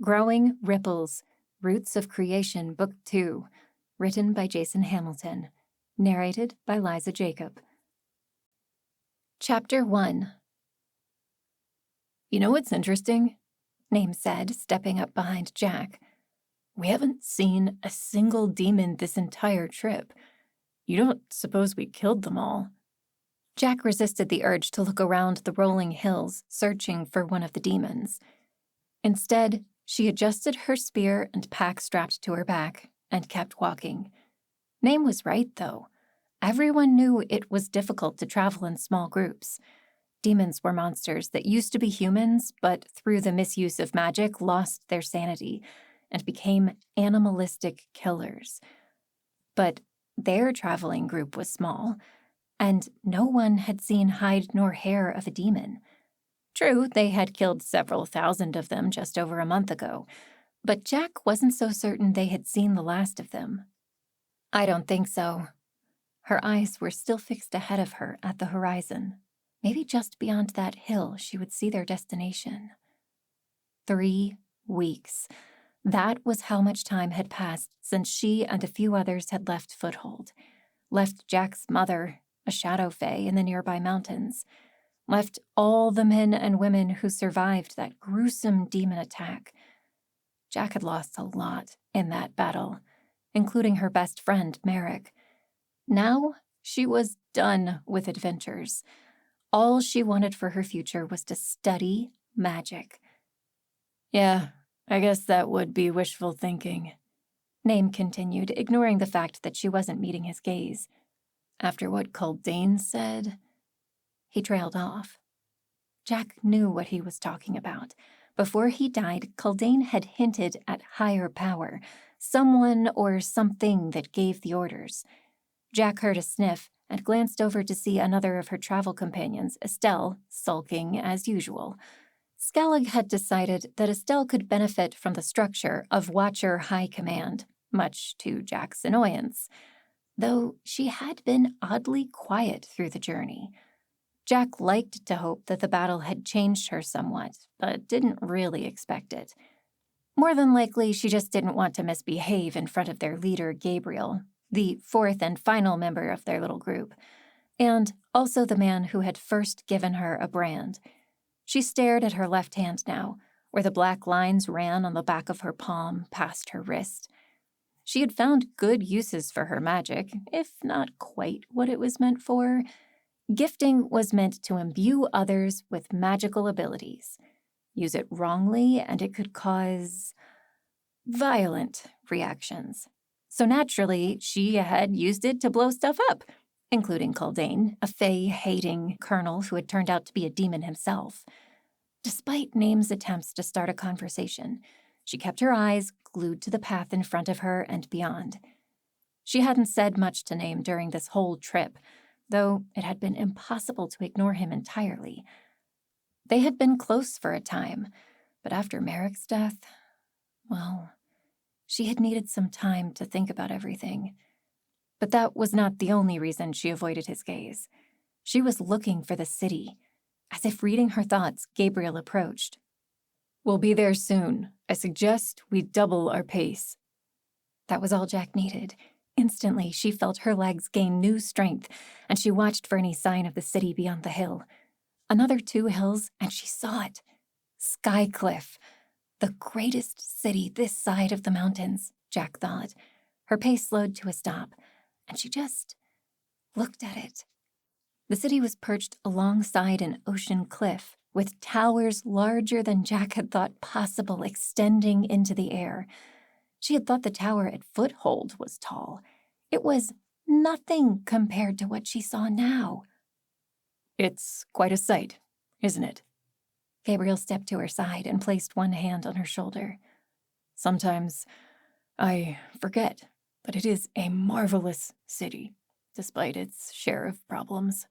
Growing Ripples, Roots of Creation, Book 2, written by Jason Hamilton, narrated by Liza Jacob. Chapter 1. "You know what's interesting?" Name said, stepping up behind Jack. "We haven't seen a single demon this entire trip. You don't suppose we killed them all?" Jack resisted the urge to look around the rolling hills, searching for one of the demons. Instead, she adjusted her spear and pack strapped to her back and kept walking. Name was right, though. Everyone knew it was difficult to travel in small groups. Demons were monsters that used to be humans, but through the misuse of magic lost their sanity and became animalistic killers. But their traveling group was small, and no one had seen hide nor hair of a demon. True, they had killed several thousand of them just over a month ago, but Jack wasn't so certain they had seen the last of them. "I don't think so." Her eyes were still fixed ahead of her at the horizon. Maybe just beyond that hill she would see their destination. 3 weeks. That was how much time had passed since she and a few others had left Foothold. Left Jack's mother, a shadow fae in the nearby mountains. Left all the men and women who survived that gruesome demon attack. Jack had lost a lot in that battle, including her best friend, Merrick. Now she was done with adventures. All she wanted for her future was to study magic. "Yeah, I guess that would be wishful thinking," Name continued, ignoring the fact that she wasn't meeting his gaze. "After what Kaldane said..." He trailed off. Jack knew what he was talking about. Before he died, Kaldane had hinted at higher power, someone or something that gave the orders. Jack heard a sniff and glanced over to see another of her travel companions, Estelle, sulking as usual. Skellig had decided that Estelle could benefit from the structure of Watcher High Command, much to Jack's annoyance, though she had been oddly quiet through the journey. Jack liked to hope that the battle had changed her somewhat, but didn't really expect it. More than likely, she just didn't want to misbehave in front of their leader, Gabriel, the fourth and final member of their little group, and also the man who had first given her a brand. She stared at her left hand now, where the black lines ran on the back of her palm past her wrist. She had found good uses for her magic, if not quite what it was meant for. Gifting was meant to imbue others with magical abilities. Use it wrongly, and it could cause violent reactions. So naturally, she had used it to blow stuff up, including Kaldane, a fae-hating colonel who had turned out to be a demon himself. Despite Name's attempts to start a conversation, she kept her eyes glued to the path in front of her and beyond. She hadn't said much to Name during this whole trip, though it had been impossible to ignore him entirely. They had been close for a time, but after Merrick's death, well, she had needed some time to think about everything. But that was not the only reason she avoided his gaze. She was looking for the city. As if reading her thoughts, Gabriel approached. "We'll be there soon. I suggest we double our pace." That was all Jack needed. Instantly, she felt her legs gain new strength, and she watched for any sign of the city beyond the hill. Another 2 hills, and she saw it. Skycliff. The greatest city this side of the mountains, Jack thought. Her pace slowed to a stop, and she just looked at it. The city was perched alongside an ocean cliff, with towers larger than Jack had thought possible extending into the air. She had thought the tower at Foothold was tall. It was nothing compared to what she saw now. "It's quite a sight, isn't it?" Gabriel stepped to her side and placed one hand on her shoulder. "Sometimes I forget that it is a marvelous city, despite its share of problems."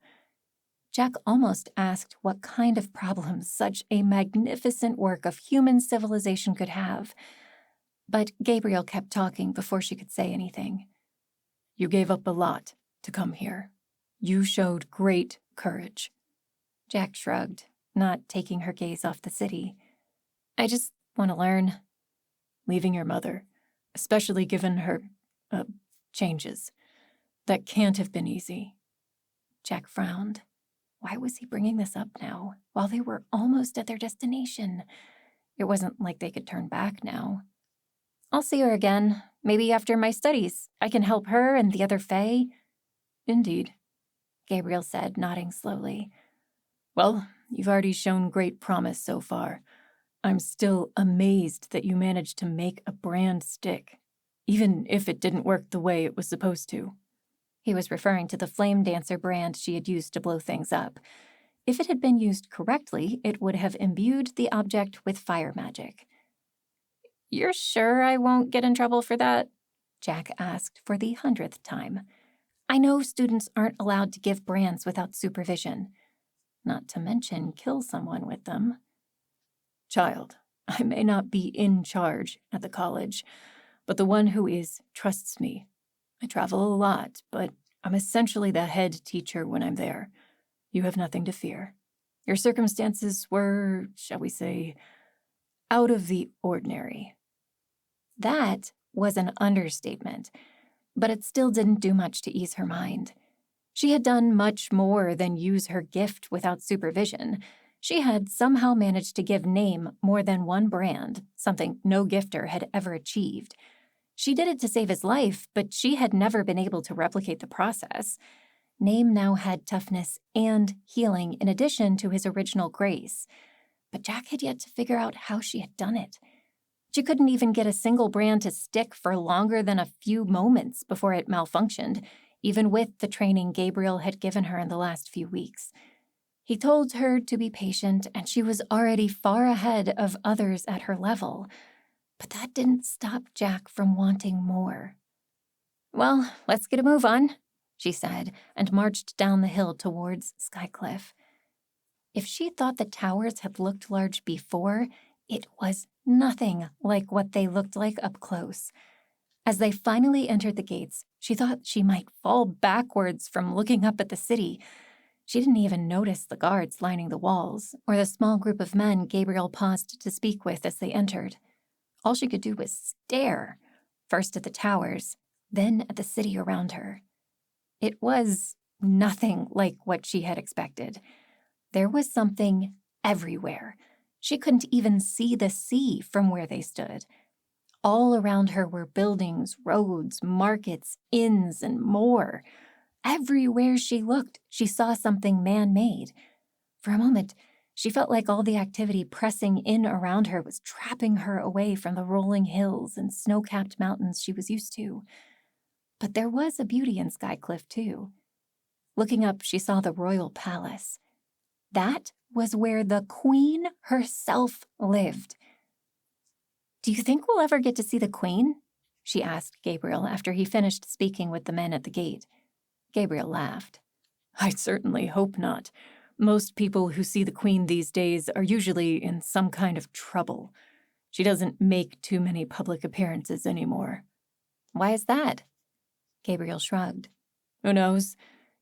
Jack almost asked what kind of problems such a magnificent work of human civilization could have. But Gabriel kept talking before she could say anything. "You gave up a lot to come here. You showed great courage." Jack shrugged, not taking her gaze off the city. "I just want to learn," leaving your mother, especially given her, changes. That can't have been easy." Jack frowned. Why was he bringing this up now, while they were almost at their destination? It wasn't like they could turn back now. "I'll see her again, maybe after my studies. I can help her and the other Fae." "Indeed," Gabriel said, nodding slowly. "Well, you've already shown great promise so far. I'm still amazed that you managed to make a brand stick, even if it didn't work the way it was supposed to." He was referring to the Flame Dancer brand she had used to blow things up. If it had been used correctly, it would have imbued the object with fire magic. "You're sure I won't get in trouble for that?" Jack asked for the 100th time. "I know students aren't allowed to give brands without supervision, not to mention kill someone with them." "Child, I may not be in charge at the college, but the one who is trusts me. I travel a lot, but I'm essentially the head teacher when I'm there. You have nothing to fear. Your circumstances were, shall we say, out of the ordinary." That was an understatement, but it still didn't do much to ease her mind. She had done much more than use her gift without supervision. She had somehow managed to give Name more than one brand, something no gifter had ever achieved. She did it to save his life, but she had never been able to replicate the process. Name now had toughness and healing in addition to his original grace, but Jack had yet to figure out how she had done it. She couldn't even get a single brand to stick for longer than a few moments before it malfunctioned, even with the training Gabriel had given her in the last few weeks. He told her to be patient, and she was already far ahead of others at her level. But that didn't stop Jack from wanting more. "Well, let's get a move on," she said, and marched down the hill towards Skycliff. If she thought the towers had looked large before, it was nothing like what they looked like up close. As they finally entered the gates, she thought she might fall backwards from looking up at the city. She didn't even notice the guards lining the walls, or the small group of men Gabriel paused to speak with as they entered. All she could do was stare, first at the towers, then at the city around her. It was nothing like what she had expected. There was something everywhere. She couldn't even see the sea from where they stood. All around her were buildings, roads, markets, inns, and more. Everywhere she looked, she saw something man-made. For a moment, she felt like all the activity pressing in around her was trapping her away from the rolling hills and snow-capped mountains she was used to. But there was a beauty in Skycliff, too. Looking up, she saw the royal palace. That was where the queen herself lived. "Do you think we'll ever get to see the queen?" she asked Gabriel after he finished speaking with the men at the gate. Gabriel laughed. "I certainly hope not. Most people who see the queen these days are usually in some kind of trouble. She doesn't make too many public appearances anymore." "Why is that?" Gabriel shrugged. "Who knows?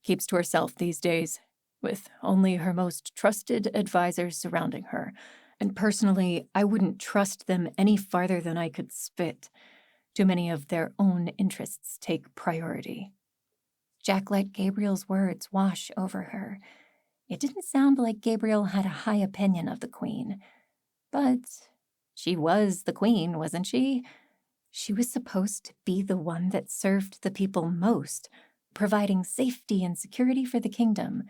Keeps to herself these days, with only her most trusted advisors surrounding her. And personally, I wouldn't trust them any farther than I could spit. Too many of their own interests take priority." Jack let Gabriel's words wash over her. It didn't sound like Gabriel had a high opinion of the queen. But she was the queen, wasn't she? She was supposed to be the one that served the people most, providing safety and security for the kingdom.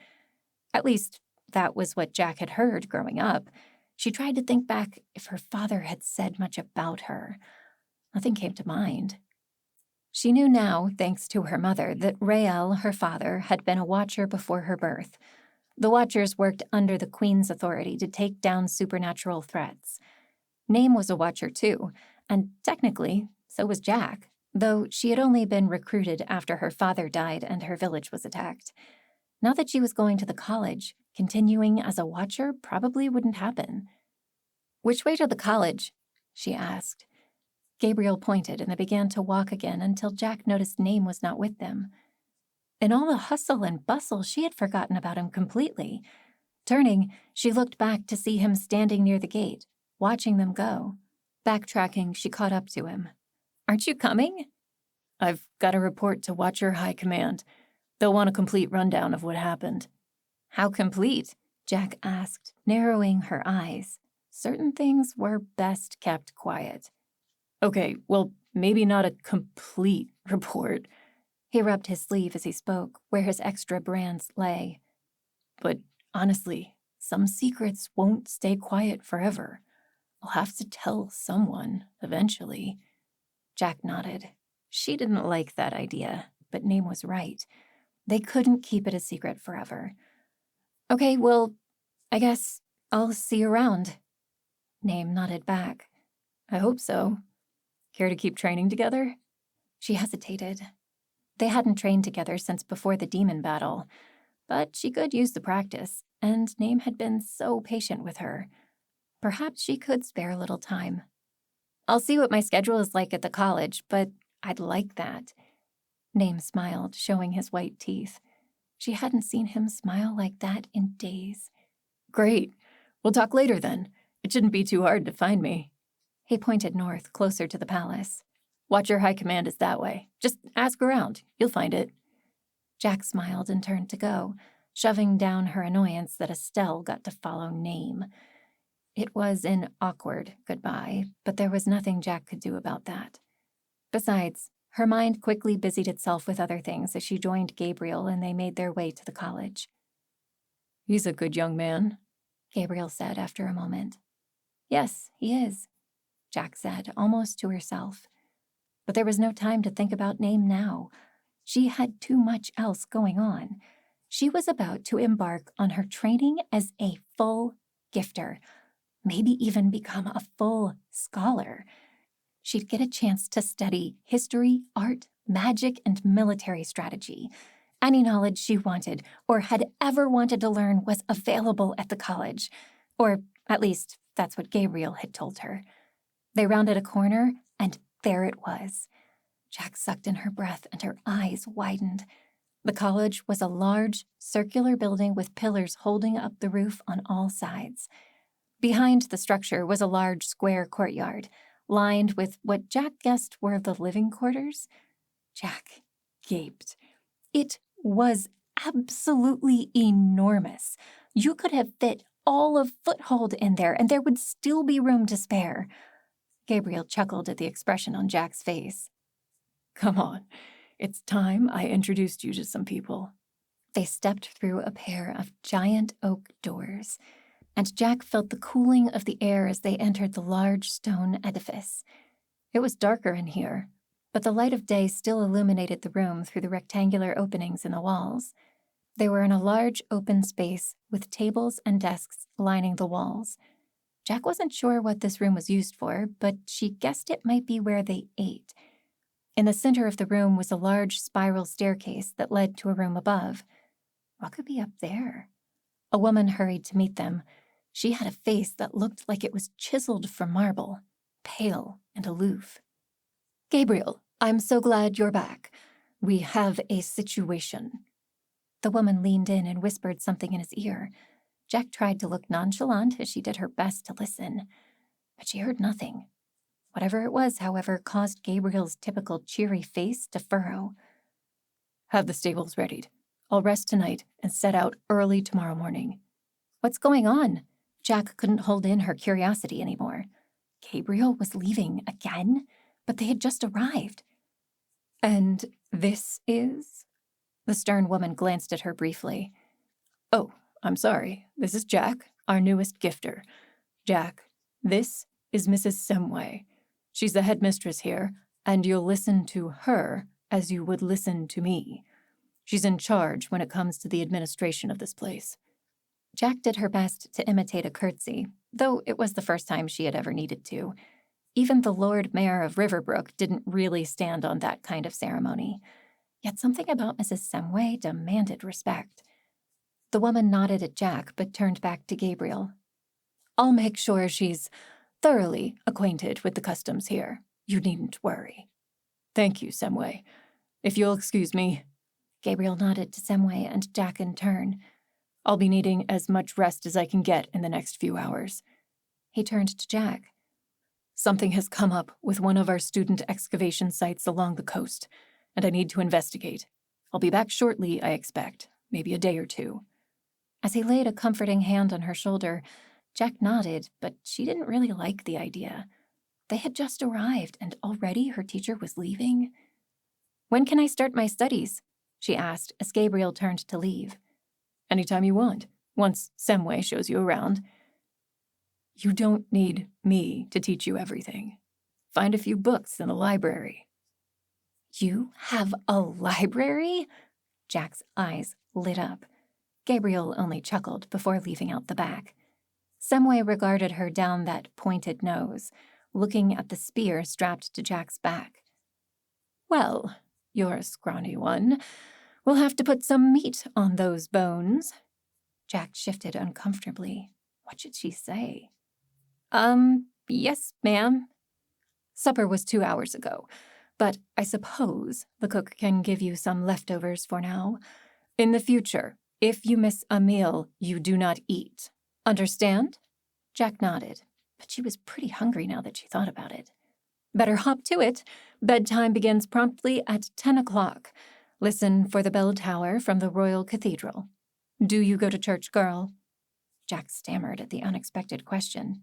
At least, that was what Jack had heard growing up. She tried to think back if her father had said much about her. Nothing came to mind. She knew now, thanks to her mother, that Rael, her father, had been a watcher before her birth. The Watchers worked under the Queen's authority to take down supernatural threats. Name was a Watcher too, and technically, so was Jack, though she had only been recruited after her father died and her village was attacked. Now that she was going to the college, continuing as a Watcher probably wouldn't happen. "Which way to the college?" she asked. Gabriel pointed, and they began to walk again until Jack noticed Name was not with them. In all the hustle and bustle, she had forgotten about him completely. Turning, she looked back to see him standing near the gate, watching them go. Backtracking, she caught up to him. Aren't you coming? I've got a report to Watcher High Command. They'll want a complete rundown of what happened. How complete? Jack asked, narrowing her eyes. Certain things were best kept quiet. Okay, well, maybe not a complete report. He rubbed his sleeve as he spoke, where his extra brands lay. But honestly, some secrets won't stay quiet forever. I'll have to tell someone, eventually. Jack nodded. She didn't like that idea, but Name was right. They couldn't keep it a secret forever. Okay, well, I guess I'll see you around. Name nodded back. I hope so. Care to keep training together? She hesitated. They hadn't trained together since before the demon battle, but she could use the practice, and Name had been so patient with her. Perhaps she could spare a little time. I'll see what my schedule is like at the college, but I'd like that. Name smiled, showing his white teeth. She hadn't seen him smile like that in days. Great. We'll talk later then. It shouldn't be too hard to find me. He pointed north, closer to the palace. Watcher High Command is that way. Just ask around. You'll find it. Jack smiled and turned to go, shoving down her annoyance that Estelle got to follow Name. It was an awkward goodbye, but there was nothing Jack could do about that. Besides, her mind quickly busied itself with other things as she joined Gabriel and they made their way to the college. He's a good young man, Gabriel said after a moment. Yes, he is, Jack said, almost to herself. But there was no time to think about Name now. She had too much else going on. She was about to embark on her training as a full gifter, maybe even become a full scholar. She'd get a chance to study history, art, magic, and military strategy. Any knowledge she wanted or had ever wanted to learn was available at the college. Or at least that's what Gabriel had told her. They rounded a corner, and there it was. Jack sucked in her breath, and her eyes widened. The college was a large, circular building with pillars holding up the roof on all sides. Behind the structure was a large square courtyard, lined with what Jack guessed were the living quarters. Jack gaped. It was absolutely enormous. You could have fit all of Foothold in there, and there would still be room to spare. Gabriel chuckled at the expression on Jack's face. Come on, it's time I introduced you to some people. They stepped through a pair of giant oak doors, and Jack felt the cooling of the air as they entered the large stone edifice. It was darker in here, but the light of day still illuminated the room through the rectangular openings in the walls. They were in a large open space with tables and desks lining the walls. Jack wasn't sure what this room was used for, but she guessed it might be where they ate. In the center of the room was a large spiral staircase that led to a room above. What could be up there? A woman hurried to meet them. She had a face that looked like it was chiseled from marble, pale and aloof. Gabriel, I'm so glad you're back. We have a situation. The woman leaned in and whispered something in his ear. Jack tried to look nonchalant as she did her best to listen, but she heard nothing. Whatever it was, however, caused Gabriel's typical cheery face to furrow. Have the stables readied. I'll rest tonight and set out early tomorrow morning. What's going on? Jack couldn't hold in her curiosity anymore. Gabriel was leaving again, but they had just arrived. And this is? The stern woman glanced at her briefly. Oh, I'm sorry. This is Jack, our newest gifter. Jack, this is Mrs. Semway. She's the headmistress here, and you'll listen to her as you would listen to me. She's in charge when it comes to the administration of this place. Jack did her best to imitate a curtsy, though it was the first time she had ever needed to. Even the Lord Mayor of Riverbrook didn't really stand on that kind of ceremony. Yet something about Mrs. Semway demanded respect. The woman nodded at Jack, but turned back to Gabriel. I'll make sure she's thoroughly acquainted with the customs here. You needn't worry. Thank you, Semway. If you'll excuse me. Gabriel nodded to Semway and Jack in turn. I'll be needing as much rest as I can get in the next few hours. He turned to Jack. Something has come up with one of our student excavation sites along the coast, and I need to investigate. I'll be back shortly, I expect, maybe a day or two." As he laid a comforting hand on her shoulder, Jack nodded, but she didn't really like the idea. They had just arrived, and already her teacher was leaving. "When can I start my studies?" she asked as Gabriel turned to leave. "Anytime you want, once Semway shows you around. You don't need me to teach you everything. Find a few books in the library." "You have a library?" Jack's eyes lit up. Gabriel only chuckled before leaving out the back. Semway regarded her down that pointed nose, looking at the spear strapped to Jack's back. "Well, you're a scrawny one. We'll have to put some meat on those bones." Jack shifted uncomfortably. What should she say? Yes, ma'am. Supper was 2 hours ago, but I suppose the cook can give you some leftovers for now. In the future, if you miss a meal, you do not eat. Understand?" Jack nodded, but she was pretty hungry now that she thought about it. "Better hop to it. Bedtime begins promptly at 10 o'clock. Listen for the bell tower from the Royal Cathedral. Do you go to church, girl?" Jack stammered at the unexpected question.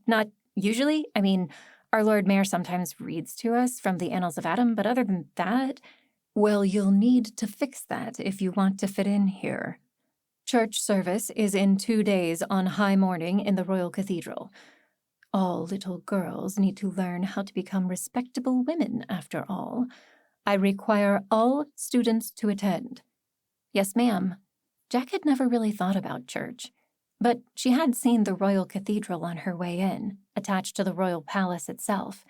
Not usually. I mean, our Lord Mayor sometimes reads to us from the Annals of Adam, but other than that, well, you'll need to fix that if you want to fit in here. Church service is in 2 days on high morning in the Royal Cathedral. All little girls need to learn how to become respectable women, after all. I require all students to attend." "Yes, ma'am." Jack had never really thought about church, but she had seen the Royal Cathedral on her way in, attached to the Royal Palace itself.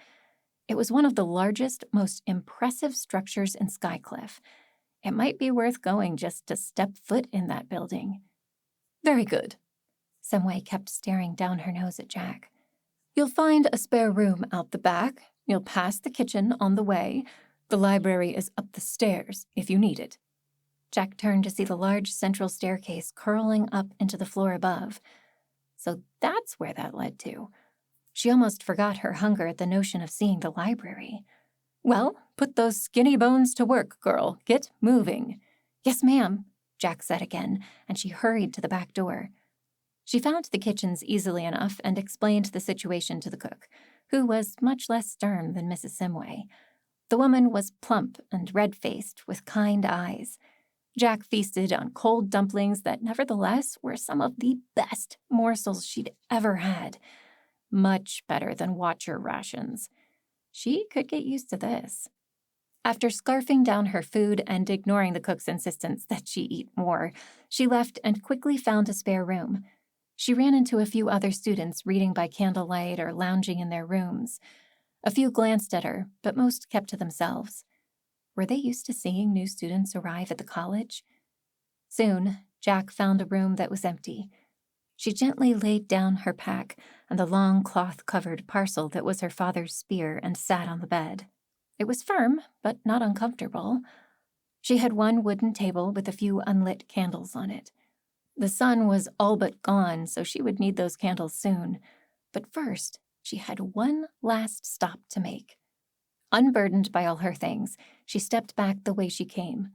It was one of the largest, most impressive structures in Skycliff. It might be worth going just to step foot in that building. "Very good." Semway kept staring down her nose at Jack. "You'll find a spare room out the back. You'll pass the kitchen on the way. The library is up the stairs if you need it." Jack turned to see the large central staircase curling up into the floor above. So that's where that led to. She almost forgot her hunger at the notion of seeing the library. "Well, put those skinny bones to work, girl. Get moving." "Yes, ma'am," Jack said again, and she hurried to the back door. She found the kitchens easily enough and explained the situation to the cook, who was much less stern than Mrs. Semway. The woman was plump and red-faced, with kind eyes. Jack feasted on cold dumplings that nevertheless were some of the best morsels she'd ever had. Much better than Watcher rations. She could get used to this. After scarfing down her food and ignoring the cook's insistence that she eat more, she left and quickly found a spare room. She ran into a few other students reading by candlelight or lounging in their rooms. A few glanced at her, but most kept to themselves. Were they used to seeing new students arrive at the college? Soon, Jack found a room that was empty. She gently laid down her pack and the long cloth-covered parcel that was her father's spear and sat on the bed. It was firm, but not uncomfortable. She had one wooden table with a few unlit candles on it. The sun was all but gone, so she would need those candles soon. But first, she had one last stop to make. Unburdened by all her things, she stepped back the way she came.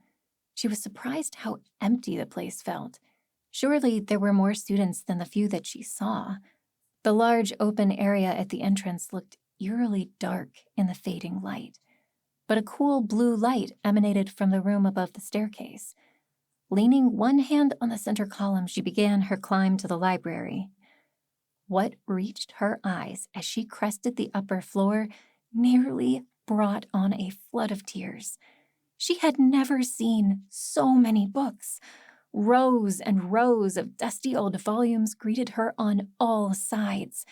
She was surprised how empty the place felt. Surely there were more students than the few that she saw. The large open area at the entrance looked eerily dark in the fading light, but a cool blue light emanated from the room above the staircase. Leaning one hand on the center column, she began her climb to the library. What reached her eyes as she crested the upper floor nearly brought on a flood of tears. She had never seen so many books. Rows and rows of dusty old volumes greeted her on all sides.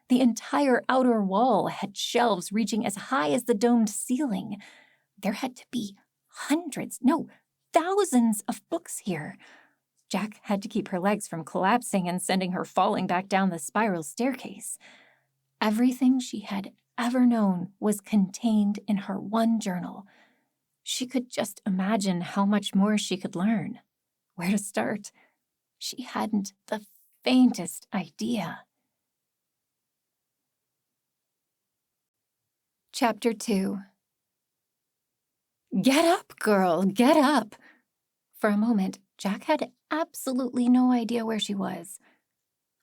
The entire outer wall had shelves reaching as high as the domed ceiling. There had to be hundreds, no, thousands of books here. Jack had to keep her legs from collapsing and sending her falling back down the spiral staircase. Everything she had ever known was contained in her one journal. She could just imagine how much more she could learn. Where to start? She hadn't the faintest idea. Chapter 2. Get up, girl, get up! For a moment, Jack had absolutely no idea where she was.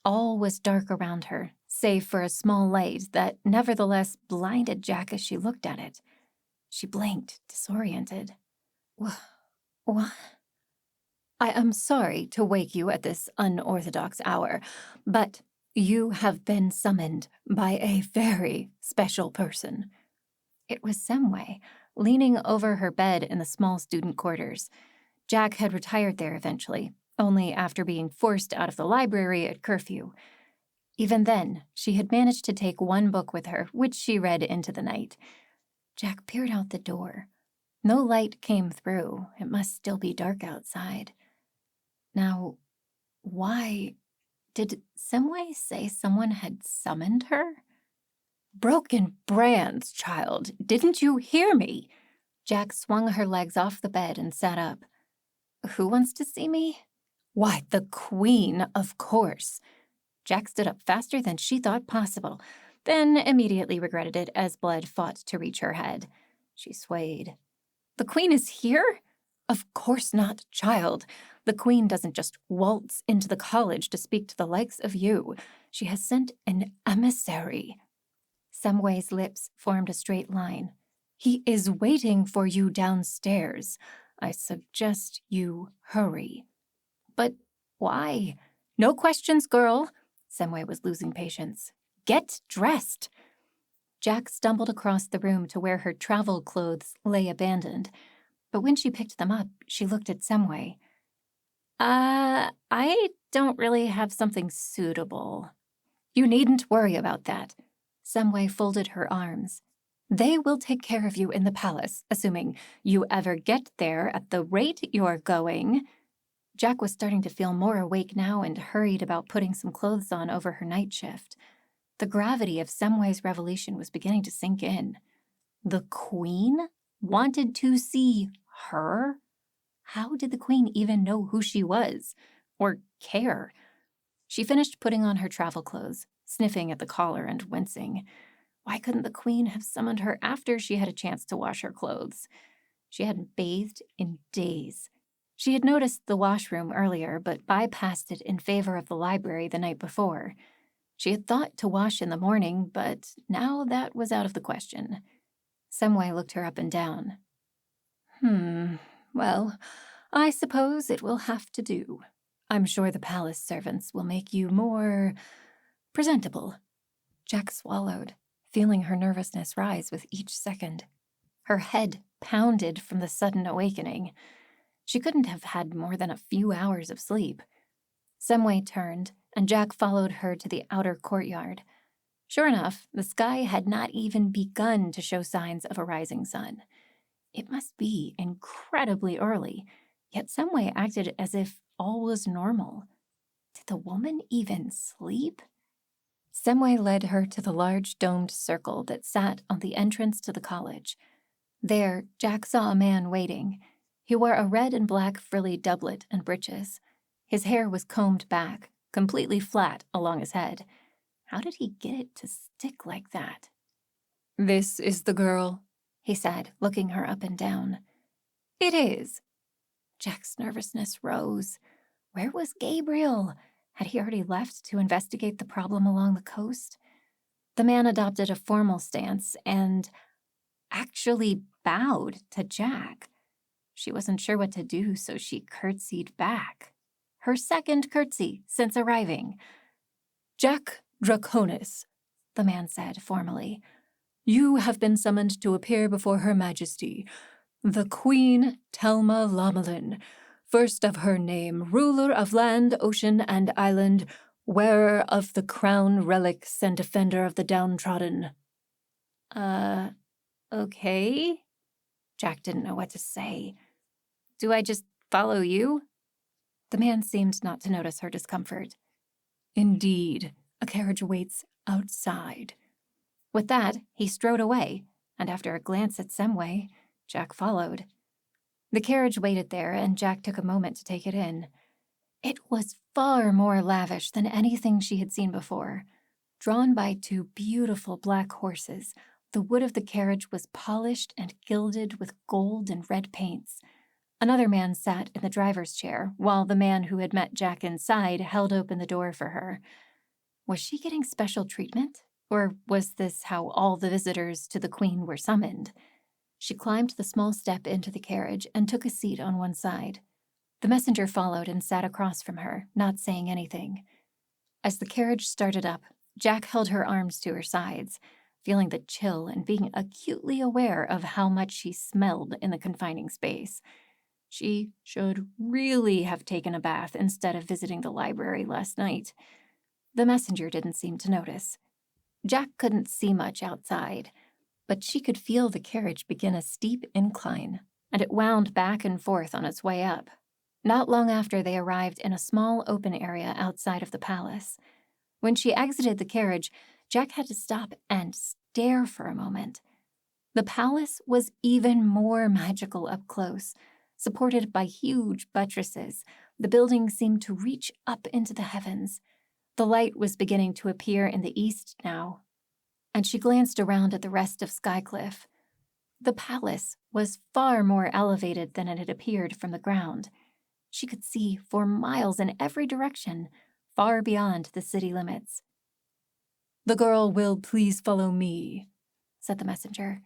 All was dark around her, save for a small light that nevertheless blinded Jack as she looked at it. She blinked, disoriented. What? I am sorry to wake you at this unorthodox hour, but you have been summoned by a very special person. It was Semway, leaning over her bed in the small student quarters. Jack had retired there eventually, only after being forced out of the library at curfew. Even then, she had managed to take one book with her, which she read into the night. Jack peered out the door. No light came through. It must still be dark outside. Now, why did Semway say someone had summoned her? Broken brands, child. Didn't you hear me? Jack swung her legs off the bed and sat up. Who wants to see me? Why, the Queen, of course. Jack stood up faster than she thought possible, then immediately regretted it as blood fought to reach her head. She swayed. The Queen is here? Of course not, child. The Queen doesn't just waltz into the college to speak to the likes of you. She has sent an emissary. Semway's lips formed a straight line. He is waiting for you downstairs. I suggest you hurry. But why? No questions, girl. Semway was losing patience. Get dressed. Jack stumbled across the room to where her travel clothes lay abandoned. But when she picked them up, she looked at Semway. I don't really have something suitable. You needn't worry about that. Semway folded her arms. They will take care of you in the palace, assuming you ever get there at the rate you're going. Jack was starting to feel more awake now and hurried about putting some clothes on over her night shift. The gravity of Semway's revelation was beginning to sink in. The Queen wanted to see her? How did the Queen even know who she was? Or care? She finished putting on her travel clothes, sniffing at the collar and wincing. Why couldn't the Queen have summoned her after she had a chance to wash her clothes? She hadn't bathed in days. She had noticed the washroom earlier, but bypassed it in favor of the library the night before. She had thought to wash in the morning, but now that was out of the question. Semway looked her up and down. Well, I suppose it will have to do. I'm sure the palace servants will make you more presentable. Jack swallowed, feeling her nervousness rise with each second. Her head pounded from the sudden awakening. She couldn't have had more than a few hours of sleep. Semway turned, and Jack followed her to the outer courtyard. Sure enough, the sky had not even begun to show signs of a rising sun. It must be incredibly early, yet Semway acted as if all was normal. Did the woman even sleep? Semway led her to the large domed circle that sat on the entrance to the college. There, Jack saw a man waiting. He wore a red and black frilly doublet and breeches. His hair was combed back, completely flat along his head. How did he get it to stick like that? This is the girl, he said, looking her up and down. It is. Jack's nervousness rose. Where was Gabriel? Had he already left to investigate the problem along the coast? The man adopted a formal stance and actually bowed to Jack. She wasn't sure what to do, so she curtsied back. Her second curtsy since arriving. Jack Draconis, the man said formally. You have been summoned to appear before Her Majesty, the Queen Telma Lomelin, first of her name, ruler of land, ocean, and island, wearer of the crown relics and defender of the downtrodden. Okay? Jack didn't know what to say. Do I just follow you? The man seemed not to notice her discomfort. Indeed, a carriage waits outside. With that, he strode away, and after a glance at Semway, Jack followed. The carriage waited there, and Jack took a moment to take it in. It was far more lavish than anything she had seen before, drawn by two beautiful black horses, The wood of the carriage was polished and gilded with gold and red paints. Another man sat in the driver's chair, while the man who had met Jack inside held open the door for her. Was she getting special treatment? Or was this how all the visitors to the Queen were summoned? She climbed the small step into the carriage and took a seat on one side. The messenger followed and sat across from her, not saying anything. As the carriage started up, Jack held her arms to her sides, feeling the chill and being acutely aware of how much she smelled in the confining space. She should really have taken a bath instead of visiting the library last night. The messenger didn't seem to notice. Jack couldn't see much outside, but she could feel the carriage begin a steep incline, and it wound back and forth on its way up. Not long after, they arrived in a small open area outside of the palace. When she exited the carriage, Jack had to stop and stare for a moment. The palace was even more magical up close. Supported by huge buttresses, the building seemed to reach up into the heavens. The light was beginning to appear in the east now, and she glanced around at the rest of Skycliff. The palace was far more elevated than it had appeared from the ground. She could see for miles in every direction, far beyond the city limits. "The girl will please follow me," said the messenger.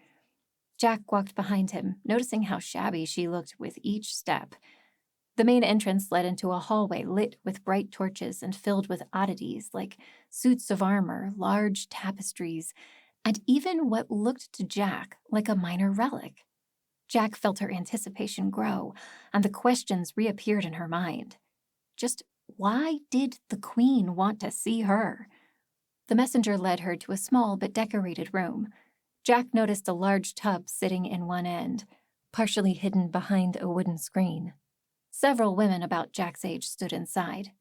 Jack walked behind him, noticing how shabby she looked with each step. The main entrance led into a hallway lit with bright torches and filled with oddities like suits of armor, large tapestries, and even what looked to Jack like a minor relic. Jack felt her anticipation grow, and the questions reappeared in her mind. Just why did the Queen want to see her? The messenger led her to a small but decorated room. Jack noticed a large tub sitting in one end, partially hidden behind a wooden screen. Several women about Jack's age stood inside.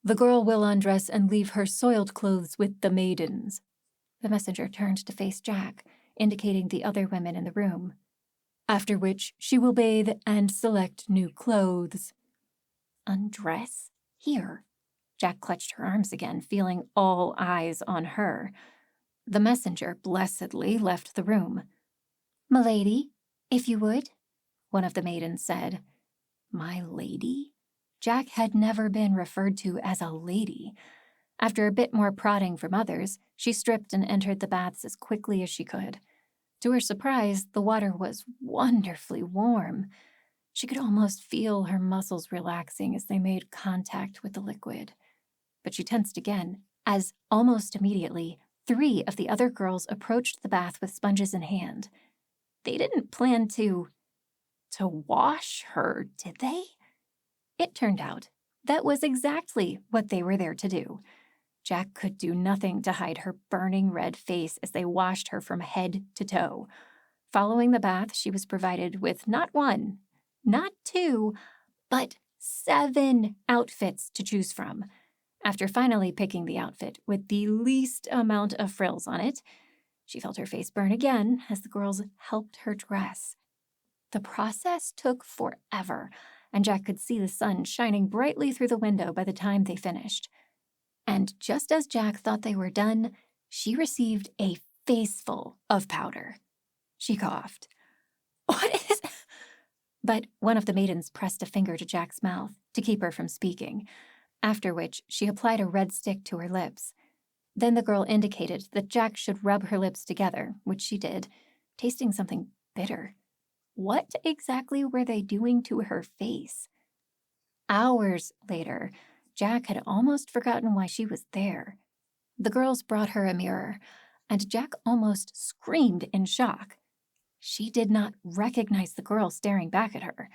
"The girl will undress and leave her soiled clothes with the maidens." The messenger turned to face Jack, indicating the other women in the room. "After which she will bathe and select new clothes." Undress? Here? Jack clutched her arms again, feeling all eyes on her. The messenger blessedly left the room. "Milady, if you would," one of the maidens said. My lady? Jack had never been referred to as a lady. After a bit more prodding from others, she stripped and entered the baths as quickly as she could. To her surprise, the water was wonderfully warm. She could almost feel her muscles relaxing as they made contact with the liquid. But she tensed again, as almost immediately, 3 of the other girls approached the bath with sponges in hand. They didn't plan to wash her, did they? It turned out that was exactly what they were there to do. Jack could do nothing to hide her burning red face as they washed her from head to toe. Following the bath, she was provided with not 1, not 2, but 7 outfits to choose from. After finally picking the outfit with the least amount of frills on it, she felt her face burn again as the girls helped her dress. The process took forever, and Jack could see the sun shining brightly through the window by the time they finished. And just as Jack thought they were done, she received a faceful of powder. She coughed. "What is—" But one of the maidens pressed a finger to Jack's mouth to keep her from speaking, after which she applied a red stick to her lips. Then the girl indicated that Jack should rub her lips together, which she did, tasting something bitter. What exactly were they doing to her face? Hours later, Jack had almost forgotten why she was there. The girls brought her a mirror, and Jack almost screamed in shock. She did not recognize the girl staring back at her.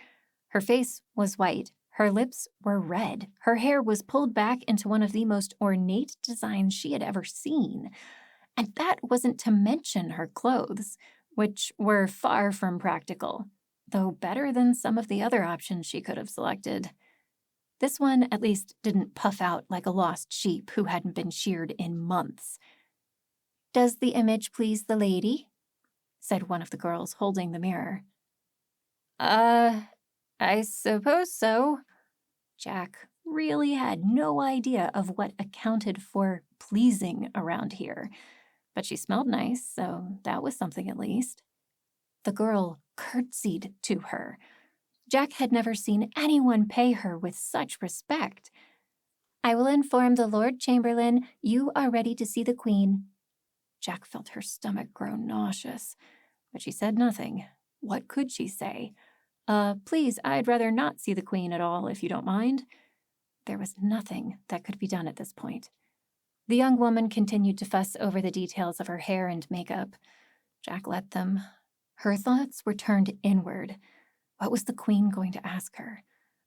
Her face was white, her lips were red, her hair was pulled back into one of the most ornate designs she had ever seen. And that wasn't to mention her clothes, which were far from practical, though better than some of the other options she could have selected. This one at least didn't puff out like a lost sheep who hadn't been sheared in months. "Does the image please the lady?" said one of the girls, holding the mirror. I suppose so." Jack really had no idea of what accounted for pleasing around here. but she smelled nice, so that was something at least. The girl curtsied to her. Jack had never seen anyone pay her with such respect. "I will inform the Lord Chamberlain you are ready to see the Queen." Jack felt her stomach grow nauseous, but she said nothing. What could she say? Please, I'd rather not see the Queen at all, if you don't mind." There was nothing that could be done at this point. The young woman continued to fuss over the details of her hair and makeup. Jack let them. Her thoughts were turned inward. What was the Queen going to ask her?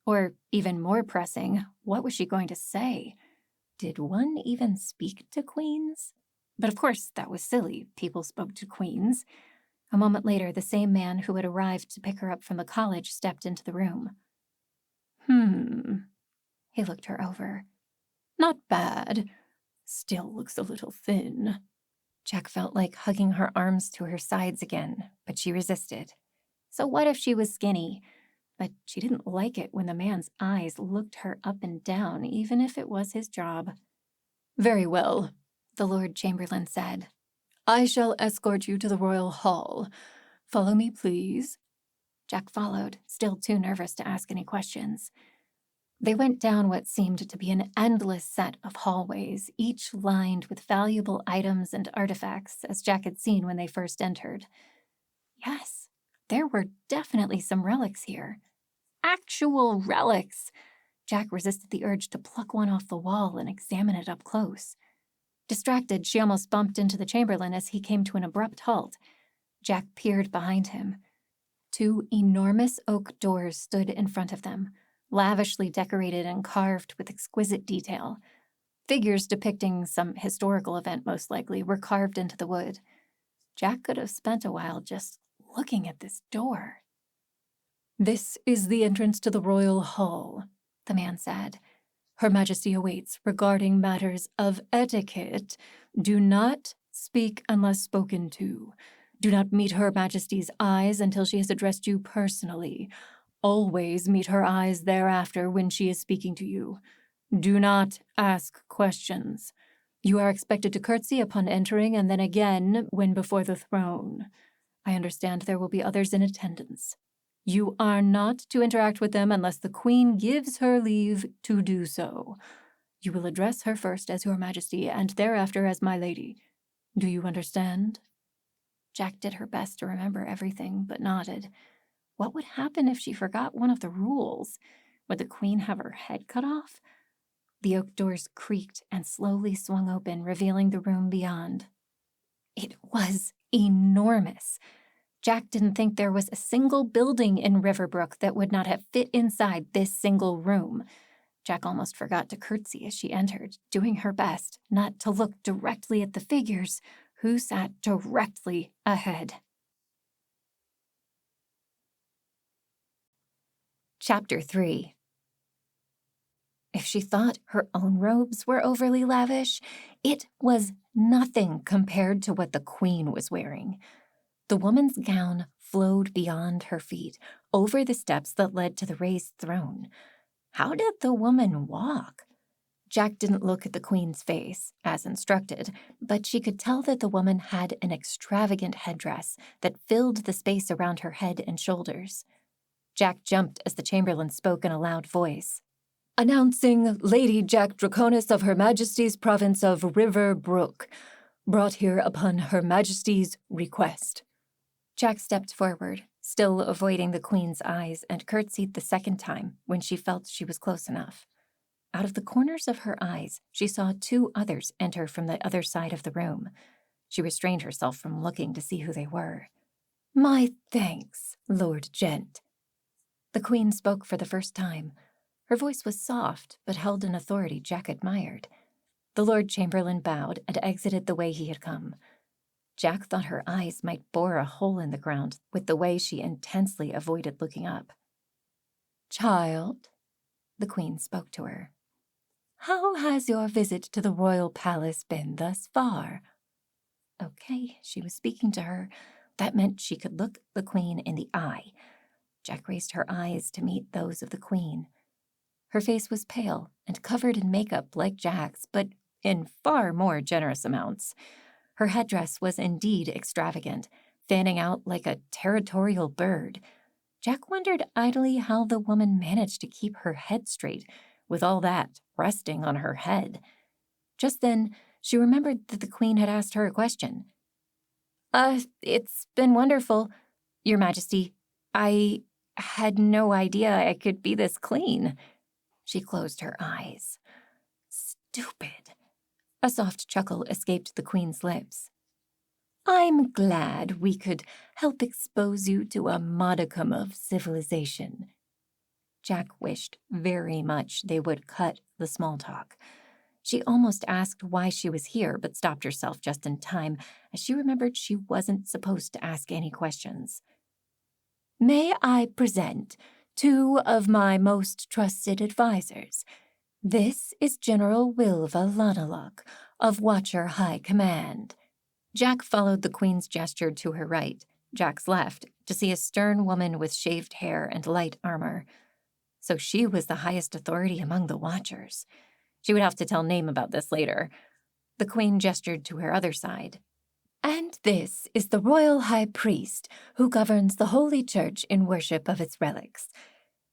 Or, even more pressing, what was she going to say? Did one even speak to queens? But of course, that was silly. People spoke to queens. A moment later, the same man who had arrived to pick her up from the college stepped into the room. He looked her over. "Not bad. Still looks a little thin." Jack felt like hugging her arms to her sides again, but she resisted. So what if she was skinny? But she didn't like it when the man's eyes looked her up and down, even if it was his job. "Very well," the Lord Chamberlain said. "I shall escort you to the royal hall. Follow me, please." Jack followed, still too nervous to ask any questions. They went down what seemed to be an endless set of hallways, each lined with valuable items and artifacts, as Jack had seen when they first entered. Yes, there were definitely some relics here. Actual relics! Jack resisted the urge to pluck one off the wall and examine it up close. Distracted, she almost bumped into the Chamberlain as he came to an abrupt halt. Jack peered behind him. 2 enormous oak doors stood in front of them, lavishly decorated and carved with exquisite detail. Figures depicting some historical event, most likely, were carved into the wood. Jack could have spent a while just looking at this door. "This is the entrance to the royal hall," the man said. "Her Majesty awaits regarding matters of etiquette. Do not speak unless spoken to. Do not meet Her Majesty's eyes until she has addressed you personally. Always meet her eyes thereafter when she is speaking to you. Do not ask questions. You are expected to curtsy upon entering and then again when before the throne. I understand there will be others in attendance. You are not to interact with them unless the Queen gives her leave to do so. You will address her first as Your Majesty and thereafter as my lady. Do you understand?" Jack did her best to remember everything, but nodded. What would happen if she forgot one of the rules? Would the Queen have her head cut off? The oak doors creaked and slowly swung open, revealing the room beyond. It was enormous. Jack didn't think there was a single building in Riverbrook that would not have fit inside this single room. Jack almost forgot to curtsy as she entered, doing her best not to look directly at the figures who sat directly ahead. Chapter 3. If she thought her own robes were overly lavish, it was nothing compared to what the Queen was wearing. The woman's gown flowed beyond her feet, over the steps that led to the raised throne. How did the woman walk? Jack didn't look at the Queen's face, as instructed, but she could tell that the woman had an extravagant headdress that filled the space around her head and shoulders. Jack jumped as the Chamberlain spoke in a loud voice. "Announcing Lady Jack Draconis of Her Majesty's province of Riverbrook, brought here upon Her Majesty's request." Jack stepped forward, still avoiding the Queen's eyes, and curtsied the second time when she felt she was close enough. Out of the corners of her eyes, she saw 2 others enter from the other side of the room. She restrained herself from looking to see who they were. "My thanks, Lord Gent." The Queen spoke for the first time. Her voice was soft, but held an authority Jack admired. The Lord Chamberlain bowed and exited the way he had come. Jack thought her eyes might bore a hole in the ground with the way she intensely avoided looking up. "Child," the Queen spoke to her, "how has your visit to the royal palace been thus far?" Okay, she was speaking to her. That meant she could look the Queen in the eye. Jack raised her eyes to meet those of the Queen. Her face was pale and covered in makeup like Jack's, but in far more generous amounts. Her headdress was indeed extravagant, fanning out like a territorial bird. Jack wondered idly how the woman managed to keep her head straight with all that resting on her head. Just then, she remembered that the Queen had asked her a question. It's been wonderful, Your Majesty. I had no idea I could be this clean. She closed her eyes. Stupid. A soft chuckle escaped the Queen's lips. I'm glad we could help expose you to a modicum of civilization. Jack wished very much they would cut the small talk. She almost asked why she was here, but stopped herself just in time as she remembered she wasn't supposed to ask any questions. May I present 2 of my most trusted advisors? This is General Wilva Lanalock of Watcher High Command. Jack followed the Queen's gesture to her right, Jack's left, to see a stern woman with shaved hair and light armor. So she was the highest authority among the Watchers. She would have to tell Name about this later. The Queen gestured to her other side. And this is the Royal High Priest who governs the Holy Church in worship of its relics.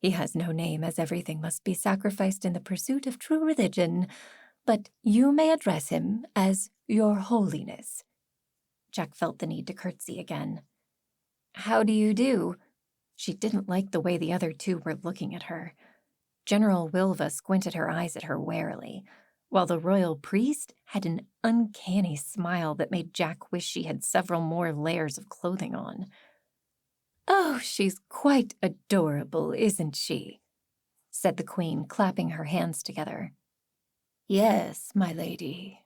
He has no name, as everything must be sacrificed in the pursuit of true religion, but you may address him as Your Holiness. Jack felt the need to curtsy again. How do you do? She didn't like the way the other 2 were looking at her. General Wilva squinted her eyes at her warily, while the royal priest had an uncanny smile that made Jack wish she had several more layers of clothing on. Oh, she's quite adorable, isn't she? Said the Queen, clapping her hands together. Yes, my lady.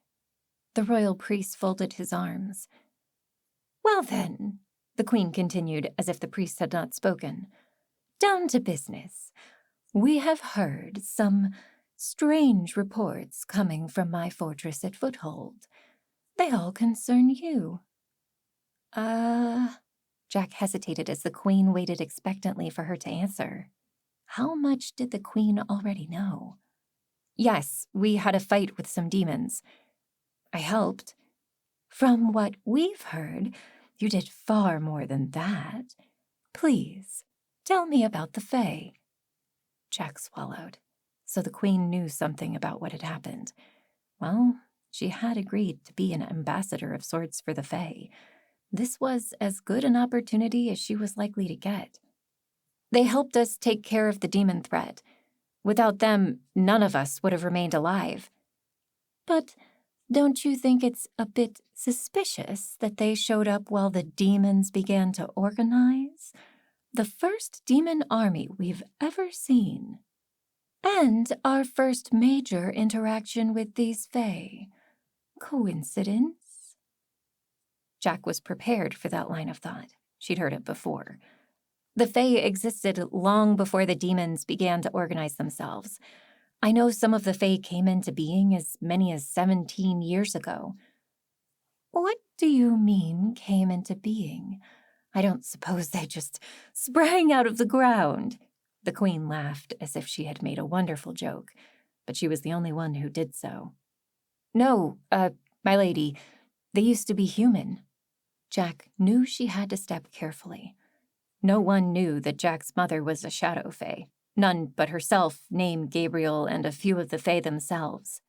The royal priest folded his arms. Well then, the Queen continued as if the priest had not spoken, down to business. We have heard some strange reports coming from my fortress at Foothold. They all concern you. Jack hesitated as the Queen waited expectantly for her to answer. How much did the Queen already know? Yes, we had a fight with some demons. I helped. From what we've heard, you did far more than that. Please, tell me about the Fae. Jack swallowed. So the Queen knew something about what had happened. Well, she had agreed to be an ambassador of sorts for the Fae. This was as good an opportunity as she was likely to get. They helped us take care of the demon threat. Without them, none of us would have remained alive. But don't you think it's a bit suspicious that they showed up while the demons began to organize? The first demon army we've ever seen. And our first major interaction with these Fae. Coincidence? Jack was prepared for that line of thought. She'd heard it before. The Fae existed long before the demons began to organize themselves. I know some of the Fae came into being as many as 17 years ago. What do you mean, came into being? I don't suppose they just sprang out of the ground. The Queen laughed as if she had made a wonderful joke, but she was the only one who did so. No, my lady, they used to be human. Jack knew she had to step carefully. No one knew that Jack's mother was a shadow Fae. None but herself, Name, Gabriel, and a few of the Fae themselves.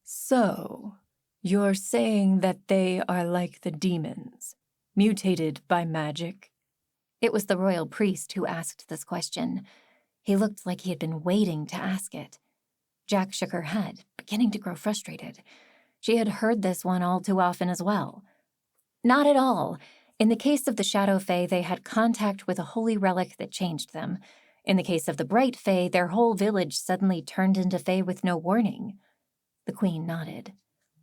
So, you're saying that they are like the demons, mutated by magic? It was the royal priest who asked this question. He looked like he had been waiting to ask it. Jack shook her head, beginning to grow frustrated. She had heard this one all too often as well. Not at all. In the case of the Shadow Fae, they had contact with a holy relic that changed them. In the case of the Bright Fae, their whole village suddenly turned into Fae with no warning. The Queen nodded.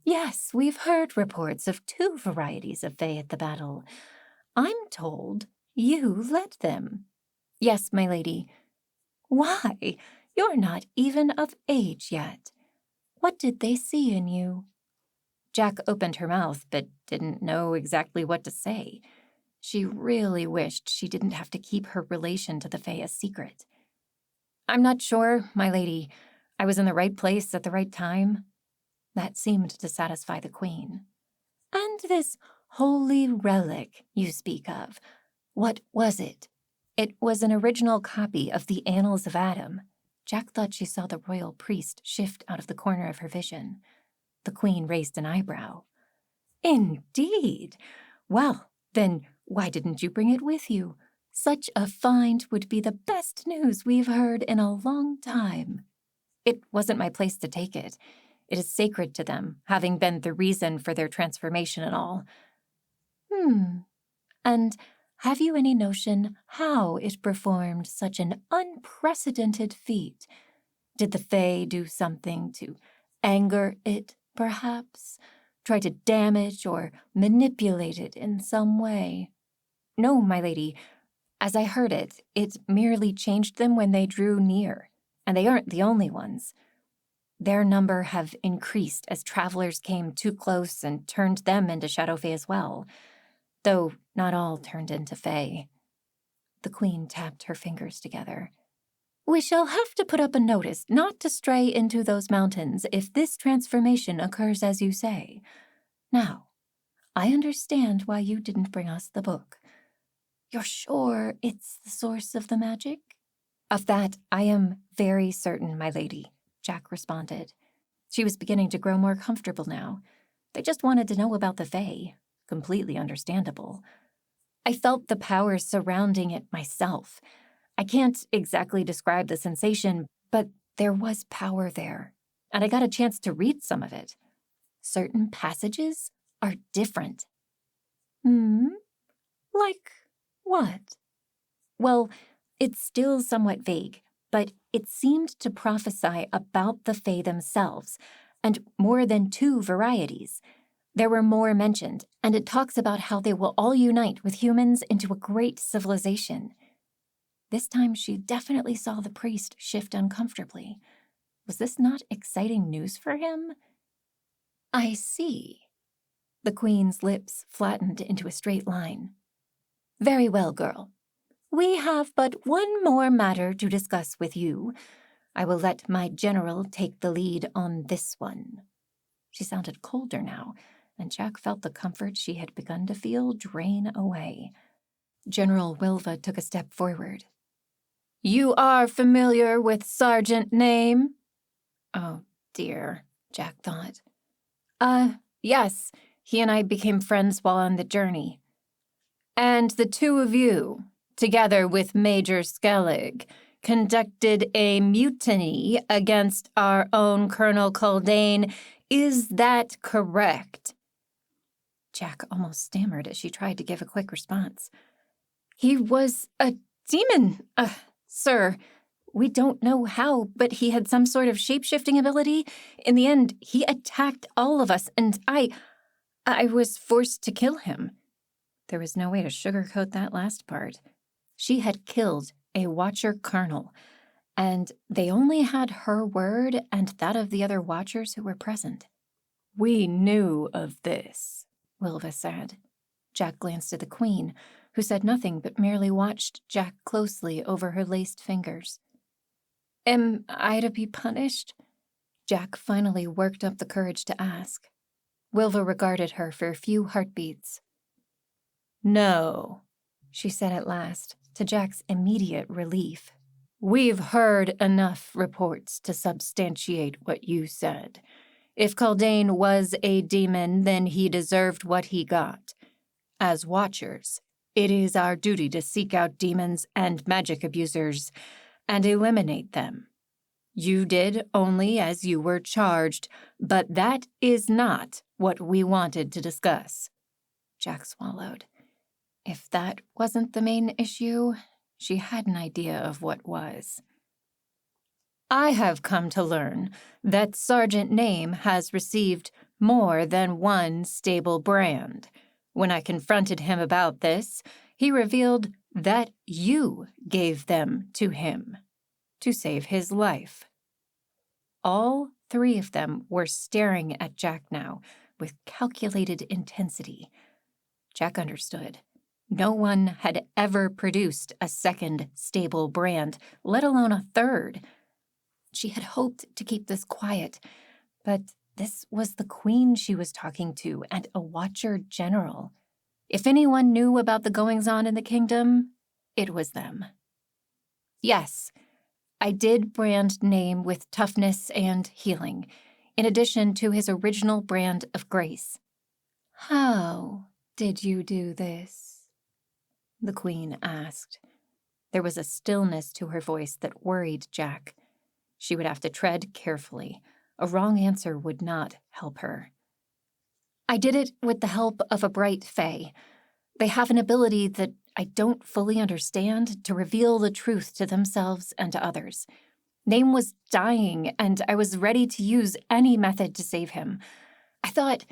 Yes, we've heard reports of 2 varieties of Fae at the battle. I'm told you led them. Yes, my lady. Why? You're not even of age yet. What did they see in you? Jack opened her mouth, but didn't know exactly what to say. She really wished she didn't have to keep her relation to the Fae a secret. I'm not sure, my lady. I was in the right place at the right time. That seemed to satisfy the Queen. And this holy relic you speak of, what was it? It was an original copy of the Annals of Adam. Jack thought she saw the royal priest shift out of the corner of her vision. The Queen raised an eyebrow. Indeed. Well, then why didn't you bring it with you? Such a find would be the best news we've heard in a long time. It wasn't my place to take it. It is sacred to them, having been the reason for their transformation and all. And have you any notion how it performed such an unprecedented feat? Did the Fae do something to anger it, perhaps? Try to damage or manipulate it in some way? No, my lady. As I heard it, it merely changed them when they drew near, and they aren't the only ones. Their number have increased as travelers came too close and turned them into Shadow Fae as well, though not all turned into Fae. The Queen tapped her fingers together. We shall have to put up a notice not to stray into those mountains if this transformation occurs as you say. Now, I understand why you didn't bring us the book. You're sure it's the source of the magic? Of that I am very certain, my lady, Jack responded. She was beginning to grow more comfortable now. They just wanted to know about the Fae. Completely understandable. I felt the power surrounding it myself. I can't exactly describe the sensation, but there was power there, and I got a chance to read some of it. Certain passages are different. Like what? Well, it's still somewhat vague, but it seemed to prophesy about the Fae themselves, and more than 2 varieties. There were more mentioned, and it talks about how they will all unite with humans into a great civilization. This time she definitely saw the priest shift uncomfortably. Was this not exciting news for him? I see. The Queen's lips flattened into a straight line. Very well, girl. We have but one more matter to discuss with you. I will let my general take the lead on this one. She sounded colder now, and Jack felt the comfort she had begun to feel drain away. General Wilva took a step forward. You are familiar with Sergeant Name? Oh, dear, Jack thought. Yes. He and I became friends while on the journey. And the 2 of you, together with Major Skellig, conducted a mutiny against our own Colonel Caldane. Is that correct? Jack almost stammered as she tried to give a quick response. He was a demon, sir. We don't know how, but he had some sort of shape-shifting ability. In the end, he attacked all of us, and I was forced to kill him. There was no way to sugarcoat that last part. She had killed a Watcher Colonel, and they only had her word and that of the other Watchers who were present. We knew of this, Wilva said. Jack glanced at the Queen, who said nothing but merely watched Jack closely over her laced fingers. Am I to be punished? Jack finally worked up the courage to ask. Wilva regarded her for a few heartbeats. No, she said at last, to Jack's immediate relief. We've heard enough reports to substantiate what you said. If Caldane was a demon, then he deserved what he got. As Watchers, it is our duty to seek out demons and magic abusers and eliminate them. You did only as you were charged, but that is not what we wanted to discuss. Jack swallowed. If that wasn't the main issue, she had an idea of what was. I have come to learn that Sergeant Name has received more than one stable brand. When I confronted him about this, he revealed that you gave them to him to save his life. All 3 of them were staring at Jack now with calculated intensity. Jack understood. No one had ever produced a second stable brand, let alone a third. She had hoped to keep this quiet, but This was the queen she was talking to, and a Watcher General. If anyone knew about the goings-on in the kingdom, it was them. Yes, I did brand Name with toughness and healing, in addition to his original brand of grace. How did you do this? The queen asked. There was a stillness to her voice that worried Jack. She would have to tread carefully. A wrong answer would not help her. I did it with the help of a bright fae. They have an ability that I don't fully understand to reveal the truth to themselves and to others. Name was dying, and I was ready to use any method to save him. I thought,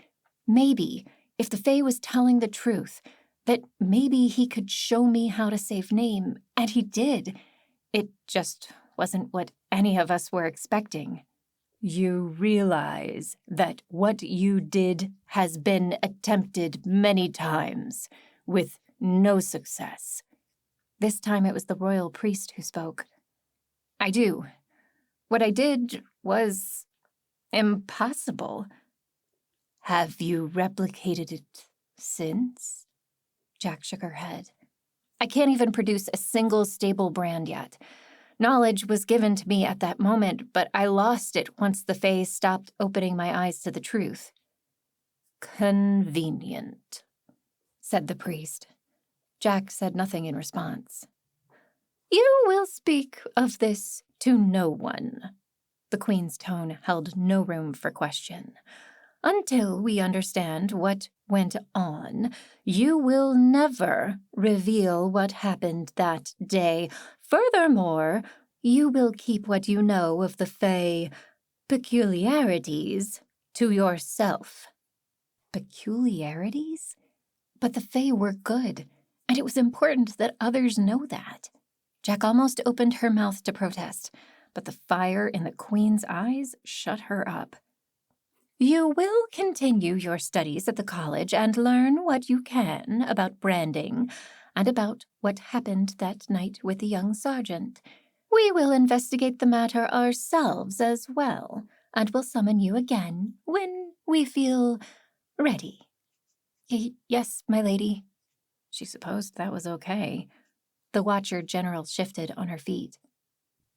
maybe, if the fae was telling the truth, that maybe he could show me how to save Name, and he did. It just wasn't what any of us were expecting. You realize that what you did has been attempted many times, with no success. This time it was the royal priest who spoke. I do. What I did was impossible. Have you replicated it since? Jack shook her head. I can't even produce a single stable brand yet. Knowledge was given to me at that moment, but I lost it once the fae stopped opening my eyes to the truth. Convenient, said the priest. Jack said nothing in response. You will speak of this to no one. The queen's tone held no room for question. Until we understand what went on, you will never reveal what happened that day. Furthermore, you will keep what you know of the fae peculiarities to yourself. Peculiarities? But the fae were good, and it was important that others know that. Jack almost opened her mouth to protest, but the fire in the queen's eyes shut her up. You will continue your studies at the college and learn what you can about branding and about what happened that night with the young sergeant. We will investigate the matter ourselves as well, and will summon you again when we feel ready. Yes, my lady. She supposed that was okay. The Watcher General shifted on her feet.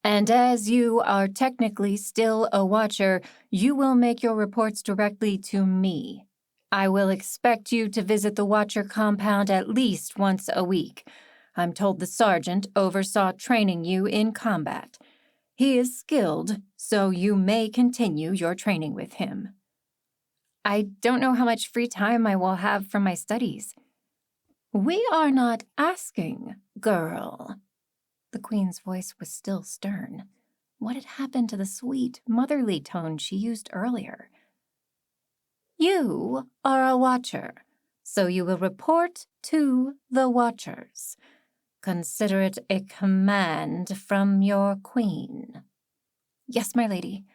And as you are technically still a Watcher, you will make your reports directly to me. I will expect you to visit the Watcher compound at least once a week. I'm told the sergeant oversaw training you in combat. He is skilled, so you may continue your training with him. I don't know how much free time I will have from my studies. We are not asking, girl. The queen's voice was still stern. What had happened to the sweet, motherly tone she used earlier? You are a Watcher, so you will report to the Watchers. Consider it a command from your queen. Yes, my lady.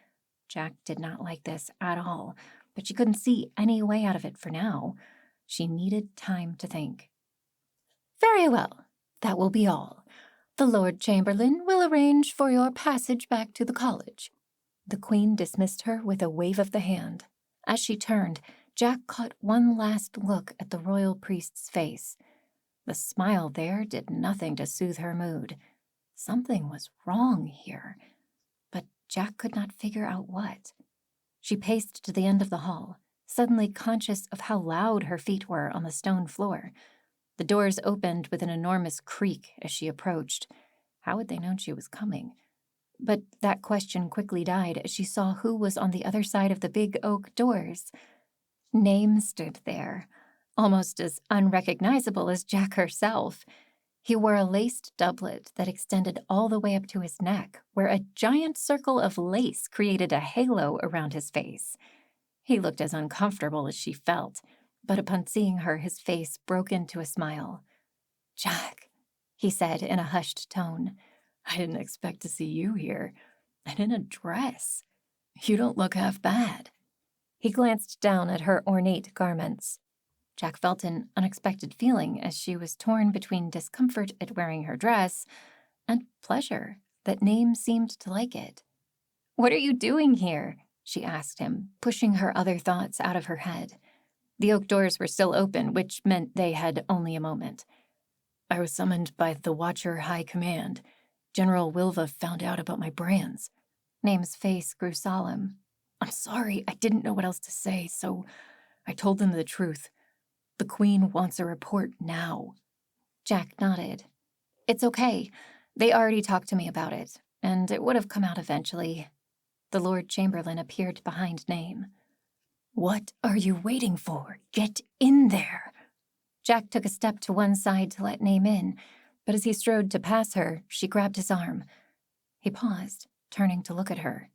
Jack did not like this at all, but she couldn't see any way out of it for now. She needed time to think. Very well, that will be all. The Lord Chamberlain will arrange for your passage back to the college. The queen dismissed her with a wave of the hand. As she turned, Jack caught one last look at the royal priest's face. The smile there did nothing to soothe her mood. Something was wrong here, but Jack could not figure out what. She paced to the end of the hall, suddenly conscious of how loud her feet were on the stone floor. The doors opened with an enormous creak as she approached. How had they known she was coming? But that question quickly died as she saw who was on the other side of the big oak doors. Name stood there, almost as unrecognizable as Jack herself. He wore a laced doublet that extended all the way up to his neck, where a giant circle of lace created a halo around his face. He looked as uncomfortable as she felt, but upon seeing her, his face broke into a smile. Jack, he said in a hushed tone, I didn't expect to see you here, and in a dress. You don't look half bad. He glanced down at her ornate garments. Jack felt an unexpected feeling as she was torn between discomfort at wearing her dress and pleasure that Name seemed to like it. What are you doing here? she asked him, pushing her other thoughts out of her head. The oak doors were still open, which meant they had only a moment. I was summoned by the Watcher High Command. General Wilva found out about my brands. Name's face grew solemn. I'm sorry, I didn't know what else to say, so I told them the truth. The Queen wants a report now. Jack nodded. It's okay. They already talked to me about it, and it would have come out eventually. The Lord Chamberlain appeared behind Name. What are you waiting for? Get in there. Jack took a step to one side to let Name in, but as he strode to pass her, she grabbed his arm. He paused, turning to look at her.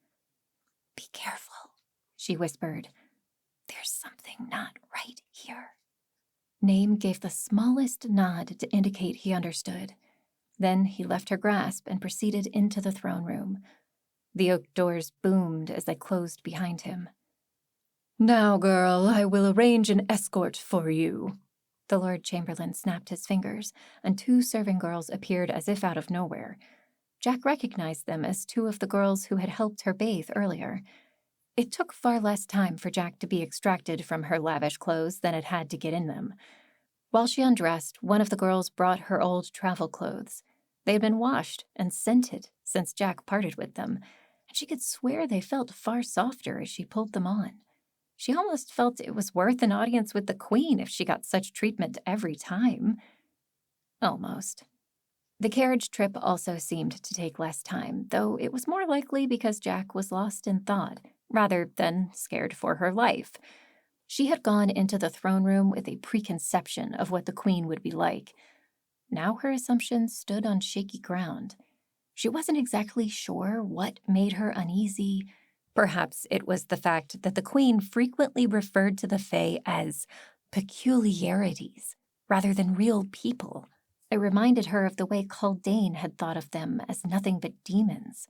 Be careful, she whispered. There's something not right here. Name gave the smallest nod to indicate he understood. Then he left her grasp and proceeded into the throne room. The oak doors boomed as they closed behind him. Now, girl, I will arrange an escort for you. The Lord Chamberlain snapped his fingers, and 2 serving girls appeared as if out of nowhere. Jack recognized them as 2 of the girls who had helped her bathe earlier. It took far less time for Jack to be extracted from her lavish clothes than it had to get in them. While she undressed, one of the girls brought her old travel clothes. They had been washed and scented since Jack parted with them, and she could swear they felt far softer as she pulled them on. She almost felt it was worth an audience with the Queen if she got such treatment every time. Almost. The carriage trip also seemed to take less time, though it was more likely because Jack was lost in thought, rather than scared for her life. She had gone into the throne room with a preconception of what the Queen would be like. Now her assumptions stood on shaky ground. She wasn't exactly sure what made her uneasy. Perhaps it was the fact that the Queen frequently referred to the Fae as peculiarities rather than real people. It reminded her of the way Caldane had thought of them as nothing but demons.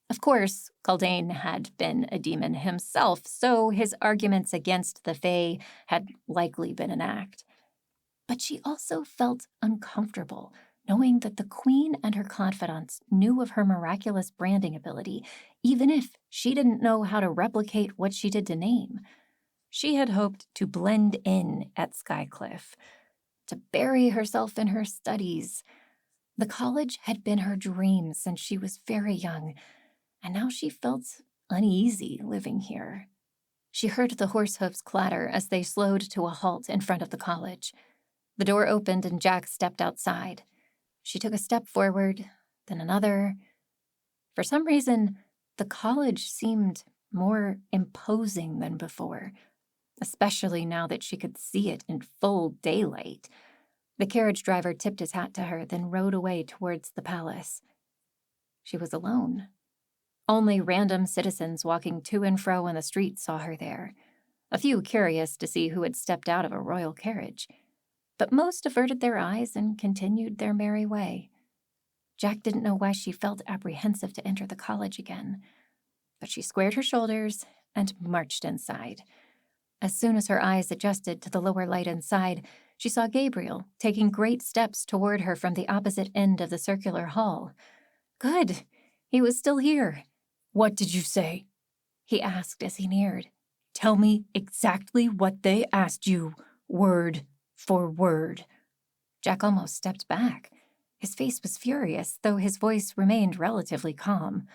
Of course, Caldane had been a demon himself, so his arguments against the Fae had likely been an act. But she also felt uncomfortable, knowing that the Queen and her confidants knew of her miraculous branding ability, even if she didn't know how to replicate what she did to Name. She had hoped to blend in at Skycliff, to bury herself in her studies. The college had been her dream since she was very young, and now she felt uneasy living here. She heard the horse hoofs clatter as they slowed to a halt in front of the college. The door opened and Jack stepped outside. She took a step forward, then another. For some reason, the college seemed more imposing than before, especially now that she could see it in full daylight. The carriage driver tipped his hat to her, then rode away towards the palace. She was alone. Only random citizens walking to and fro in the street saw her there, a few curious to see who had stepped out of a royal carriage. But most averted their eyes and continued their merry way. Jack didn't know why she felt apprehensive to enter the college again, but she squared her shoulders and marched inside. As soon as her eyes adjusted to the lower light inside, she saw Gabriel taking great steps toward her from the opposite end of the circular hall. Good, he was still here. What did you say? He asked as he neared. Tell me exactly what they asked you, word for word. Jack almost stepped back. His face was furious, though his voice remained relatively calm.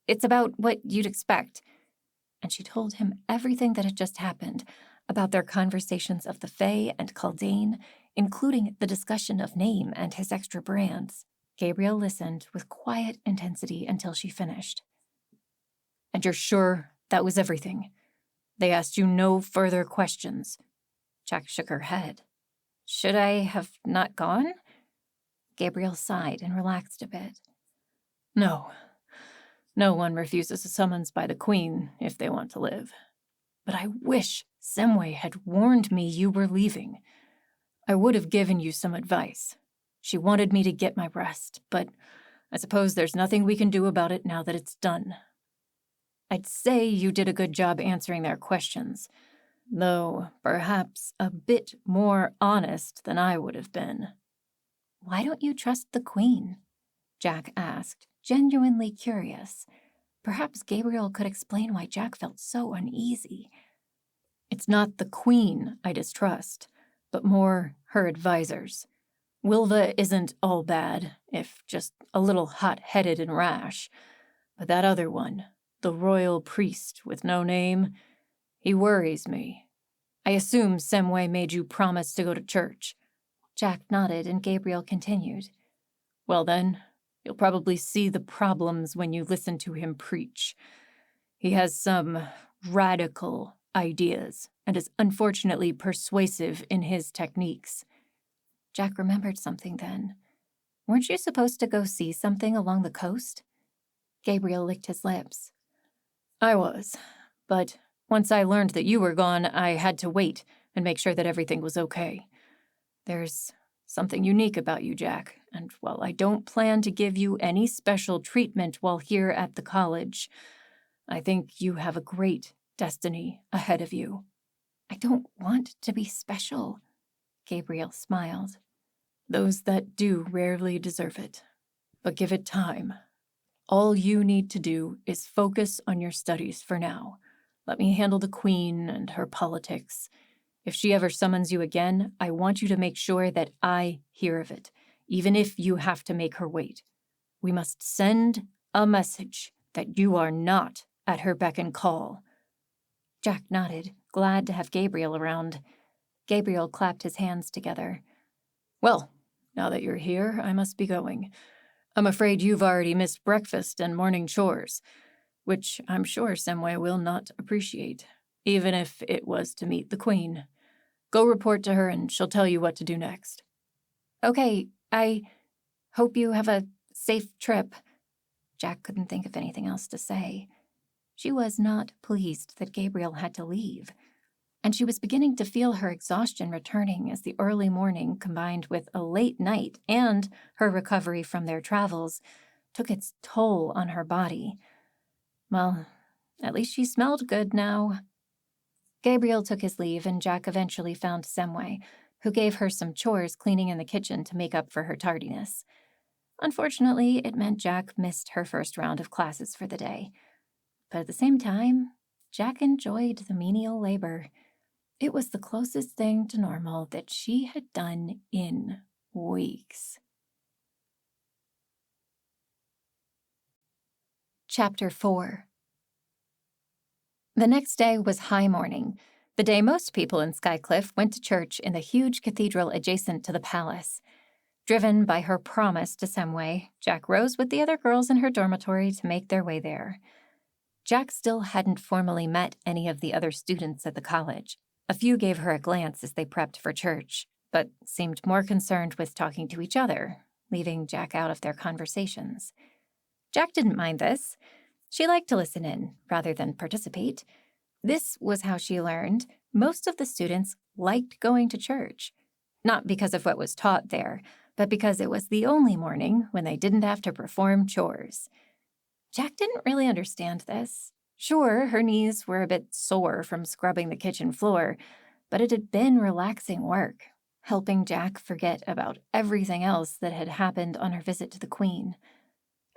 It's about what you'd expect. And she told him everything that had just happened, about their conversations of the Fae and Caldane, including the discussion of Name and his extra brands. Gabriel listened with quiet intensity until she finished. And you're sure that was everything? They asked you no further questions? Jack shook her head. Should I have not gone? Gabriel sighed and relaxed a bit. No. No one refuses a summons by the Queen if they want to live. But I wish Semway had warned me you were leaving. I would have given you some advice. She wanted me to get my rest, but I suppose there's nothing we can do about it now that it's done. I'd say you did a good job answering their questions, though perhaps a bit more honest than I would have been. Why don't you trust the Queen? Jack asked, genuinely curious. Perhaps Gabriel could explain why Jack felt so uneasy. It's not the Queen I distrust, but more her advisors. Wilva isn't all bad, if just a little hot-headed and rash. But that other one, the royal priest with no name, he worries me. I assume Semway made you promise to go to church. Jack nodded and Gabriel continued. Well then, you'll probably see the problems when you listen to him preach. He has some radical ideas and is unfortunately persuasive in his techniques. Jack remembered something then. Weren't you supposed to go see something along the coast? Gabriel licked his lips. I was, but once I learned that you were gone, I had to wait and make sure that everything was okay. There's something unique about you, Jack, and while I don't plan to give you any special treatment while here at the college, I think you have a great destiny ahead of you. I don't want to be special, Gabriel smiled. Those that do rarely deserve it, but give it time. All you need to do is focus on your studies for now. Let me handle the Queen and her politics. If she ever summons you again, I want you to make sure that I hear of it, even if you have to make her wait. We must send a message that you are not at her beck and call. Jack nodded, glad to have Gabriel around. Gabriel clapped his hands together. Well, now that you're here, I must be going. I'm afraid you've already missed breakfast and morning chores, which I'm sure Semway will not appreciate, even if it was to meet the Queen. Go report to her and she'll tell you what to do next. Okay, I hope you have a safe trip. Jack couldn't think of anything else to say. She was not pleased that Gabriel had to leave, and she was beginning to feel her exhaustion returning as the early morning, combined with a late night and her recovery from their travels, took its toll on her body. Well, at least she smelled good now. Gabriel took his leave, and Jack eventually found Semway, who gave her some chores cleaning in the kitchen to make up for her tardiness. Unfortunately, it meant Jack missed her first round of classes for the day. But at the same time, Jack enjoyed the menial labor. It was the closest thing to normal that she had done in weeks. Chapter 4. The next day was high morning, the day most people in Skycliff went to church in the huge cathedral adjacent to the palace. Driven by her promise to Semway, Jack rose with the other girls in her dormitory to make their way there. Jack still hadn't formally met any of the other students at the college. A few gave her a glance as they prepped for church, but seemed more concerned with talking to each other, leaving Jack out of their conversations. Jack didn't mind this. She liked to listen in, rather than participate. This was how she learned most of the students liked going to church. Not because of what was taught there, but because it was the only morning when they didn't have to perform chores. Jack didn't really understand this. Sure, her knees were a bit sore from scrubbing the kitchen floor, but it had been relaxing work, helping Jack forget about everything else that had happened on her visit to the Queen.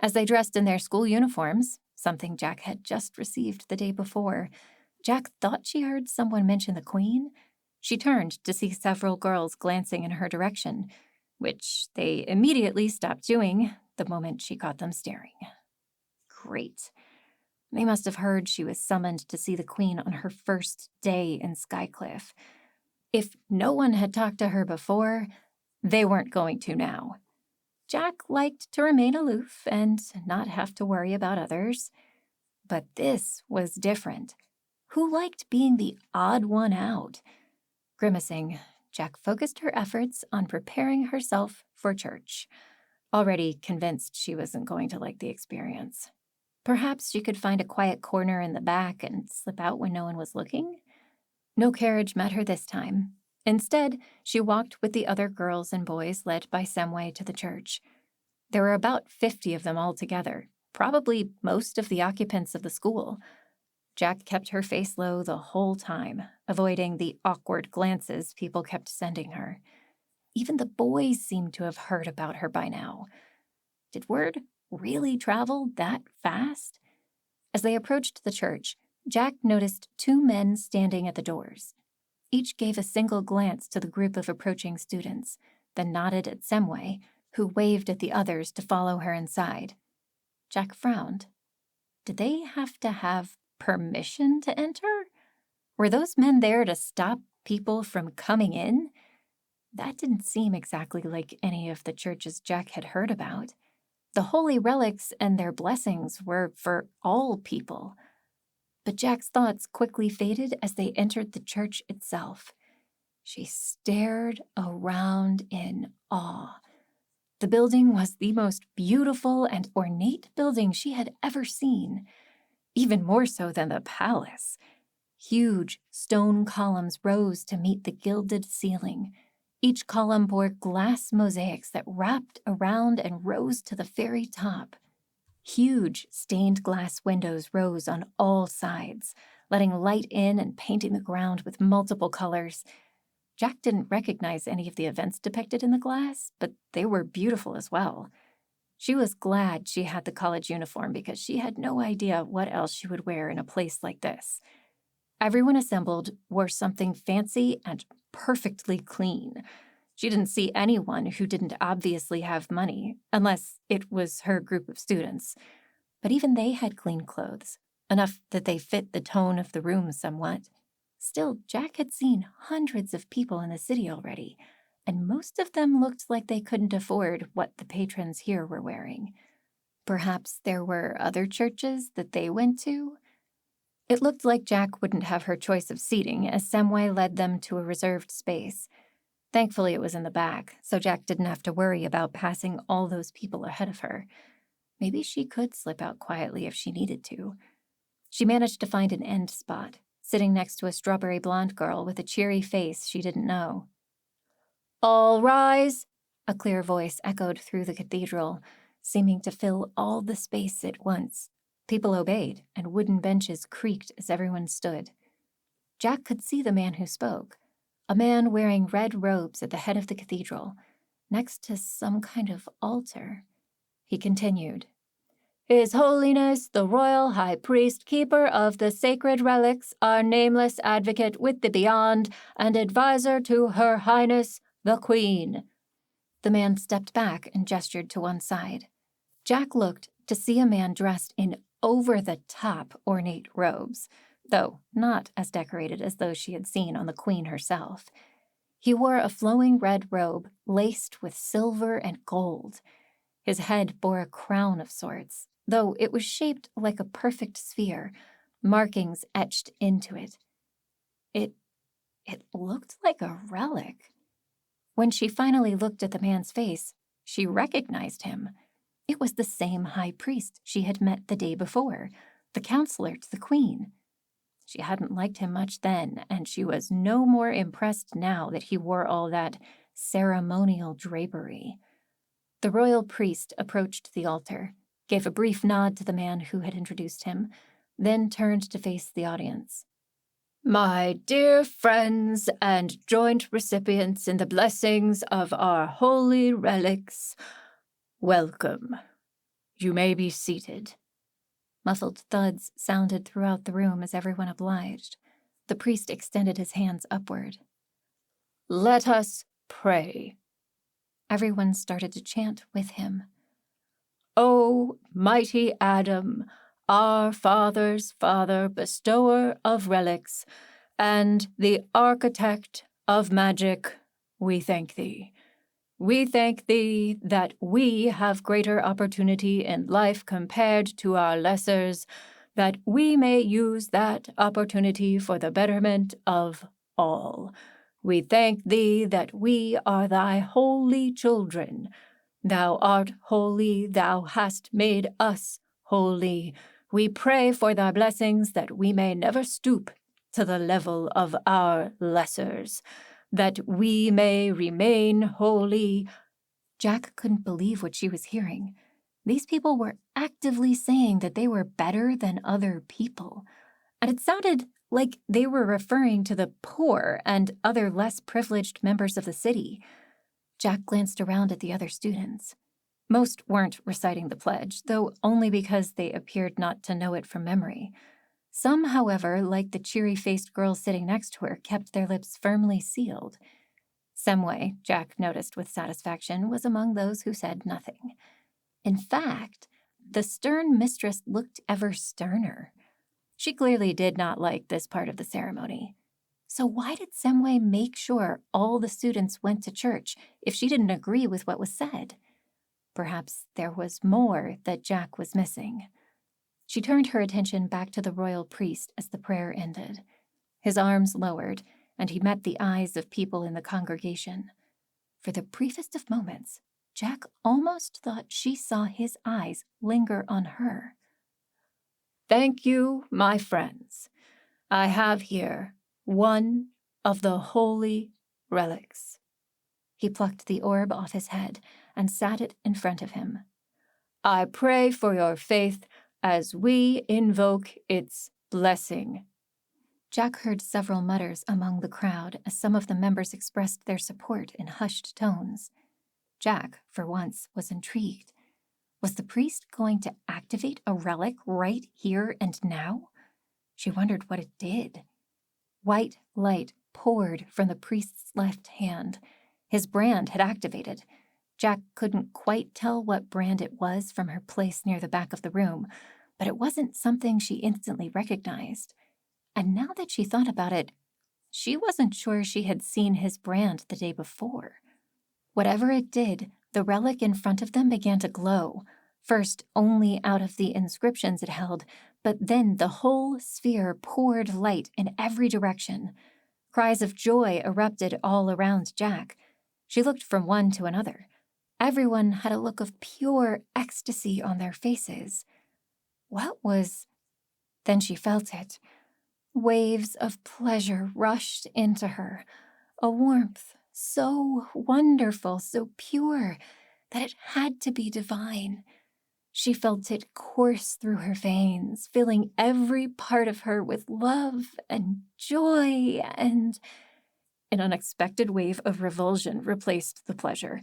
As they dressed in their school uniforms, something Jack had just received the day before, Jack thought she heard someone mention the Queen. She turned to see several girls glancing in her direction, which they immediately stopped doing the moment she caught them staring. Great. They must have heard she was summoned to see the Queen on her first day in Skycliff. If no one had talked to her before, they weren't going to now. Jack liked to remain aloof and not have to worry about others. But this was different. Who liked being the odd one out? Grimacing, Jack focused her efforts on preparing herself for church, already convinced she wasn't going to like the experience. Perhaps she could find a quiet corner in the back and slip out when no one was looking? No carriage met her this time. Instead, she walked with the other girls and boys led by Semway to the church. There were about 50 of them altogether, probably most of the occupants of the school. Jack kept her face low the whole time, avoiding the awkward glances people kept sending her. Even the boys seemed to have heard about her by now. Did word really travel that fast? As they approached the church, Jack noticed 2 men standing at the doors. Each gave a single glance to the group of approaching students, then nodded at Semway, who waved at the others to follow her inside. Jack frowned. Did they have to have permission to enter? Were those men there to stop people from coming in? That didn't seem exactly like any of the churches Jack had heard about. The holy relics and their blessings were for all people. But Jack's thoughts quickly faded as they entered the church itself. She stared around in awe. The building was the most beautiful and ornate building she had ever seen, even more so than the palace. Huge stone columns rose to meet the gilded ceiling. Each column bore glass mosaics that wrapped around and rose to the very top. Huge stained glass windows rose on all sides, letting light in and painting the ground with multiple colors. Jack didn't recognize any of the events depicted in the glass, but they were beautiful as well. She was glad she had the college uniform because she had no idea what else she would wear in a place like this. Everyone assembled wore something fancy and perfectly clean. She didn't see anyone who didn't obviously have money, unless it was her group of students. But even they had clean clothes, enough that they fit the tone of the room somewhat. Still, Jack had seen hundreds of people in the city already, and most of them looked like they couldn't afford what the patrons here were wearing. Perhaps there were other churches that they went to? It looked like Jack wouldn't have her choice of seating as Semway led them to a reserved space. Thankfully, it was in the back, so Jack didn't have to worry about passing all those people ahead of her. Maybe she could slip out quietly if she needed to. She managed to find an end spot, sitting next to a strawberry blonde girl with a cheery face she didn't know. "All rise!" a clear voice echoed through the cathedral, seeming to fill all the space at once. People obeyed, and wooden benches creaked as everyone stood. Jack could see the man who spoke, a man wearing red robes at the head of the cathedral, next to some kind of altar. He continued, "His Holiness, the Royal High Priest, Keeper of the Sacred Relics, our nameless advocate with the Beyond, and advisor to Her Highness, the Queen." The man stepped back and gestured to one side. Jack looked to see a man dressed in over-the-top ornate robes, though not as decorated as those she had seen on the Queen herself. He wore a flowing red robe laced with silver and gold. His head bore a crown of sorts, though it was shaped like a perfect sphere, markings etched into it. It looked like a relic. When she finally looked at the man's face, she recognized him. It was the same high priest she had met the day before, the counselor to the Queen. She hadn't liked him much then, and she was no more impressed now that he wore all that ceremonial drapery. The royal priest approached the altar, gave a brief nod to the man who had introduced him, then turned to face the audience. "My dear friends and joint recipients in the blessings of our holy relics, welcome. You may be seated." Muffled thuds sounded throughout the room as everyone obliged. The priest extended his hands upward. "Let us pray." Everyone started to chant with him. "O mighty Adam, our father's father, bestower of relics, and the architect of magic, we thank thee. We thank thee that we have greater opportunity in life compared to our lessers, that we may use that opportunity for the betterment of all. We thank thee that we are thy holy children. Thou art holy, thou hast made us holy. We pray for thy blessings that we may never stoop to the level of our lessers, that we may remain holy." Jack couldn't believe what she was hearing. These people were actively saying that they were better than other people, and it sounded like they were referring to the poor and other less privileged members of the city. Jack glanced around at the other students. Most weren't reciting the pledge, though only because they appeared not to know it from memory. Some, however, like the cheery-faced girl sitting next to her, kept their lips firmly sealed. Semway, Jack noticed with satisfaction, was among those who said nothing. In fact, the stern mistress looked ever sterner. She clearly did not like this part of the ceremony. So why did Semway make sure all the students went to church if she didn't agree with what was said? Perhaps there was more that Jack was missing. She turned her attention back to the royal priest as the prayer ended. His arms lowered, and he met the eyes of people in the congregation. For the briefest of moments, Jack almost thought she saw his eyes linger on her. "Thank you, my friends. I have here one of the holy relics." He plucked the orb off his head and sat it in front of him. "I pray for your faith as we invoke its blessing." Jack heard several mutters among the crowd as some of the members expressed their support in hushed tones. Jack, for once, was intrigued. Was the priest going to activate a relic right here and now? She wondered what it did. White light poured from the priest's left hand. His brand had activated. Jack couldn't quite tell what brand it was from her place near the back of the room, but it wasn't something she instantly recognized. And now that she thought about it, she wasn't sure she had seen his brand the day before. Whatever it did, the relic in front of them began to glow, first only out of the inscriptions it held, but then the whole sphere poured light in every direction. Cries of joy erupted all around Jack. She looked from one to another. Everyone had a look of pure ecstasy on their faces. What was... Then she felt it. Waves of pleasure rushed into her, a warmth so wonderful, so pure, that it had to be divine. She felt it course through her veins, filling every part of her with love and joy, and an unexpected wave of revulsion replaced the pleasure.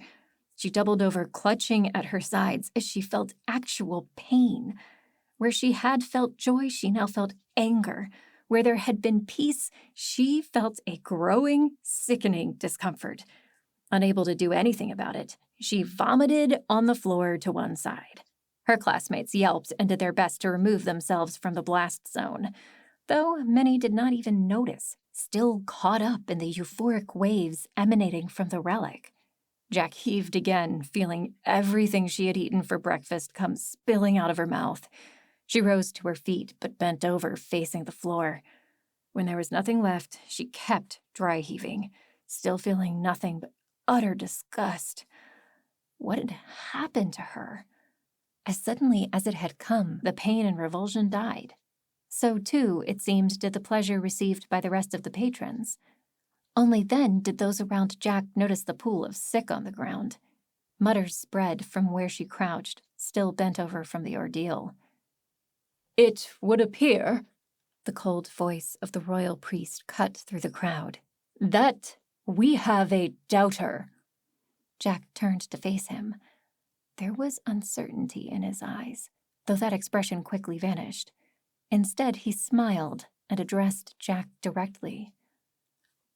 She doubled over, clutching at her sides as she felt actual pain. Where she had felt joy, she now felt anger. Where there had been peace, she felt a growing, sickening discomfort. Unable to do anything about it, she vomited on the floor to one side. Her classmates yelped and did their best to remove themselves from the blast zone, though many did not even notice, still caught up in the euphoric waves emanating from the relic. Jack heaved again, feeling everything she had eaten for breakfast come spilling out of her mouth. She rose to her feet, but bent over, facing the floor. When there was nothing left, she kept dry heaving, still feeling nothing but utter disgust. What had happened to her? As suddenly as it had come, the pain and revulsion died. So, too, it seemed, did the pleasure received by the rest of the patrons. Only then did those around Jack notice the pool of sick on the ground. Mutters spread from where she crouched, still bent over from the ordeal. "It would appear," the cold voice of the royal priest cut through the crowd, "that we have a doubter." Jack turned to face him. There was uncertainty in his eyes, though that expression quickly vanished. Instead, he smiled and addressed Jack directly.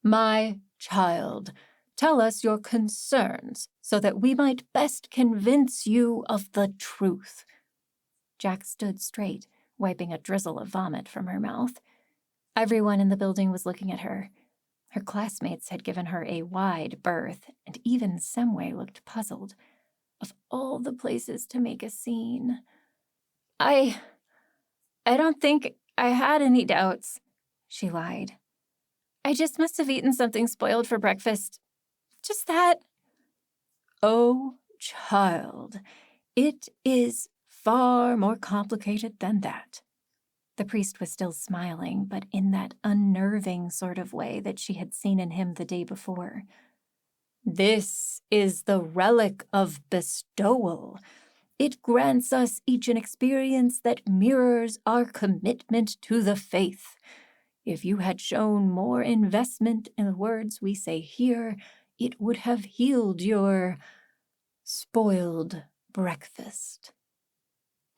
"My child, tell us your concerns so that we might best convince you of the truth." Jack stood straight, wiping a drizzle of vomit from her mouth. Everyone in the building was looking at her. Her classmates had given her a wide berth, and even Semway looked puzzled. Of all the places to make a scene. I don't think I had any doubts," she lied. "I just must have eaten something spoiled for breakfast. Just that." "Oh, child, it is far more complicated than that." The priest was still smiling, but in that unnerving sort of way that she had seen in him the day before. "This is the relic of bestowal. It grants us each an experience that mirrors our commitment to the faith. If you had shown more investment in the words we say here, it would have healed your spoiled breakfast.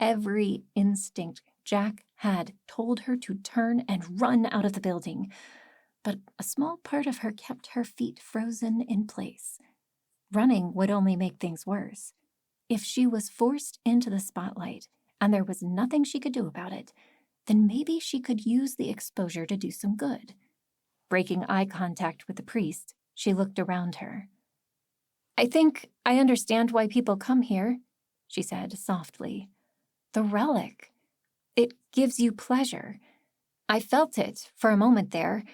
Every instinct Jack had told her to turn and run out of the building, but a small part of her kept her feet frozen in place. Running would only make things worse. If she was forced into the spotlight and there was nothing she could do about it, then maybe she could use the exposure to do some good. Breaking eye contact with the priest, she looked around her. "I think I understand why people come here," she said softly. "The relic. It gives you pleasure. I felt it for a moment there,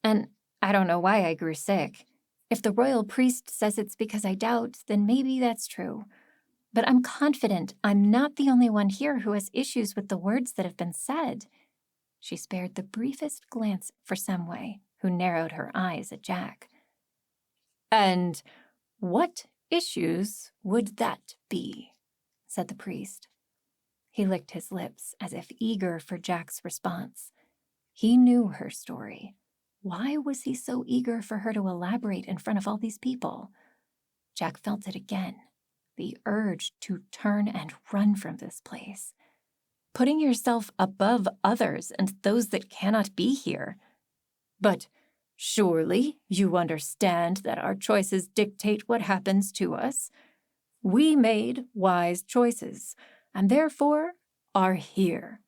and I don't know why I grew sick. If the royal priest says it's because I doubt, then maybe that's true. But I'm confident I'm not the only one here who has issues with the words that have been said." She spared the briefest glance for Semway, who narrowed her eyes at Jack. "And what issues would that be?" said the priest. He licked his lips as if eager for Jack's response. He knew her story. Why was he so eager for her to elaborate in front of all these people? Jack felt it again, the urge to turn and run from this place. Putting yourself above others and those that cannot be here. But surely you understand that our choices dictate what happens to us. We made wise choices, and therefore are here.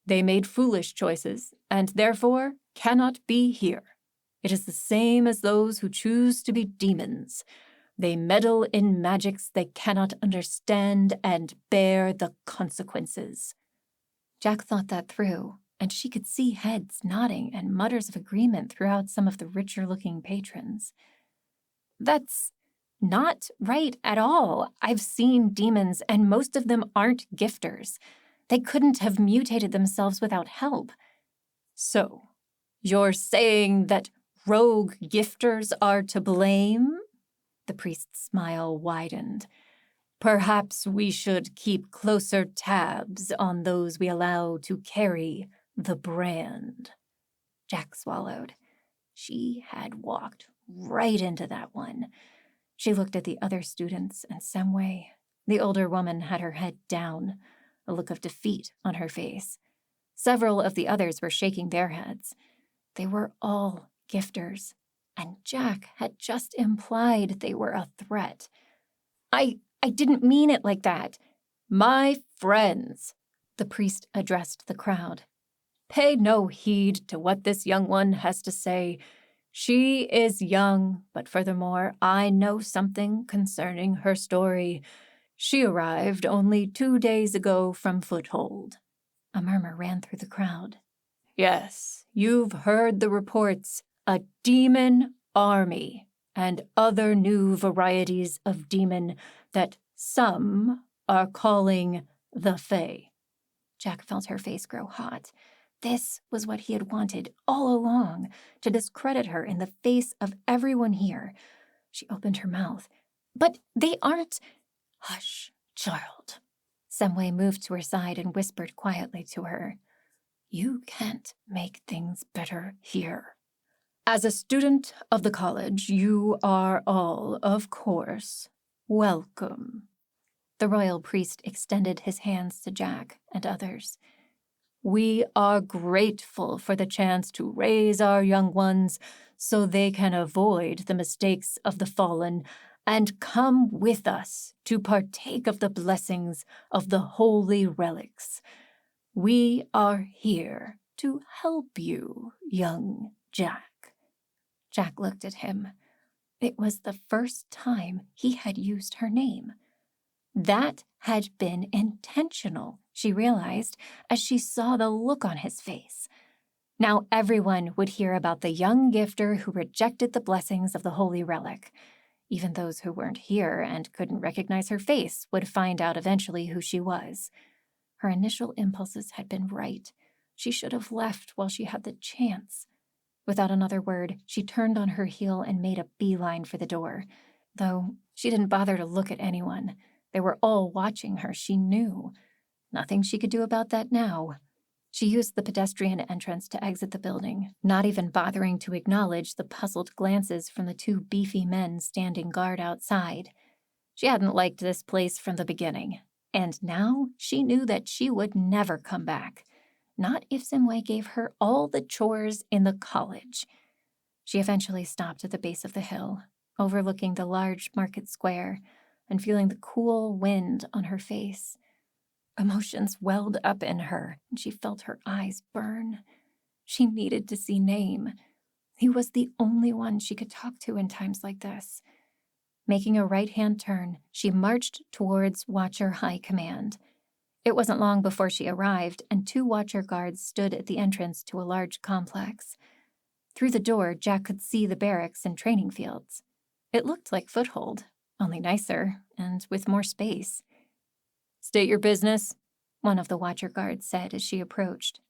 They made foolish choices, and therefore cannot be here. It is the same as those who choose to be demons. They meddle in magics they cannot understand and bear the consequences. Jack thought that through, and she could see heads nodding and mutters of agreement throughout some of the richer-looking patrons. "That's not right at all. I've seen demons, and most of them aren't gifters. They couldn't have mutated themselves without help." "So, you're saying that rogue gifters are to blame?" The priest's smile widened. "Perhaps we should keep closer tabs on those we allow to carry the brand." Jack swallowed. She had walked right into that one. She looked at the other students and Semway. The older woman had her head down, a look of defeat on her face. Several of the others were shaking their heads. They were all gifters, and Jack had just implied they were a threat. I didn't mean it like that. My friends," the priest addressed the crowd. "Pay no heed to what this young one has to say. She is young, but furthermore, I know something concerning her story. She arrived only 2 days ago from Foothold." A murmur ran through the crowd. "Yes, you've heard the reports. A demon army and other new varieties of demon that some are calling the Fae." Jack felt her face grow hot. This was what he had wanted all along, to discredit her in the face of everyone here. She opened her mouth. "But they aren't—" "Hush, child." Semway moved to her side and whispered quietly to her. "You can't make things better here. As a student of the college, you are all, of course, welcome." The royal priest extended his hands to Jack and others. "We are grateful for the chance to raise our young ones so they can avoid the mistakes of the fallen and come with us to partake of the blessings of the holy relics. We are here to help you, young Jack." Jack looked at him. It was the first time he had used her name. That had been intentional, she realized, as she saw the look on his face. Now everyone would hear about the young gifter who rejected the blessings of the holy relic. Even those who weren't here and couldn't recognize her face would find out eventually who she was. Her initial impulses had been right. She should have left while she had the chance. Without another word, she turned on her heel and made a beeline for the door. Though she didn't bother to look at anyone. They were all watching her, she knew. Nothing she could do about that now. She used the pedestrian entrance to exit the building, not even bothering to acknowledge the puzzled glances from the 2 beefy men standing guard outside. She hadn't liked this place from the beginning, and now she knew that she would never come back. Not if Simway gave her all the chores in the college. She eventually stopped at the base of the hill, overlooking the large market square and feeling the cool wind on her face. Emotions welled up in her, and she felt her eyes burn. She needed to see Name. He was the only one she could talk to in times like this. Making a right-hand turn, she marched towards Watcher High Command. It wasn't long before she arrived, and 2 Watcher guards stood at the entrance to a large complex. Through the door, Jack could see the barracks and training fields. It looked like Foothold, only nicer and with more space. "State your business," one of the Watcher guards said as she approached.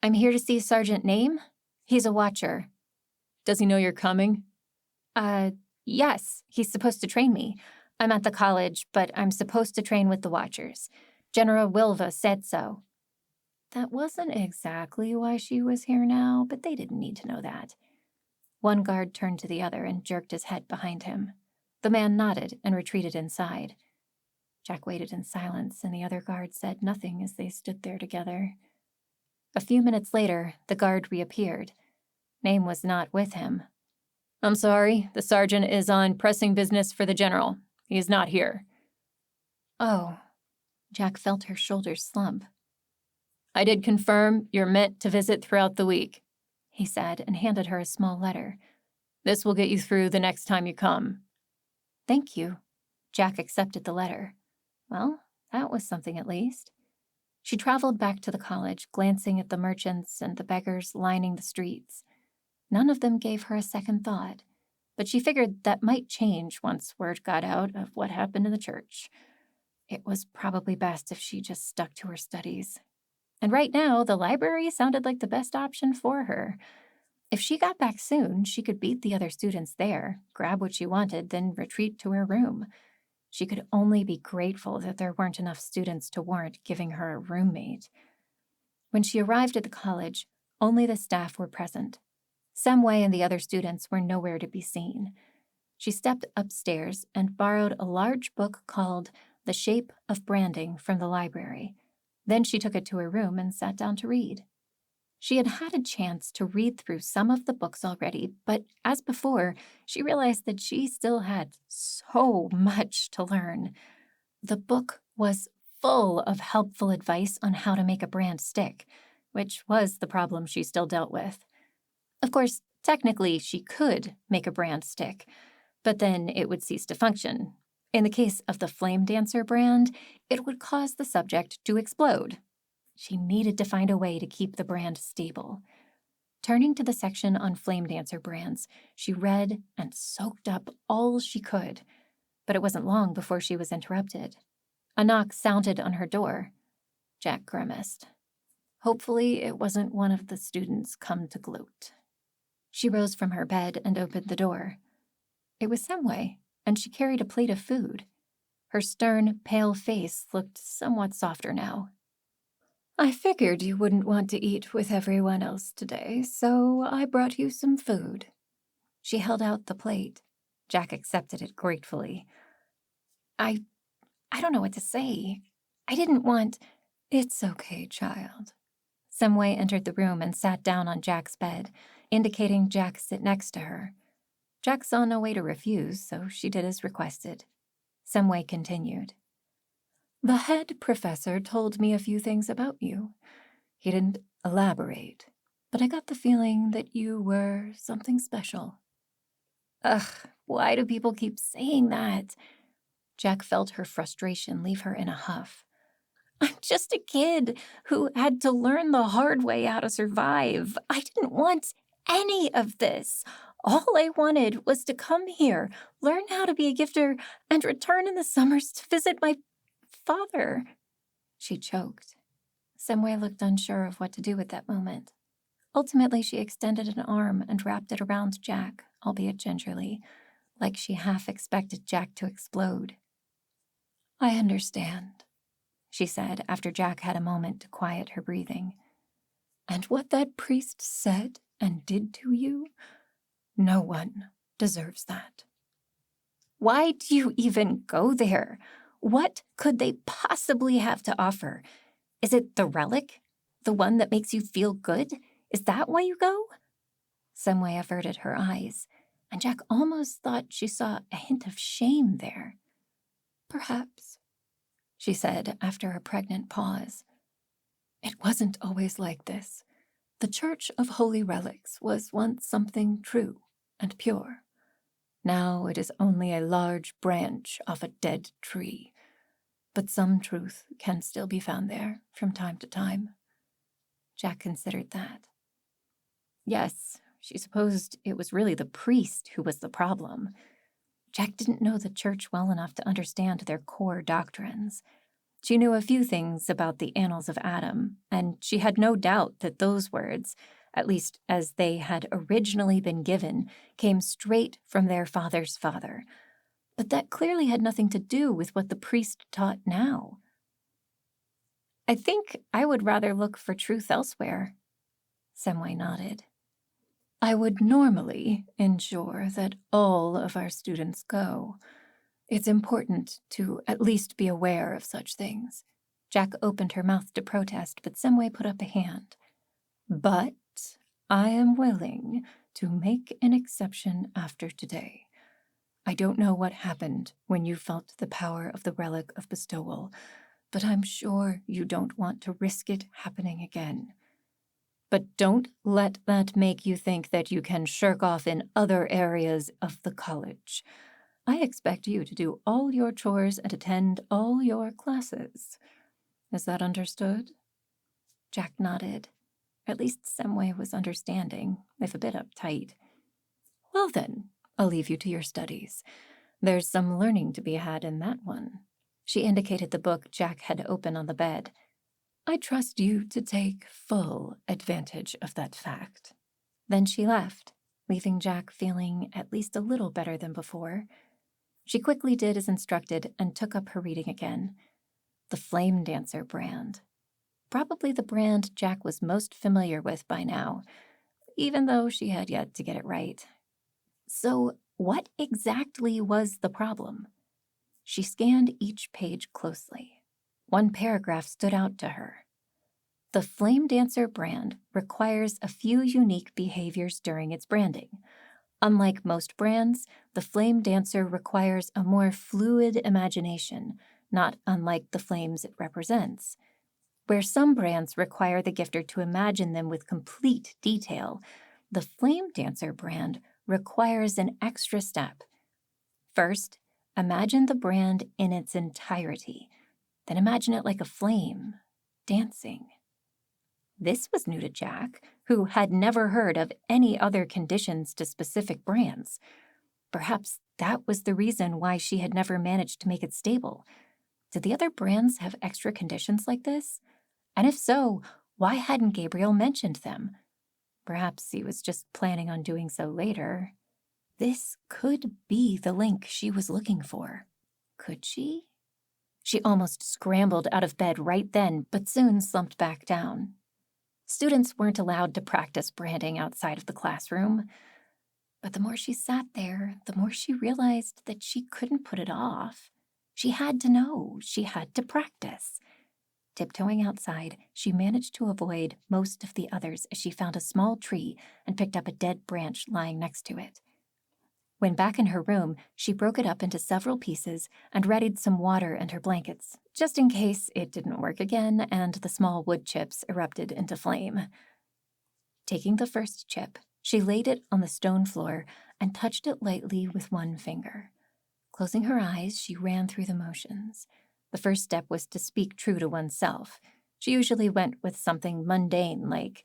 "I'm here to see Sergeant Name. He's a Watcher." "Does he know you're coming?" Yes, he's supposed to train me. I'm at the college, but I'm supposed to train with the Watchers. General Wilva said so." That wasn't exactly why she was here now, but they didn't need to know that. One guard turned to the other and jerked his head behind him. The man nodded and retreated inside. Jack waited in silence, and the other guard said nothing as they stood there together. A few minutes later, the guard reappeared. Name was not with him. "I'm sorry, the sergeant is on pressing business for the general. He is not here." Oh. Jack felt her shoulders slump. "I did confirm you're meant to visit throughout the week," he said, and handed her a small letter. "This will get you through the next time you come." "Thank you." Jack accepted the letter. Well, that was something at least. She traveled back to the college, glancing at the merchants and the beggars lining the streets. None of them gave her a second thought, but she figured that might change once word got out of what happened in the church. It was probably best if she just stuck to her studies. And right now, the library sounded like the best option for her. If she got back soon, she could beat the other students there, grab what she wanted, then retreat to her room. She could only be grateful that there weren't enough students to warrant giving her a roommate. When she arrived at the college, only the staff were present. Samway and the other students were nowhere to be seen. She stepped upstairs and borrowed a large book called The Shape of Branding from the library. Then she took it to her room and sat down to read. She had had a chance to read through some of the books already, but as before, she realized that she still had so much to learn. The book was full of helpful advice on how to make a brand stick, which was the problem she still dealt with. Of course, technically, she could make a brand stick, but then it would cease to function. In the case of the Flame Dancer brand, it would cause the subject to explode. She needed to find a way to keep the brand stable. Turning to the section on Flame Dancer brands, she read and soaked up all she could. But it wasn't long before she was interrupted. A knock sounded on her door. Jack grimaced. Hopefully, it wasn't one of the students come to gloat. She rose from her bed and opened the door. It was Samway, and she carried a plate of food. Her stern, pale face looked somewhat softer now. "I figured you wouldn't want to eat with everyone else today, so I brought you some food." She held out the plate. Jack accepted it gratefully. I don't know what to say. I didn't want... "It's okay, child." Samway entered the room and sat down on Jack's bed, indicating Jack sit next to her. Jack saw no way to refuse, so she did as requested. Samway continued. "The head professor told me a few things about you. He didn't elaborate, but I got the feeling that you were something special." Ugh, why do people keep saying that? Jack felt her frustration leave her in a huff. "I'm just a kid who had to learn the hard way how to survive. I didn't want any of this. All I wanted was to come here, learn how to be a gifter, and return in the summers to visit my father." She choked. Samway looked unsure of what to do at that moment. Ultimately, she extended an arm and wrapped it around Jack, albeit gingerly, like she half expected Jack to explode. "I understand," she said after Jack had a moment to quiet her breathing. "And what that priest said and did to you, no one deserves that." Why do you even go there? What could they possibly have to offer? Is it the relic? The one that makes you feel good? Is that why you go? Semway averted her eyes, and Jack almost thought she saw a hint of shame there. Perhaps, she said after a pregnant pause. It wasn't always like this. The Church of Holy Relics was once something true and pure. Now it is only a large branch off a dead tree. But some truth can still be found there from time to time. Jack considered that. Yes, she supposed it was really the priest who was the problem. Jack didn't know the church well enough to understand their core doctrines. She knew a few things about the annals of Adam, and she had no doubt that those words, at least as they had originally been given, came straight from their father's father. But that clearly had nothing to do with what the priest taught now. I think I would rather look for truth elsewhere. Semway nodded. I would normally ensure that all of our students go. It's important to at least be aware of such things. Jack opened her mouth to protest, but Semway put up a hand. But I am willing to make an exception after today. I don't know what happened when you felt the power of the relic of bestowal, but I'm sure you don't want to risk it happening again. But don't let that make you think that you can shirk off in other areas of the college. I expect you to do all your chores and attend all your classes. Is that understood? Jack nodded. At least Semway was understanding, if a bit uptight. Well then, I'll leave you to your studies. There's some learning to be had in that one. She indicated the book Jack had open on the bed. I trust you to take full advantage of that fact. Then she left, leaving Jack feeling at least a little better than before. She quickly did as instructed and took up her reading again. The Flame Dancer brand. Probably the brand Jack was most familiar with by now, even though she had yet to get it right. So, what exactly was the problem? She scanned each page closely. One paragraph stood out to her. The Flame Dancer brand requires a few unique behaviors during its branding. Unlike most brands, the Flame Dancer requires a more fluid imagination, not unlike the flames it represents. Where some brands require the gifter to imagine them with complete detail, the Flame Dancer brand requires an extra step. First, imagine the brand in its entirety. Then imagine it like a flame, dancing. This was new to Jack, who had never heard of any other conditions to specific brands. Perhaps that was the reason why she had never managed to make it stable. Did the other brands have extra conditions like this? And if so, why hadn't Gabriel mentioned them? Perhaps he was just planning on doing so later. This could be the link she was looking for. Could she? She almost scrambled out of bed right then, but soon slumped back down. Students weren't allowed to practice branding outside of the classroom. But the more she sat there, the more she realized that she couldn't put it off. She had to know. She had to practice. Tiptoeing outside, she managed to avoid most of the others as she found a small tree and picked up a dead branch lying next to it. When back in her room, she broke it up into several pieces and readied some water and her blankets, just in case it didn't work again and the small wood chips erupted into flame. Taking the first chip, she laid it on the stone floor and touched it lightly with one finger. Closing her eyes, she ran through the motions. The first step was to speak true to oneself. She usually went with something mundane like,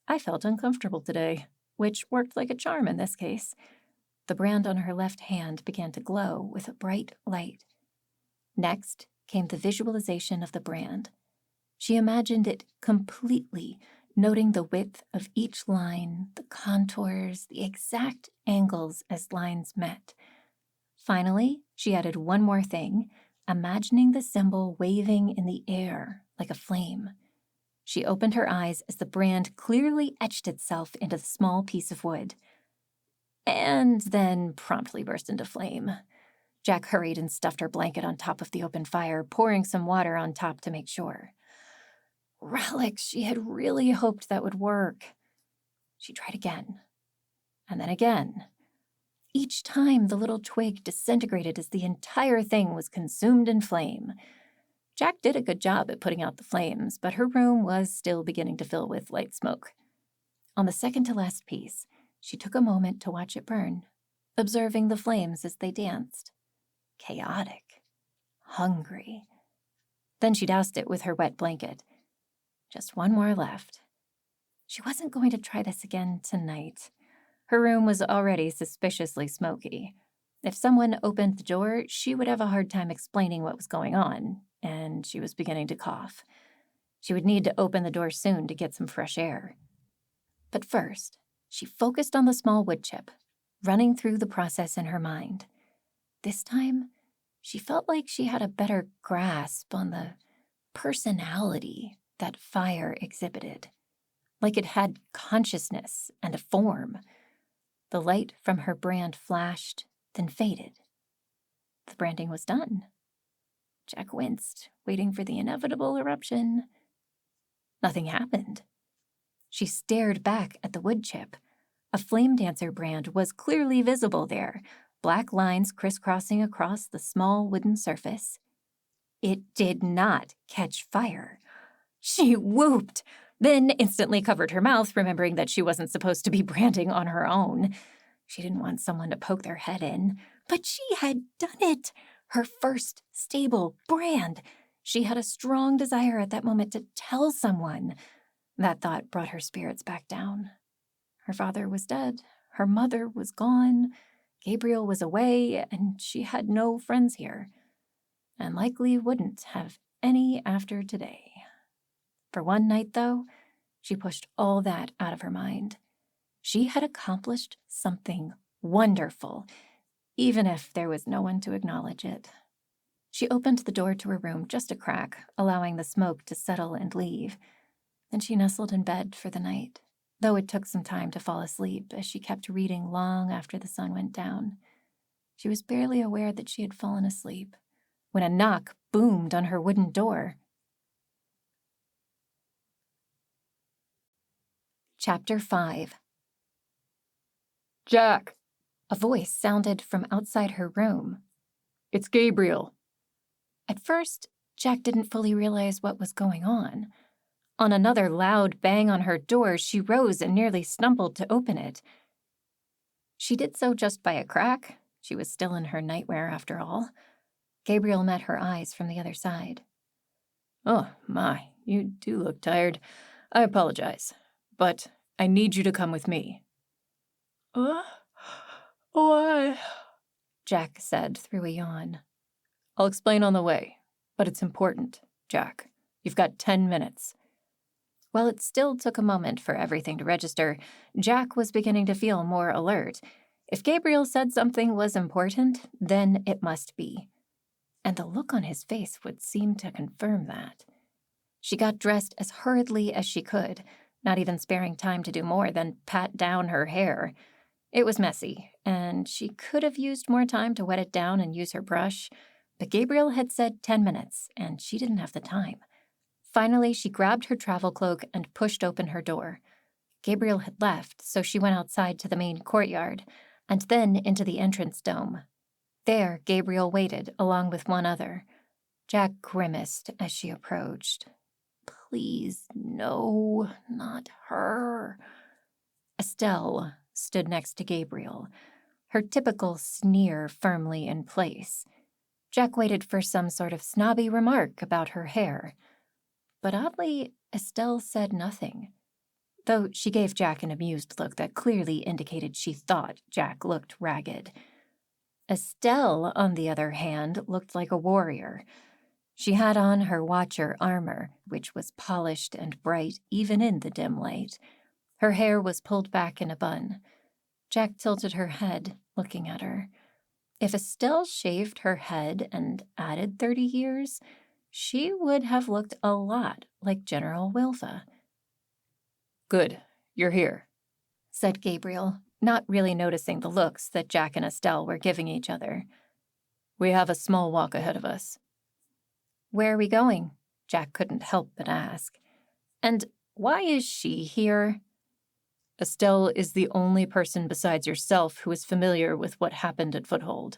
I felt uncomfortable today, which worked like a charm in this case. The brand on her left hand began to glow with a bright light. Next came the visualization of the brand. She imagined it completely, noting the width of each line, the contours, the exact angles as lines met. Finally, she added one more thing, imagining the symbol waving in the air like a flame. She opened her eyes as the brand clearly etched itself into the small piece of wood, and then promptly burst into flame. Jack hurried and stuffed her blanket on top of the open fire, pouring some water on top to make sure. Relics, she had really hoped that would work. She tried again, and then again. Each time, the little twig disintegrated as the entire thing was consumed in flame. Jack did a good job at putting out the flames, but her room was still beginning to fill with light smoke. On the second-to-last piece, she took a moment to watch it burn, observing the flames as they danced. Chaotic. Hungry. Then she doused it with her wet blanket. Just one more left. She wasn't going to try this again tonight. Her room was already suspiciously smoky. If someone opened the door, she would have a hard time explaining what was going on, and she was beginning to cough. She would need to open the door soon to get some fresh air. But first, she focused on the small wood chip, running through the process in her mind. This time, she felt like she had a better grasp on the personality that fire exhibited, like it had consciousness and a form. The light from her brand flashed, then faded. The branding was done. Jack winced, waiting for the inevitable eruption. Nothing happened. She stared back at the wood chip. A Flame Dancer brand was clearly visible there, black lines crisscrossing across the small wooden surface. It did not catch fire. She whooped, then instantly covered her mouth, remembering that she wasn't supposed to be branding on her own. She didn't want someone to poke their head in, but she had done it. Her first stable brand. She had a strong desire at that moment to tell someone. That thought brought her spirits back down. Her father was dead. Her mother was gone. Gabriel was away, and she had no friends here, and likely wouldn't have any after today. For one night, though, she pushed all that out of her mind. She had accomplished something wonderful, even if there was no one to acknowledge it. She opened the door to her room just a crack, allowing the smoke to settle and leave. Then she nestled in bed for the night, though it took some time to fall asleep as she kept reading long after the sun went down. She was barely aware that she had fallen asleep when a knock boomed on her wooden door. Chapter 5. Jack! A voice sounded from outside her room. It's Gabriel. At first, Jack didn't fully realize what was going on. On another loud bang on her door, she rose and nearly stumbled to open it. She did so just by a crack. She was still in her nightwear after all. Gabriel met her eyes from the other side. Oh, my, you do look tired. I apologize, but I need you to come with me. Why? Jack said through a yawn. I'll explain on the way, but it's important, Jack. You've got 10 minutes. While it still took a moment for everything to register, Jack was beginning to feel more alert. If Gabriel said something was important, then it must be. And the look on his face would seem to confirm that. She got dressed as hurriedly as she could, not even sparing time to do more than pat down her hair. It was messy, and she could have used more time to wet it down and use her brush, but Gabriel had said 10 minutes, and she didn't have the time. Finally, she grabbed her travel cloak and pushed open her door. Gabriel had left, so she went outside to the main courtyard, and then into the entrance dome. There, Gabriel waited, along with one other. Jack grimaced as she approached. Please, no, not her. Estelle stood next to Gabriel, her typical sneer firmly in place. Jack waited for some sort of snobby remark about her hair. But oddly, Estelle said nothing, though she gave Jack an amused look that clearly indicated she thought Jack looked ragged. Estelle, on the other hand, looked like a warrior. She had on her Watcher armor, which was polished and bright even in the dim light. Her hair was pulled back in a bun. Jack tilted her head, looking at her. If Estelle shaved her head and added 30 years, she would have looked a lot like General Wilfa. Good, you're here, said Gabriel, not really noticing the looks that Jack and Estelle were giving each other. We have a small walk ahead of us. Where are we going? Jack couldn't help but ask. And why is she here? Estelle is the only person besides yourself who is familiar with what happened at Foothold,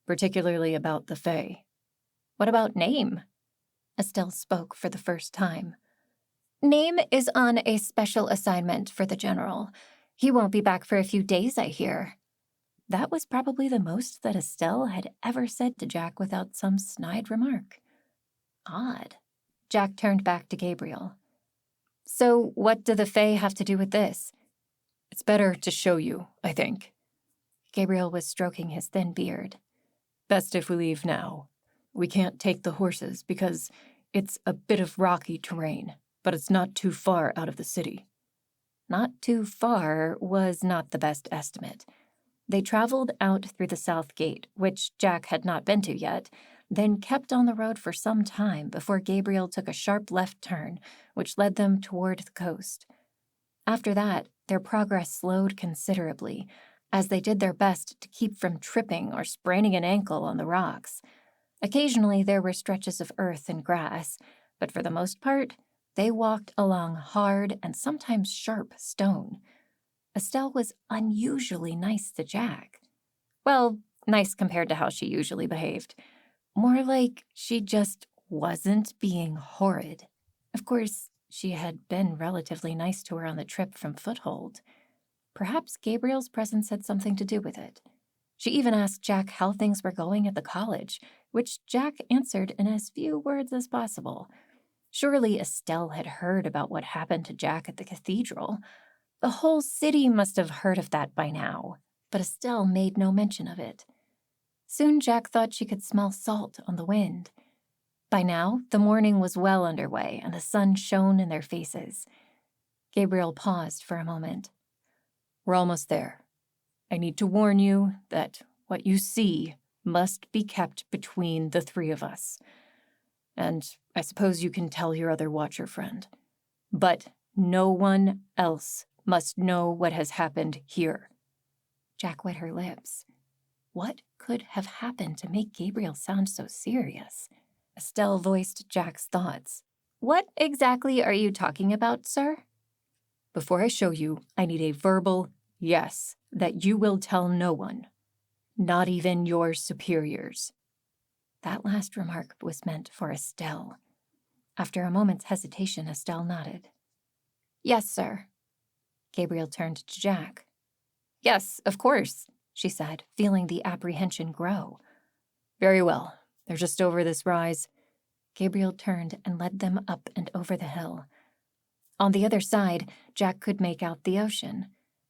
particularly about the Fae. What about Name? Estelle spoke for the first time. Name is on a special assignment for the General. He won't be back for a few days, I hear. That was probably the most that Estelle had ever said to Jack without some snide remark. Odd. Jack turned back to Gabriel. So what do the Fae have to do with this? It's better to show you, I think. Gabriel was stroking his thin beard. Best if we leave now. We can't take the horses because it's a bit of rocky terrain, but it's not too far out of the city. Not too far was not the best estimate. They traveled out through the south gate, which Jack had not been to yet, then kept on the road for some time before Gabriel took a sharp left turn, which led them toward the coast. After that, their progress slowed considerably, as they did their best to keep from tripping or spraining an ankle on the rocks. Occasionally there were stretches of earth and grass, but for the most part, they walked along hard and sometimes sharp stone. Estelle was unusually nice to Jack. Well, nice compared to how she usually behaved. More like she just wasn't being horrid. Of course, she had been relatively nice to her on the trip from Foothold. Perhaps Gabriel's presence had something to do with it. She even asked Jack how things were going at the college, which Jack answered in as few words as possible. Surely Estelle had heard about what happened to Jack at the cathedral. The whole city must have heard of that by now, but Estelle made no mention of it. Soon Jack thought she could smell salt on the wind. By now, the morning was well underway, and the sun shone in their faces. Gabriel paused for a moment. We're almost there. I need to warn you that what you see must be kept between the three of us. And I suppose you can tell your other Watcher friend. But no one else must know what has happened here. Jack wet her lips. What could have happened to make Gabriel sound so serious? Estelle voiced Jack's thoughts. What exactly are you talking about, sir? Before I show you, I need a verbal yes that you will tell no one, not even your superiors. That last remark was meant for Estelle. After a moment's hesitation, Estelle nodded. Yes, sir. Gabriel turned to Jack. Yes, of course, she said, feeling the apprehension grow. Very well. They're just over this rise. Gabriel turned and led them up and over the hill. On the other side, Jack could make out the ocean.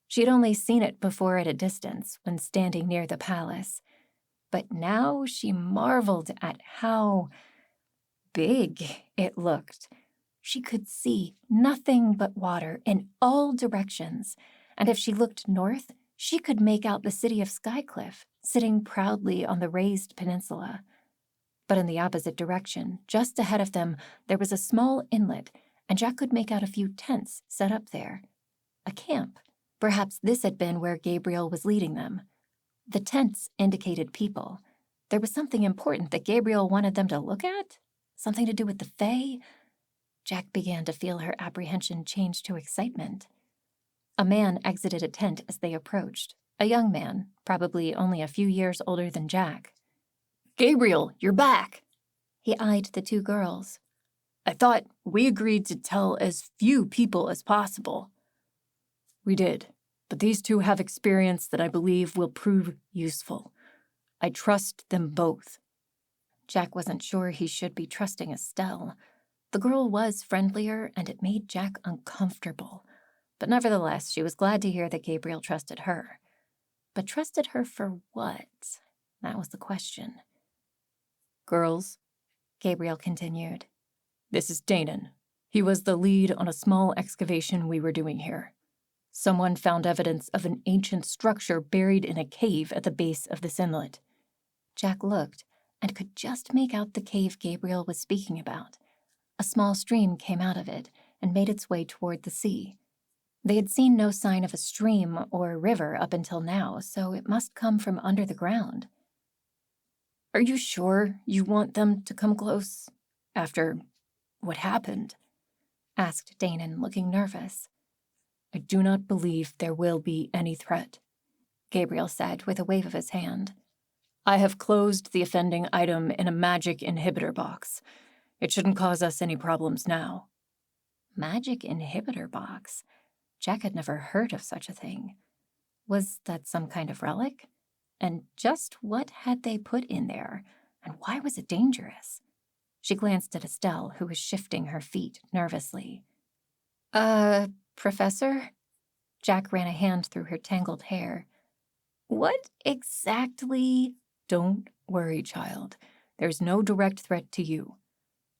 She had only seen it before at a distance, when standing near the palace. But now she marveled at how big it looked. She could see nothing but water in all directions, and if she looked north, she could make out the city of Skycliff, sitting proudly on the raised peninsula. But in the opposite direction, just ahead of them, there was a small inlet, and Jack could make out a few tents set up there. A camp. Perhaps this had been where Gabriel was leading them. The tents indicated people. There was something important that Gabriel wanted them to look at? Something to do with the Fae? Jack began to feel her apprehension change to excitement. A man exited a tent as they approached. A young man, probably only a few years older than Jack. Gabriel, you're back! He eyed the two girls. I thought we agreed to tell as few people as possible. We did, but these two have experience that I believe will prove useful. I trust them both. Jack wasn't sure he should be trusting Estelle. The girl was friendlier, and it made Jack uncomfortable. But nevertheless, she was glad to hear that Gabriel trusted her. But trusted her for what? That was the question. Girls, Gabriel continued. This is Danon. He was the lead on a small excavation we were doing here. Someone found evidence of an ancient structure buried in a cave at the base of this inlet. Jack looked and could just make out the cave Gabriel was speaking about. A small stream came out of it and made its way toward the sea. They had seen no sign of a stream or river up until now, so it must come from under the ground. Are you sure you want them to come close? After what happened? Asked Danon, looking nervous. I do not believe there will be any threat, Gabriel said with a wave of his hand. I have closed the offending item in a magic inhibitor box. It shouldn't cause us any problems now. Magic inhibitor box? Jack had never heard of such a thing. Was that some kind of relic? And just what had they put in there? And why was it dangerous? She glanced at Estelle, who was shifting her feet nervously. Professor? Jack ran a hand through her tangled hair. What exactly? Don't worry, child. There's no direct threat to you.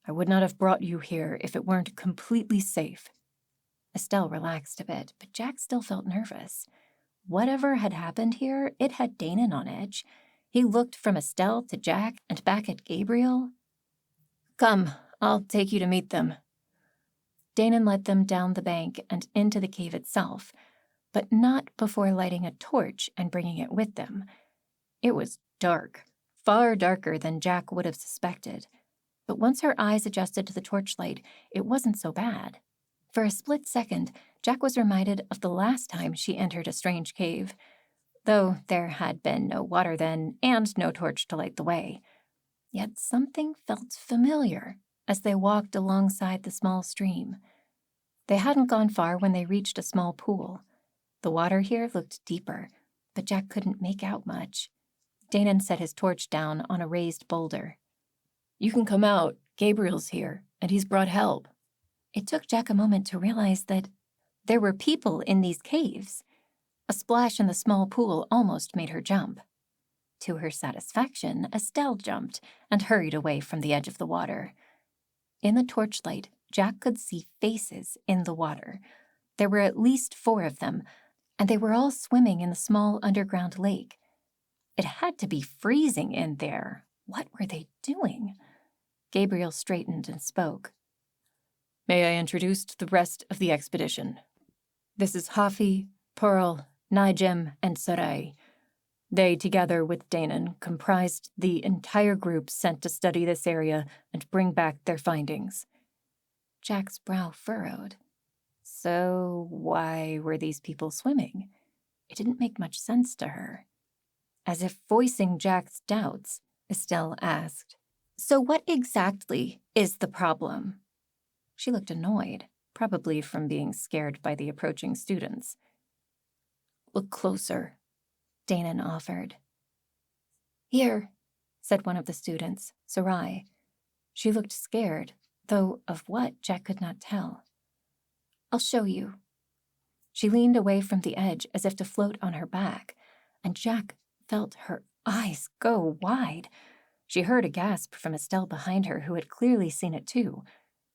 I would not have brought you here if it weren't completely safe. Estelle relaxed a bit, but Jack still felt nervous. Whatever had happened here, it had Danon on edge. He looked from Estelle to Jack and back at Gabriel. Come, I'll take you to meet them. Danon led them down the bank and into the cave itself, but not before lighting a torch and bringing it with them. It was dark, far darker than Jack would have suspected. But once her eyes adjusted to the torchlight, it wasn't so bad. For a split second, Jack was reminded of the last time she entered a strange cave, though there had been no water then and no torch to light the way. Yet something felt familiar as they walked alongside the small stream. They hadn't gone far when they reached a small pool. The water here looked deeper, but Jack couldn't make out much. Danon set his torch down on a raised boulder. You can come out. Gabriel's here, and he's brought help. It took Jack a moment to realize that there were people in these caves. A splash in the small pool almost made her jump. To her satisfaction, Estelle jumped and hurried away from the edge of the water. In the torchlight, Jack could see faces in the water. There were at least 4 of them, and they were all swimming in the small underground lake. It had to be freezing in there. What were they doing? Gabriel straightened and spoke. May I introduce the rest of the expedition? This is Hafi, Pearl, Nijem, and Sarai. They, together with Danon, comprised the entire group sent to study this area and bring back their findings. Jack's brow furrowed. So why were these people swimming? It didn't make much sense to her. As if voicing Jack's doubts, Estelle asked, So what exactly is the problem? She looked annoyed, probably from being scared by the approaching students. Look closer, Danon offered. Here, said one of the students, Sarai. She looked scared, though of what Jack could not tell. I'll show you. She leaned away from the edge as if to float on her back, and Jack felt her eyes go wide. She heard a gasp from Estelle behind her, who had clearly seen it too.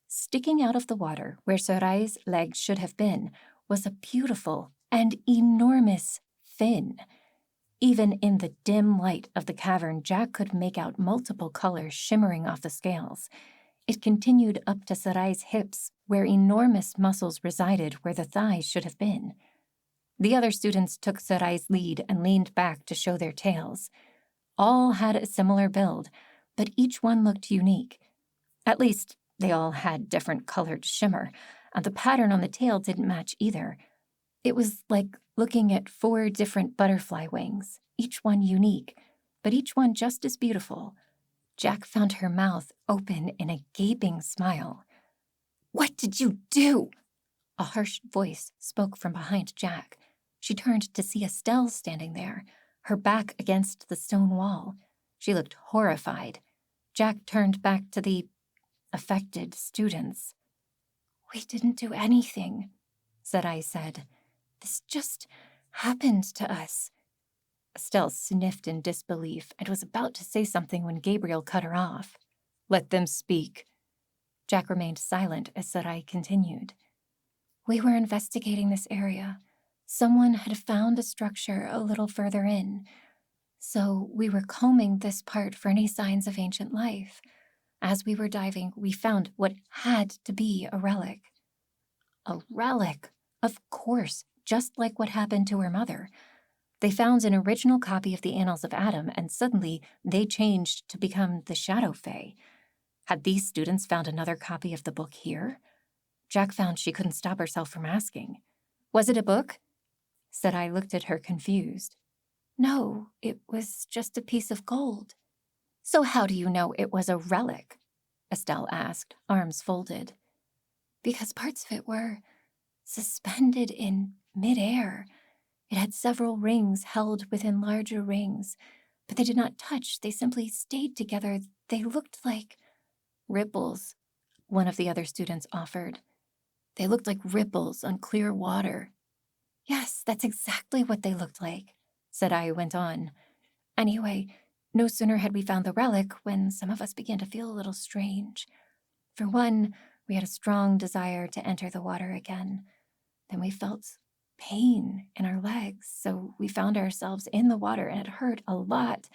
Sticking out of the water, where Sarai's legs should have been, was a beautiful and enormous fin. Even in the dim light of the cavern, Jack could make out multiple colors shimmering off the scales. It continued up to Sarai's hips, where enormous muscles resided where the thighs should have been. The other students took Sarai's lead and leaned back to show their tails. All had a similar build, but each one looked unique. At least, they all had different colored shimmer, and the pattern on the tail didn't match either. It was like looking at 4 different butterfly wings, each one unique, but each one just as beautiful. Jack found her mouth open in a gaping smile. What did you do? A harsh voice spoke from behind Jack. She turned to see Estelle standing there, her back against the stone wall. She looked horrified. Jack turned back to the affected students. We didn't do anything, Sarai said. This just happened to us. Estelle sniffed in disbelief and was about to say something when Gabriel cut her off. Let them speak. Jack remained silent as Sarai continued. We were investigating this area. Someone had found a structure a little further in, so we were combing this part for any signs of ancient life. As we were diving, we found what had to be a relic. A relic, of course, just like what happened to her mother. They found an original copy of the Annals of Adam, and suddenly they changed to become the Shadow Fae. Had these students found another copy of the book here? Jack found she couldn't stop herself from asking. Was it a book? Sarai looked at her confused. No, it was just a piece of gold. So how do you know it was a relic? Estelle asked, arms folded. Because parts of it were suspended in midair. It had several rings held within larger rings, but they did not touch. They simply stayed together. They looked like ripples, one of the other students offered. They looked like ripples on clear water. Yes, that's exactly what they looked like, Sarai went on. Anyway, no sooner had we found the relic when some of us began to feel a little strange. For one, we had a strong desire to enter the water again. Then we felt pain in our legs, so we found ourselves in the water, and it hurt a lot.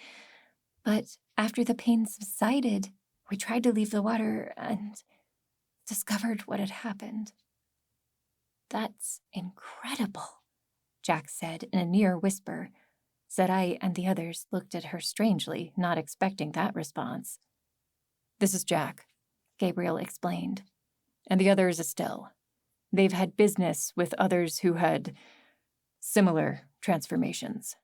But after the pain subsided, we tried to leave the water and discovered what had happened. That's incredible, Jack said in a near whisper. Sarai and the others looked at her strangely, not expecting that response. This is Jack, Gabriel explained, and the other is Estelle. They've had business with others who had similar transformations.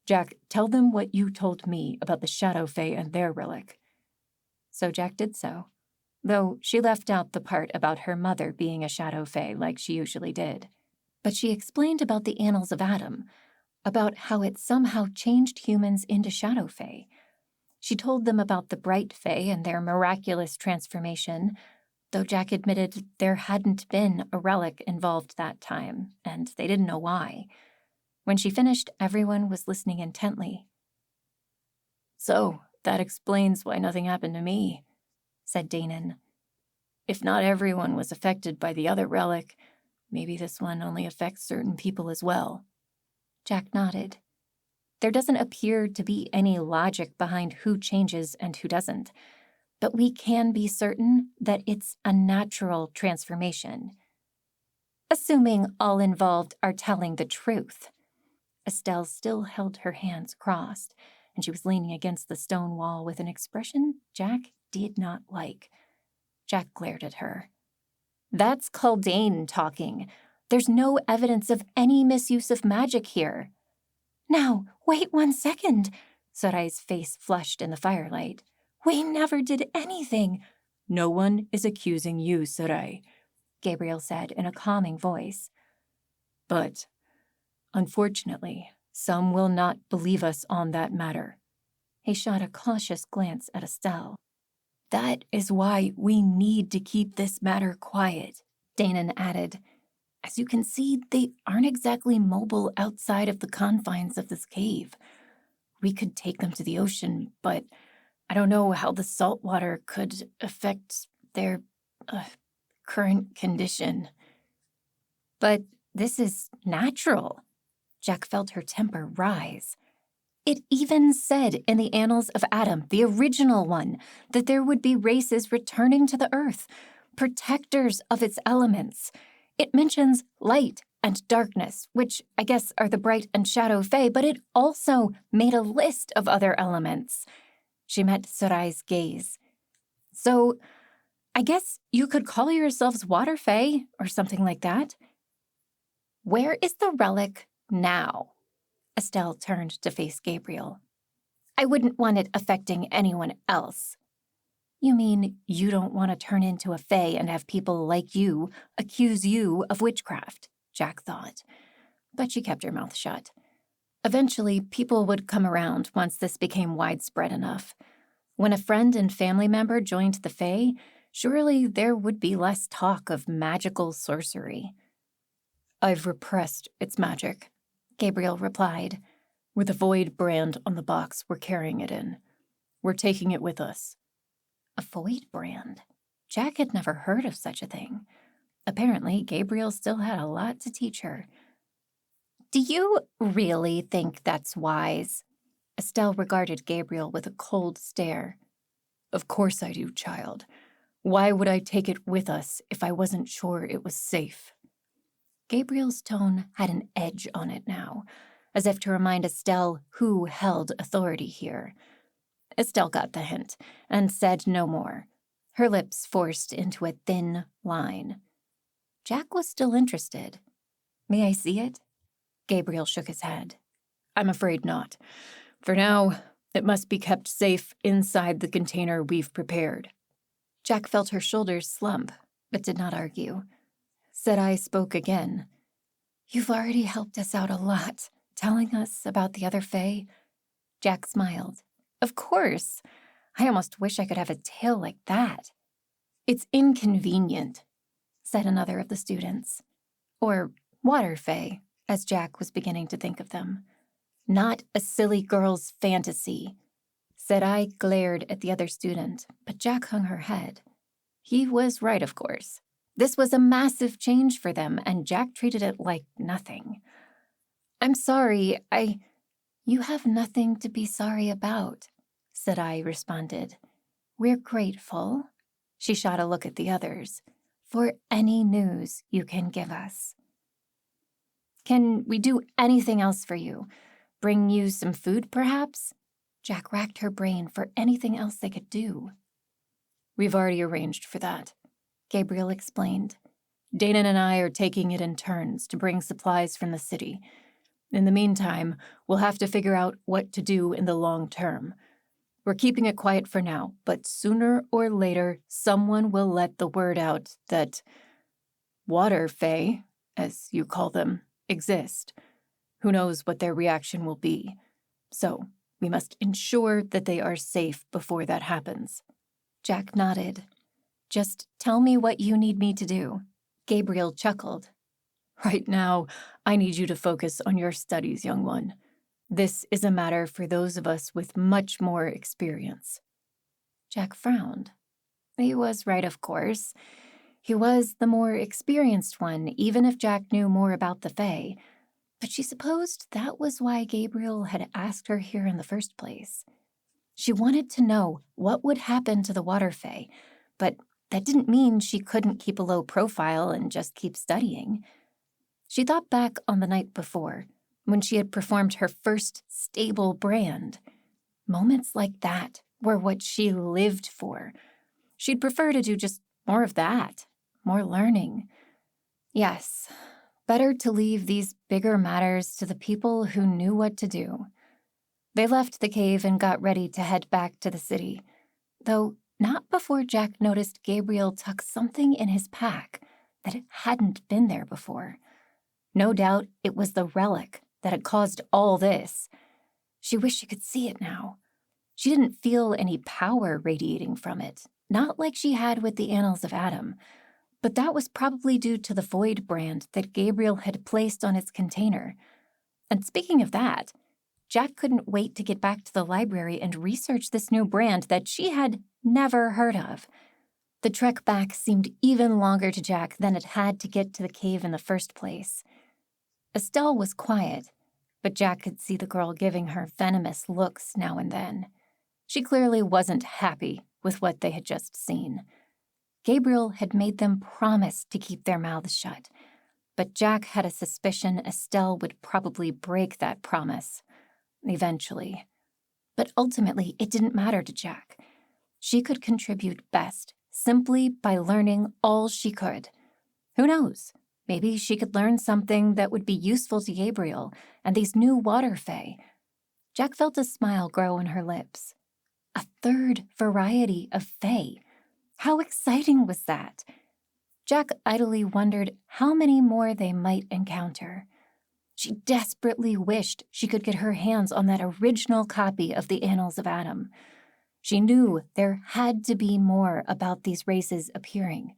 Jack, tell them what you told me about the Shadow Fae and their relic. So Jack did so, though she left out the part about her mother being a Shadow Fae like she usually did. But she explained about the Annals of Adam, about how it somehow changed humans into Shadow Fae. She told them about the Bright Fae and their miraculous transformation, though Jack admitted there hadn't been a relic involved that time, and they didn't know why. When she finished, everyone was listening intently. So, that explains why nothing happened to me, said Danon. If not everyone was affected by the other relic, maybe this one only affects certain people as well. Jack nodded. There doesn't appear to be any logic behind who changes and who doesn't, but we can be certain that it's a natural transformation. Assuming all involved are telling the truth. Estelle still held her hands crossed, and she was leaning against the stone wall with an expression Jack did not like. Jack glared at her. That's Kaldane talking. There's no evidence of any misuse of magic here. Now, wait 1 second. Sarai's face flushed in the firelight. We never did anything. No one is accusing you, Sarai, Gabriel said in a calming voice. But, unfortunately, some will not believe us on that matter. He shot a cautious glance at Estelle. That is why we need to keep this matter quiet, Danon added. As you can see, they aren't exactly mobile outside of the confines of this cave. We could take them to the ocean, but I don't know how the salt water could affect their current condition. But this is natural. Jack felt her temper rise. It even said in the Annals of Adam, the original one, that there would be races returning to the earth, protectors of its elements. It mentions light and darkness, which I guess are the bright and shadow fae, but it also made a list of other elements. She met Sarai's gaze. So, I guess you could call yourselves water fae or something like that. Where is the relic now? Estelle turned to face Gabriel. I wouldn't want it affecting anyone else. You mean you don't want to turn into a fae and have people like you accuse you of witchcraft, Jack thought. But she kept her mouth shut. Eventually, people would come around once this became widespread enough. When a friend and family member joined the fae, surely there would be less talk of magical sorcery. I've repressed its magic, Gabriel replied. With a void brand on the box we're carrying it in. We're taking it with us. A void brand? Jack had never heard of such a thing. Apparently, Gabriel still had a lot to teach her. Do you really think that's wise? Estelle regarded Gabriel with a cold stare. Of course I do, child. Why would I take it with us if I wasn't sure it was safe? Gabriel's tone had an edge on it now. as if to remind Estelle who held authority here. Estelle got the hint and said no more, her lips forced into a thin line. Jack was still interested. "May I see it?" Gabriel shook his head. "I'm afraid not. For now, it must be kept safe inside the container we've prepared." Jack felt her shoulders slump, but did not argue. Sedai spoke again. "You've already helped us out a lot, telling us about the other Fae." Jack smiled. "Of course. I almost wish I could have a tale like that." "It's inconvenient," said another of the students. Or water Fae, as Jack was beginning to think of them. "Not a silly girl's fantasy." Sedai glared at the other student, but Jack hung her head. He was right, of course. This was a massive change for them, and Jack treated it like nothing. "I'm sorry, You have nothing to be sorry about," Sedai responded. "We're grateful," she shot a look at the others, "for any news you can give us." "Can we do anything else for you? Bring you some food, perhaps?" Jack racked her brain for anything else they could do. "We've already arranged for that," Gabriel explained. "Dana and I are taking it in turns to bring supplies from the city. In the meantime, we'll have to figure out what to do in the long term. We're keeping it quiet for now, but sooner or later, someone will let the word out that water Fae, as you call them, exist. Who knows what their reaction will be. So, we must ensure that they are safe before that happens." Jack nodded. "Just tell me what you need me to do." Gabriel chuckled. "Right now, I need you to focus on your studies, young one. This is a matter for those of us with much more experience." Jack frowned. He was right, of course. He was the more experienced one, even if Jack knew more about the Fae. But she supposed that was why Gabriel had asked her here in the first place. She wanted to know what would happen to the water Fae, but that didn't mean she couldn't keep a low profile and just keep studying. She thought back on the night before, when she had performed her first stable brand. Moments like that were what she lived for. She'd prefer to do just more of that, more learning. Yes, better to leave these bigger matters to the people who knew what to do. They left the cave and got ready to head back to the city, though not before Jack noticed Gabriel tuck something in his pack that hadn't been there before. No doubt it was the relic that had caused all this. She wished she could see it now. She didn't feel any power radiating from it, not like she had with the Annals of Adam, but that was probably due to the Void brand that Gabriel had placed on its container. And speaking of that, Jack couldn't wait to get back to the library and research this new brand that she had never heard of. The trek back seemed even longer to Jack than it had to get to the cave in the first place. Estelle was quiet, but Jack could see the girl giving her venomous looks now and then. She clearly wasn't happy with what they had just seen. Gabriel had made them promise to keep their mouths shut, but Jack had a suspicion Estelle would probably break that promise, eventually. But ultimately, it didn't matter to Jack. She could contribute best simply by learning all she could. Who knows? Maybe she could learn something that would be useful to Gabriel and these new water Fae. Jack felt a smile grow on her lips. A third variety of Fae. How exciting was that? Jack idly wondered how many more they might encounter. She desperately wished she could get her hands on that original copy of the Annals of Adam. She knew there had to be more about these races appearing.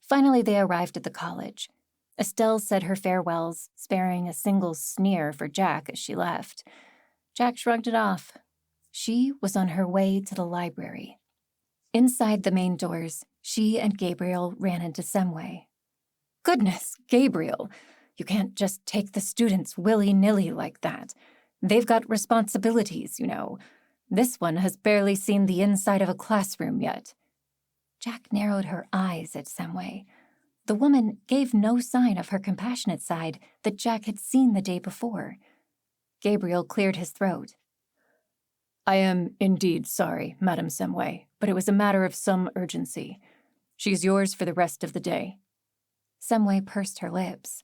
Finally, they arrived at the college. Estelle said her farewells, sparing a single sneer for Jack as she left. Jack shrugged it off. She was on her way to the library. Inside the main doors, she and Gabriel ran into Semway. "Goodness, Gabriel, you can't just take the students willy-nilly like that. They've got responsibilities, you know. This one has barely seen the inside of a classroom yet." Jack narrowed her eyes at Semway. The woman gave no sign of her compassionate side that Jack had seen the day before. Gabriel cleared his throat. I am indeed sorry, Madame Semway, but it was a matter of some urgency. She is yours for the rest of the day. Semway pursed her lips.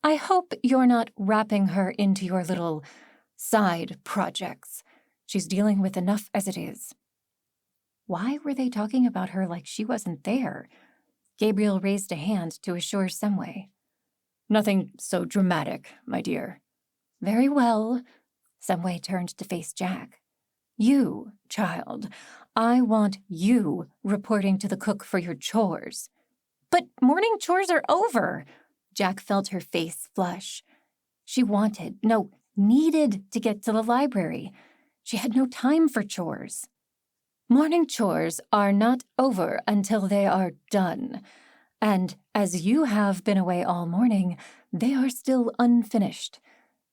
I hope you're not wrapping her into your little side projects. She's dealing with enough as it is. Why were they talking about her like she wasn't there? Gabriel raised a hand to assure Semway. Nothing so dramatic, my dear. Very well. Semway turned to face Jack. You, child, I want you reporting to the cook for your chores. But morning chores are over. Jack felt her face flush. She needed to get to the library. She had no time for chores. Morning chores are not over until they are done. And as you have been away all morning, they are still unfinished.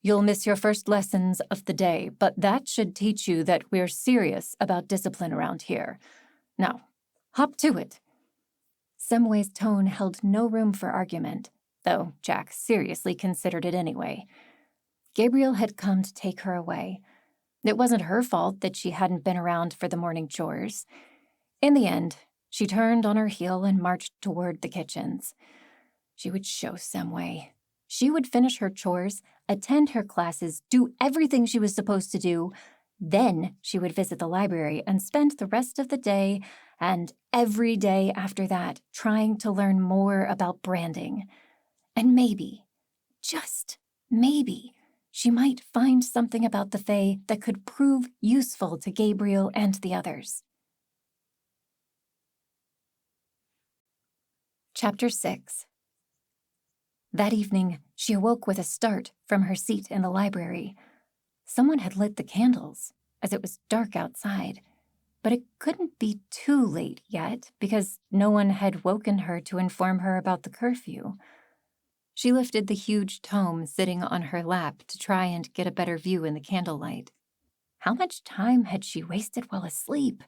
You'll miss your first lessons of the day, but that should teach you that we're serious about discipline around here. Now, hop to it. Semway's tone held no room for argument, though Jack seriously considered it anyway. Gabriel had come to take her away. It wasn't her fault that she hadn't been around for the morning chores. In the end, she turned on her heel and marched toward the kitchens. She would show Semway. She would finish her chores, attend her classes, do everything she was supposed to do. Then she would visit the library and spend the rest of the day and every day after that trying to learn more about branding. And maybe, just maybe, she might find something about the Fae that could prove useful to Gabriel and the others. Chapter 6. That evening, she awoke with a start from her seat in the library. Someone had lit the candles, as it was dark outside, but it couldn't be too late yet because no one had woken her to inform her about the curfew. She lifted the huge tome sitting on her lap to try and get a better view in the candlelight. How much time had she wasted while asleep?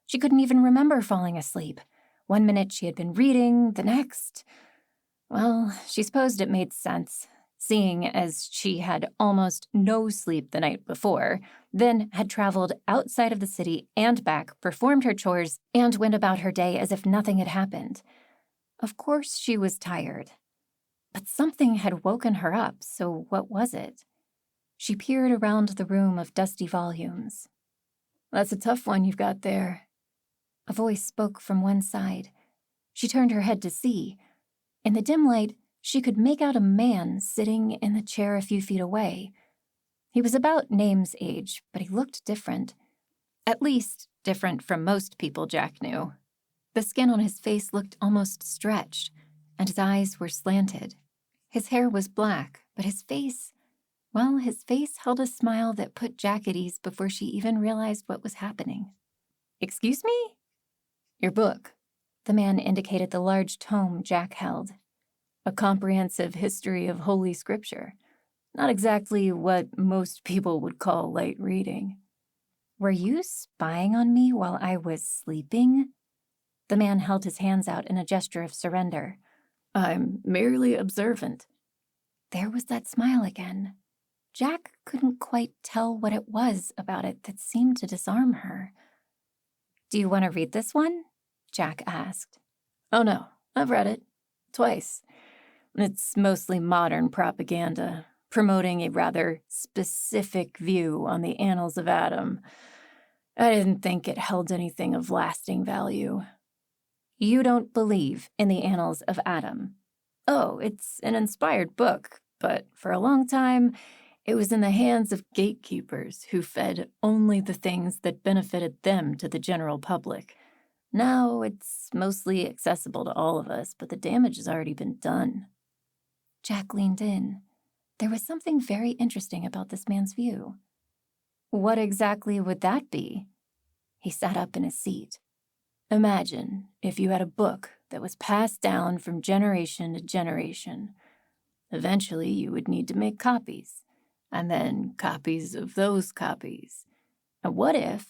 She couldn't even remember falling asleep. 1 minute she had been reading, the next... Well, she supposed it made sense, seeing as she had almost no sleep the night before, then had traveled outside of the city and back, performed her chores, and went about her day as if nothing had happened. Of course she was tired. But something had woken her up, so what was it? She peered around the room of dusty volumes. That's a tough one you've got there. A voice spoke from one side. She turned her head to see. In the dim light, she could make out a man sitting in the chair a few feet away. He was about Name's age, but he looked different. At least, different from most people Jack knew. The skin on his face looked almost stretched, and his eyes were slanted. His hair was black, but his face held a smile that put Jack at ease before she even realized what was happening. Excuse me? Your book. The man indicated the large tome Jack held. A comprehensive history of Holy Scripture. Not exactly what most people would call light reading. Were you spying on me while I was sleeping? The man held his hands out in a gesture of surrender. I'm merely observant. There was that smile again. Jack couldn't quite tell what it was about it that seemed to disarm her. Do you want to read this one? Jack asked. Oh no, I've read it. Twice. It's mostly modern propaganda, promoting a rather specific view on the annals of Adam. I didn't think it held anything of lasting value. You don't believe in the annals of Adam? Oh, it's an inspired book, but for a long time, it was in the hands of gatekeepers who fed only the things that benefited them to the general public. Now it's mostly accessible to all of us, but the damage has already been done. Jack leaned in. There was something very interesting about this man's view. What exactly would that be? He sat up in his seat. Imagine if you had a book that was passed down from generation to generation. Eventually, you would need to make copies, and then copies of those copies. And what if,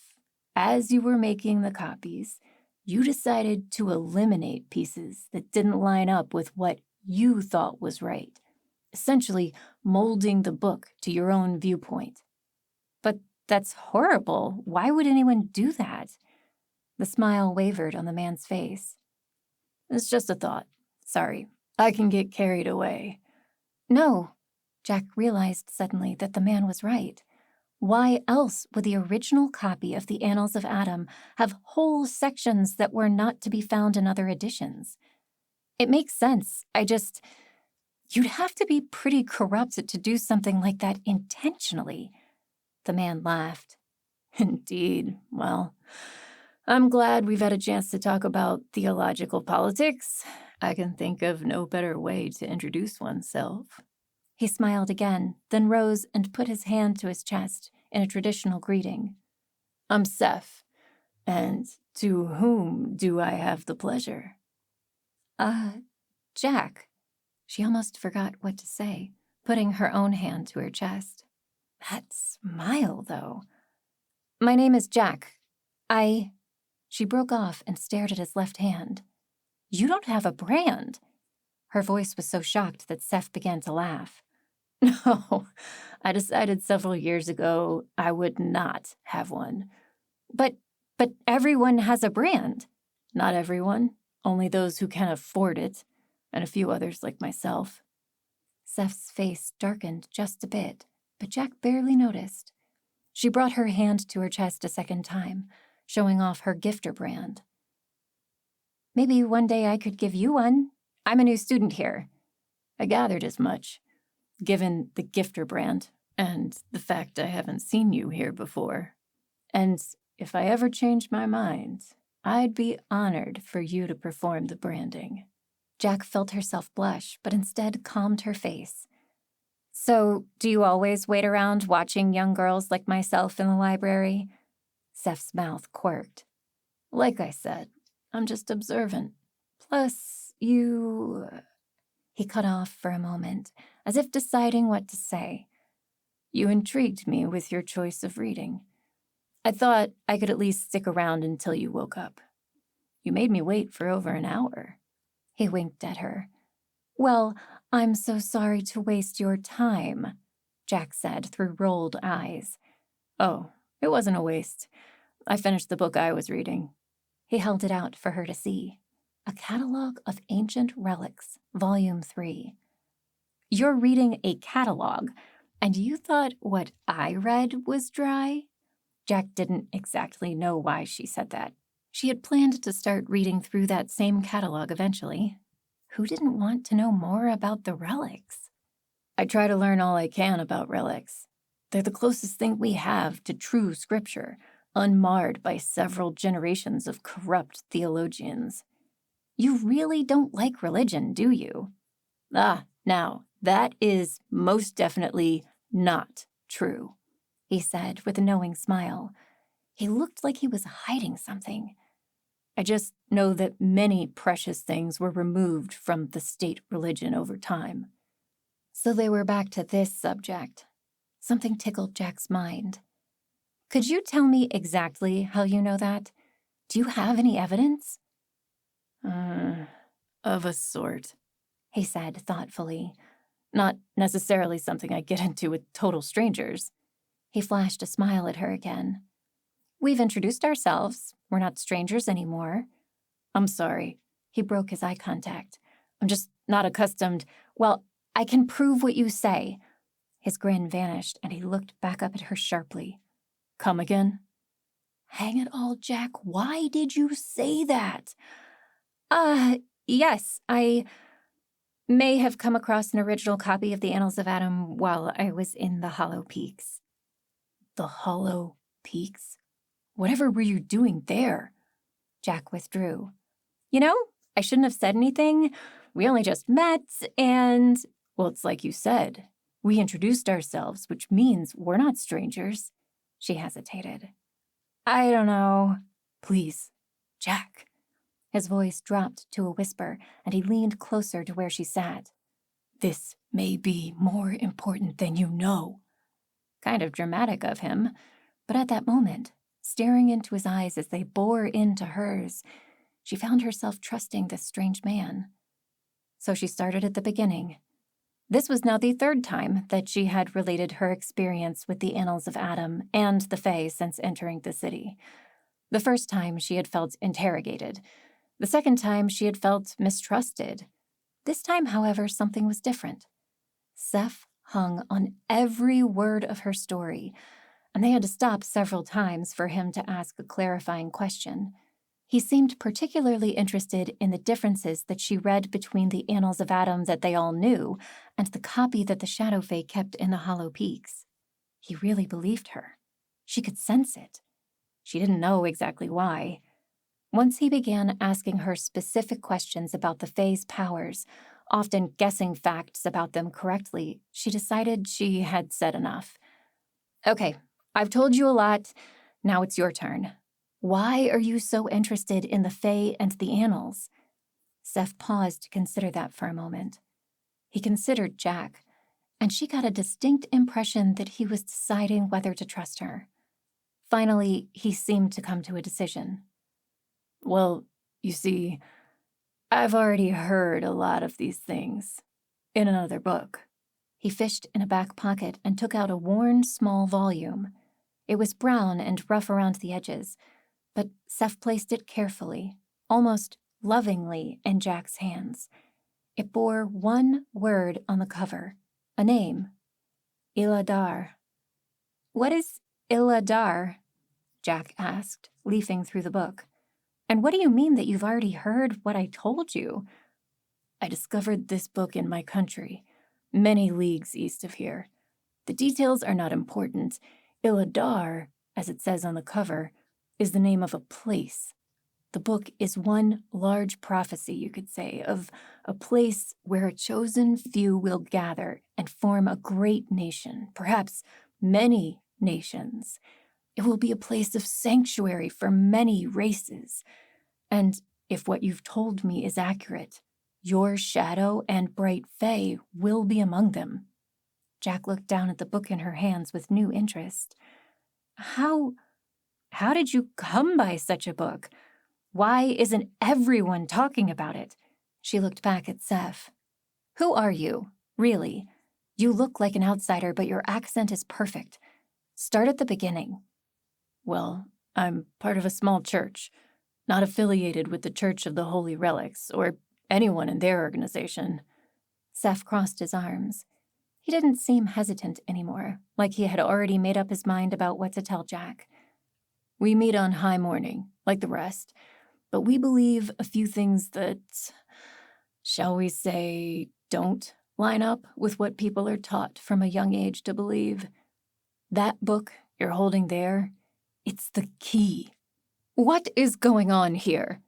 as you were making the copies, you decided to eliminate pieces that didn't line up with what you thought was right? essentially molding the book to your own viewpoint. But that's horrible. Why would anyone do that? The smile wavered on the man's face. It's just a thought. Sorry, I can get carried away. No, Jack realized suddenly that the man was right. Why else would the original copy of the Annals of Adam have whole sections that were not to be found in other editions? It makes sense. You'd have to be pretty corrupt to do something like that intentionally. The man laughed. Indeed. Well, I'm glad we've had a chance to talk about theological politics. I can think of no better way to introduce oneself. He smiled again, then rose and put his hand to his chest in a traditional greeting. I'm Seth, and to whom do I have the pleasure? Jack. She almost forgot what to say, putting her own hand to her chest. That smile, though. My name is Jack. She broke off and stared at his left hand. You don't have a brand. Her voice was so shocked that Seth began to laugh. No, I decided several years ago I would not have one. But everyone has a brand. Not everyone, only those who can afford it, and a few others like myself. Seth's face darkened just a bit, but Jack barely noticed. She brought her hand to her chest a second time, showing off her gifter brand. Maybe one day I could give you one. I'm a new student here. I gathered as much, given the gifter brand and the fact I haven't seen you here before. And if I ever change my mind, I'd be honored for you to perform the branding. Jack felt herself blush, but instead calmed her face. So, do you always wait around watching young girls like myself in the library? Seth's mouth quirked. Like I said, I'm just observant. Plus, you... He cut off for a moment, as if deciding what to say. You intrigued me with your choice of reading. I thought I could at least stick around until you woke up. You made me wait for over an hour. He winked at her. Well, I'm so sorry to waste your time, Jack said through rolled eyes. Oh, it wasn't a waste. I finished the book I was reading. He held it out for her to see. A Catalog of Ancient Relics, Volume 3. You're reading a catalog, and you thought what I read was dry? Jack didn't exactly know why she said that. She had planned to start reading through that same catalog eventually. Who didn't want to know more about the relics? I try to learn all I can about relics. They're the closest thing we have to true scripture, unmarred by several generations of corrupt theologians. You really don't like religion, do you? Now, that is most definitely not true, he said with a knowing smile. He looked like he was hiding something. I just know that many precious things were removed from the state religion over time. So they were back to this subject. Something tickled Jack's mind. Could you tell me exactly how you know that? Do you have any evidence? Of a sort, he said thoughtfully. Not necessarily something I get into with total strangers. He flashed a smile at her again. We've introduced ourselves. We're not strangers anymore. I'm sorry. He broke his eye contact. I'm just not accustomed. Well, I can prove what you say. His grin vanished, and he looked back up at her sharply. Come again? Hang it all, Jack. Why did you say that? Yes, I may have come across an original copy of the Annals of Adam while I was in the Hollow Peaks. The Hollow Peaks? Whatever were you doing there? Jack withdrew. You know, I shouldn't have said anything. We only just met, and... Well, it's like you said. We introduced ourselves, which means we're not strangers. She hesitated. I don't know. Please, Jack. His voice dropped to a whisper, and he leaned closer to where she sat. This may be more important than you know. Kind of dramatic of him, but at that moment, staring into his eyes as they bore into hers, she found herself trusting this strange man. So she started at the beginning. This was now the third time that she had related her experience with the Annals of Adam and the Fae since entering the city. The first time she had felt interrogated. The second time she had felt mistrusted. This time, however, something was different. Seth hung on every word of her story, and they had to stop several times for him to ask a clarifying question. He seemed particularly interested in the differences that she read between the Annals of Adam that they all knew and the copy that the Shadow Fae kept in the Hollow Peaks. He really believed her. She could sense it. She didn't know exactly why. Once he began asking her specific questions about the Fae's powers, often guessing facts about them correctly, she decided she had said enough. Okay, I've told you a lot. Now it's your turn. Why are you so interested in the Fae and the Annals? Seth paused to consider that for a moment. He considered Jack, and she got a distinct impression that he was deciding whether to trust her. Finally, he seemed to come to a decision. Well, you see, I've already heard a lot of these things in another book. He fished in a back pocket and took out a worn, small volume. It was brown and rough around the edges, but Seth placed it carefully, almost lovingly, in Jack's hands. It bore one word on the cover, a name, Iladar. What is Iladar? Jack asked, leafing through the book. And what do you mean that you've already heard what I told you? I discovered this book in my country, many leagues east of here. The details are not important. Iladar, as it says on the cover, is the name of a place. The book is one large prophecy, you could say, of a place where a chosen few will gather and form a great nation, perhaps many nations. It will be a place of sanctuary for many races. And if what you've told me is accurate, your shadow and bright fae will be among them. Jack looked down at the book in her hands with new interest. How did you come by such a book? Why isn't everyone talking about it? She looked back at Seth. Who are you, really? You look like an outsider, but your accent is perfect. Start at the beginning. Well, I'm part of a small church, not affiliated with the Church of the Holy Relics or anyone in their organization. Seth crossed his arms. He didn't seem hesitant anymore, like he had already made up his mind about what to tell Jack. We meet on high morning, like the rest, but we believe a few things that, shall we say, don't line up with what people are taught from a young age to believe. That book you're holding there, it's the key. What is going on here?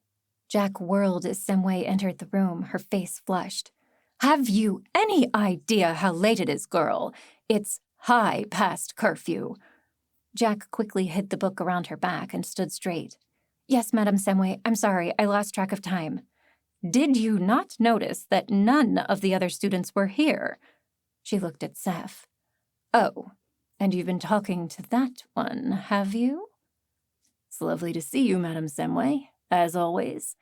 Jack whirled as Semway entered the room, her face flushed. Have you any idea how late it is, girl? It's high past curfew. Jack quickly hid the book around her back and stood straight. Yes, Madame Semway, I'm sorry, I lost track of time. Did you not notice that none of the other students were here? She looked at Seth. Oh, and you've been talking to that one, have you? It's lovely to see you, Madame Semway, as always.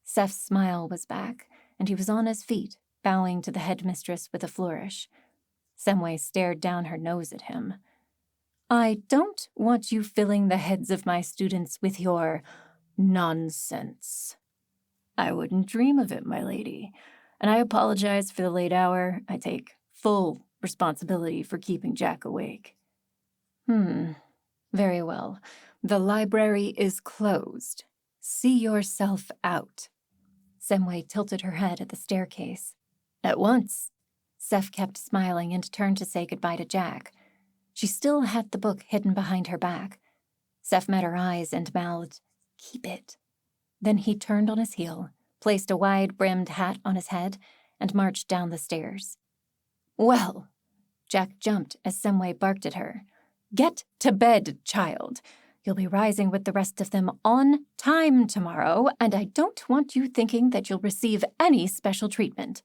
Seth's smile was back, and he was on his feet, bowing to the headmistress with a flourish. Semway stared down her nose at him. I don't want you filling the heads of my students with your nonsense. I wouldn't dream of it, my lady, and I apologize for the late hour. I take full responsibility for keeping Jack awake. Very well. The library is closed. See yourself out. Semway tilted her head at the staircase. At once. Seth kept smiling and turned to say goodbye to Jack. She still had the book hidden behind her back. Seth met her eyes and mouthed, Keep it. Then he turned on his heel, placed a wide-brimmed hat on his head, and marched down the stairs. Well, Jack jumped as Semway barked at her. Get to bed, child. You'll be rising with the rest of them on time tomorrow, and I don't want you thinking that you'll receive any special treatment.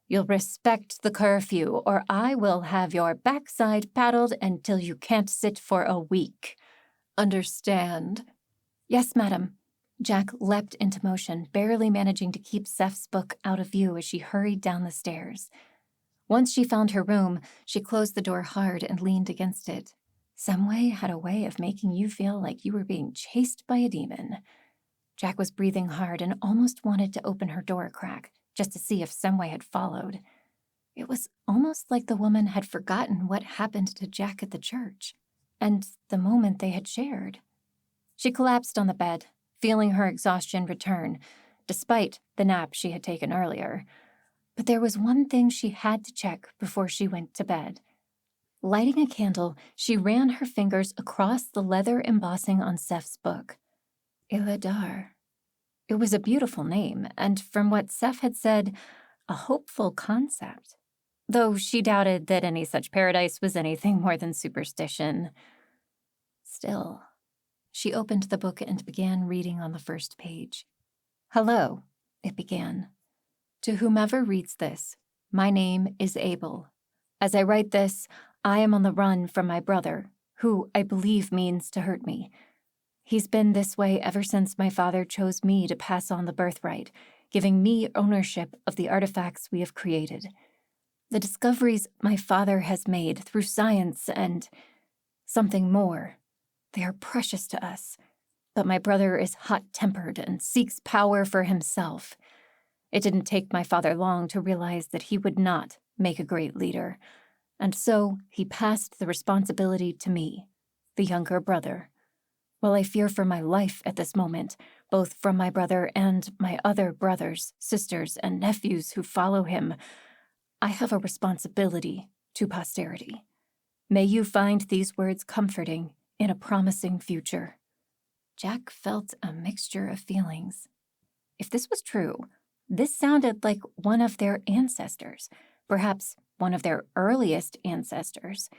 You'll respect the curfew, or I will have your backside paddled until you can't sit for a week. Understand? Yes, madam. Jack leapt into motion, barely managing to keep Seth's book out of view as she hurried down the stairs. Once she found her room, she closed the door hard and leaned against it. Semway had a way of making you feel like you were being chased by a demon. Jack was breathing hard and almost wanted to open her door a crack, just to see if Semway had followed. It was almost like the woman had forgotten what happened to Jack at the church, and the moment they had shared. She collapsed on the bed, feeling her exhaustion return, despite the nap she had taken earlier. But there was one thing she had to check before she went to bed. Lighting a candle, she ran her fingers across the leather embossing on Seth's book. Iladar. It was a beautiful name, and from what Seth had said, a hopeful concept, though she doubted that any such paradise was anything more than superstition. Still, she opened the book and began reading on the first page. "Hello," it began. "To whomever reads this, my name is Abel. As I write this, I am on the run from my brother, who I believe means to hurt me. He's been this way ever since my father chose me to pass on the birthright, giving me ownership of the artifacts we have created. The discoveries my father has made through science and something more, they are precious to us. But my brother is hot-tempered and seeks power for himself. It didn't take my father long to realize that he would not make a great leader, and so he passed the responsibility to me, the younger brother. While I fear for my life at this moment, both from my brother and my other brothers, sisters, and nephews who follow him, I have a responsibility to posterity. May you find these words comforting in a promising future." Jack felt a mixture of feelings. If this was true, this sounded like one of their ancestors, perhaps one of their earliest ancestors,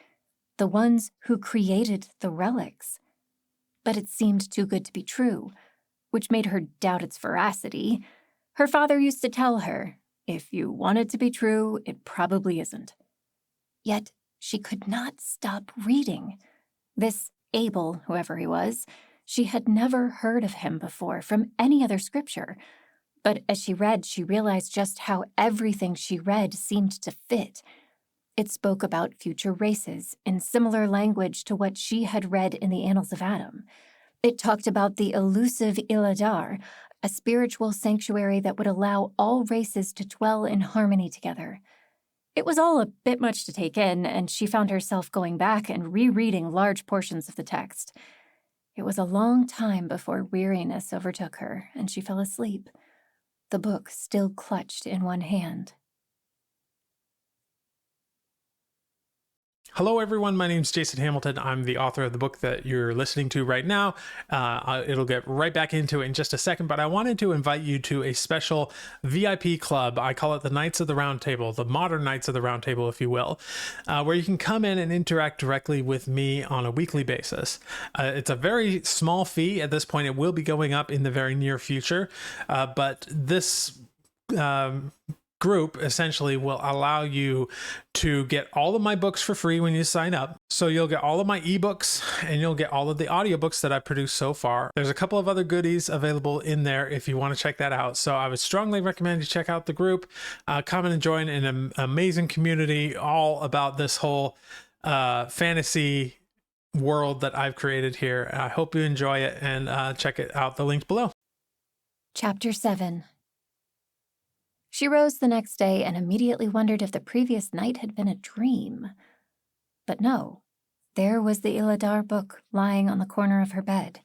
the ones who created the relics. But it seemed too good to be true, which made her doubt its veracity. Her father used to tell her, if you want it to be true, it probably isn't. Yet she could not stop reading. This Abel, whoever he was, she had never heard of him before from any other scripture. But as she read, she realized just how everything she read seemed to fit. It spoke about future races in similar language to what she had read in the Annals of Adam. It talked about the elusive Iladar, a spiritual sanctuary that would allow all races to dwell in harmony together. It was all a bit much to take in, and she found herself going back and rereading large portions of the text. It was a long time before weariness overtook her, and she fell asleep, the book still clutched in one hand. Hello, everyone. My name is Jason Hamilton. I'm the author of the book that you're listening to right now. It'll get right back into it in just a second, but I wanted to invite you to a special VIP club. I call it the Knights of the Round Table, the modern Knights of the Round Table, if you will, where you can come in and interact directly with me on a weekly basis. It's a very small fee at this point. It will be going up in the very near future, but this group essentially will allow you to get all of my books for free when you sign up. So you'll get all of my ebooks and you'll get all of the audiobooks that I've produced so far. There's a couple of other goodies available in there if you want to check that out. So I would strongly recommend you check out the group, come and join an amazing community all about this whole fantasy world that I've created here. I hope you enjoy it and check it out. The link's below. Chapter 7. She rose the next day and immediately wondered if the previous night had been a dream. But no, there was the Iladar book lying on the corner of her bed.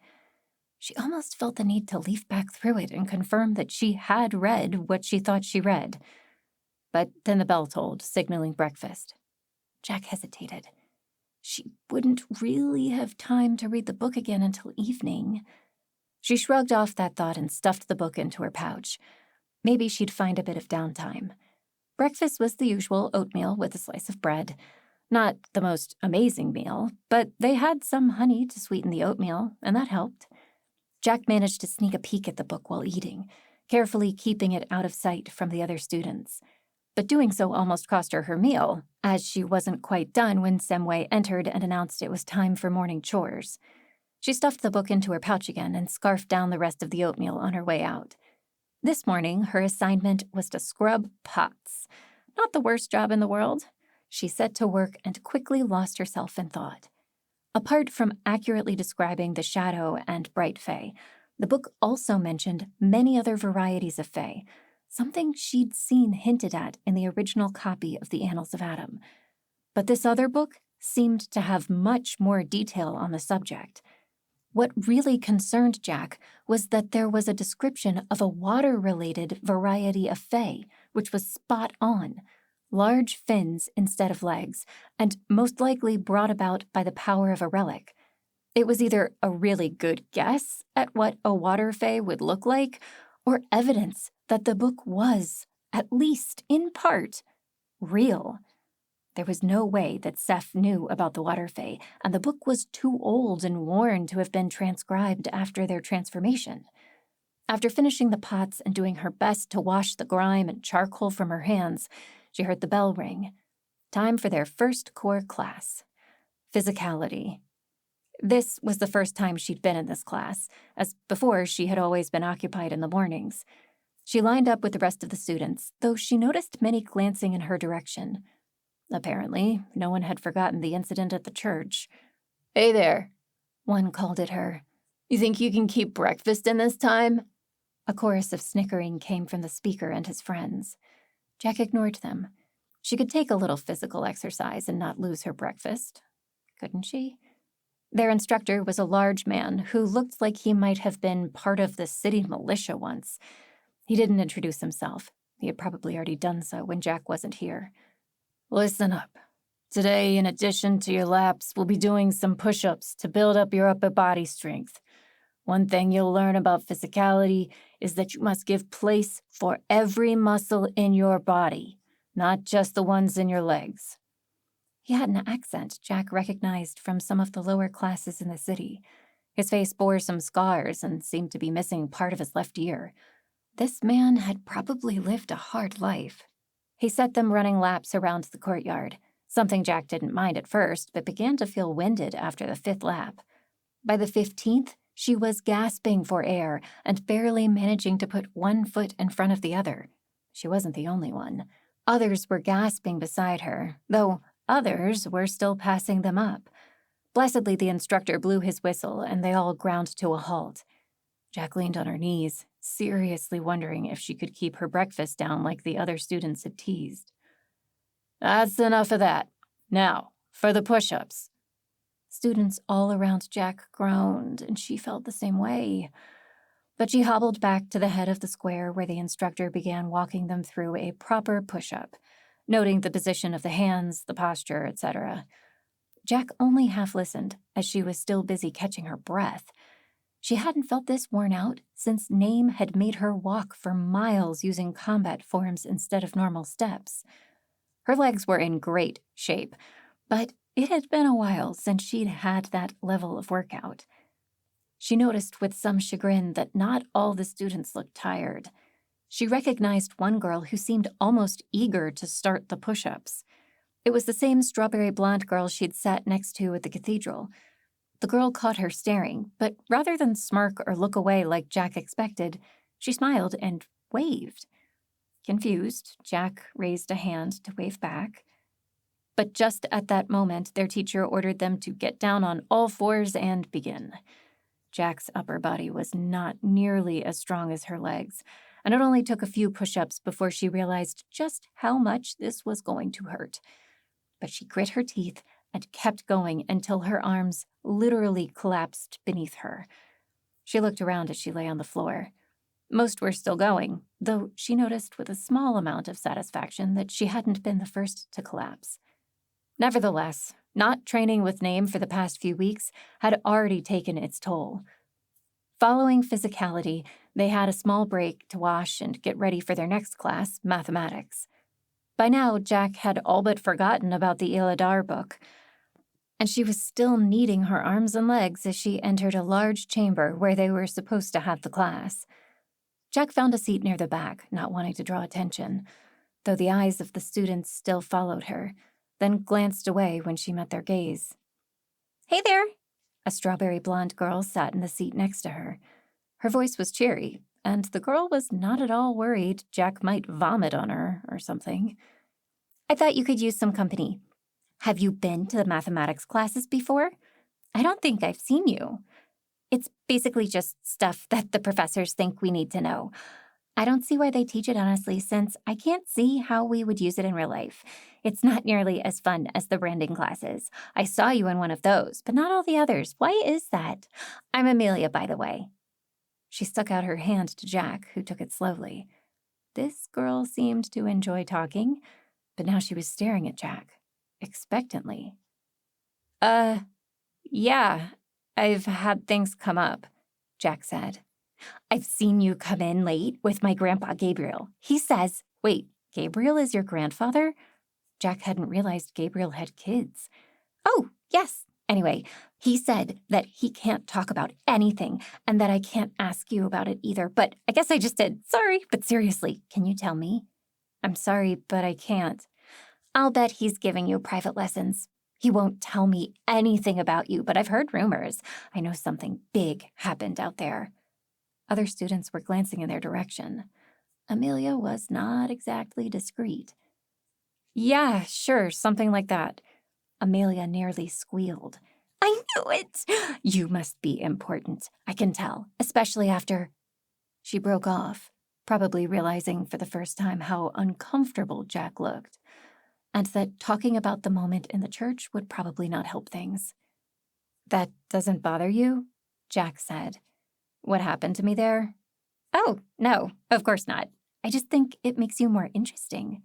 She almost felt the need to leaf back through it and confirm that she had read what she thought she read. But then the bell tolled, signaling breakfast. Jack hesitated. She wouldn't really have time to read the book again until evening. She shrugged off that thought and stuffed the book into her pouch. Maybe she'd find a bit of downtime. Breakfast was the usual oatmeal with a slice of bread. Not the most amazing meal, but they had some honey to sweeten the oatmeal, and that helped. Jack managed to sneak a peek at the book while eating, carefully keeping it out of sight from the other students. But doing so almost cost her her meal, as she wasn't quite done when Semway entered and announced it was time for morning chores. She stuffed the book into her pouch again and scarfed down the rest of the oatmeal on her way out. This morning, her assignment was to scrub pots. Not the worst job in the world. She set to work and quickly lost herself in thought. Apart from accurately describing the shadow and bright fae, the book also mentioned many other varieties of fae, something she'd seen hinted at in the original copy of the Annals of Adam. But this other book seemed to have much more detail on the subject. What really concerned Jack was that there was a description of a water-related variety of fae, which was spot on. Large fins instead of legs, and most likely brought about by the power of a relic. It was either a really good guess at what a water fae would look like, or evidence that the book was, at least in part, real. There was no way that Seth knew about the water fae, and the book was too old and worn to have been transcribed after their transformation. After finishing the pots and doing her best to wash the grime and charcoal from her hands, she heard the bell ring. Time for their first core class. Physicality. This was the first time she'd been in this class, as before she had always been occupied in the mornings. She lined up with the rest of the students, though she noticed many glancing in her direction. Apparently, no one had forgotten the incident at the church. "Hey there," one called at her. "You think you can keep breakfast in this time?" A chorus of snickering came from the speaker and his friends. Jack ignored them. She could take a little physical exercise and not lose her breakfast. Couldn't she? Their instructor was a large man who looked like he might have been part of the city militia once. He didn't introduce himself. He had probably already done so when Jack wasn't here. "Listen up. Today, in addition to your laps, we'll be doing some push-ups to build up your upper body strength. One thing you'll learn about physicality is that you must give place for every muscle in your body, not just the ones in your legs." He had an accent Jack recognized from some of the lower classes in the city. His face bore some scars and seemed to be missing part of his left ear. This man had probably lived a hard life. He set them running laps around the courtyard, something Jack didn't mind at first, but began to feel winded after the 5th lap. By the 15th, she was gasping for air and barely managing to put one foot in front of the other. She wasn't the only one. Others were gasping beside her, though others were still passing them up. Blessedly, the instructor blew his whistle, and they all ground to a halt. Jack leaned on her knees, seriously wondering if she could keep her breakfast down like the other students had teased. "That's enough of that. Now, for the push-ups." Students all around Jack groaned, and she felt the same way. But she hobbled back to the head of the square where the instructor began walking them through a proper push-up, noting the position of the hands, the posture, etc. Jack only half listened, as she was still busy catching her breath. She hadn't felt this worn out since Name had made her walk for miles using combat forms instead of normal steps. Her legs were in great shape, but it had been a while since she'd had that level of workout. She noticed with some chagrin that not all the students looked tired. She recognized one girl who seemed almost eager to start the push-ups. It was the same strawberry blonde girl she'd sat next to at the cathedral. The girl caught her staring, but rather than smirk or look away like Jack expected, she smiled and waved. Confused, Jack raised a hand to wave back. But just at that moment, their teacher ordered them to get down on all fours and begin. Jack's upper body was not nearly as strong as her legs, and it only took a few push-ups before she realized just how much this was going to hurt. But she grit her teeth and kept going until her arms literally collapsed beneath her. She looked around as she lay on the floor. Most were still going, though she noticed with a small amount of satisfaction that she hadn't been the first to collapse. Nevertheless, not training with Name for the past few weeks had already taken its toll. Following physicality, they had a small break to wash and get ready for their next class, mathematics. By now, Jack had all but forgotten about the Iladar book, and she was still kneading her arms and legs as she entered a large chamber where they were supposed to have the class. Jack found a seat near the back, not wanting to draw attention, though the eyes of the students still followed her, then glanced away when she met their gaze. "Hey there!" A strawberry blonde girl sat in the seat next to her. Her voice was cheery, and the girl was not at all worried Jack might vomit on her or something. I thought you could use some company. Have you been to the mathematics classes before? I don't think I've seen you. It's basically just stuff that the professors think we need to know. I don't see why they teach it, honestly, since I can't see how we would use it in real life. It's not nearly as fun as the branding classes. I saw you in one of those, but not all the others. Why is that? I'm Amelia, by the way. She stuck out her hand to Jack, who took it slowly. This girl seemed to enjoy talking, but now she was staring at Jack, expectantly. Yeah, I've had things come up, Jack said. I've seen you come in late with my grandpa, Gabriel. He says, wait, Gabriel is your grandfather? Jack hadn't realized Gabriel had kids. Oh, yes. Anyway, he said that he can't talk about anything and that I can't ask you about it either, but I guess I just did. Sorry, but seriously, can you tell me? I'm sorry, but I can't. I'll bet he's giving you private lessons. He won't tell me anything about you, but I've heard rumors. I know something big happened out there. Other students were glancing in their direction. Amelia was not exactly discreet. Yeah, sure, something like that. Amelia nearly squealed. I knew it! You must be important, I can tell, especially after... She broke off, probably realizing for the first time how uncomfortable Jack looked, and that talking about the moment in the church would probably not help things. That doesn't bother you? Jack said. What happened to me there? Oh, no, of course not. I just think it makes you more interesting.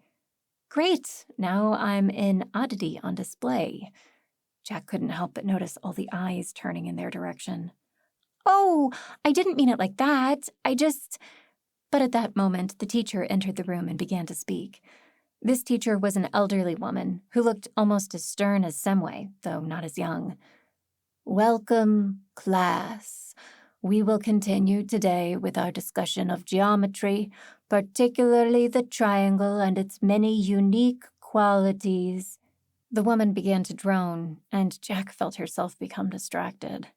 Great, now I'm an oddity on display. Jack couldn't help but notice all the eyes turning in their direction. Oh, I didn't mean it like that. But at that moment, the teacher entered the room and began to speak. This teacher was an elderly woman who looked almost as stern as Semway, though not as young. Welcome, class. We will continue today with our discussion of geometry, particularly the triangle and its many unique qualities. The woman began to drone, and Jack felt herself become distracted.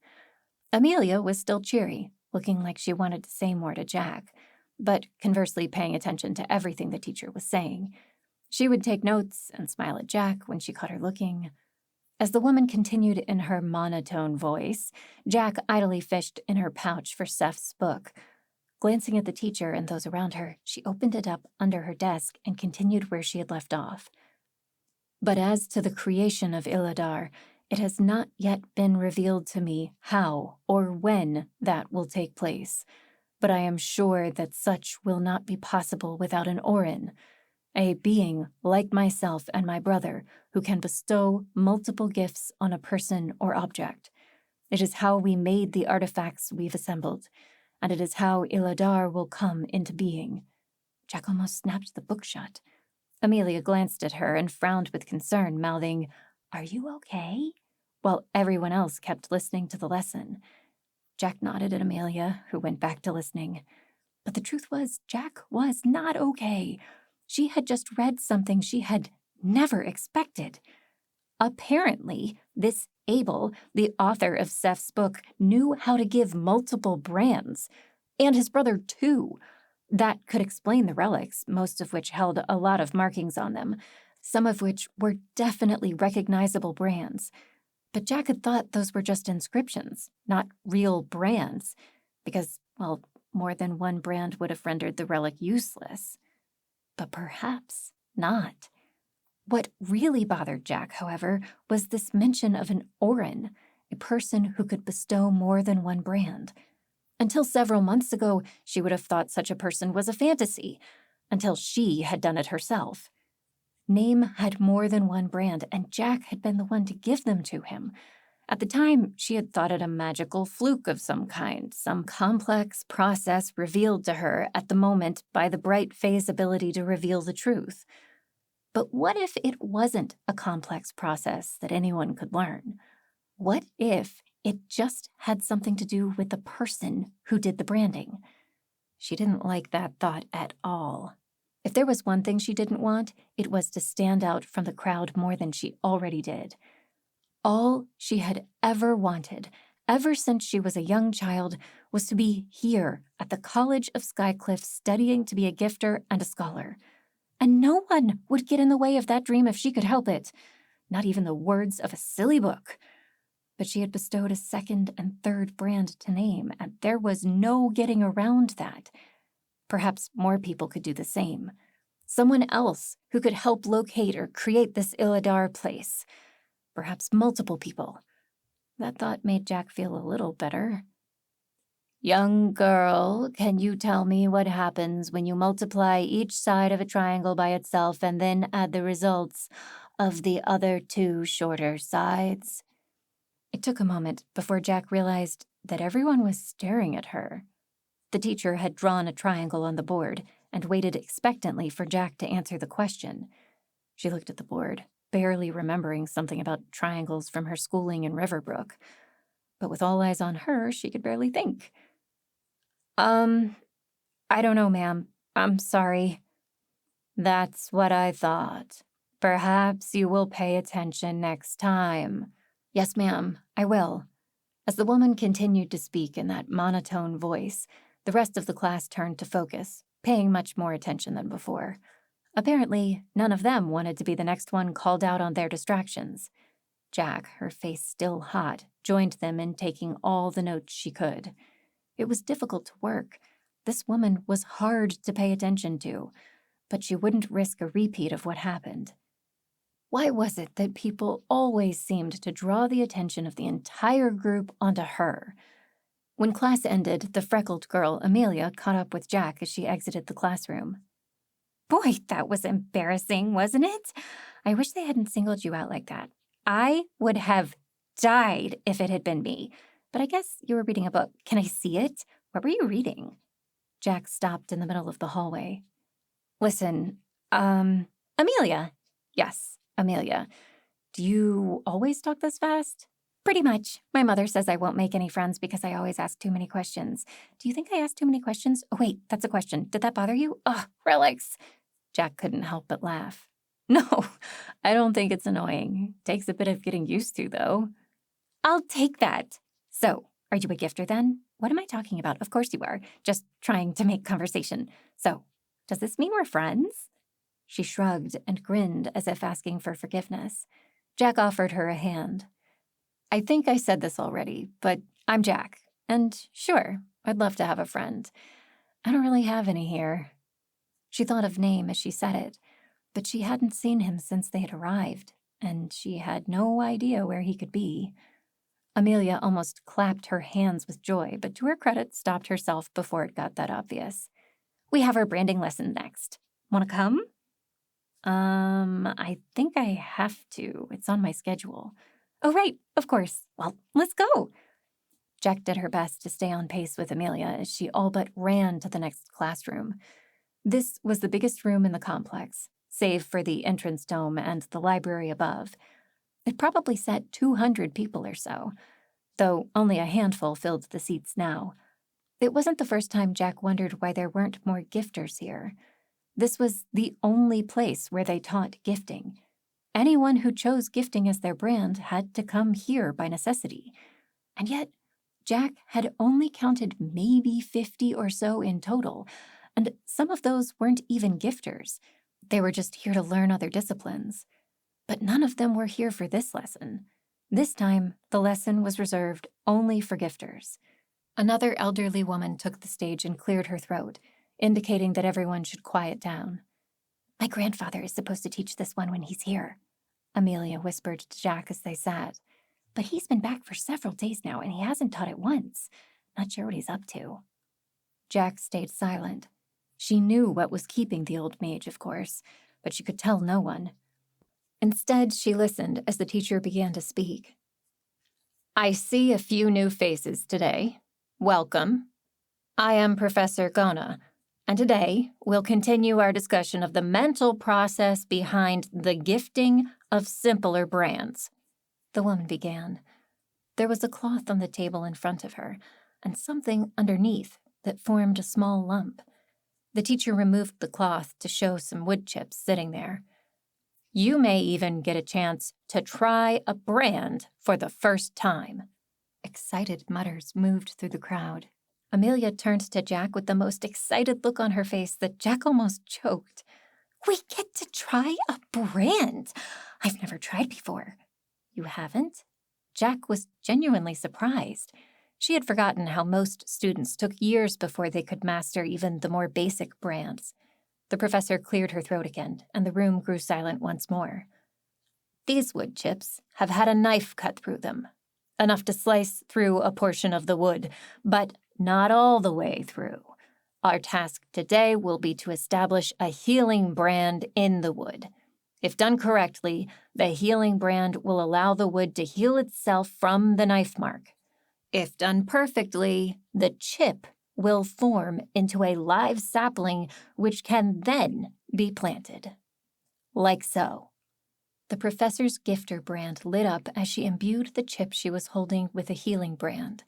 Amelia was still cheery, looking like she wanted to say more to Jack, but conversely paying attention to everything the teacher was saying. She would take notes and smile at Jack when she caught her looking. As the woman continued in her monotone voice, Jack idly fished in her pouch for Seth's book. Glancing at the teacher and those around her, she opened it up under her desk and continued where she had left off. But as to the creation of Iladar, it has not yet been revealed to me how or when that will take place. But I am sure that such will not be possible without an Orin, a being like myself and my brother who can bestow multiple gifts on a person or object. It is how we made the artifacts we've assembled, and it is how Iladar will come into being. Jack almost snapped the book shut. Amelia glanced at her and frowned with concern, mouthing, "Are you okay?" while everyone else kept listening to the lesson. Jack nodded at Amelia, who went back to listening. But the truth was, Jack was not okay. She had just read something she had never expected. Apparently, this Abel, the author of Seth's book, knew how to give multiple brands, and his brother too. That could explain the relics, most of which held a lot of markings on them, some of which were definitely recognizable brands. But Jack had thought those were just inscriptions, not real brands, because, well, more than one brand would have rendered the relic useless. But perhaps not. What really bothered Jack, however, was this mention of an Orin, a person who could bestow more than one brand. Until several months ago, she would have thought such a person was a fantasy, until she had done it herself. Name had more than one brand, and Jack had been the one to give them to him. At the time, she had thought it a magical fluke of some kind, some complex process revealed to her at the moment by the bright Fae's ability to reveal the truth. But what if it wasn't a complex process that anyone could learn? What if it just had something to do with the person who did the branding? She didn't like that thought at all. If there was one thing she didn't want, it was to stand out from the crowd more than she already did. All she had ever wanted, ever since she was a young child, was to be here at the College of Skycliff studying to be a gifter and a scholar. and no one would get in the way of that dream if she could help it. Not even the words of a silly book. But she had bestowed a second and third brand to name, and there was no getting around that. Perhaps more people could do the same. Someone else who could help locate or create this Iladar place. Perhaps multiple people. That thought made Jack feel a little better. Young girl, can you tell me what happens when you multiply each side of a triangle by itself and then add the results of the other two shorter sides? It took a moment before Jack realized that everyone was staring at her. The teacher had drawn a triangle on the board and waited expectantly for Jack to answer the question. She looked at the board, barely remembering something about triangles from her schooling in Riverbrook. But with all eyes on her, she could barely think. I don't know, ma'am. I'm sorry. That's what I thought. Perhaps you will pay attention next time. Yes, ma'am, I will. As the woman continued to speak in that monotone voice, the rest of the class turned to focus, paying much more attention than before. Apparently, none of them wanted to be the next one called out on their distractions. Jack, her face still hot, joined them in taking all the notes she could. It was difficult to work. This woman was hard to pay attention to, but she wouldn't risk a repeat of what happened. Why was it that people always seemed to draw the attention of the entire group onto her? When class ended, the freckled girl, Amelia, caught up with Jack as she exited the classroom. Boy, that was embarrassing, wasn't it? I wish they hadn't singled you out like that. I would have died if it had been me. But I guess you were reading a book. Can I see it? What were you reading? Jack stopped in the middle of the hallway. Listen, Amelia. Yes, Amelia. Do you always talk this fast? Pretty much. My mother says I won't make any friends because I always ask too many questions. Do you think I asked too many questions? Oh, wait, that's a question. Did that bother you? Ugh, relics. Jack couldn't help but laugh. No, I don't think it's annoying. Takes a bit of getting used to, though. I'll take that. So, are you a gifter then? What am I talking about? Of course you are. Just trying to make conversation. So, does this mean we're friends? She shrugged and grinned as if asking for forgiveness. Jack offered her a hand. I think I said this already, but I'm Jack. And sure, I'd love to have a friend. I don't really have any here. She thought of Name as she said it, but she hadn't seen him since they had arrived, and she had no idea where he could be. Amelia almost clapped her hands with joy, but to her credit stopped herself before it got that obvious. We have our branding lesson next. Want to come? I think I have to. It's on my schedule. Oh, right, of course. Well, let's go. Jack did her best to stay on pace with Amelia as she all but ran to the next classroom. This was the biggest room in the complex, save for the entrance dome and the library above. It probably sat 200 people or so, though only a handful filled the seats now. It wasn't the first time Jack wondered why there weren't more gifters here. This was the only place where they taught gifting. Anyone who chose gifting as their brand had to come here by necessity. And yet, Jack had only counted maybe 50 or so in total, and some of those weren't even gifters. They were just here to learn other disciplines. But none of them were here for this lesson. This time, the lesson was reserved only for gifters. Another elderly woman took the stage and cleared her throat, indicating that everyone should quiet down. My grandfather is supposed to teach this one when he's here, Amelia whispered to Jack as they sat. But he's been back for several days now, and he hasn't taught it once. Not sure what he's up to. Jack stayed silent. She knew what was keeping the old mage, of course, but she could tell no one. Instead, she listened as the teacher began to speak. I see a few new faces today. Welcome. I am Professor Gona, and today we'll continue our discussion of the mental process behind the gifting of simpler brands. The woman began. There was a cloth on the table in front of her, and something underneath that formed a small lump. The teacher removed the cloth to show some wood chips sitting there. You may even get a chance to try a brand for the first time. Excited mutters moved through the crowd. Amelia turned to Jack with the most excited look on her face that Jack almost choked. We get to try a brand I've never tried before. You haven't? Jack was genuinely surprised. She had forgotten how most students took years before they could master even the more basic brands. The professor cleared her throat again, and the room grew silent once more. These wood chips have had a knife cut through them, enough to slice through a portion of the wood, but not all the way through. Our task today will be to establish a healing brand in the wood. If done correctly, the healing brand will allow the wood to heal itself from the knife mark. If done perfectly, the chip will form into a live sapling which can then be planted. Like so. The professor's gifter brand lit up as she imbued the chip she was holding with a healing brand.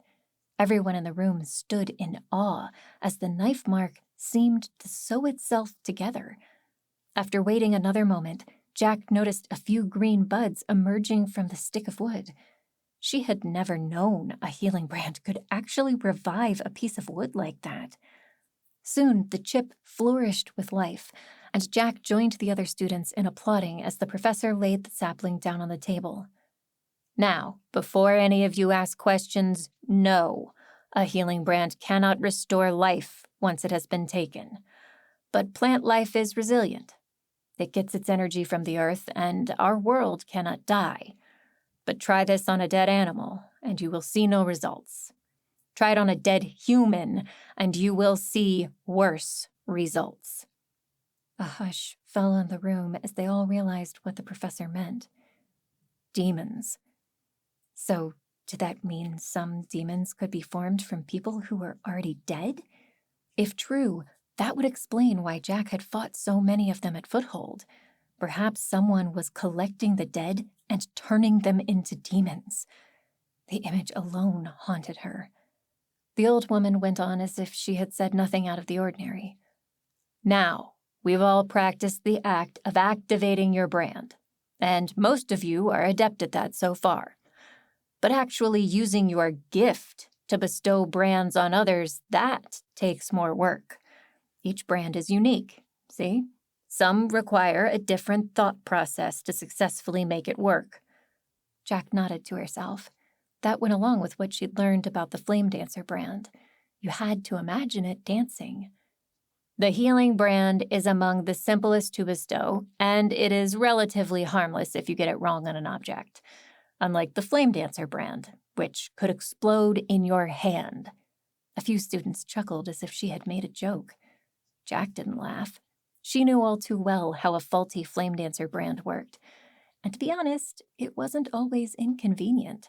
Everyone in the room stood in awe as the knife mark seemed to sew itself together. After waiting another moment, Jack noticed a few green buds emerging from the stick of wood. She had never known a healing brand could actually revive a piece of wood like that. Soon, the chip flourished with life, and Jack joined the other students in applauding as the professor laid the sapling down on the table. Now, before any of you ask questions, no, a healing brand cannot restore life once it has been taken. But plant life is resilient. It gets its energy from the earth, and our world cannot die. But try this on a dead animal, and you will see no results. Try it on a dead human, and you will see worse results. A hush fell on the room as they all realized what the professor meant. Demons. So, did that mean some demons could be formed from people who were already dead? If true, that would explain why Jack had fought so many of them at Foothold. Perhaps someone was collecting the dead and turning them into demons. The image alone haunted her. The old woman went on as if she had said nothing out of the ordinary. Now, we've all practiced the act of activating your brand, and most of you are adept at that so far. But actually using your gift to bestow brands on others, that takes more work. Each brand is unique, see? Some require a different thought process to successfully make it work. Jack nodded to herself. That went along with what she'd learned about the Flame Dancer brand. You had to imagine it dancing. The healing brand is among the simplest to bestow, and it is relatively harmless if you get it wrong on an object. Unlike the Flame Dancer brand, which could explode in your hand. A few students chuckled as if she had made a joke. Jack didn't laugh. She knew all too well how a faulty Flame Dancer brand worked. And to be honest, it wasn't always inconvenient.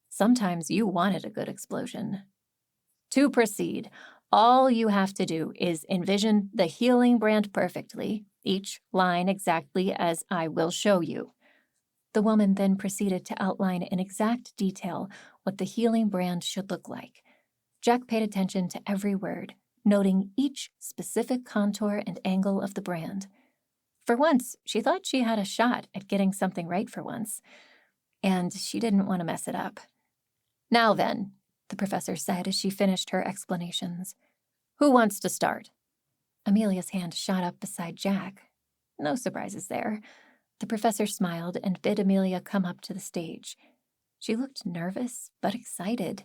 Sometimes you wanted a good explosion. To proceed, all you have to do is envision the healing brand perfectly, each line exactly as I will show you. The woman then proceeded to outline in exact detail what the healing brand should look like. Jack paid attention to every word, noting each specific contour and angle of the brand. For once, she thought she had a shot at getting something right for once, and she didn't want to mess it up. Now then, the professor said as she finished her explanations. Who wants to start? Amelia's hand shot up beside Jack. No surprises there. The professor smiled and bid Amelia come up to the stage. She looked nervous but excited.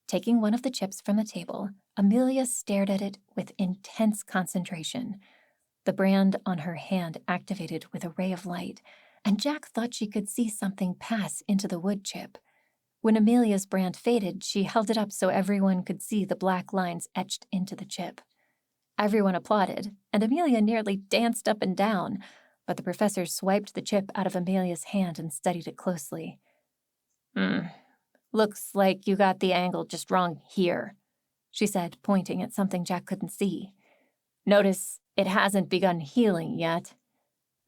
Taking one of the chips from the table, Amelia stared at it with intense concentration. The brand on her hand activated with a ray of light, and Jack thought she could see something pass into the wood chip. When Amelia's brand faded, she held it up so everyone could see the black lines etched into the chip. Everyone applauded, and Amelia nearly danced up and down, but the professor swiped the chip out of Amelia's hand and studied it closely. Looks like you got the angle just wrong here, she said, pointing at something Jack couldn't see. Notice it hasn't begun healing yet.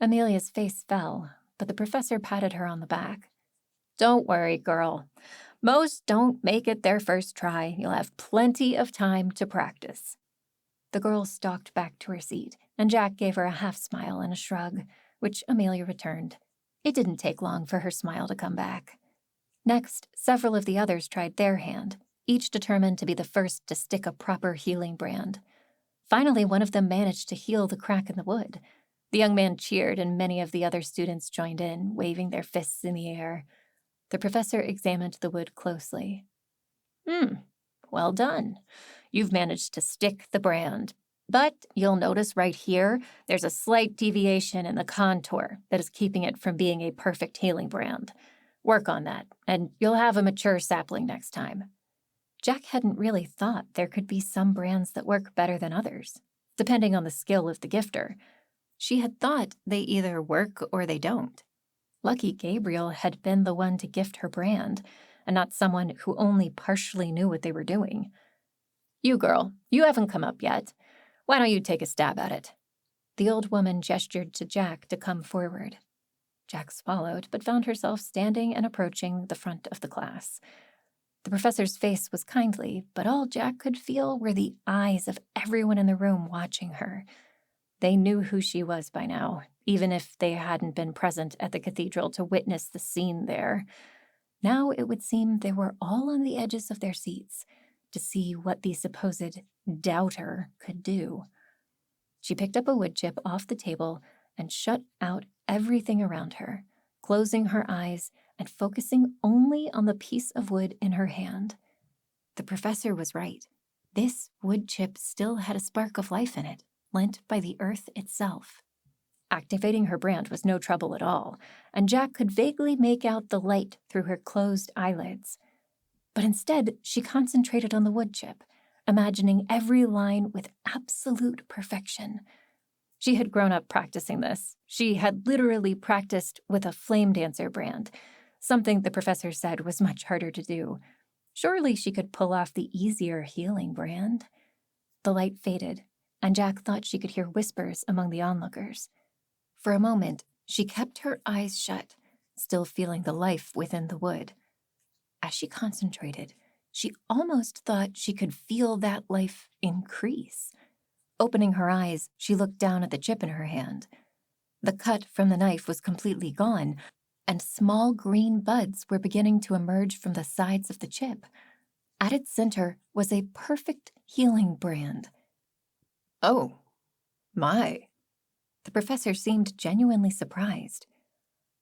Amelia's face fell, but the professor patted her on the back. Don't worry, girl. Most don't make it their first try. You'll have plenty of time to practice. The girl stalked back to her seat, and Jack gave her a half smile and a shrug, which Amelia returned. It didn't take long for her smile to come back. Next, several of the others tried their hand, each determined to be the first to stick a proper healing brand. Finally, one of them managed to heal the crack in the wood. The young man cheered, and many of the other students joined in, waving their fists in the air. The professor examined the wood closely. Well done. You've managed to stick the brand. But you'll notice right here, there's a slight deviation in the contour that is keeping it from being a perfect healing brand. Work on that, and you'll have a mature sapling next time. Jack hadn't really thought there could be some brands that work better than others, depending on the skill of the gifter. She had thought they either work or they don't. Lucky Gabriel had been the one to gift her brand, and not someone who only partially knew what they were doing. You, girl, you haven't come up yet. Why don't you take a stab at it? The old woman gestured to Jack to come forward. Jack swallowed, but found herself standing and approaching the front of the class. The professor's face was kindly, but all Jack could feel were the eyes of everyone in the room watching her. They knew who she was by now, even if they hadn't been present at the cathedral to witness the scene there. Now it would seem they were all on the edges of their seats to see what the supposed doubter could do. She picked up a wood chip off the table and shut out everything around her, closing her eyes and focusing only on the piece of wood in her hand. The professor was right. This wood chip still had a spark of life in it, lent by the earth itself. Activating her brand was no trouble at all, and Jack could vaguely make out the light through her closed eyelids. But instead, she concentrated on the wood chip, imagining every line with absolute perfection. She had grown up practicing this. She had literally practiced with a flame dancer brand, something the professor said was much harder to do. Surely she could pull off the easier healing brand. The light faded, and Jack thought she could hear whispers among the onlookers. For a moment, she kept her eyes shut, still feeling the life within the wood. As she concentrated, she almost thought she could feel that life increase. Opening her eyes, she looked down at the chip in her hand. The cut from the knife was completely gone, and small green buds were beginning to emerge from the sides of the chip. At its center was a perfect healing brand. Oh, my. The professor seemed genuinely surprised.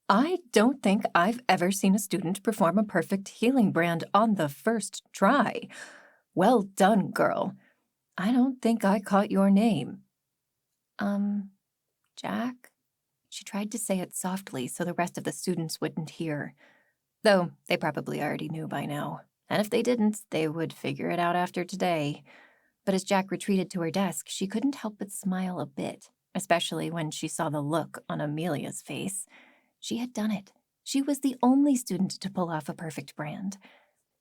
I don't think I've ever seen a student perform a perfect healing brand on the first try. Well done, girl. I don't think I caught your name. Jack? She tried to say it softly so the rest of the students wouldn't hear, though they probably already knew by now, and if they didn't, they would figure it out after today. But as Jack retreated to her desk, she couldn't help but smile a bit, especially when she saw the look on Amelia's face. She had done it. She was the only student to pull off a perfect brand.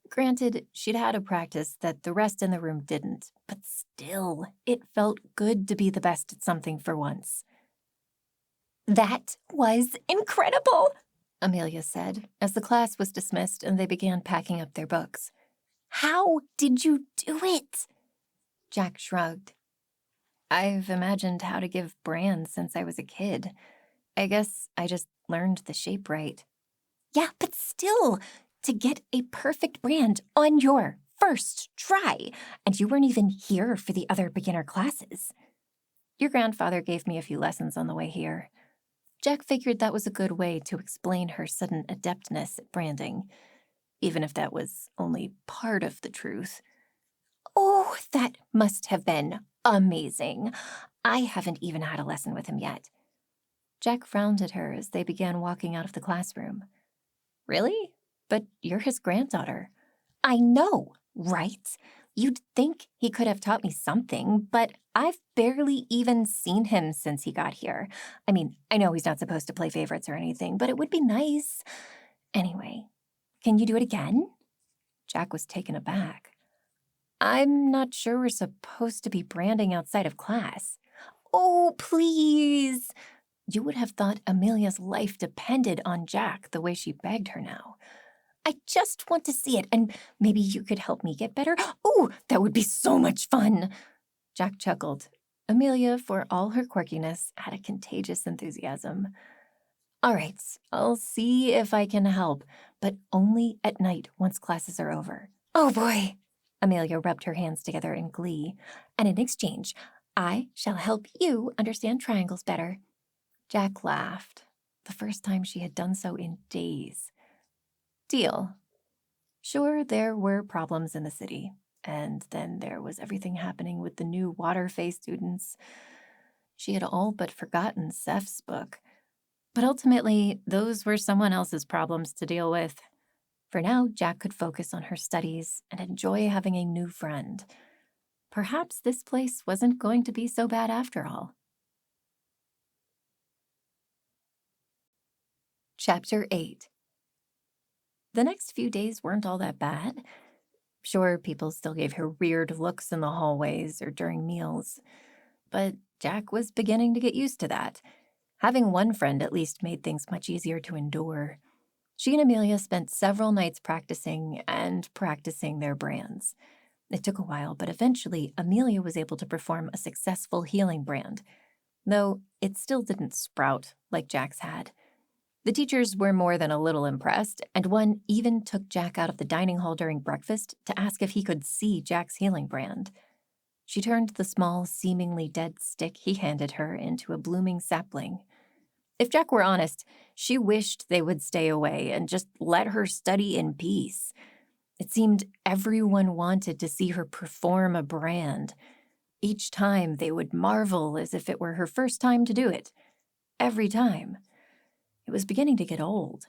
Granted, she'd had a practice that the rest in the room didn't, but still, it felt good to be the best at something for once. That was incredible, Amelia said, as the class was dismissed and they began packing up their books. How did you do it? Jack shrugged. I've imagined how to give brands since I was a kid. I guess I just learned the shape right. Yeah, but still, to get a perfect brand on your first try, and you weren't even here for the other beginner classes. Your grandfather gave me a few lessons on the way here. Jack figured that was a good way to explain her sudden adeptness at branding, even if that was only part of the truth. Oh, that must have been amazing. I haven't even had a lesson with him yet. Jack frowned at her as they began walking out of the classroom. Really? But you're his granddaughter. I know, right? You'd think he could have taught me something, but I've barely even seen him since he got here. I mean, I know he's not supposed to play favorites or anything, but it would be nice. Anyway, can you do it again? Jack was taken aback. I'm not sure we're supposed to be branding outside of class. Oh, please. You would have thought Amelia's life depended on Jack the way she begged her now. I just want to see it, and maybe you could help me get better. Oh, that would be so much fun. Jack chuckled. Amelia, for all her quirkiness, had a contagious enthusiasm. All right, I'll see if I can help, but only at night once classes are over. Oh, boy. Amelia rubbed her hands together in glee. And in exchange, I shall help you understand triangles better. Jack laughed, the first time she had done so in days. Deal. Sure, there were problems in the city, and then there was everything happening with the new water fae students. She had all but forgotten Seth's book. But ultimately, those were someone else's problems to deal with. For now, Jack could focus on her studies and enjoy having a new friend. Perhaps this place wasn't going to be so bad after all. Chapter 8. The next few days weren't all that bad. Sure, people still gave her weird looks in the hallways or during meals, but Jack was beginning to get used to that. Having one friend at least made things much easier to endure. She and Amelia spent several nights practicing their brands. It took a while, but eventually Amelia was able to perform a successful healing brand, though it still didn't sprout like Jack's had. The teachers were more than a little impressed, and one even took Jack out of the dining hall during breakfast to ask if he could see Jack's healing brand. She turned the small, seemingly dead stick he handed her into a blooming sapling. If Jack were honest, she wished they would stay away and just let her study in peace. It seemed everyone wanted to see her perform a brand. Each time they would marvel as if it were her first time to do it. Every time. It was beginning to get old.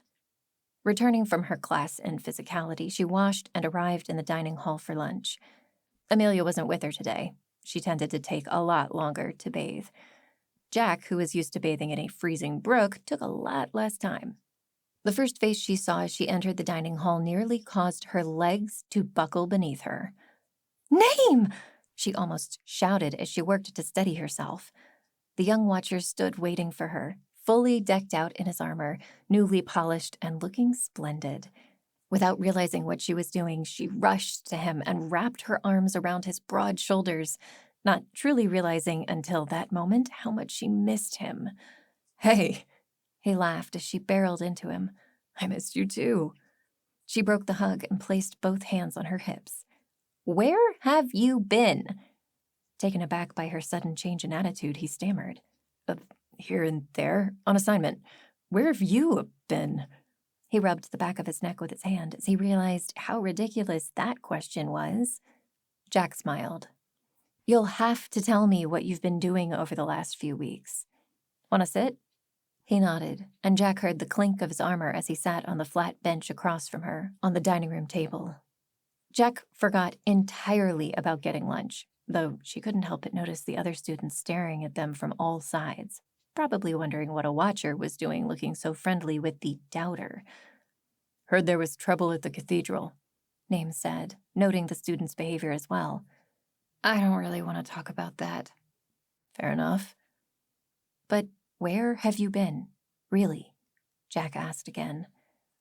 Returning from her class in physicality, she washed and arrived in the dining hall for lunch. Amelia wasn't with her today. She tended to take a lot longer to bathe. Jack, who was used to bathing in a freezing brook, took a lot less time. The first face she saw as she entered the dining hall nearly caused her legs to buckle beneath her. "Name!" she almost shouted as she worked to steady herself. The young watcher stood waiting for her, fully decked out in his armor, newly polished and looking splendid. Without realizing what she was doing, she rushed to him and wrapped her arms around his broad shoulders, not truly realizing until that moment how much she missed him. "Hey," he laughed as she barreled into him. "I missed you too." She broke the hug and placed both hands on her hips. "Where have you been?" Taken aback by her sudden change in attitude, he stammered. "Here and there, on assignment. Where have you been?" He rubbed the back of his neck with his hand as he realized how ridiculous that question was. Jack smiled. "You'll have to tell me what you've been doing over the last few weeks. Want to sit?" He nodded, and Jack heard the clink of his armor as he sat on the flat bench across from her on the dining room table. Jack forgot entirely about getting lunch, though she couldn't help but notice the other students staring at them from all sides, probably wondering what a watcher was doing looking so friendly with the doubter. "Heard there was trouble at the cathedral," Name said, noting the students' behavior as well. "I don't really want to talk about that." "Fair enough." "But where have you been, really?" Jack asked again.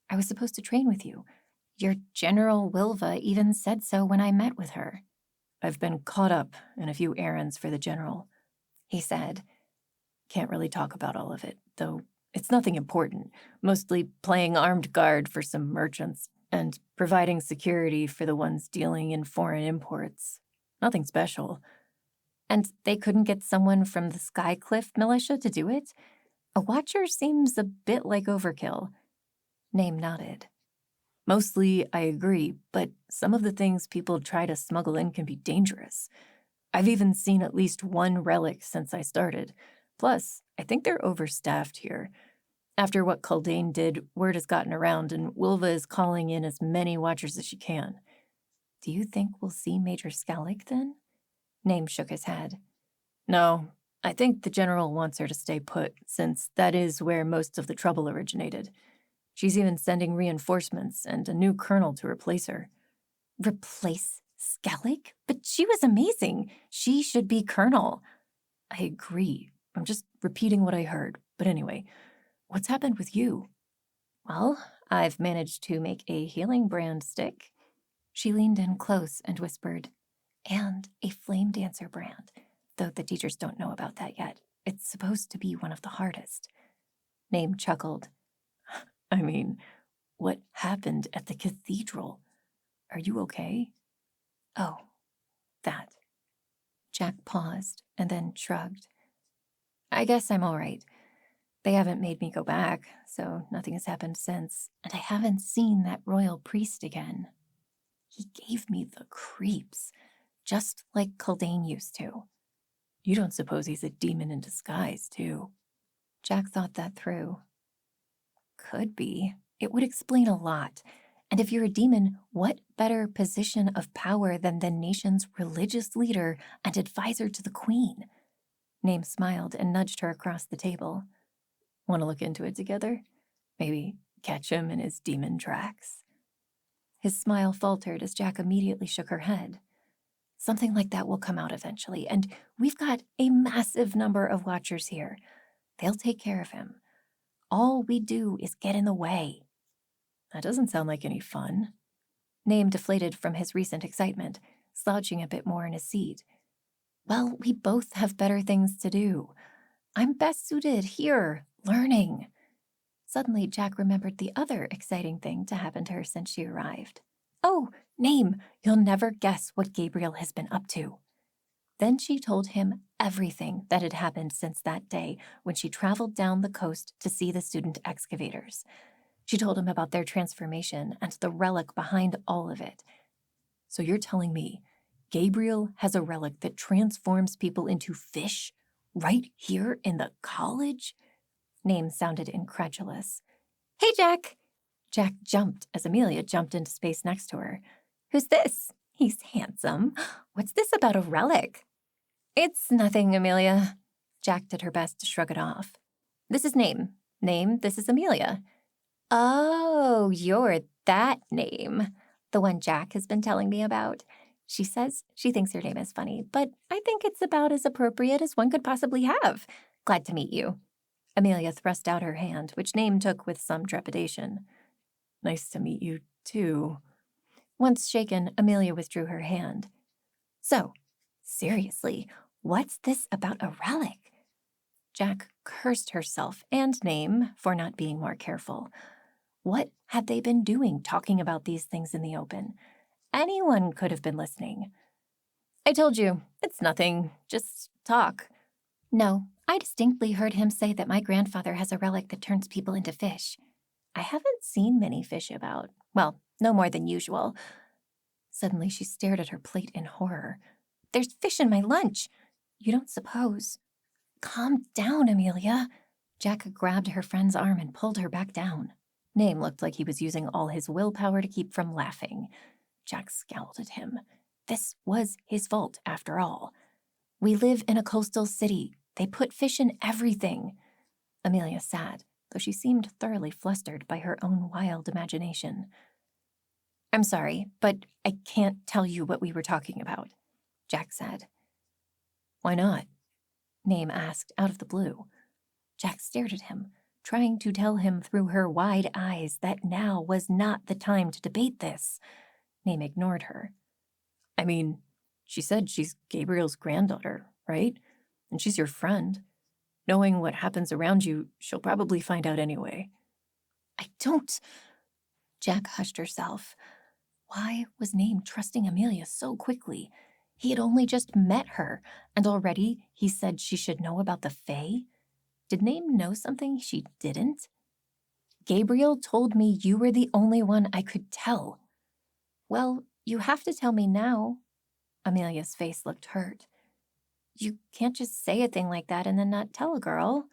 "I was supposed to train with you. Your General Wilva even said so when I met with her." "I've been caught up in a few errands for the General," he said. "Can't really talk about all of it, though it's nothing important, mostly playing armed guard for some merchants and providing security for the ones dealing in foreign imports. Nothing special." "And they couldn't get someone from the Skycliff militia to do it? A watcher seems a bit like overkill." Name nodded. "Mostly, I agree, but some of the things people try to smuggle in can be dangerous. I've even seen at least one relic since I started. Plus, I think they're overstaffed here. After what Kaldane did, word has gotten around, and Wilva is calling in as many watchers as she can." "Do you think we'll see Major Skellig then?" Name shook his head. "No, I think the General wants her to stay put, since that is where most of the trouble originated. She's even sending reinforcements and a new colonel to replace her." "Replace Skellig? But she was amazing. She should be colonel." "I agree. I'm just repeating what I heard. But anyway, what's happened with you?" "Well, I've managed to make a healing brand stick." She leaned in close and whispered, "And a flame dancer brand, though the teachers don't know about that yet. It's supposed to be one of the hardest." Name chuckled. "I mean, what happened at the cathedral? Are you okay?" "Oh, that." Jack paused and then shrugged. "I guess I'm all right. They haven't made me go back, so nothing has happened since, and I haven't seen that royal priest again. He gave me the creeps, just like Kaldane used to. You don't suppose he's a demon in disguise, too? Jack thought that through. Could be. It would explain a lot. And if you're a demon, what better position of power than the nation's religious leader and advisor to the queen? Name smiled and nudged her across the table. Want to look into it together? Maybe catch him in his demon tracks? His smile faltered as Jack immediately shook her head. Something like that will come out eventually, and we've got a massive number of watchers here. They'll take care of him. All we do is get in the way. That doesn't sound like any fun. Name deflated from his recent excitement, slouching a bit more in his seat. Well, we both have better things to do. I'm best suited here, learning. Suddenly, Jack remembered the other exciting thing to happen to her since she arrived. Oh, Name, you'll never guess what Gabriel has been up to. Then she told him everything that had happened since that day when she traveled down the coast to see the student excavators. She told him about their transformation and the relic behind all of it. So you're telling me Gabriel has a relic that transforms people into fish right here in the college? Name sounded incredulous. Hey, Jack! Jack jumped as Amelia jumped into space next to her. Who's this? He's handsome. What's this about a relic? It's nothing, Amelia. Jack did her best to shrug it off. This is Name. Name, this is Amelia. Oh, you're that Name. The one Jack has been telling me about. She says she thinks your name is funny, but I think it's about as appropriate as one could possibly have. Glad to meet you. Amelia thrust out her hand, which Name took with some trepidation. Nice to meet you, too. Once shaken, Amelia withdrew her hand. So, seriously, what's this about a relic? Jack cursed herself and Name for not being more careful. What had they been doing talking about these things in the open? Anyone could have been listening. I told you, it's nothing. Just talk. No, I distinctly heard him say that my grandfather has a relic that turns people into fish. I haven't seen many fish about. Well, no more than usual. Suddenly she stared at her plate in horror. There's fish in my lunch. You don't suppose. Calm down, Amelia. Jack grabbed her friend's arm and pulled her back down. Name looked like he was using all his willpower to keep from laughing. Jack scowled at him. This was his fault, after all. We live in a coastal city. They put fish in everything. Amelia sat, though she seemed thoroughly flustered by her own wild imagination. I'm sorry, but I can't tell you what we were talking about, Jack said. Why not? Name asked out of the blue. Jack stared at him, trying to tell him through her wide eyes that now was not the time to debate this. Name ignored her. I mean, she said she's Gabriel's granddaughter, right? And she's your friend. Knowing what happens around you, she'll probably find out anyway. I don't... Jack hushed herself. Why was Name trusting Amelia so quickly? He had only just met her, and already he said she should know about the Fae? Did Name know something she didn't? Gabriel told me you were the only one I could tell. Well, you have to tell me now. Amelia's face looked hurt. You can't just say a thing like that and then not tell a girl.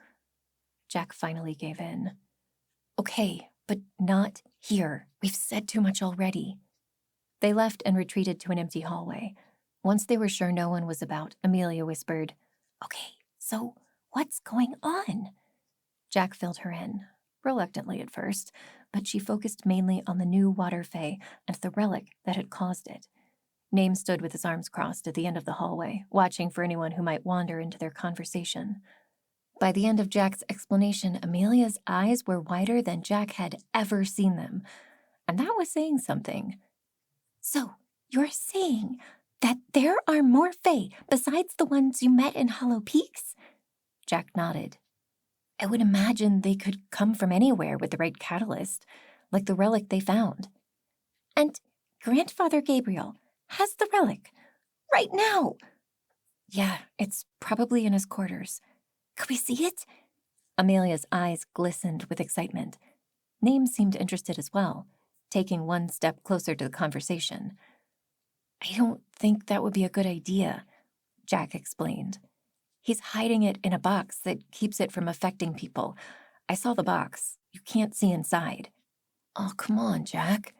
Jack finally gave in. Okay, but not here. We've said too much already. They left and retreated to an empty hallway. Once they were sure no one was about, Amelia whispered, Okay, so what's going on? Jack filled her in, reluctantly at first, but she focused mainly on the new water fae and the relic that had caused it. Name stood with his arms crossed at the end of the hallway, watching for anyone who might wander into their conversation. By the end of Jack's explanation, Amelia's eyes were wider than Jack had ever seen them, and that was saying something. So, you're saying that there are more fae besides the ones you met in Hollow Peaks? Jack nodded. I would imagine they could come from anywhere with the right catalyst, like the relic they found. And Grandfather Gabriel has the relic right now. Yeah, it's probably in his quarters. Could we see it? Amelia's eyes glistened with excitement. Name seemed interested as well, taking one step closer to the conversation. I don't think that would be a good idea, Jack explained. He's hiding it in a box that keeps it from affecting people. I saw the box. You can't see inside. Oh, come on, Jack.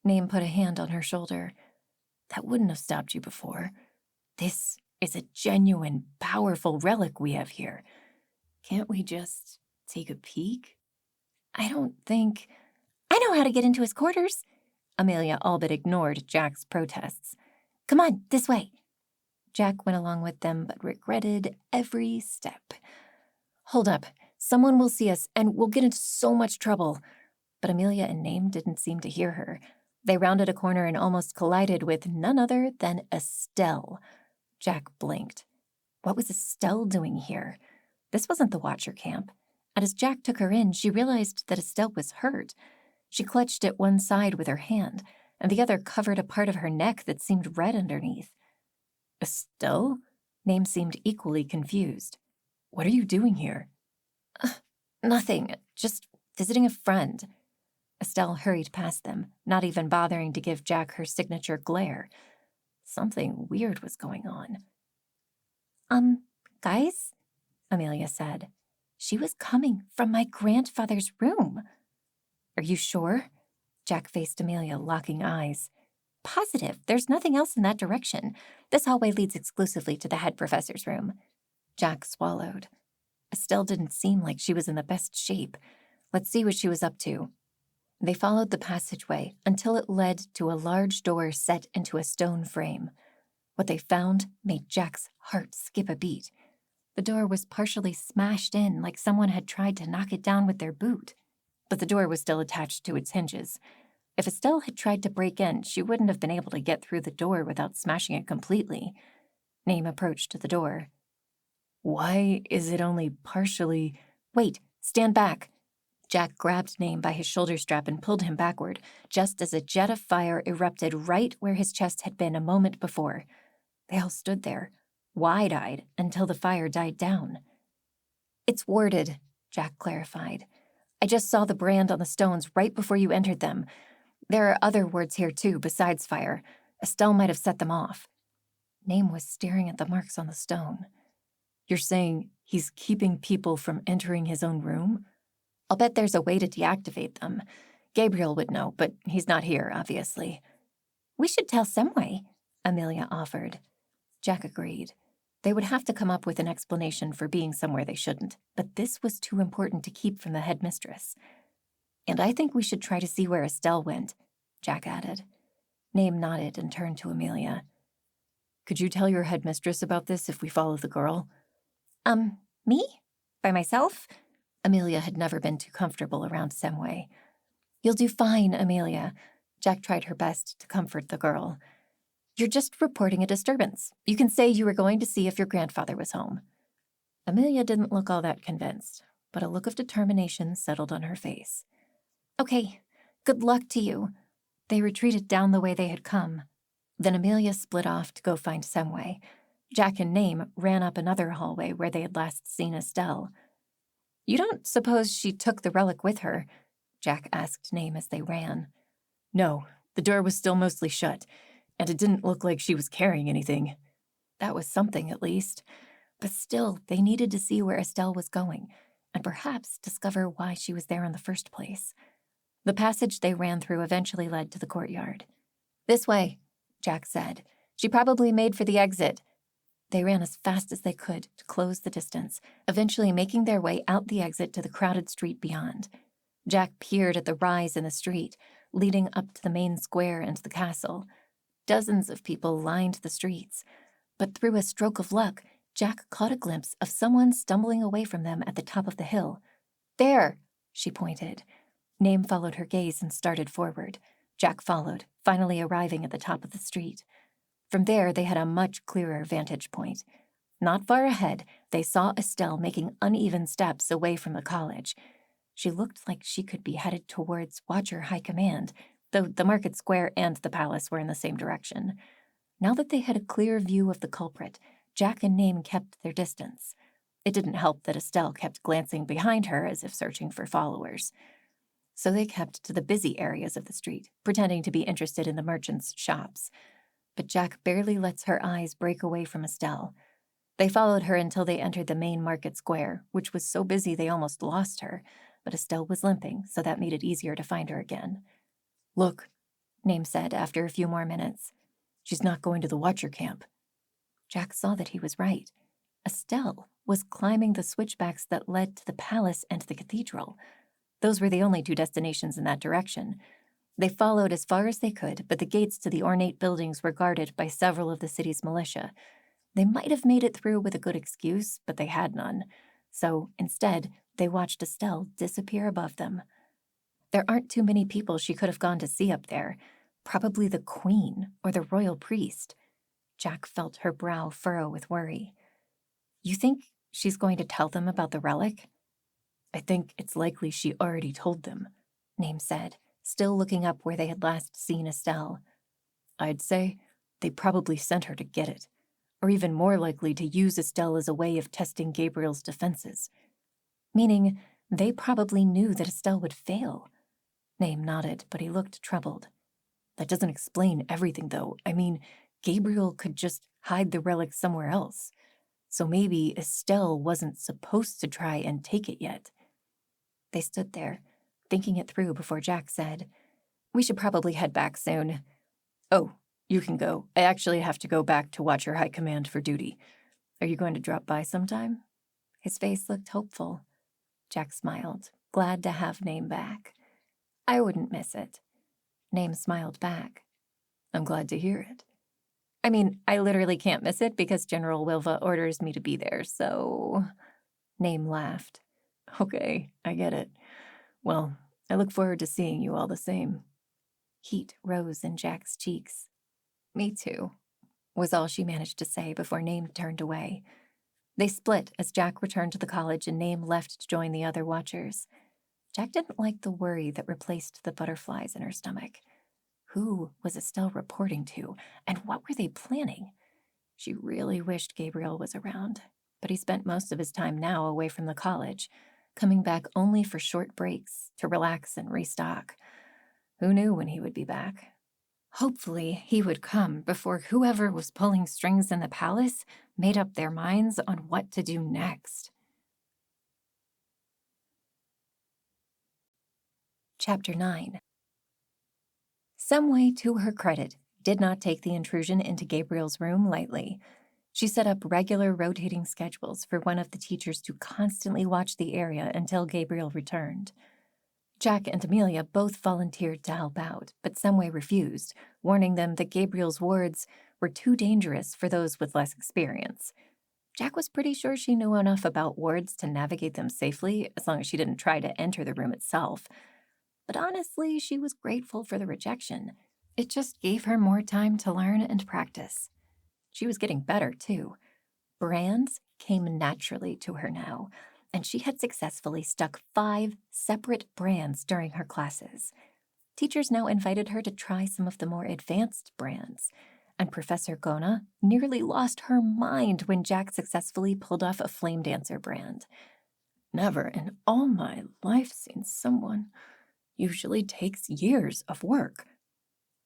Name put a hand on her shoulder. That wouldn't have stopped you before. This is a genuine, powerful relic we have here. Can't we just take a peek? I don't think... I know how to get into his quarters. Amelia all but ignored Jack's protests. Come on, this way. Jack went along with them, but regretted every step. Hold up. Someone will see us, and we'll get into so much trouble. But Amelia and Name didn't seem to hear her. They rounded a corner and almost collided with none other than Estelle. Jack blinked. What was Estelle doing here? This wasn't the Watcher camp. And as Jack took her in, she realized that Estelle was hurt. She clutched at one side with her hand, and the other covered a part of her neck that seemed red underneath. Estelle? Name seemed equally confused. What are you doing here? Nothing. Just visiting a friend. Estelle hurried past them, not even bothering to give Jack her signature glare. Something weird was going on. Guys? Amelia said. She was coming from my grandfather's room. Are you sure? Jack faced Amelia, locking eyes. Positive. There's nothing else in that direction. This hallway leads exclusively to the head professor's room. Jack swallowed. Estelle didn't seem like she was in the best shape. Let's see what she was up to. They followed the passageway until it led to a large door set into a stone frame. What they found made Jack's heart skip a beat. The door was partially smashed in like someone had tried to knock it down with their boot. But the door was still attached to its hinges. If Estelle had tried to break in, she wouldn't have been able to get through the door without smashing it completely. Name approached the door. Why is it only partially... Wait, stand back. Jack grabbed Name by his shoulder strap and pulled him backward, just as a jet of fire erupted right where his chest had been a moment before. They all stood there, wide-eyed, until the fire died down. It's warded, Jack clarified. I just saw the brand on the stones right before you entered them. There are other wards here too, besides fire. Estelle might have set them off. Name was staring at the marks on the stone. You're saying he's keeping people from entering his own room? I'll bet there's a way to deactivate them. Gabriel would know, but he's not here, obviously. We should tell Semway, Amelia offered. Jack agreed. They would have to come up with an explanation for being somewhere they shouldn't, but this was too important to keep from the headmistress. And I think we should try to see where Estelle went, Jack added. Name nodded and turned to Amelia. Could you tell your headmistress about this if we follow the girl? Me? By myself? Amelia had never been too comfortable around Semway. You'll do fine, Amelia. Jack tried her best to comfort the girl. You're just reporting a disturbance. You can say you were going to see if your grandfather was home. Amelia didn't look all that convinced, but a look of determination settled on her face. Okay, good luck to you. They retreated down the way they had come. Then Amelia split off to go find Semway. Jack and Name ran up another hallway where they had last seen Estelle. You don't suppose she took the relic with her? Jack asked Name as they ran. No, the door was still mostly shut, and it didn't look like she was carrying anything. That was something, at least. But still, they needed to see where Estelle was going, and perhaps discover why she was there in the first place. The passage they ran through eventually led to the courtyard. This way, Jack said. She probably made for the exit. They ran as fast as they could to close the distance, eventually making their way out the exit to the crowded street beyond. Jack peered at the rise in the street, leading up to the main square and the castle. Dozens of people lined the streets, but through a stroke of luck, Jack caught a glimpse of someone stumbling away from them at the top of the hill. There, she pointed. Name followed her gaze and started forward. Jack followed, finally arriving at the top of the street. From there, they had a much clearer vantage point. Not far ahead, they saw Estelle making uneven steps away from the college. She looked like she could be headed towards Watcher High Command, though the market square and the palace were in the same direction. Now that they had a clear view of the culprit, Jack and Name kept their distance. It didn't help that Estelle kept glancing behind her as if searching for followers. So they kept to the busy areas of the street, pretending to be interested in the merchants' shops. But Jack barely lets her eyes break away from Estelle. They followed her until they entered the main market square, which was so busy they almost lost her, but Estelle was limping, so that made it easier to find her again. "Look," Name said after a few more minutes. "She's not going to the Watcher camp." Jack saw that he was right. Estelle was climbing the switchbacks that led to the palace and the cathedral. Those were the only two destinations in that direction. They followed as far as they could, but the gates to the ornate buildings were guarded by several of the city's militia. They might have made it through with a good excuse, but they had none. So, instead, they watched Estelle disappear above them. There aren't too many people she could have gone to see up there. Probably the queen or the royal priest. Jack felt her brow furrow with worry. "You think she's going to tell them about the relic?" "I think it's likely she already told them," Name said, still looking up where they had last seen Estelle. "I'd say they probably sent her to get it, or even more likely to use Estelle as a way of testing Gabriel's defenses." Meaning, they probably knew that Estelle would fail. Name nodded, but he looked troubled. "That doesn't explain everything, though. I mean, Gabriel could just hide the relic somewhere else. So maybe Estelle wasn't supposed to try and take it yet." They stood there, thinking it through before Jack said, "We should probably head back soon." "Oh, you can go. I actually have to go back to Watcher High Command for duty. Are you going to drop by sometime?" His face looked hopeful. Jack smiled, glad to have Name back. "I wouldn't miss it." Name smiled back. "I'm glad to hear it." "I mean, I literally can't miss it because General Wilva orders me to be there, so—" Name laughed. "Okay, I get it. Well, I look forward to seeing you all the same." Heat rose in Jack's cheeks. "Me too," was all she managed to say before Name turned away. They split as Jack returned to the college and Name left to join the other watchers. Jack didn't like the worry that replaced the butterflies in her stomach. Who was Estelle reporting to, and what were they planning? She really wished Gabriel was around, but he spent most of his time now away from the college, coming back only for short breaks to relax and restock. Who knew when he would be back? Hopefully, he would come before whoever was pulling strings in the palace made up their minds on what to do next. Chapter 9. Someway, to her credit, did not take the intrusion into Gabriel's room lightly. She set up regular rotating schedules for one of the teachers to constantly watch the area until Gabriel returned. Jack and Amelia both volunteered to help out, but Someway refused, warning them that Gabriel's wards were too dangerous for those with less experience. Jack was pretty sure she knew enough about wards to navigate them safely, as long as she didn't try to enter the room itself. But honestly, she was grateful for the rejection. It just gave her more time to learn and practice. She was getting better, too. Brands came naturally to her now, and she had successfully stuck 5 separate brands during her classes. Teachers now invited her to try some of the more advanced brands, and Professor Gona nearly lost her mind when Jack successfully pulled off a Flame Dancer brand. "Never in all my life seen someone. Usually takes years of work."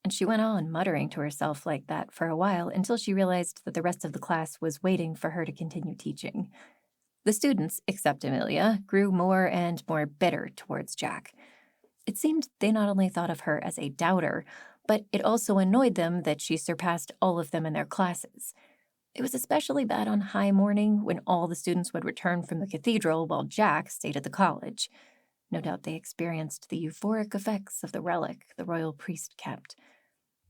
And she went on muttering to herself like that for a while until she realized that the rest of the class was waiting for her to continue teaching. The students, except Amelia, grew more and more bitter towards Jack. It seemed they not only thought of her as a doubter, but it also annoyed them that she surpassed all of them in their classes. It was especially bad on high morning when all the students would return from the cathedral while Jack stayed at the college. No doubt they experienced the euphoric effects of the relic the royal priest kept.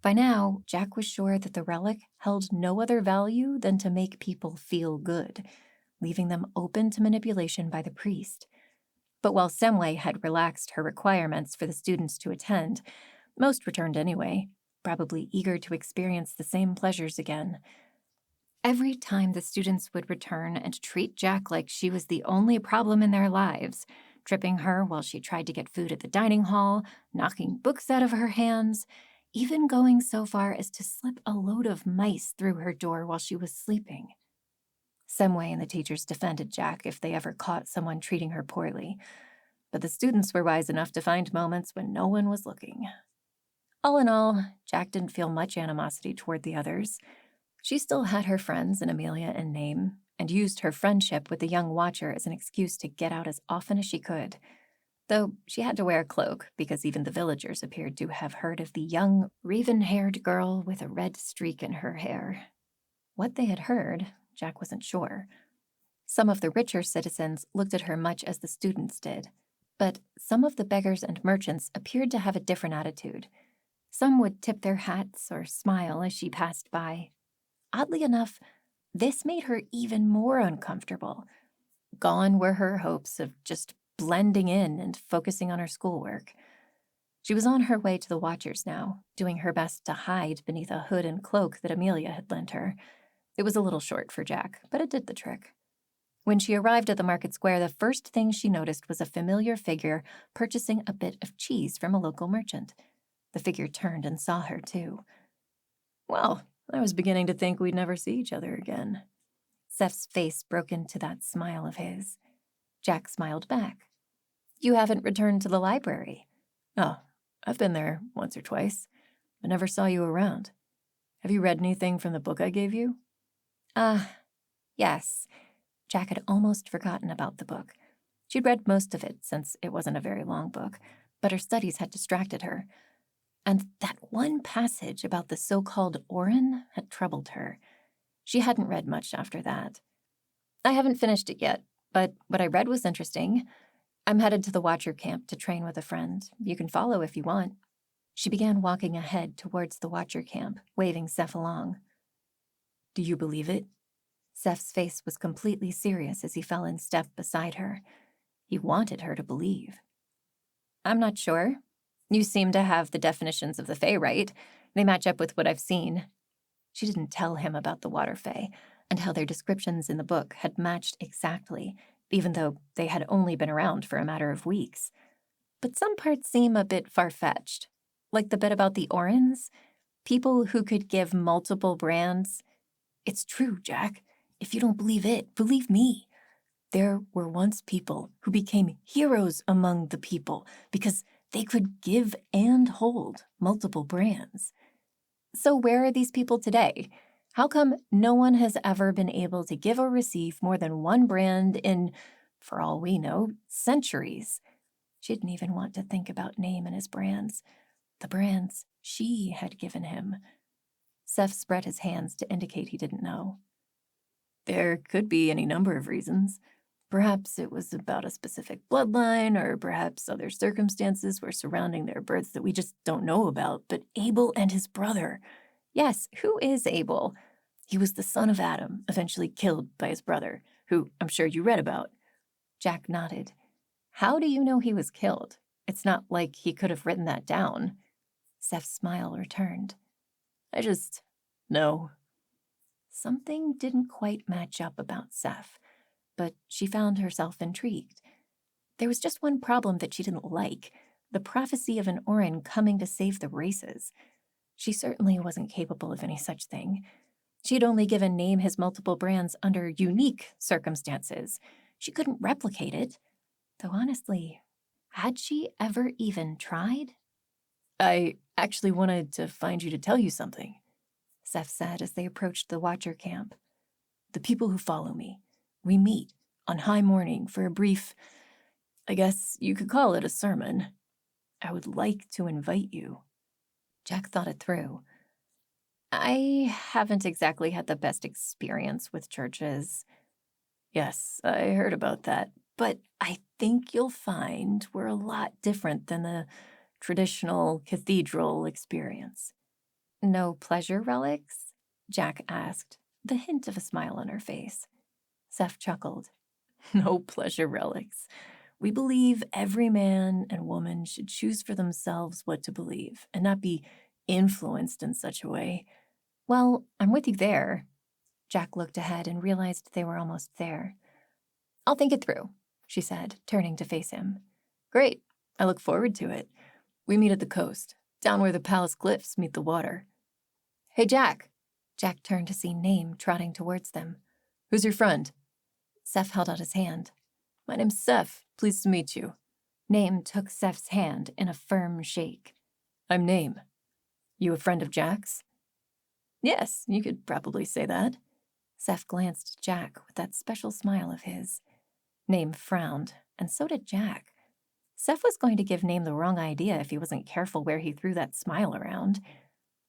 By now, Jack was sure that the relic held no other value than to make people feel good, leaving them open to manipulation by the priest. But while Semway had relaxed her requirements for the students to attend, most returned anyway, probably eager to experience the same pleasures again. Every time the students would return and treat Jack like she was the only problem in their lives, tripping her while she tried to get food at the dining hall, knocking books out of her hands, even going so far as to slip a load of mice through her door while she was sleeping. Semway and the teachers defended Jack if they ever caught someone treating her poorly, but the students were wise enough to find moments when no one was looking. All in all, Jack didn't feel much animosity toward the others. She still had her friends in Amelia and Name, and used her friendship with the young watcher as an excuse to get out as often as she could, though she had to wear a cloak because even the villagers appeared to have heard of the young, raven-haired girl with a red streak in her hair. What they had heard, Jack wasn't sure. Some of the richer citizens looked at her much as the students did, but some of the beggars and merchants appeared to have a different attitude. Some would tip their hats or smile as she passed by. Oddly enough, this made her even more uncomfortable. Gone were her hopes of just blending in and focusing on her schoolwork. She was on her way to the Watchers now, doing her best to hide beneath a hood and cloak that Amelia had lent her. It was a little short for Jack, but it did the trick. When she arrived at the market square, the first thing she noticed was a familiar figure purchasing a bit of cheese from a local merchant. The figure turned and saw her, too. Well, I was beginning to think we'd never see each other again. Seth's face broke into that smile of his. Jack smiled back. You haven't returned to the library. Oh, I've been there once or twice, but never saw you around. Have you read anything from the book I gave you? Yes. Jack had almost forgotten about the book. She'd read most of it since it wasn't a very long book, but her studies had distracted her. And that one passage about the so-called Orin had troubled her. She hadn't read much after that. I haven't finished it yet, but what I read was interesting. I'm headed to the Watcher camp to train with a friend. You can follow if you want. She began walking ahead towards the Watcher camp, waving Seth along. Do you believe it? Seth's face was completely serious as he fell in step beside her. He wanted her to believe. I'm not sure. You seem to have the definitions of the Fae right. They match up with what I've seen. She didn't tell him about the Water Fae and how their descriptions in the book had matched exactly, even though they had only been around for a matter of weeks. But some parts seem a bit far-fetched, like the bit about the Orins, people who could give multiple brands. It's true, Jack. If you don't believe it, believe me. There were once people who became heroes among the people because they could give and hold multiple brands. So where are these people today? How come no one has ever been able to give or receive more than one brand in, for all we know, centuries? She didn't even want to think about Name and his brands, the brands she had given him. Seth spread his hands to indicate he didn't know. There could be any number of reasons. Perhaps it was about a specific bloodline, or perhaps other circumstances were surrounding their births that we just don't know about. But Abel and his brother. Yes, who is Abel? He was the son of Adam, eventually killed by his brother, who I'm sure you read about. Jack nodded. How do you know he was killed? It's not like he could have written that down. Seth's smile returned. I just know. Something didn't quite match up about Seth, but she found herself intrigued. There was just one problem that she didn't like, the prophecy of an Orin coming to save the races. She certainly wasn't capable of any such thing. She had only given Name his multiple brands under unique circumstances. She couldn't replicate it. Though honestly, had she ever even tried? I actually wanted to find you to tell you something, Seth said as they approached the Watcher camp. The people who follow me, we meet on high morning for a brief, I guess you could call it a sermon. I would like to invite you. Jack thought it through. I haven't exactly had the best experience with churches. Yes, I heard about that, but I think you'll find we're a lot different than the traditional cathedral experience. No pleasure relics? Jack asked, the hint of a smile on her face. Seth chuckled. No pleasure relics. We believe every man and woman should choose for themselves what to believe and not be influenced in such a way. Well, I'm with you there. Jack looked ahead and realized they were almost there. I'll think it through, she said, turning to face him. Great. I look forward to it. We meet at the coast, down where the palace cliffs meet the water. Hey, Jack. Jack turned to see Name trotting towards them. Who's your friend? Seth held out his hand. My name's Seth. Pleased to meet you. Name took Seth's hand in a firm shake. I'm Name. You a friend of Jack's? Yes, you could probably say that. Seth glanced at Jack with that special smile of his. Name frowned, and so did Jack. Seth was going to give Name the wrong idea if he wasn't careful where he threw that smile around.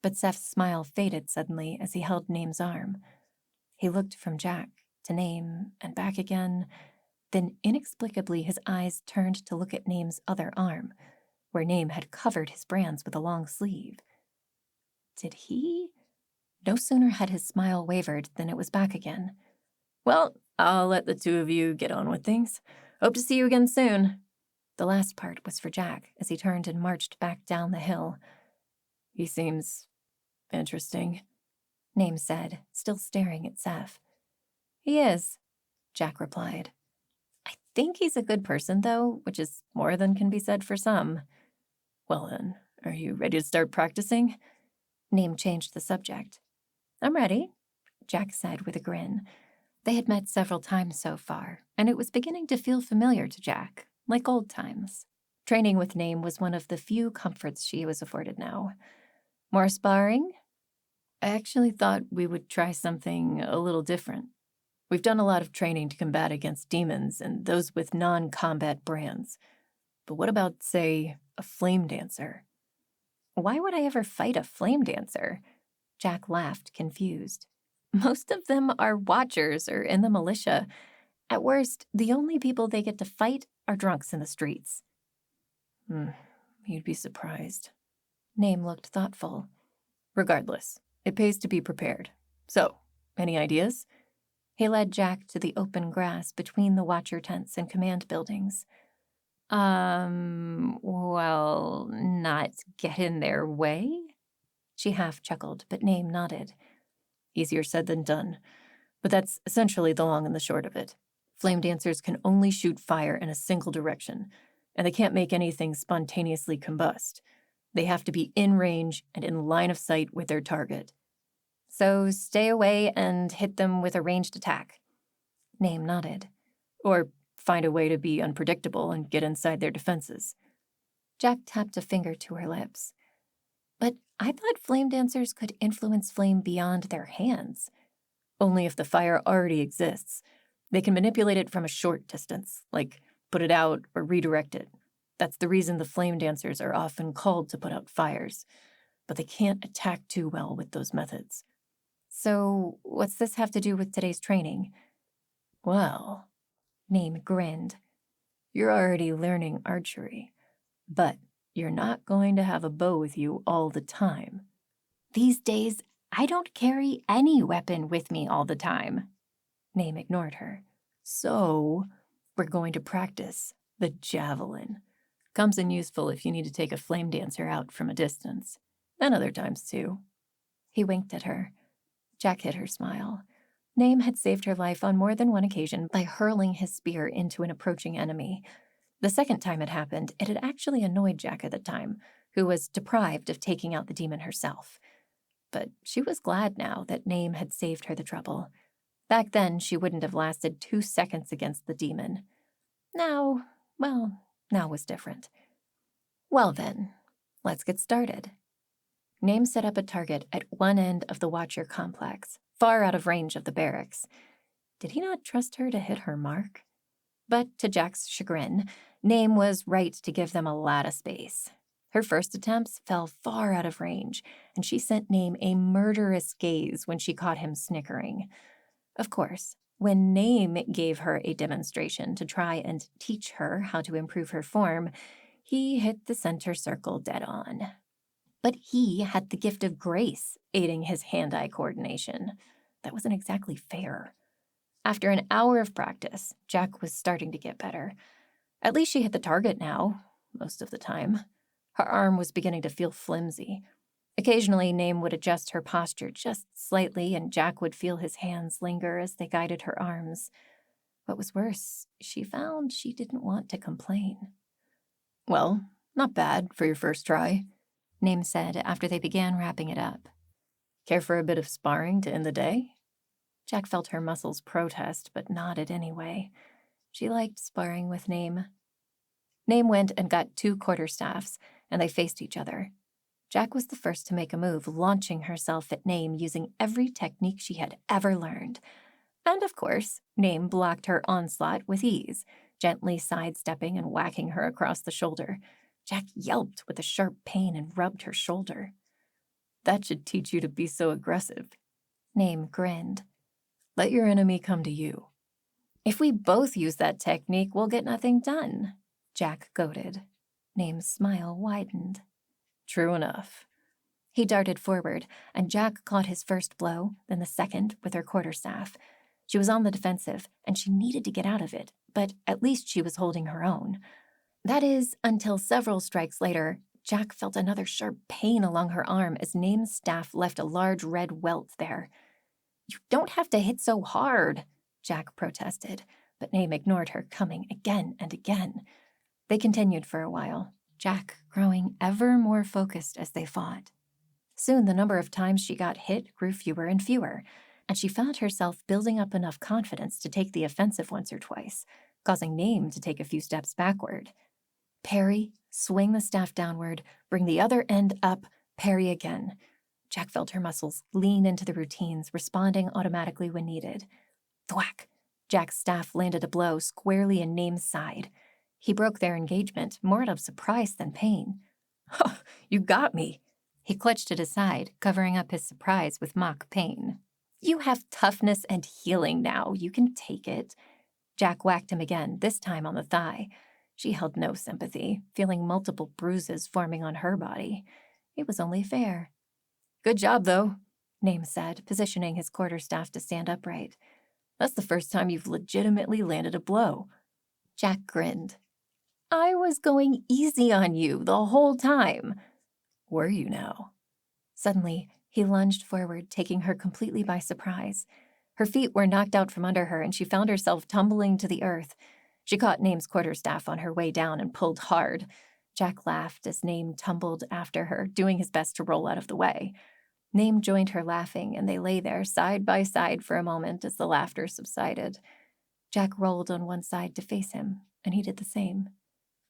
But Seth's smile faded suddenly as he held Name's arm. He looked from Jack to Name and back again. Then inexplicably his eyes turned to look at Name's other arm, where Name had covered his brands with a long sleeve. Did he? No sooner had his smile wavered than it was back again. Well, I'll let the two of you get on with things. Hope to see you again soon. The last part was for Jack as he turned and marched back down the hill. He seems interesting, Name said, still staring at Seth. He is, Jack replied. I think he's a good person, though, which is more than can be said for some. Well then, are you ready to start practicing? Name changed the subject. I'm ready, Jack said with a grin. They had met several times so far, and it was beginning to feel familiar to Jack, like old times. Training with Name was one of the few comforts she was afforded now. More sparring? I actually thought we would try something a little different. We've done a lot of training to combat against demons and those with non-combat brands. But what about, say, a flame dancer? Why would I ever fight a flame dancer? Jack laughed, confused. Most of them are watchers or in the militia. At worst, the only people they get to fight are drunks in the streets. You'd be surprised. Name looked thoughtful. Regardless, it pays to be prepared. So, any ideas? He led Jack to the open grass between the watcher tents and command buildings. Well, not get in their way? She half chuckled, but Name nodded. Easier said than done. But that's essentially the long and the short of it. Flame dancers can only shoot fire in a single direction, and they can't make anything spontaneously combust. They have to be in range and in line of sight with their target. So stay away and hit them with a ranged attack. Name nodded. Or find a way to be unpredictable and get inside their defenses. Jack tapped a finger to her lips. But I thought flame dancers could influence flame beyond their hands. Only if the fire already exists. They can manipulate it from a short distance, like put it out or redirect it. That's the reason the flame dancers are often called to put out fires. But they can't attack too well with those methods. So, what's this have to do with today's training? Well, Name grinned. You're already learning archery, but you're not going to have a bow with you all the time. These days, I don't carry any weapon with me all the time. Name ignored her. So, we're going to practice the javelin. Comes in useful if you need to take a flame dancer out from a distance, and other times too. He winked at her. Jack hid her smile. Name had saved her life on more than one occasion by hurling his spear into an approaching enemy. The second time it happened, it had actually annoyed Jack at the time, who was deprived of taking out the demon herself. But she was glad now that Name had saved her the trouble. Back then, she wouldn't have lasted 2 seconds against the demon. Now was different. Well then, let's get started. Name set up a target at one end of the Watcher complex, far out of range of the barracks. Did he not trust her to hit her mark? But to Jack's chagrin, Name was right to give them a lot of space. Her first attempts fell far out of range, and she sent Name a murderous gaze when she caught him snickering. Of course, when Name gave her a demonstration to try and teach her how to improve her form, he hit the center circle dead on. But he had the gift of grace aiding his hand-eye coordination. That wasn't exactly fair. After an hour of practice, Jack was starting to get better. At least she hit the target now, most of the time. Her arm was beginning to feel flimsy. Occasionally, Name would adjust her posture just slightly, and Jack would feel his hands linger as they guided her arms. What was worse, she found she didn't want to complain. Well, not bad for your first try, Name said after they began wrapping it up. Care for a bit of sparring to end the day? Jack felt her muscles protest, but nodded anyway. She liked sparring with Name. Name went and got 2 quarterstaffs, and they faced each other. Jack was the first to make a move, launching herself at Name using every technique she had ever learned. And of course, Name blocked her onslaught with ease, gently sidestepping and whacking her across the shoulder. Jack yelped with a sharp pain and rubbed her shoulder. "That should teach you to be so aggressive." Name grinned. "Let your enemy come to you." "If we both use that technique, we'll get nothing done," Jack goaded. Name's smile widened. "True enough." He darted forward, and Jack caught his first blow, then the second with her quarterstaff. She was on the defensive, and she needed to get out of it, but at least she was holding her own. That is, until several strikes later, Jack felt another sharp pain along her arm as Name's staff left a large red welt there. "You don't have to hit so hard," Jack protested, but Name ignored her, coming again and again. They continued for a while, Jack growing ever more focused as they fought. Soon the number of times she got hit grew fewer and fewer, and she found herself building up enough confidence to take the offensive once or twice, causing Name to take a few steps backward. Parry, swing the staff downward, bring the other end up, parry again. Jack felt her muscles lean into the routines, responding automatically when needed. Thwack! Jack's staff landed a blow squarely in Name's side. He broke their engagement, more out of surprise than pain. "Oh, you got me!" He clutched at his side, covering up his surprise with mock pain. "You have toughness and healing now. You can take it." Jack whacked him again, this time on the thigh. She held no sympathy, feeling multiple bruises forming on her body. It was only fair. "Good job, though," Name said, positioning his quarterstaff to stand upright. "That's the first time you've legitimately landed a blow." Jack grinned. "I was going easy on you the whole time." "Were you now?" Suddenly, he lunged forward, taking her completely by surprise. Her feet were knocked out from under her, and she found herself tumbling to the earth. She caught Name's quarterstaff on her way down and pulled hard. Jack laughed as Name tumbled after her, doing his best to roll out of the way. Name joined her laughing, and they lay there side by side for a moment as the laughter subsided. Jack rolled on one side to face him, and he did the same.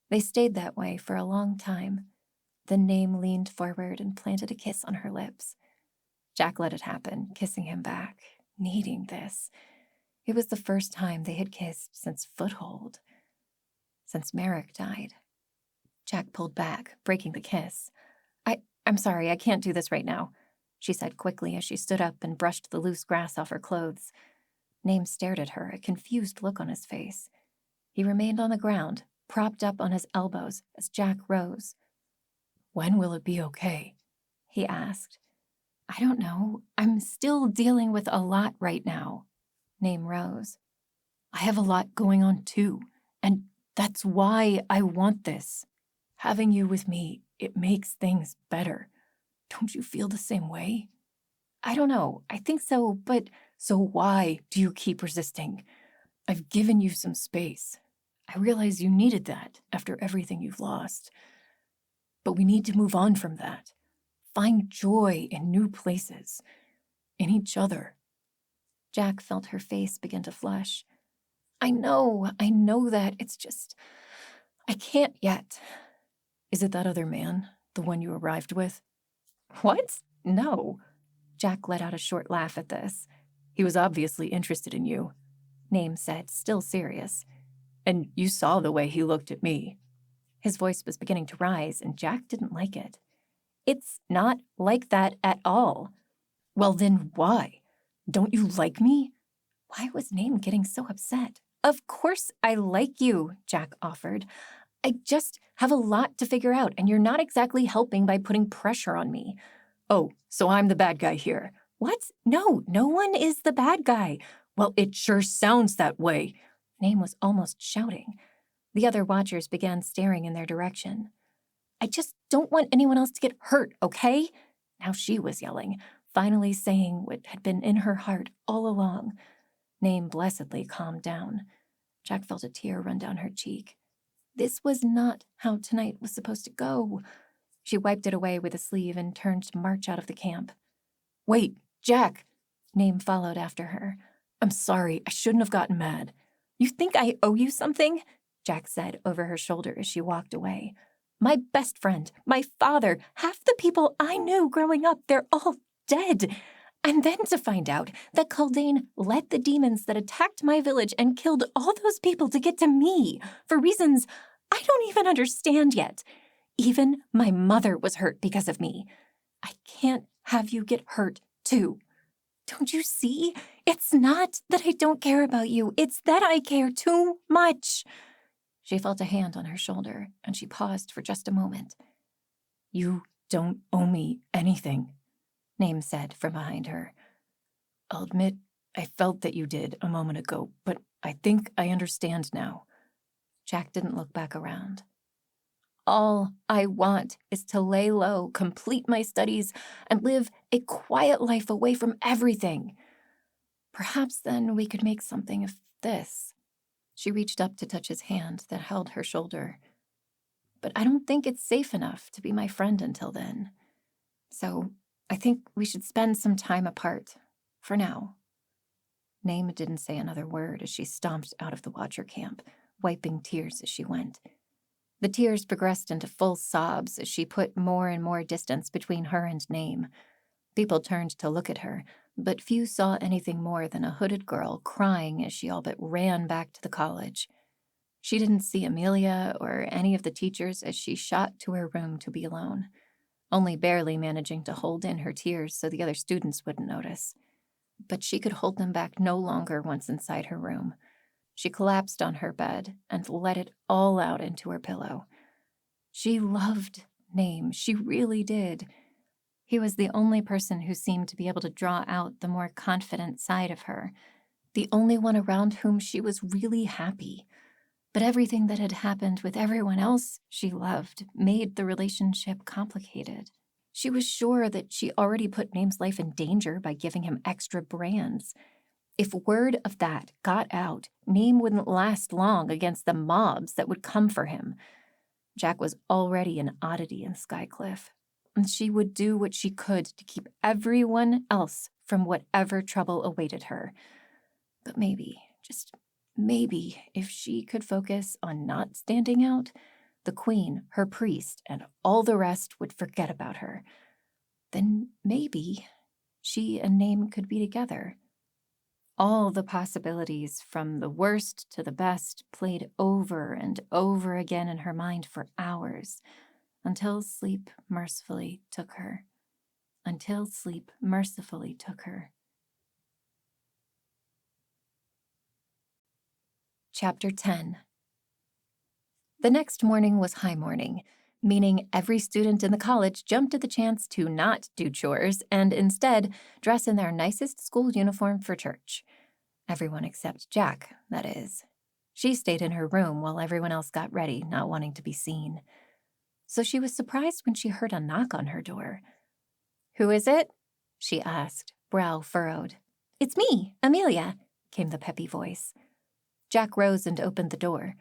They stayed that way for a long time. Then Name leaned forward and planted a kiss on her lips. Jack let it happen, kissing him back, needing this. It was the first time they had kissed since Foothold, since Merrick died. Jack pulled back, breaking the kiss. I'm sorry, I can't do this right now," she said quickly as she stood up and brushed the loose grass off her clothes. Name stared at her, a confused look on his face. He remained on the ground, propped up on his elbows as Jack rose. "When will it be okay?" he asked. "I don't know. I'm still dealing with a lot right now." Name rose. "I have a lot going on too, and that's why I want this. Having you with me, it makes things better. Don't you feel the same way?" "I don't know. I think so, but so why do you keep resisting? I've given you some space. I realize you needed that after everything you've lost. But we need to move on from that. Find joy in new places, in each other." Jack felt her face begin to flush. I know that. It's just, I can't yet." "Is it that other man, the one you arrived with?" "What? No." Jack let out a short laugh at this. "He was obviously interested in you," Name said, still serious. "And you saw the way he looked at me." His voice was beginning to rise, and Jack didn't like it. "It's not like that at all." "Well, then why? Don't you like me?" Why was Name getting so upset? "Of course I like you," Jack offered. "I just have a lot to figure out, and you're not exactly helping by putting pressure on me." "Oh, so I'm the bad guy here." "What? No one is the bad guy." "Well, it sure sounds that way." Name was almost shouting. The other watchers began staring in their direction. "I just don't want anyone else to get hurt, okay?" Now she was yelling, finally saying what had been in her heart all along. Name blessedly calmed down. Jack felt a tear run down her cheek. This was not how tonight was supposed to go. She wiped it away with a sleeve and turned to march out of the camp. "Wait, Jack!" Name followed after her. I'm sorry. I shouldn't have gotten mad. You think I owe you something? Jack said over her shoulder as she walked away. My best friend, my father, half the people I knew growing up, they're all dead. And then to find out that Kaldane led the demons that attacked my village and killed all those people to get to me for reasons I don't even understand yet. Even my mother was hurt because of me. I can't have you get hurt, too. Don't you see? It's not that I don't care about you. It's that I care too much. She felt a hand on her shoulder, and she paused for just a moment. You don't owe me anything, Name said from behind her. I'll admit I felt that you did a moment ago, but I think I understand now. Jack didn't look back around. All I want is to lay low, complete my studies, and live a quiet life away from everything. Perhaps then we could make something of this. She reached up to touch his hand that held her shoulder. But I don't think it's safe enough to be my friend until then. So I think we should spend some time apart, for now. Name didn't say another word as she stomped out of the Watcher camp, wiping tears as she went. The tears progressed into full sobs as she put more and more distance between her and Name. People turned to look at her, but few saw anything more than a hooded girl crying as she all but ran back to the college. She didn't see Amelia or any of the teachers as she shot to her room to be alone, only barely managing to hold in her tears so the other students wouldn't notice. But she could hold them back no longer once inside her room. She collapsed on her bed and let it all out into her pillow. She loved Name, she really did. He was the only person who seemed to be able to draw out the more confident side of her, the only one around whom she was really happy. But everything that had happened with everyone else she loved made the relationship complicated. She was sure that she already put Name's life in danger by giving him extra brands. If word of that got out, Name wouldn't last long against the mobs that would come for him. Jack was already an oddity in Skycliff, and she would do what she could to keep everyone else from whatever trouble awaited her. But maybe, just maybe, if she could focus on not standing out, the queen, her priest, and all the rest would forget about her. Then maybe she and Name could be together. All the possibilities, from the worst to the best, played over and over again in her mind for hours, until sleep mercifully took her. Until sleep mercifully took her. Chapter 10. The next morning was high morning, meaning every student in the college jumped at the chance to not do chores and instead dress in their nicest school uniform for church. Everyone except Jack, that is. She stayed in her room while everyone else got ready, not wanting to be seen. So she was surprised when she heard a knock on her door. "Who is it?" she asked, brow furrowed. "It's me, Amelia," came the peppy voice. Jack rose and opened the door.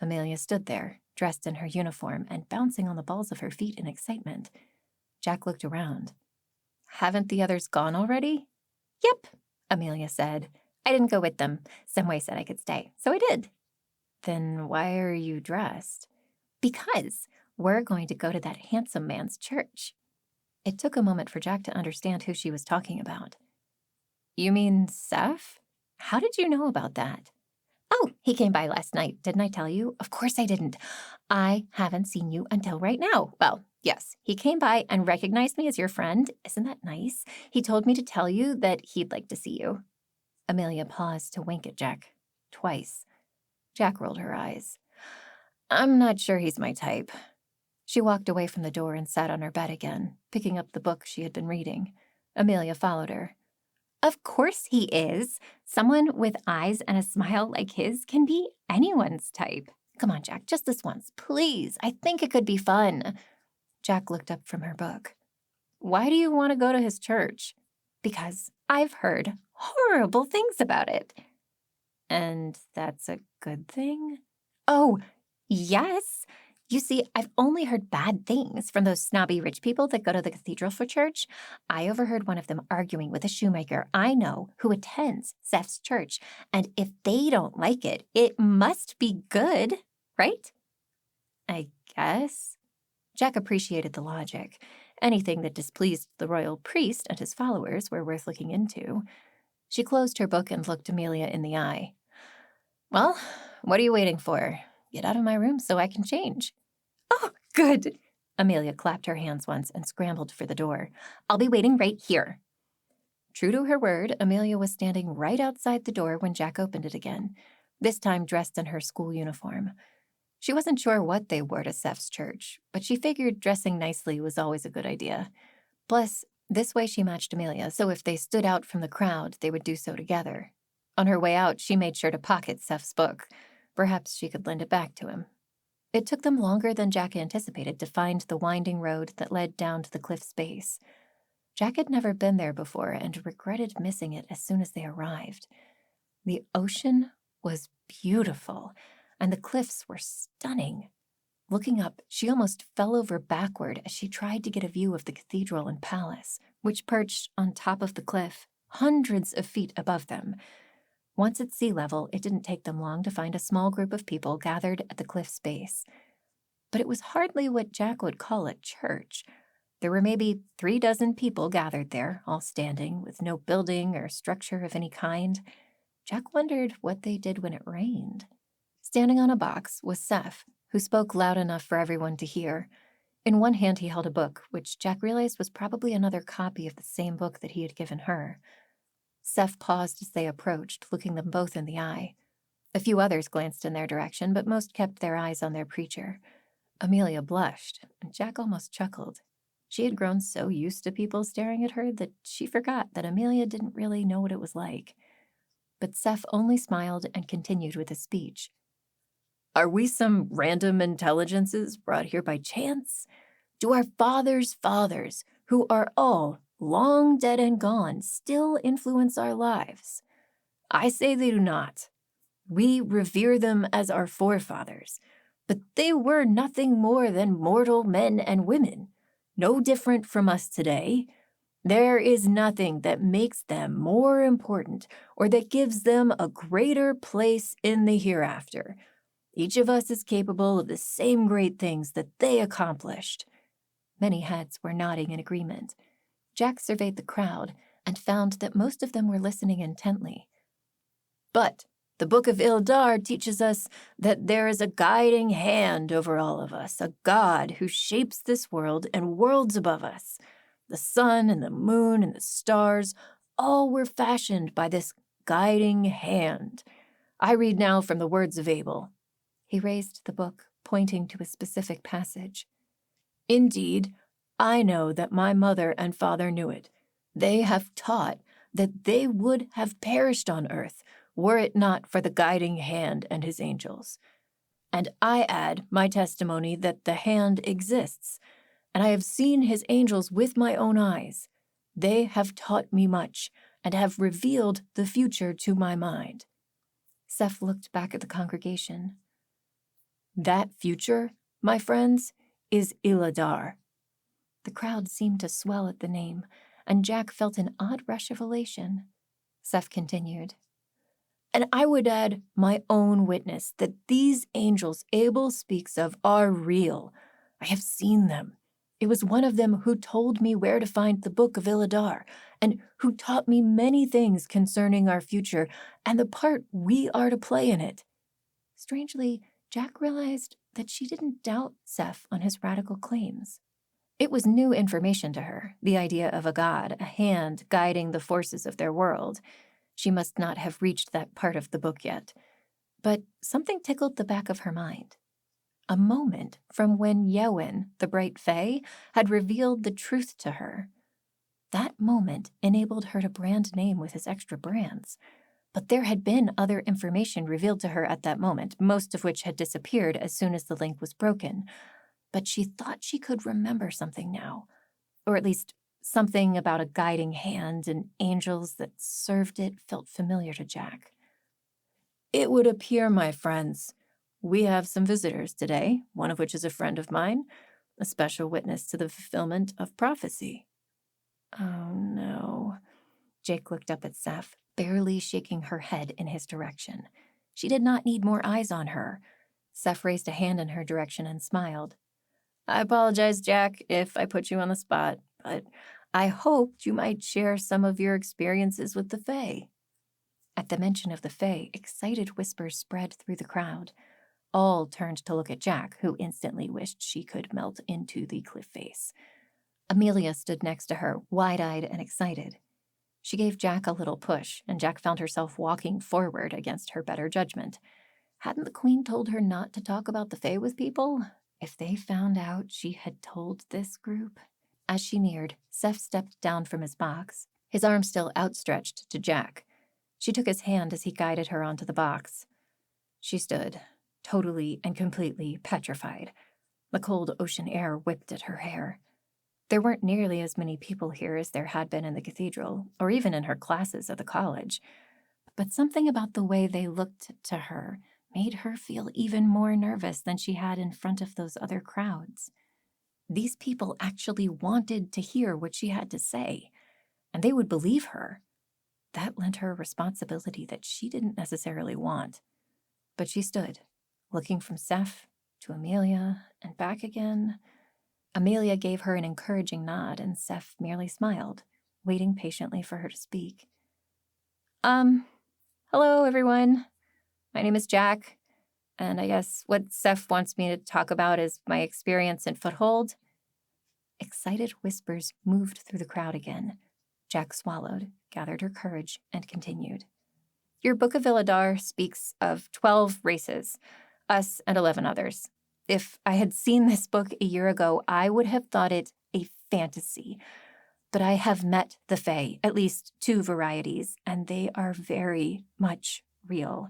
Amelia stood there, dressed in her uniform and bouncing on the balls of her feet in excitement. Jack looked around. "Haven't the others gone already?" "Yep," Amelia said. "I didn't go with them. Someway said I could stay, so I did." "Then why are you dressed?" "Because we're going to go to that handsome man's church." It took a moment for Jack to understand who she was talking about. "You mean Seth? How did you know about that?" "Oh, he came by last night. Didn't I tell you? Of course I didn't. I haven't seen you until right now. Well, yes, he came by and recognized me as your friend. Isn't that nice? He told me to tell you that he'd like to see you." Amelia paused to wink at Jack. Twice. Jack rolled her eyes. "I'm not sure he's my type." She walked away from the door and sat on her bed again, picking up the book she had been reading. Amelia followed her. "Of course he is. Someone with eyes and a smile like his can be anyone's type. Come on, Jack, just this once, please. I think it could be fun." Jack looked up from her book. "Why do you want to go to his church?" "Because I've heard horrible things about it." "And that's a good thing?" "Oh, yes. You see, I've only heard bad things from those snobby rich people that go to the cathedral for church. I overheard one of them arguing with a shoemaker I know who attends Zeph's church, and if they don't like it, it must be good, right? I guess. Jack appreciated the logic. Anything that displeased the royal priest and his followers were worth looking into. She closed her book and looked Amelia in the eye. Well, what are you waiting for? Get out of my room so I can change. Oh, good. Amelia clapped her hands once and scrambled for the door. I'll be waiting right here. True to her word, Amelia was standing right outside the door when Jack opened it again, this time dressed in her school uniform. She wasn't sure what they wore to Zeph's church, but she figured dressing nicely was always a good idea. Plus, this way she matched Amelia, so if they stood out from the crowd, they would do so together. On her way out, she made sure to pocket Zeph's book. Perhaps she could lend it back to him. It took them longer than Jack anticipated to find the winding road that led down to the cliff's base. Jack had never been there before and regretted missing it as soon as they arrived. The ocean was beautiful, and the cliffs were stunning. Looking up, she almost fell over backward as she tried to get a view of the cathedral and palace, which perched on top of the cliff, hundreds of feet above them. Once at sea level, it didn't take them long to find a small group of people gathered at the cliff's base. But it was hardly what Jack would call a church. There were maybe 36 people gathered there, all standing, with no building or structure of any kind. Jack wondered what they did when it rained. Standing on a box was Zeph, who spoke loud enough for everyone to hear. In one hand he held a book, which Jack realized was probably another copy of the same book that he had given her. Zeph paused as they approached, looking them both in the eye. A few others glanced in their direction, but most kept their eyes on their preacher. Amelia blushed, and Jack almost chuckled. She had grown so used to people staring at her that she forgot that Amelia didn't really know what it was like. But Zeph only smiled and continued with his speech. Are we some random intelligences brought here by chance? Do our fathers' fathers, who are all long dead and gone, still influence our lives? I say they do not. We revere them as our forefathers, but they were nothing more than mortal men and women, no different from us today. There is nothing that makes them more important or that gives them a greater place in the hereafter. Each of us is capable of the same great things that they accomplished. Many heads were nodding in agreement. Jack surveyed the crowd and found that most of them were listening intently. But the Book of Ildar teaches us that there is a guiding hand over all of us, a God who shapes this world and worlds above us. The sun and the moon and the stars all were fashioned by this guiding hand. I read now from the words of Abel. He raised the book, pointing to a specific passage. Indeed, I know that my mother and father knew it. They have taught that they would have perished on earth were it not for the guiding hand and his angels. And I add my testimony that the hand exists, and I have seen his angels with my own eyes. They have taught me much and have revealed the future to my mind. Zeph looked back at the congregation. That future, my friends, is Iladar. The crowd seemed to swell at the name, and Jack felt an odd rush of elation. Zeph continued. And I would add my own witness that these angels Abel speaks of are real. I have seen them. It was one of them who told me where to find the Book of Iladar, and who taught me many things concerning our future and the part we are to play in it. Strangely, Jack realized that she didn't doubt Zeph on his radical claims. It was new information to her, the idea of a god, a hand guiding the forces of their world. She must not have reached that part of the book yet. But something tickled the back of her mind. A moment from when Yewin, the bright fae, had revealed the truth to her. That moment enabled her to brand name with his extra brands. But there had been other information revealed to her at that moment, most of which had disappeared as soon as the link was broken. But she thought she could remember something now, or at least something about a guiding hand and angels that served it felt familiar to Jack. It would appear, my friends, We have some visitors today, one of which is a friend of mine, a special witness to the fulfillment of prophecy." Oh, no. Jake looked up at Seth, barely shaking her head in his direction. She did not need more eyes on her. Seth raised a hand in her direction and smiled. "I apologize, Jack, if I put you on the spot, but I hoped you might share some of your experiences with the Fae." At the mention of the Fae, excited whispers spread through the crowd. All turned to look at Jack, who instantly wished she could melt into the cliff face. Amelia stood next to her, wide-eyed and excited. She gave Jack a little push, and Jack found herself walking forward against her better judgment. Hadn't the Queen told her not to talk about the Fae with people? If they found out she had told this group? As she neared, Seth stepped down from his box, his arm still outstretched to Jack. She took his hand as he guided her onto the box. She stood, totally and completely petrified. The cold ocean air whipped at her hair. There weren't nearly as many people here as there had been in the cathedral, or even in her classes at the college. But something about the way they looked to her made her feel even more nervous than she had in front of those other crowds. These people actually wanted to hear what she had to say, and they would believe her. That lent her a responsibility that she didn't necessarily want. But she stood, looking from Seth to Amelia and back again. Amelia gave her an encouraging nod, and Seth merely smiled, waiting patiently for her to speak. Hello, everyone. My name is Jack, and I guess what Seth wants me to talk about is my experience in Foothold." Excited whispers moved through the crowd again. Jack swallowed, gathered her courage, and continued. "Your Book of Illadar speaks of 12 races, us and 11 others. If I had seen this book a year ago, I would have thought it a fantasy. But I have met the Fae, at least 2 varieties, and they are very much real.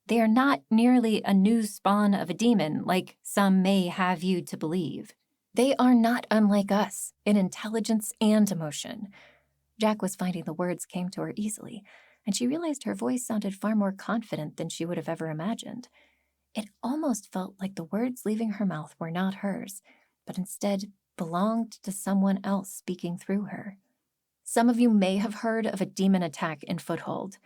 They are not nearly a new spawn of a demon like some may have you to believe. They are not unlike us in intelligence and emotion." Jack was finding the words came to her easily, and she realized her voice sounded far more confident than she would have ever imagined. It almost felt like the words leaving her mouth were not hers, but instead belonged to someone else speaking through her. "Some of you may have heard of a demon attack in Foothold.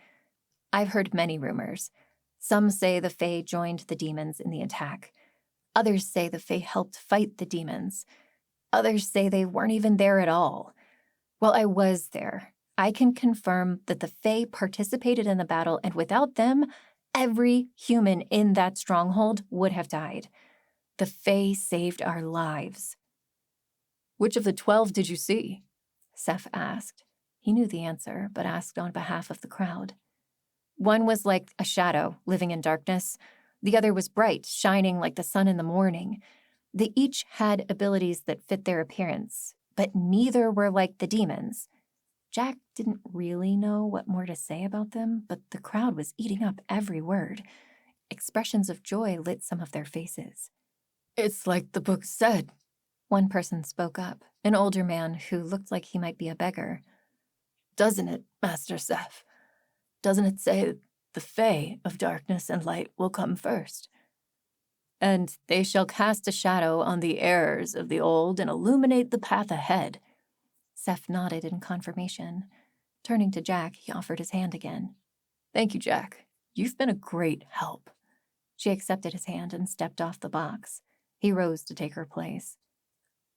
I've heard many rumors. Some say the Fae joined the demons in the attack. Others say the Fae helped fight the demons. Others say they weren't even there at all. Well, I was there. I can confirm that the Fae participated in the battle, and without them, every human in that stronghold would have died. The Fae saved our lives." "Which of the 12 did you see?" Seth asked. He knew the answer, but asked on behalf of the crowd. "One was like a shadow, living in darkness. The other was bright, shining like the sun in the morning. They each had abilities that fit their appearance, but neither were like the demons." Jack didn't really know what more to say about them, but the crowd was eating up every word. Expressions of joy lit some of their faces. "It's like the book said," one person spoke up, an older man who looked like he might be a beggar. "Doesn't it, Master Seth? Doesn't it say the Fae of darkness and light will come first? And they shall cast a shadow on the errors of the old and illuminate the path ahead." Seth nodded in confirmation. Turning to Jack, he offered his hand again. "Thank you, Jack. You've been a great help." She accepted his hand and stepped off the box. He rose to take her place.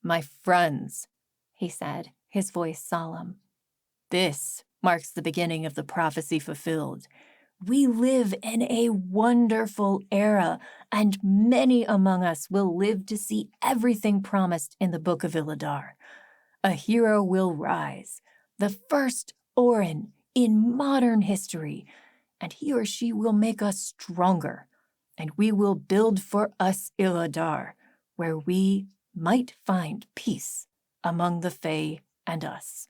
"My friends," he said, his voice solemn, "this marks the beginning of the prophecy fulfilled. We live in a wonderful era, and many among us will live to see everything promised in the Book of Illadar. A hero will rise, the first Orin in modern history, and he or she will make us stronger, and we will build for us Illadar, where we might find peace among the Fae and us."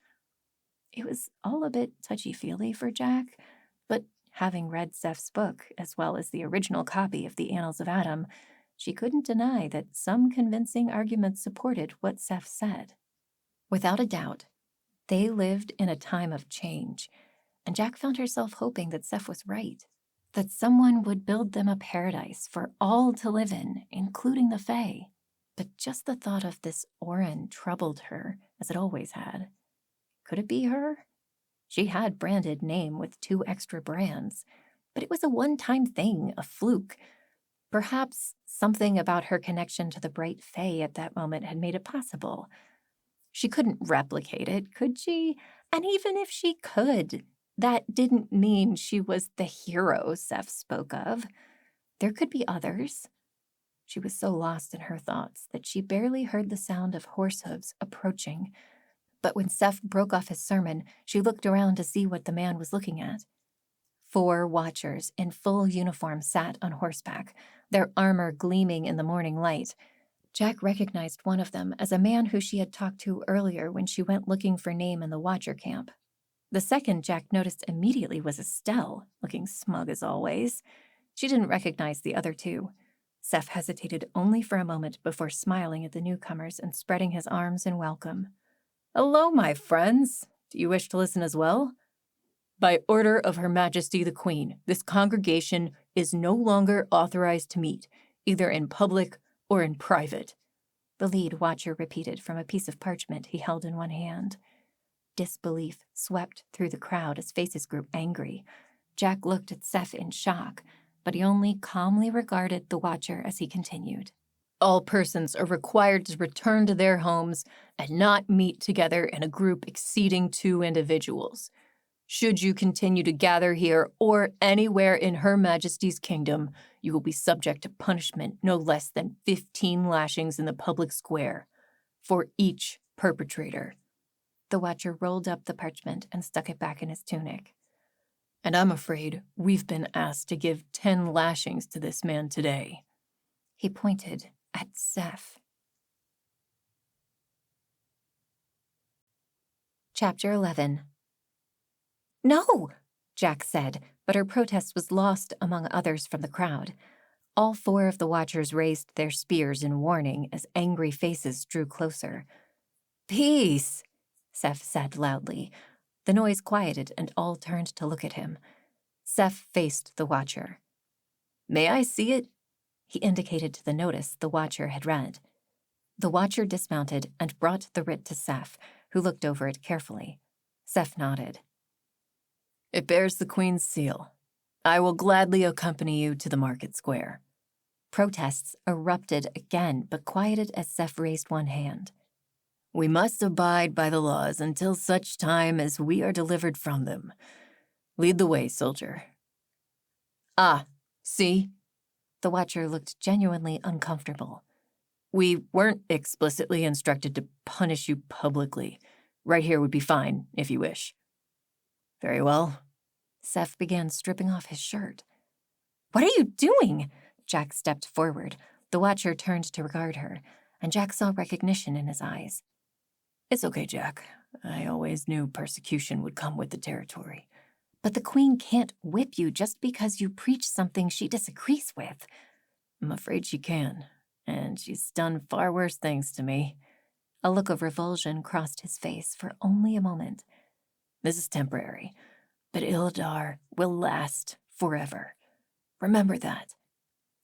It was all a bit touchy-feely for Jack, but having read Seth's book, as well as the original copy of the Annals of Adam, she couldn't deny that some convincing arguments supported what Seth said. Without a doubt, they lived in a time of change, and Jack found herself hoping that Seth was right. that someone would build them a paradise for all to live in, including the Fae. But just the thought of this Orin troubled her, as it always had. Could it be her? She had branded name with 2 extra brands, but it was a one-time thing, a fluke. Perhaps something about her connection to the bright Fae at that moment had made it possible. She couldn't replicate it, could she? And even if she could, that didn't mean she was the hero Seth spoke of. There could be others. She was so lost in her thoughts that she barely heard the sound of horse hooves approaching. But when Seth broke off his sermon, she looked around to see what the man was looking at. 4 watchers in full uniform sat on horseback, their armor gleaming in the morning light. Jack recognized one of them as a man who she had talked to earlier when she went looking for name in the watcher camp. The second Jack noticed immediately was Estelle, looking smug as always. She didn't recognize the other 2. Seth hesitated only for a moment before smiling at the newcomers and spreading his arms in welcome. "Hello, my friends. Do you wish to listen as well? By order of Her Majesty the Queen, this congregation is no longer authorized to meet, either in public or in private," the lead watcher repeated from a piece of parchment he held in one hand. Disbelief swept through the crowd as faces grew angry. Jack looked at Seth in shock, but he only calmly regarded the watcher as he continued. "All persons are required to return to their homes and not meet together in a group exceeding 2 individuals. Should you continue to gather here or anywhere in Her Majesty's kingdom, you will be subject to punishment no less than 15 lashings in the public square for each perpetrator." The watcher rolled up the parchment and stuck it back in his tunic. "And I'm afraid we've been asked to give 10 lashings to this man today." He pointed at Seth. Chapter 11. "No," Jack said, but her protest was lost among others from the crowd. All 4 of the watchers raised their spears in warning as angry faces drew closer. "Peace," Seth said loudly. The noise quieted and all turned to look at him. Seth faced the watcher. "May I see it?" He indicated to the notice the watcher had read. The watcher dismounted and brought the writ to Seth, who looked over it carefully. Seth nodded. "It bears the Queen's seal. I will gladly accompany you to the market square." Protests erupted again, but quieted as Seth raised one hand. "We must abide by the laws until such time as we are delivered from them. Lead the way, soldier." "Ah, see?" The watcher looked genuinely uncomfortable. "We weren't explicitly instructed to punish you publicly. Right here would be fine, if you wish." "Very well." Seth began stripping off his shirt. "What are you doing?" Jack stepped forward. The watcher turned to regard her, and Jack saw recognition in his eyes. "It's okay, Jack. I always knew persecution would come with the territory." "But the Queen can't whip you just because you preach something she disagrees with." "I'm afraid she can, and she's done far worse things to me." A look of revulsion crossed his face for only a moment. "This is temporary, but Ilidar will last forever. Remember that."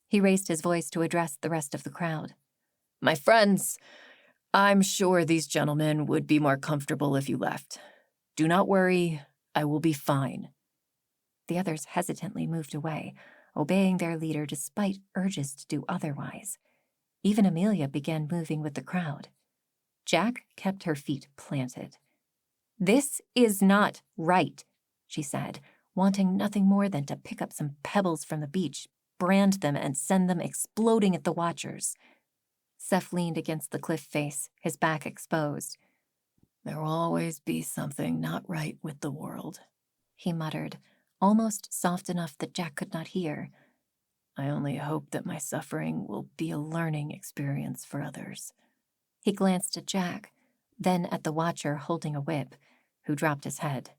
He raised his voice to address the rest of the crowd. "My friends, I'm sure these gentlemen would be more comfortable if you left. Do not worry, I will be fine." The others hesitantly moved away, obeying their leader despite urges to do otherwise. Even Amelia began moving with the crowd. Jack kept her feet planted. "This is not right," she said, wanting nothing more than to pick up some pebbles from the beach, brand them, and send them exploding at the watchers. Seth leaned against the cliff face, his back exposed. "There will always be something not right with the world," he muttered, almost soft enough that Jack could not hear. "I only hope that my suffering will be a learning experience for others." He glanced at Jack, then at the watcher holding a whip, who dropped his head.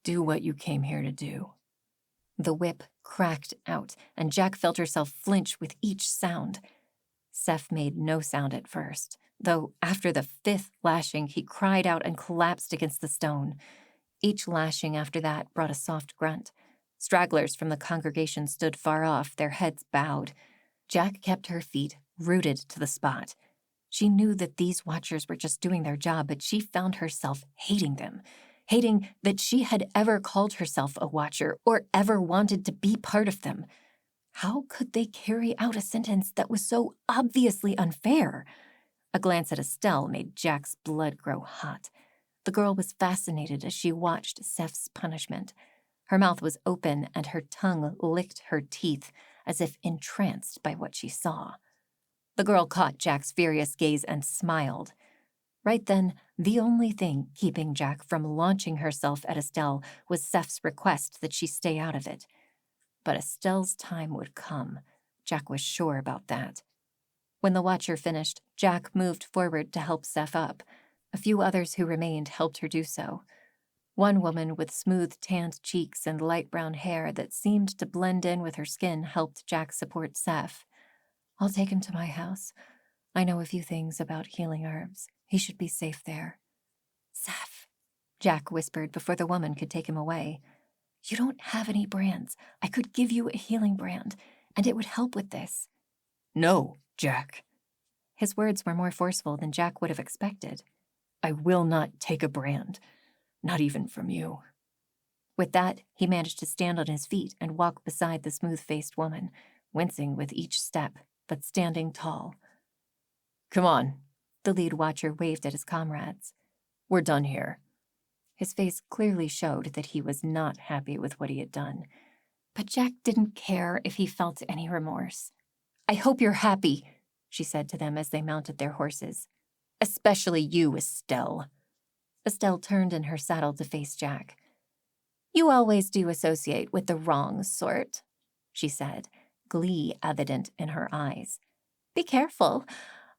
"Do what you came here to do." The whip cracked out, and Jack felt herself flinch with each sound. Seth made no sound at first, though after the 5th lashing he cried out and collapsed against the stone. Each lashing after that brought a soft grunt. Stragglers from the congregation stood far off, their heads bowed. Jack kept her feet rooted to the spot. She knew that these watchers were just doing their job, but she found herself hating them, hating that she had ever called herself a watcher or ever wanted to be part of them. How could they carry out a sentence that was so obviously unfair? A glance at Estelle made Jack's blood grow hot. The girl was fascinated as she watched Seth's punishment. Her mouth was open and her tongue licked her teeth as if entranced by what she saw. The girl caught Jack's furious gaze and smiled. Right then, the only thing keeping Jack from launching herself at Estelle was Seth's request that she stay out of it. But Estelle's time would come. Jack was sure about that. When the watcher finished, Jack moved forward to help Seth up. A few others who remained helped her do so. One woman with smooth tanned cheeks and light brown hair that seemed to blend in with her skin helped Jack support Seth. "I'll take him to my house. I know a few things about healing herbs. He should be safe there." "Seth," Jack whispered before the woman could take him away. "You don't have any brands. I could give you a healing brand, and it would help with this." "No, Jack." His words were more forceful than Jack would have expected. "I will not take a brand. Not even from you." With that, he managed to stand on his feet and walk beside the smooth-faced woman, wincing with each step, but standing tall. "Come on." The lead watcher waved at his comrades. "We're done here." His face clearly showed that he was not happy with what he had done. But Jack didn't care if he felt any remorse. "I hope you're happy," she said to them as they mounted their horses. "Especially you, Estelle." Estelle turned in her saddle to face Jack. "You always do associate with the wrong sort," she said, glee evident in her eyes. "Be careful,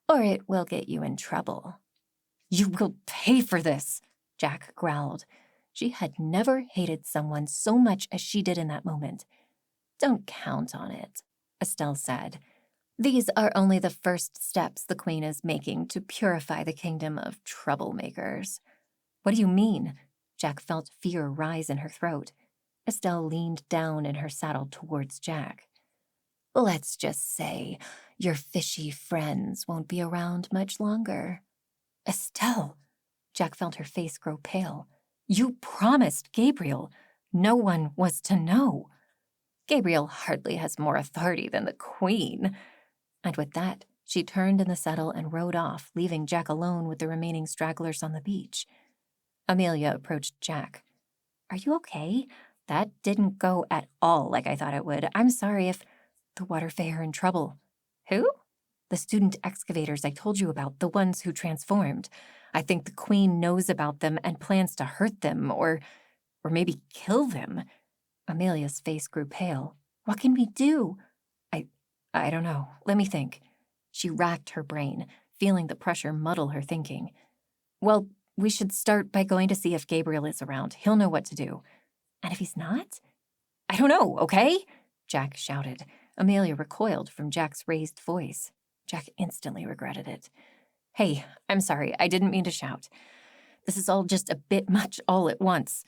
or it will get you in trouble." "You will pay for this," Jack growled. She had never hated someone so much as she did in that moment. "Don't count on it," Estelle said. "These are only the first steps the Queen is making to purify the kingdom of troublemakers." "What do you mean?" Jack felt fear rise in her throat. Estelle leaned down in her saddle towards Jack. "Let's just say your fishy friends won't be around much longer." "Estelle!" Jack felt her face grow pale. "You promised Gabriel no one was to know." "Gabriel hardly has more authority than the Queen." And with that, she turned in the saddle and rode off, leaving Jack alone with the remaining stragglers on the beach. Amelia approached Jack. "Are you okay? That didn't go at all like I thought it would. I'm sorry if the Waterfey are in trouble." "Who?" "The student excavators I told you about, the ones who transformed. I think the Queen knows about them and plans to hurt them or maybe kill them." Amelia's face grew pale. "What can we do?" I don't know. Let me think." She racked her brain, feeling the pressure muddle her thinking. "Well, we should start by going to see if Gabriel is around. He'll know what to do." "And if he's not?" "I don't know, okay?" Jack shouted. Amelia recoiled from Jack's raised voice. Jack instantly regretted it. "Hey, I'm sorry. I didn't mean to shout. This is all just a bit much all at once."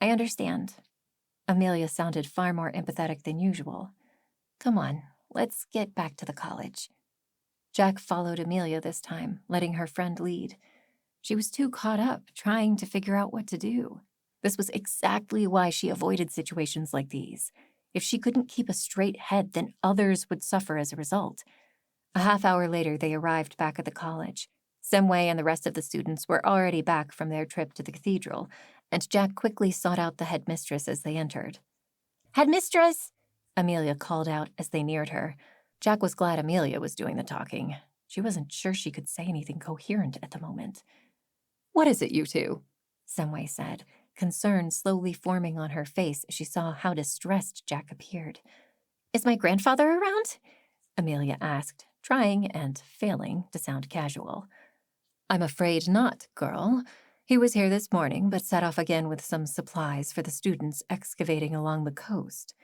"I understand." Amelia sounded far more empathetic than usual. "Come on, let's get back to the college." Jack followed Amelia this time, letting her friend lead. She was too caught up trying to figure out what to do. This was exactly why she avoided situations like these. If she couldn't keep a straight head, then others would suffer as a result. A half-hour later, they arrived back at the college. Semway and the rest of the students were already back from their trip to the cathedral, and Jack quickly sought out the headmistress as they entered. "Headmistress!" Amelia called out as they neared her. Jack was glad Amelia was doing the talking. She wasn't sure she could say anything coherent at the moment. "What is it, you two?" Semway said, concern slowly forming on her face as she saw how distressed Jack appeared. "Is my grandfather around?" Amelia asked, trying and failing to sound casual. "I'm afraid not, girl. He was here this morning, but set off again with some supplies for the students excavating along the coast."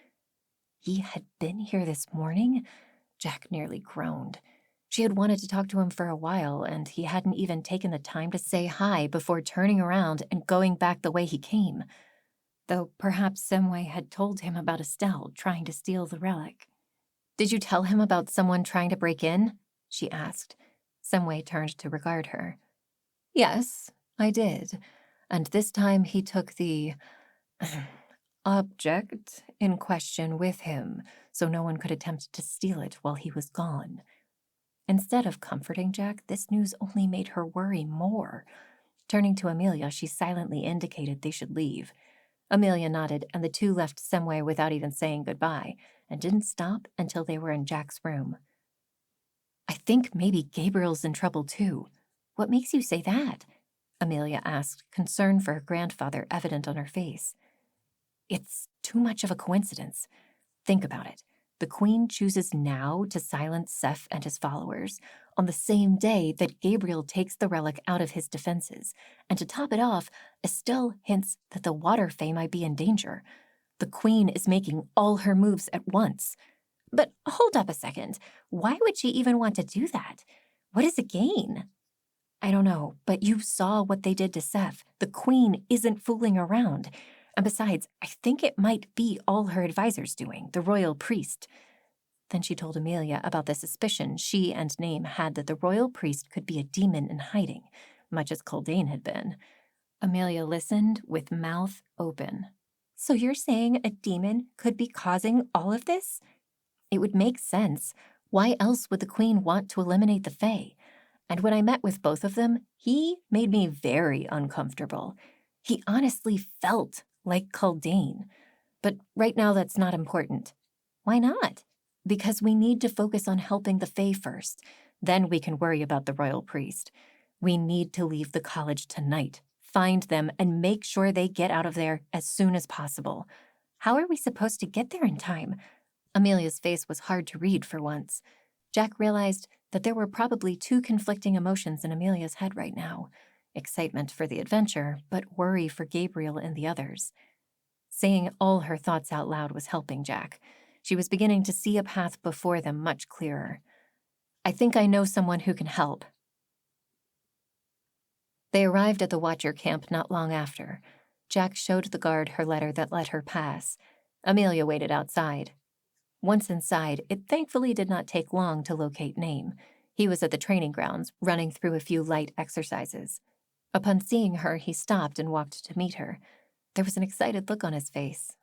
"He had been here this morning?" Jack nearly groaned. She had wanted to talk to him for a while, and he hadn't even taken the time to say hi before turning around and going back the way he came. though perhaps Semway had told him about Estelle trying to steal the relic. "Did you tell him about someone trying to break in?" she asked. Semway turned to regard her. "Yes, I did, and this time he took the object in question with him, so no one could attempt to steal it while he was gone." Instead of comforting Jack, this news only made her worry more. Turning to Amelia, she silently indicated they should leave. Amelia nodded, and the two left Semway without even saying goodbye, and didn't stop until they were in Jack's room. "I think maybe Gabriel's in trouble too. What makes you say that?" Amelia asked, concern for her grandfather evident on her face. "It's too much of a coincidence. Think about it. The Queen chooses now to silence Seth and his followers, on the same day that Gabriel takes the relic out of his defenses. And to top it off, Estelle hints that the Water Fae might be in danger. The Queen is making all her moves at once. But hold up a second. Why would she even want to do that? What is it gain?" "I don't know, but you saw what they did to Seth. The Queen isn't fooling around. And besides, I think it might be all her advisors doing, the royal priest." Then she told Amelia about the suspicion she and Name had that the royal priest could be a demon in hiding, much as Culdain had been. Amelia listened with mouth open. "So you're saying a demon could be causing all of this?" "It would make sense. Why else would the Queen want to eliminate the Fae? And when I met with both of them, he made me very uncomfortable. He honestly felt like Culdain. But right now that's not important." "Why not?" "Because we need to focus on helping the Fae first. Then we can worry about the royal priest. We need to leave the college tonight, find them, and make sure they get out of there as soon as possible." "How are we supposed to get there in time?" Amelia's face was hard to read for once. Jack realized that there were probably two conflicting emotions in Amelia's head right now: excitement for the adventure, but worry for Gabriel and the others. Saying all her thoughts out loud was helping Jack. She was beginning to see a path before them much clearer. "I think I know someone who can help." They arrived at the Watcher camp not long after. Jack showed the guard her letter that let her pass. Amelia waited outside. Once inside, it thankfully did not take long to locate Name. He was at the training grounds, running through a few light exercises. Upon seeing her, he stopped and walked to meet her. There was an excited look on his face.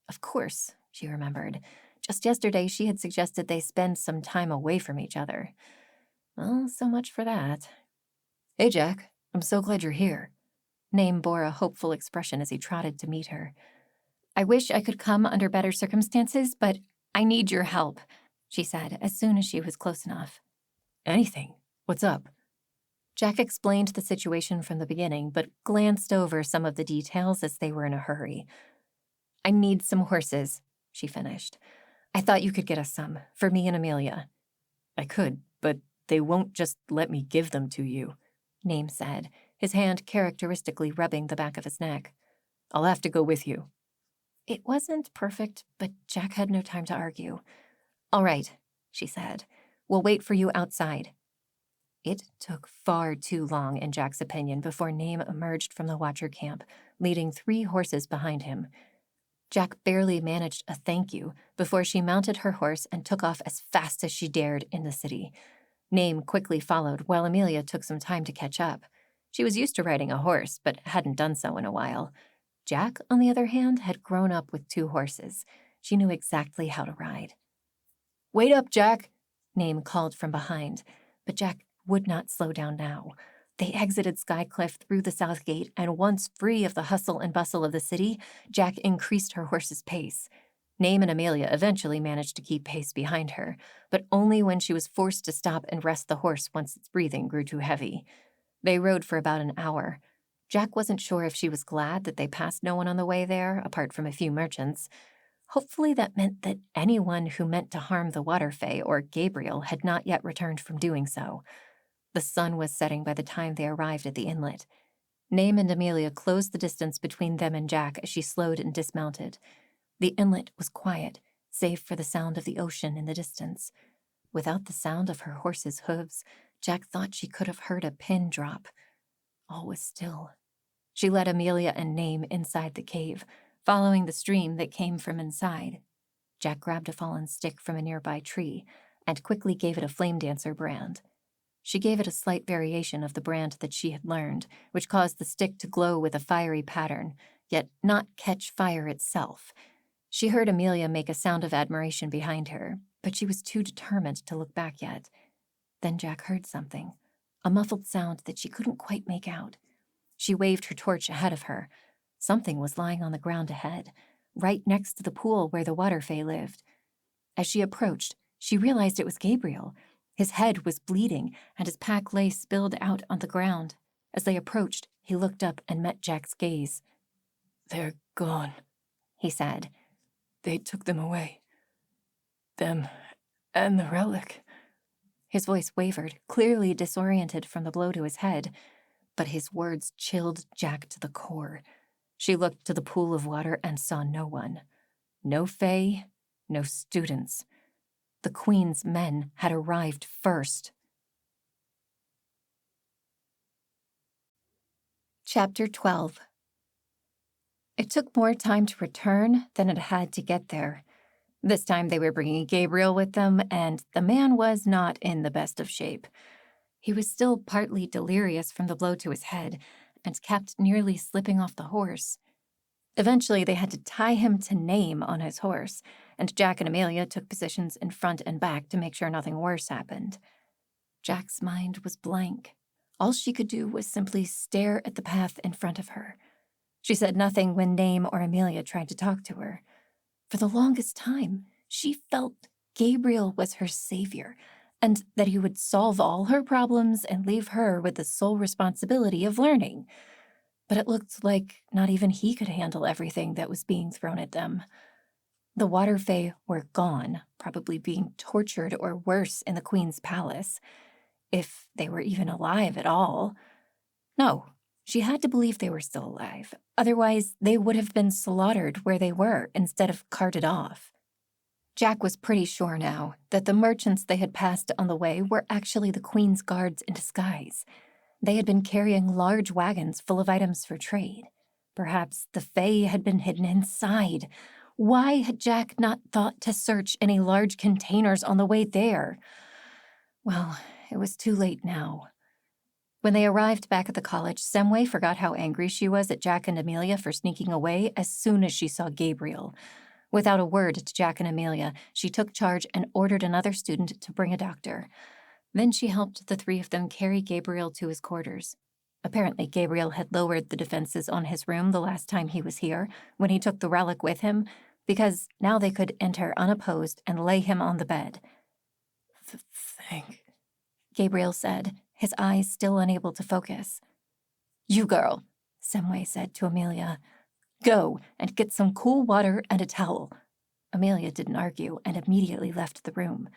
Of course, she remembered. Just yesterday, she had suggested they spend some time away from each other. Well, so much for that. "Hey, Jack. I'm so glad you're here." Name bore a hopeful expression as he trotted to meet her. "I wish I could come under better circumstances, but I need your help," she said as soon as she was close enough. "Anything? What's up?" Jack explained the situation from the beginning, but glanced over some of the details as they were in a hurry. "I need some horses," she finished. "I thought you could get us some, for me and Amelia." "I could, but they won't just let me give them to you," Name said, his hand characteristically rubbing the back of his neck. "I'll have to go with you." It wasn't perfect, but Jack had no time to argue. "All right," she said. "We'll wait for you outside." It took far too long, in Jack's opinion, before Name emerged from the Watcher camp, leading 3 horses behind him. Jack barely managed a thank you before she mounted her horse and took off as fast as she dared in the city. Name quickly followed, while Amelia took some time to catch up. She was used to riding a horse, but hadn't done so in a while. Jack, on the other hand, had grown up with 2 horses. She knew exactly how to ride. "Wait up, Jack," Name called from behind, but Jack would not slow down now. They exited Skycliff through the south gate, and once free of the hustle and bustle of the city, Jack increased her horse's pace. Name and Amelia eventually managed to keep pace behind her, but only when she was forced to stop and rest the horse once its breathing grew too heavy. They rode for about an hour. Jack wasn't sure if she was glad that they passed no one on the way there, apart from a few merchants. Hopefully that meant that anyone who meant to harm the Water Fae or Gabriel had not yet returned from doing so. The sun was setting by the time they arrived at the inlet. Name and Amelia closed the distance between them and Jack as she slowed and dismounted. The inlet was quiet, save for the sound of the ocean in the distance. Without the sound of her horse's hooves, Jack thought she could have heard a pin drop. All was still. She led Amelia and Name inside the cave, following the stream that came from inside. Jack grabbed a fallen stick from a nearby tree and quickly gave it a flame dancer brand. She gave it a slight variation of the brand that she had learned, which caused the stick to glow with a fiery pattern, yet not catch fire itself. She heard Amelia make a sound of admiration behind her, but she was too determined to look back yet. Then Jack heard something, a muffled sound that she couldn't quite make out. She waved her torch ahead of her. Something was lying on the ground ahead, right next to the pool where the water fae lived. As she approached, she realized it was Gabriel. His head was bleeding, and his pack lay spilled out on the ground. As they approached, he looked up and met Jack's gaze. "They're gone," he said. "They took them away. Them and the relic." His voice wavered, clearly disoriented from the blow to his head, but his words chilled Jack to the core. She looked to the pool of water and saw no one. No fae, no students. The Queen's men had arrived first. Chapter 12. It took more time to return than it had to get there. This time they were bringing Gabriel with them, and the man was not in the best of shape. He was still partly delirious from the blow to his head and kept nearly slipping off the horse. Eventually, they had to tie him to name on his horse, and Jack and Amelia took positions in front and back to make sure nothing worse happened. Jack's mind was blank. All she could do was simply stare at the path in front of her. She said nothing when Name or Amelia tried to talk to her. For the longest time, she felt Gabriel was her savior, and that he would solve all her problems and leave her with the sole responsibility of learning. But it looked like not even he could handle everything that was being thrown at them. The water fae were gone, probably being tortured or worse in the Queen's palace, if they were even alive at all. No, she had to believe they were still alive. Otherwise, they would have been slaughtered where they were instead of carted off. Jack was pretty sure now that the merchants they had passed on the way were actually the Queen's guards in disguise. They had been carrying large wagons full of items for trade. Perhaps the fae had been hidden inside. Why had Jack not thought to search any large containers on the way there? Well, it was too late now. When they arrived back at the college, Semway forgot how angry she was at Jack and Amelia for sneaking away as soon as she saw Gabriel. Without a word to Jack and Amelia, she took charge and ordered another student to bring a doctor. Then she helped the three of them carry Gabriel to his quarters. Apparently, Gabriel had lowered the defenses on his room the last time he was here, when he took the relic with him, because now they could enter unopposed and lay him on the bed. Thank Gabriel said, his eyes still unable to focus. "You girl," Semway said to Amelia. "Go and get some cool water and a towel." Amelia didn't argue and immediately left the room.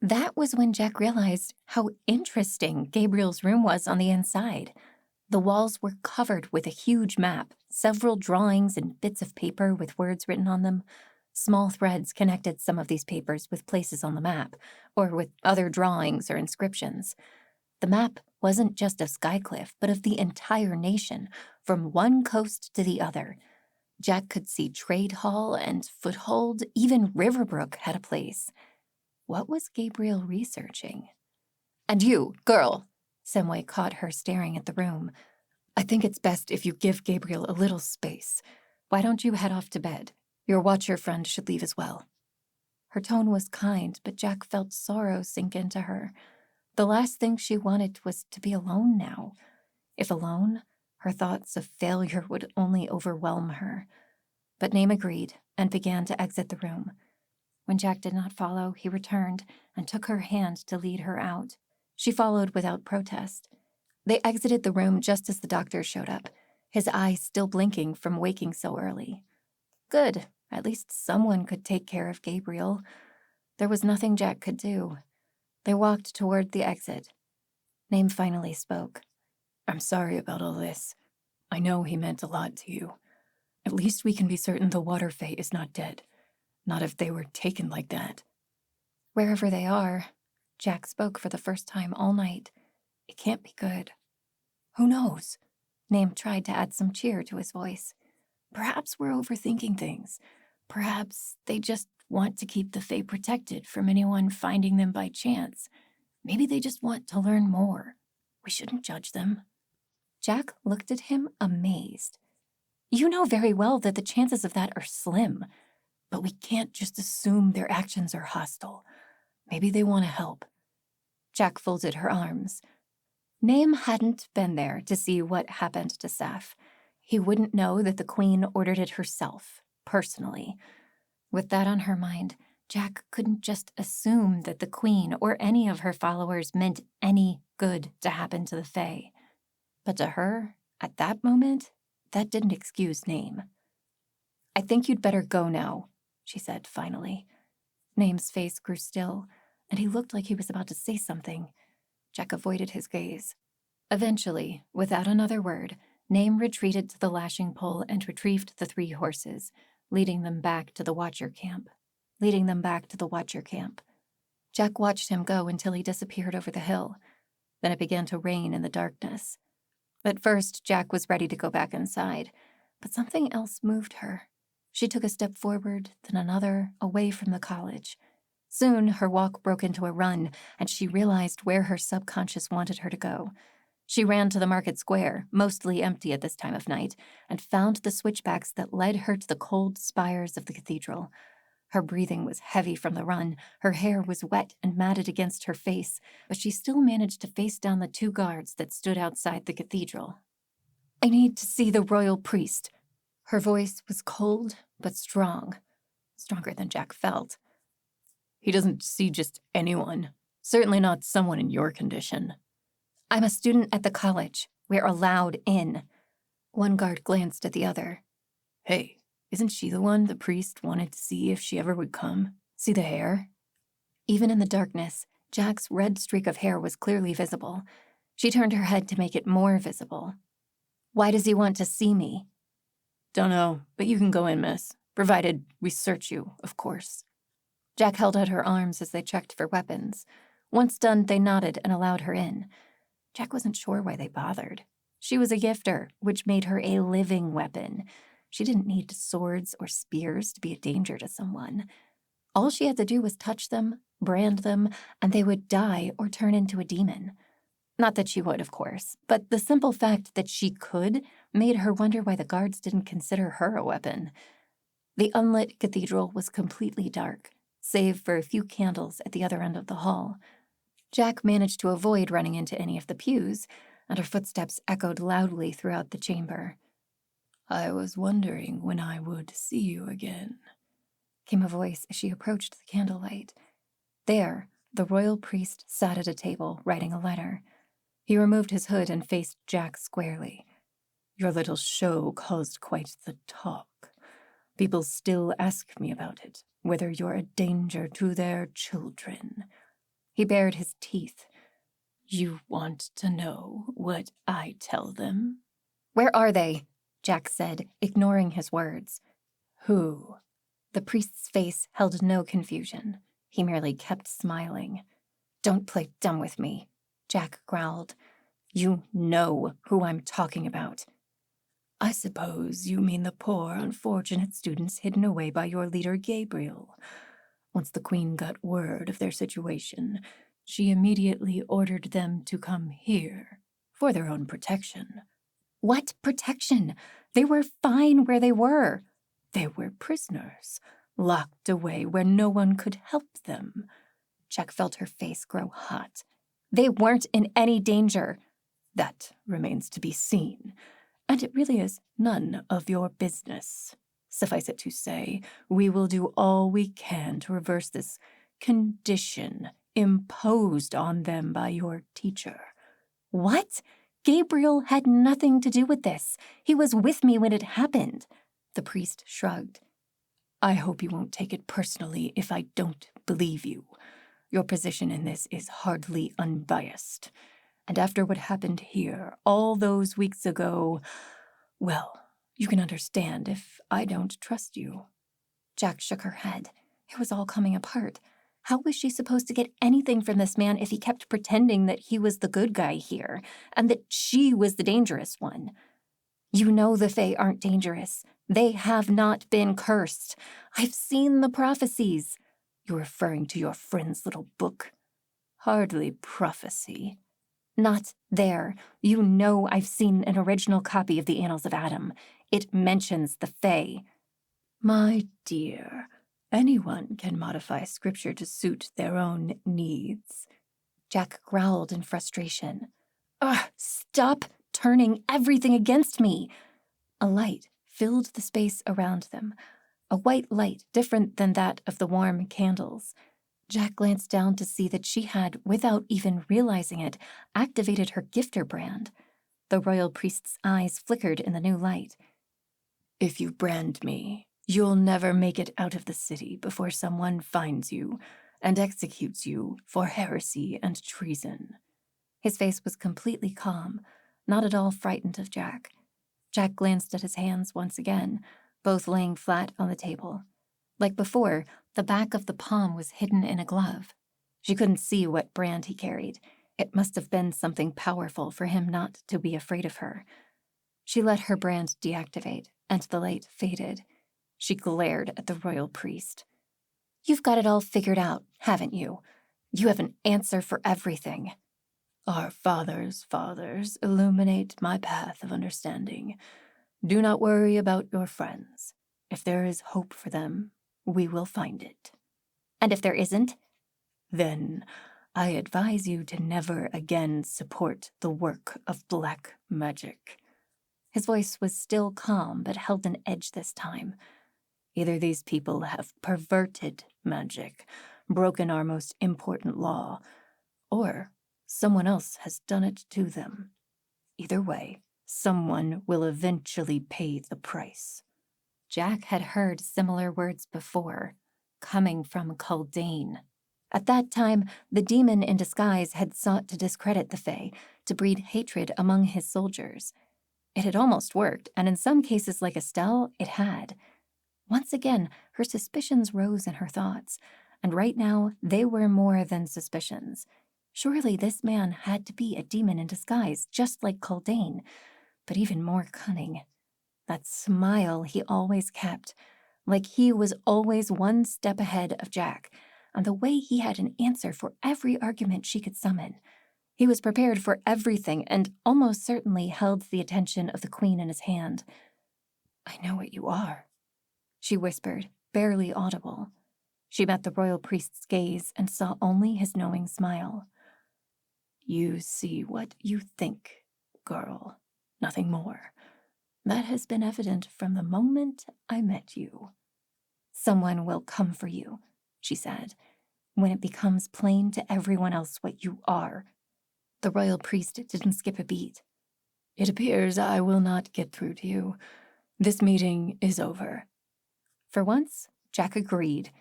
That was when Jack realized how interesting Gabriel's room was on the inside. The walls were covered with a huge map, several drawings and bits of paper with words written on them. Small threads connected some of these papers with places on the map, or with other drawings or inscriptions. The map wasn't just of Skycliff, but of the entire nation, from one coast to the other. Jack could see Trade Hall and Foothold, even Riverbrook had a place. What was Gabriel researching? "And you, girl," Semway caught her staring at the room. "I think it's best if you give Gabriel a little space. Why don't you head off to bed? Your watcher friend should leave as well." Her tone was kind, but Jack felt sorrow sink into her. The last thing she wanted was to be alone now. If alone, her thoughts of failure would only overwhelm her. But Name agreed and began to exit the room. When Jack did not follow, he returned and took her hand to lead her out. She followed without protest. They exited the room just as the doctor showed up, his eyes still blinking from waking so early. Good, at least someone could take care of Gabriel. There was nothing Jack could do. They walked toward the exit. Name finally spoke. "I'm sorry about all this. I know he meant a lot to you. At least we can be certain the water fae is not dead. Not if they were taken like that." "Wherever they are," Jack spoke for the first time all night, "it can't be good." "Who knows?" Name tried to add some cheer to his voice. Perhaps we're overthinking things. Perhaps they just want to keep the Fae protected from anyone finding them by chance. Maybe they just want to learn more. We shouldn't judge them." Jack looked at him amazed. "You know very well that the chances of that are slim, but we can't just assume their actions are hostile. Maybe they want to help." Jack folded her arms. Name hadn't been there to see what happened to Seth. He wouldn't know that the Queen ordered it herself, personally. With that on her mind, Jack couldn't just assume that the Queen or any of her followers meant any good to happen to the Fae. But to her, at that moment, that didn't excuse Name. "I think you'd better go now," she said finally. Name's face grew still, and he looked like he was about to say something. Jack avoided his gaze. Eventually, without another word, Name retreated to the lashing pole and retrieved the 3 horses, leading them back to the Watcher camp. Jack watched him go until he disappeared over the hill. Then it began to rain in the darkness. At first, Jack was ready to go back inside, but something else moved her. She took a step forward, then another, away from the college. Soon, her walk broke into a run, and she realized where her subconscious wanted her to go. She ran to the market square, mostly empty at this time of night, and found the switchbacks that led her to the cold spires of the cathedral. Her breathing was heavy from the run, her hair was wet and matted against her face, but she still managed to face down the 2 guards that stood outside the cathedral. "I need to see the royal priest." Her voice was cold but strong, stronger than Jack felt. "He doesn't see just anyone, certainly not someone in your condition." "I'm a student at the college. We're allowed in." One guard glanced at the other. "Hey, isn't she the one the priest wanted to see if she ever would come? See the hair?" Even in the darkness, Jack's red streak of hair was clearly visible. She turned her head to make it more visible. "Why does he want to see me?" "Dunno, but you can go in, miss. Provided we search you, of course." Jack held out her arms as they checked for weapons. Once done, they nodded and allowed her in. Jack wasn't sure why they bothered. She was a gifter, which made her a living weapon. She didn't need swords or spears to be a danger to someone. All she had to do was touch them, brand them, and they would die or turn into a demon. Not that she would, of course, but the simple fact that she could made her wonder why the guards didn't consider her a weapon. The unlit cathedral was completely dark, save for a few candles at the other end of the hall. Jack managed to avoid running into any of the pews, and her footsteps echoed loudly throughout the chamber. "I was wondering when I would see you again," came a voice as she approached the candlelight. There, the royal priest sat at a table, writing a letter. He removed his hood and faced Jack squarely. "Your little show caused quite the talk. People still ask me about it, whether you're a danger to their children." He bared his teeth. "You want to know what I tell them?" "Where are they?" Jack said, ignoring his words. "Who?" The priest's face held no confusion. He merely kept smiling. "Don't play dumb with me," Jack growled. "You know who I'm talking about." "I suppose you mean the poor, unfortunate students hidden away by your leader, Gabriel. Once the Queen got word of their situation, she immediately ordered them to come here for their own protection." "What protection? They were fine where they were." "They were prisoners, locked away where no one could help them." Jack felt her face grow hot. "They weren't in any danger." "That remains to be seen, and it really is none of your business. Suffice it to say, we will do all we can to reverse this condition imposed on them by your teacher." "What? Gabriel had nothing to do with this. He was with me when it happened." The priest shrugged. "I hope you won't take it personally if I don't believe you. Your position in this is hardly unbiased. And after what happened here all those weeks ago, well, you can understand if I don't trust you." Jack shook her head. It was all coming apart. How was she supposed to get anything from this man if he kept pretending that he was the good guy here, and that she was the dangerous one? "You know the Fae aren't dangerous. They have not been cursed. I've seen the prophecies. You're referring to your friend's little book. Hardly prophecy. Not there. You know I've seen an original copy of the Annals of Adam. It mentions the Fae. My dear, anyone can modify scripture to suit their own needs. Jack growled in frustration. Ugh, stop turning everything against me. A light filled the space around them, a white light different than that of the warm candles. Jack glanced down to see that she had, without even realizing it, activated her gifter brand. The royal priest's eyes flickered in the new light. If you brand me, you'll never make it out of the city before someone finds you and executes you for heresy and treason. His face was completely calm, not at all frightened of Jack. Jack glanced at his hands once again, both laying flat on the table. Like before, the back of the palm was hidden in a glove. She couldn't see what brand he carried. It must have been something powerful for him not to be afraid of her. She let her brand deactivate, and the light faded. She glared at the royal priest. You've got it all figured out, haven't you? You have an answer for everything. Our fathers' fathers illuminate my path of understanding. Do not worry about your friends. If there is hope for them, we will find it. And if there isn't? Then I advise you to never again support the work of black magic. His voice was still calm, but held an edge this time. Either these people have perverted magic, broken our most important law, or someone else has done it to them. Either way, someone will eventually pay the price. Jack had heard similar words before, coming from Kaldane. At that time, the demon in disguise had sought to discredit the Fae, to breed hatred among his soldiers. It had almost worked, and in some cases like Estelle, it had. Once again, her suspicions rose in her thoughts, and right now they were more than suspicions. Surely this man had to be a demon in disguise, just like Kaldane, but even more cunning. That smile he always kept, like he was always one step ahead of Jack, and the way he had an answer for every argument she could summon. He was prepared for everything and almost certainly held the attention of the queen in his hand. I know what you are, she whispered, barely audible. She met the royal priest's gaze and saw only his knowing smile. You see what you think, girl, nothing more. That has been evident from the moment I met you. Someone will come for you, she said, when it becomes plain to everyone else what you are. The royal priest didn't skip a beat. It appears I will not get through to you. This meeting is over. For once, Jack agreed.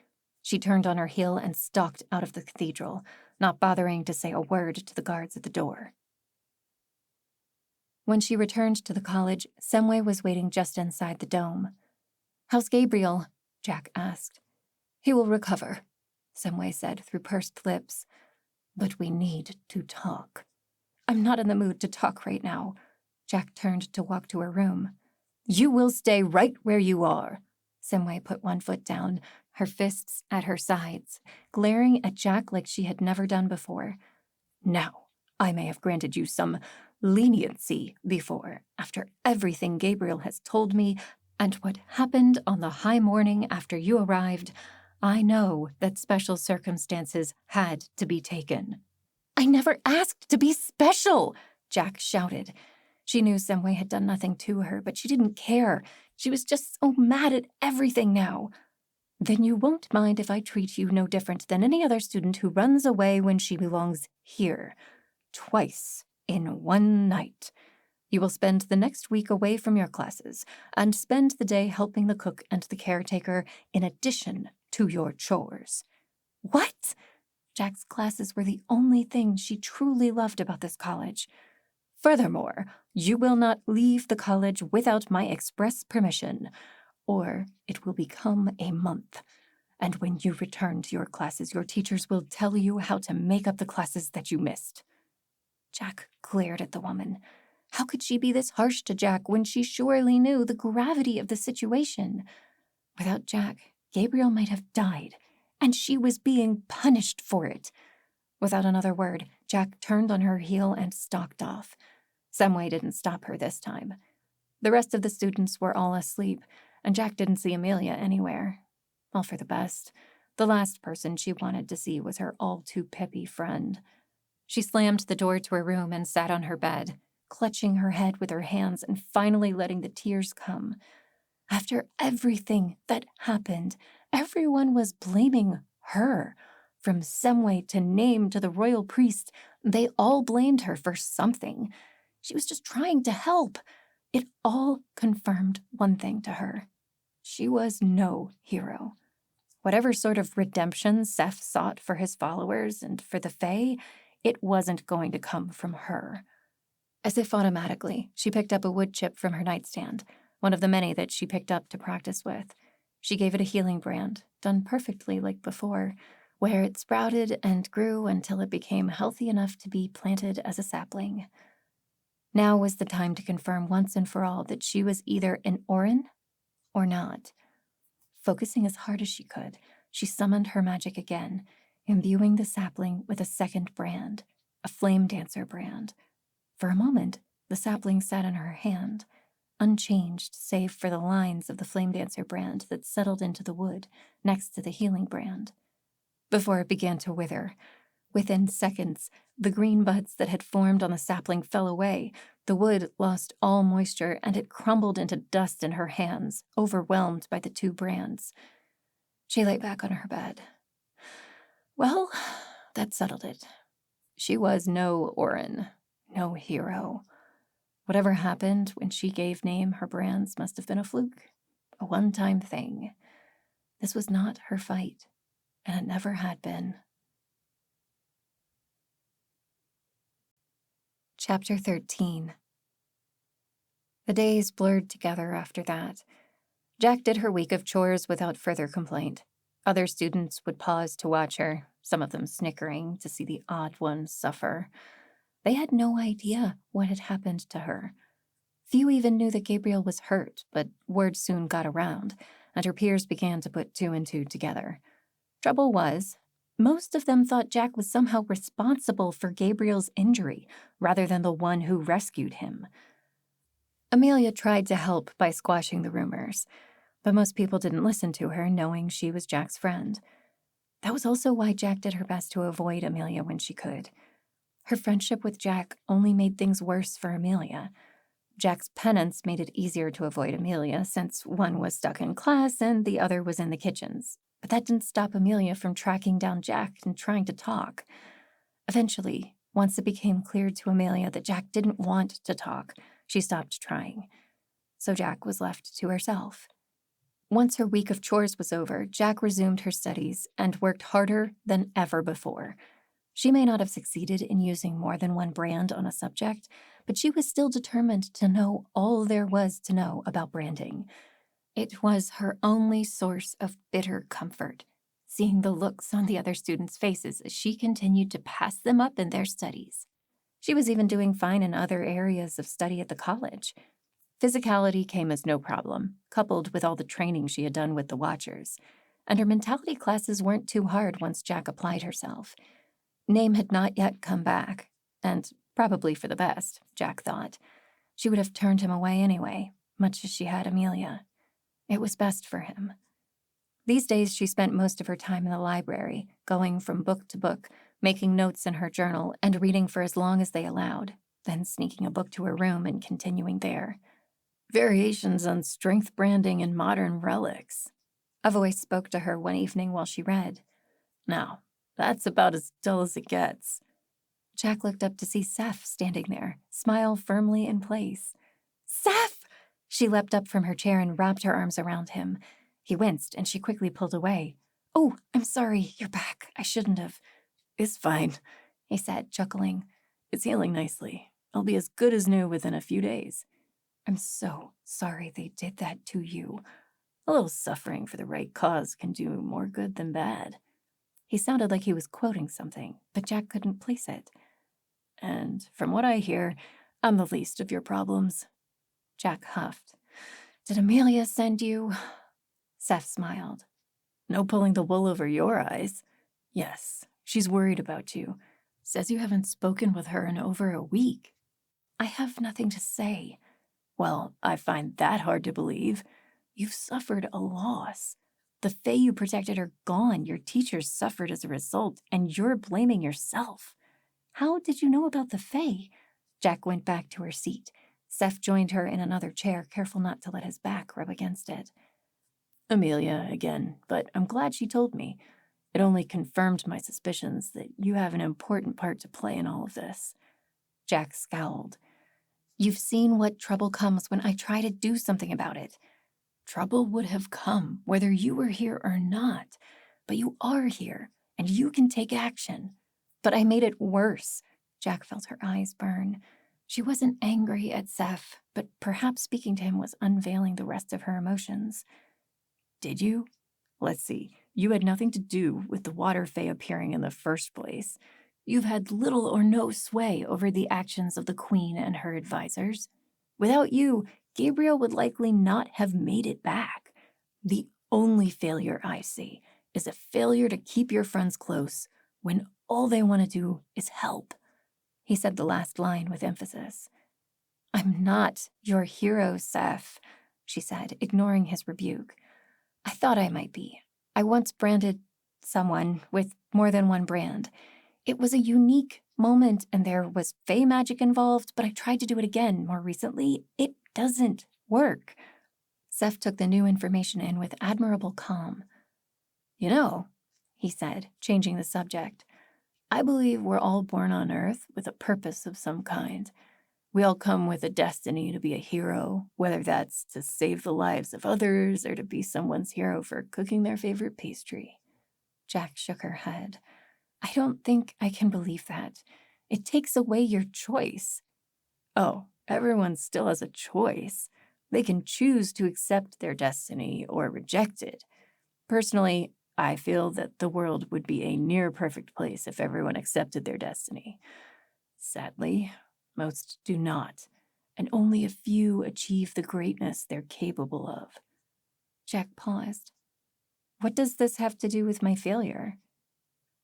She turned on her heel and stalked out of the cathedral, not bothering to say a word to the guards at the door. When she returned to the college, Semway was waiting just inside the dome. How's Gabriel? Jack asked. He will recover, Semway said through pursed lips. But we need to talk. I'm not in the mood to talk right now. Jack turned to walk to her room. You will stay right where you are. Semway put one foot down, her fists at her sides, glaring at Jack like she had never done before. Now, I may have granted you some leniency before, after everything Gabriel has told me and what happened on the high morning after you arrived, I know that special circumstances had to be taken. I never asked to be special, Jack shouted. She knew Semway had done nothing to her, but she didn't care. She was just so mad at everything now. Then you won't mind if I treat you no different than any other student who runs away when she belongs here. Twice in one night. You will spend the next week away from your classes and spend the day helping the cook and the caretaker in addition to your chores. What? Jack's classes were the only thing she truly loved about this college. Furthermore, you will not leave the college without my express permission, or it will become a month. And when you return to your classes, your teachers will tell you how to make up the classes that you missed. Jack glared at the woman. How could she be this harsh to Jack when she surely knew the gravity of the situation? Without Jack, Gabriel might have died, and she was being punished for it. Without another word, Jack turned on her heel and stalked off. Samway didn't stop her this time. The rest of the students were all asleep, and Jack didn't see Amelia anywhere. All for the best. The last person she wanted to see was her all-too-peppy friend. She slammed the door to her room and sat on her bed, clutching her head with her hands and finally letting the tears come. After everything that happened, everyone was blaming her. From Semway to Name to the royal priest, they all blamed her for something. She was just trying to help. It all confirmed one thing to her. She was no hero. Whatever sort of redemption Seth sought for his followers and for the Fae, it wasn't going to come from her. As if automatically, she picked up a wood chip from her nightstand, one of the many that she picked up to practice with. She gave it a healing brand, done perfectly like before, where it sprouted and grew until it became healthy enough to be planted as a sapling. Now was the time to confirm once and for all that she was either an Orin or not. Focusing as hard as she could, she summoned her magic again, imbuing the sapling with a second brand, a flame dancer brand. For a moment, the sapling sat in her hand, unchanged save for the lines of the flame dancer brand that settled into the wood next to the healing brand. Before it began to wither, within seconds, the green buds that had formed on the sapling fell away, the wood lost all moisture, and it crumbled into dust in her hands, overwhelmed by the two brands. She lay back on her bed. Well, that settled it. She was no Orin, no hero. Whatever happened when she gave Name her brands must have been a fluke, a one-time thing. This was not her fight, and it never had been. Chapter 13. The days blurred together after that. Jack did her week of chores without further complaint. Other students would pause to watch her, some of them snickering to see the odd one suffer. They had no idea what had happened to her. Few even knew that Gabriel was hurt, but word soon got around, and her peers began to put two and two together. Trouble was, most of them thought Jack was somehow responsible for Gabriel's injury, rather than the one who rescued him. Amelia tried to help by squashing the rumors, but most people didn't listen to her, knowing she was Jack's friend. That was also why Jack did her best to avoid Amelia when she could. Her friendship with Jack only made things worse for Amelia. Jack's penance made it easier to avoid Amelia, since one was stuck in class and the other was in the kitchens. But that didn't stop Amelia from tracking down Jack and trying to talk. Eventually, once it became clear to Amelia that Jack didn't want to talk, she stopped trying. So Jack was left to herself. Once her week of chores was over, Jack resumed her studies and worked harder than ever before. She may not have succeeded in using more than one brand on a subject, but she was still determined to know all there was to know about branding. It was her only source of bitter comfort, seeing the looks on the other students' faces as she continued to pass them up in their studies. She was even doing fine in other areas of study at the college. Physicality came as no problem, coupled with all the training she had done with the Watchers, and her mentality classes weren't too hard once Jack applied herself. Name had not yet come back, and probably for the best, Jack thought. She would have turned him away anyway, much as she had Amelia. It was best for him. These days she spent most of her time in the library, going from book to book, making notes in her journal and reading for as long as they allowed, then sneaking a book to her room and continuing there. Variations on strength branding and modern relics. A voice spoke to her one evening while she read. Now, that's about as dull as it gets. Jack looked up to see Seth standing there, smile firmly in place. Seth! She leapt up from her chair and wrapped her arms around him. He winced, and she quickly pulled away. Oh, I'm sorry, you're back. I shouldn't have. It's fine, he said, chuckling. It's healing nicely. I'll be as good as new within a few days. I'm so sorry they did that to you. A little suffering for the right cause can do more good than bad. He sounded like he was quoting something, but Jack couldn't place it. And from what I hear, I'm the least of your problems. Jack huffed. Did Amelia send you? Seth smiled. No pulling the wool over your eyes. Yes, she's worried about you. Says you haven't spoken with her in over a week. I have nothing to say. Well, I find that hard to believe. You've suffered a loss. The Fae you protected are gone. Your teachers suffered as a result, and you're blaming yourself. How did you know about the Fae? Jack went back to her seat. Seth joined her in another chair, careful not to let his back rub against it. Amelia, again, but I'm glad she told me. It only confirmed my suspicions that you have an important part to play in all of this. Jack scowled. You've seen what trouble comes when I try to do something about it. Trouble would have come, whether you were here or not. But you are here, and you can take action. But I made it worse. Jack felt her eyes burn. She wasn't angry at Seth, but perhaps speaking to him was unveiling the rest of her emotions. Did you? Let's see. You had nothing to do with the water fae appearing in the first place. You've had little or no sway over the actions of the Queen and her advisors. Without you, Gabriel would likely not have made it back. The only failure I see is a failure to keep your friends close when all they want to do is help. He said the last line with emphasis. I'm not your hero, Seth, she said, ignoring his rebuke. I thought I might be. I once branded someone with more than one brand. It was a unique moment and there was fae magic involved, but I tried to do it again more recently. It doesn't work. Seth took the new information in with admirable calm. You know, he said, changing the subject, I believe we're all born on Earth with a purpose of some kind. We all come with a destiny to be a hero, whether that's to save the lives of others or to be someone's hero for cooking their favorite pastry. Jack shook her head. I don't think I can believe that. It takes away your choice. Oh, everyone still has a choice. They can choose to accept their destiny or reject it. Personally, I feel that the world would be a near-perfect place if everyone accepted their destiny. Sadly, most do not, and only a few achieve the greatness they're capable of. Jack paused. What does this have to do with my failure?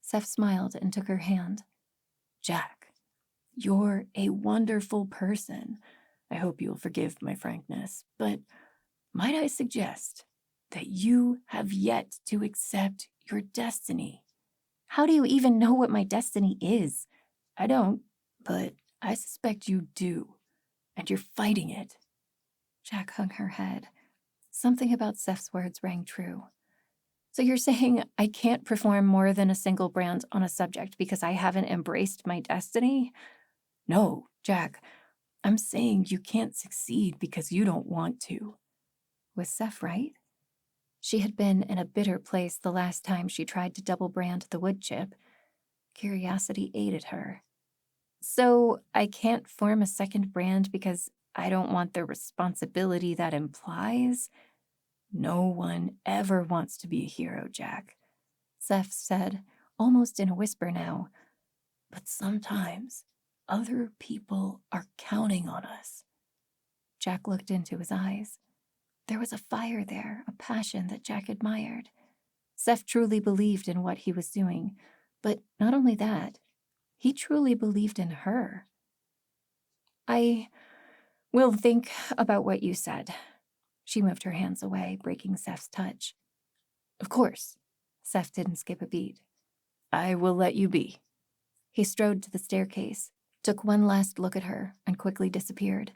Seth smiled and took her hand. Jack, you're a wonderful person. I hope you'll forgive my frankness, but might I suggest that you have yet to accept your destiny? How do you even know what my destiny is? I don't, but I suspect you do, and you're fighting it. Jack hung her head. Something about Seth's words rang true. So you're saying I can't perform more than a single brand on a subject because I haven't embraced my destiny? No, Jack, I'm saying you can't succeed because you don't want to. Was Seth right? She had been in a bitter place the last time she tried to double brand the wood chip. Curiosity aided her. So I can't form a second brand because I don't want the responsibility that implies? No one ever wants to be a hero, Jack, Seth said, almost in a whisper now. But sometimes other people are counting on us. Jack looked into his eyes. There was a fire there, a passion that Jack admired. Seth truly believed in what he was doing, but not only that, he truly believed in her. I will think about what you said. She moved her hands away, breaking Seth's touch. Of course. Seth didn't skip a beat. I will let you be. He strode to the staircase, took one last look at her, and quickly disappeared.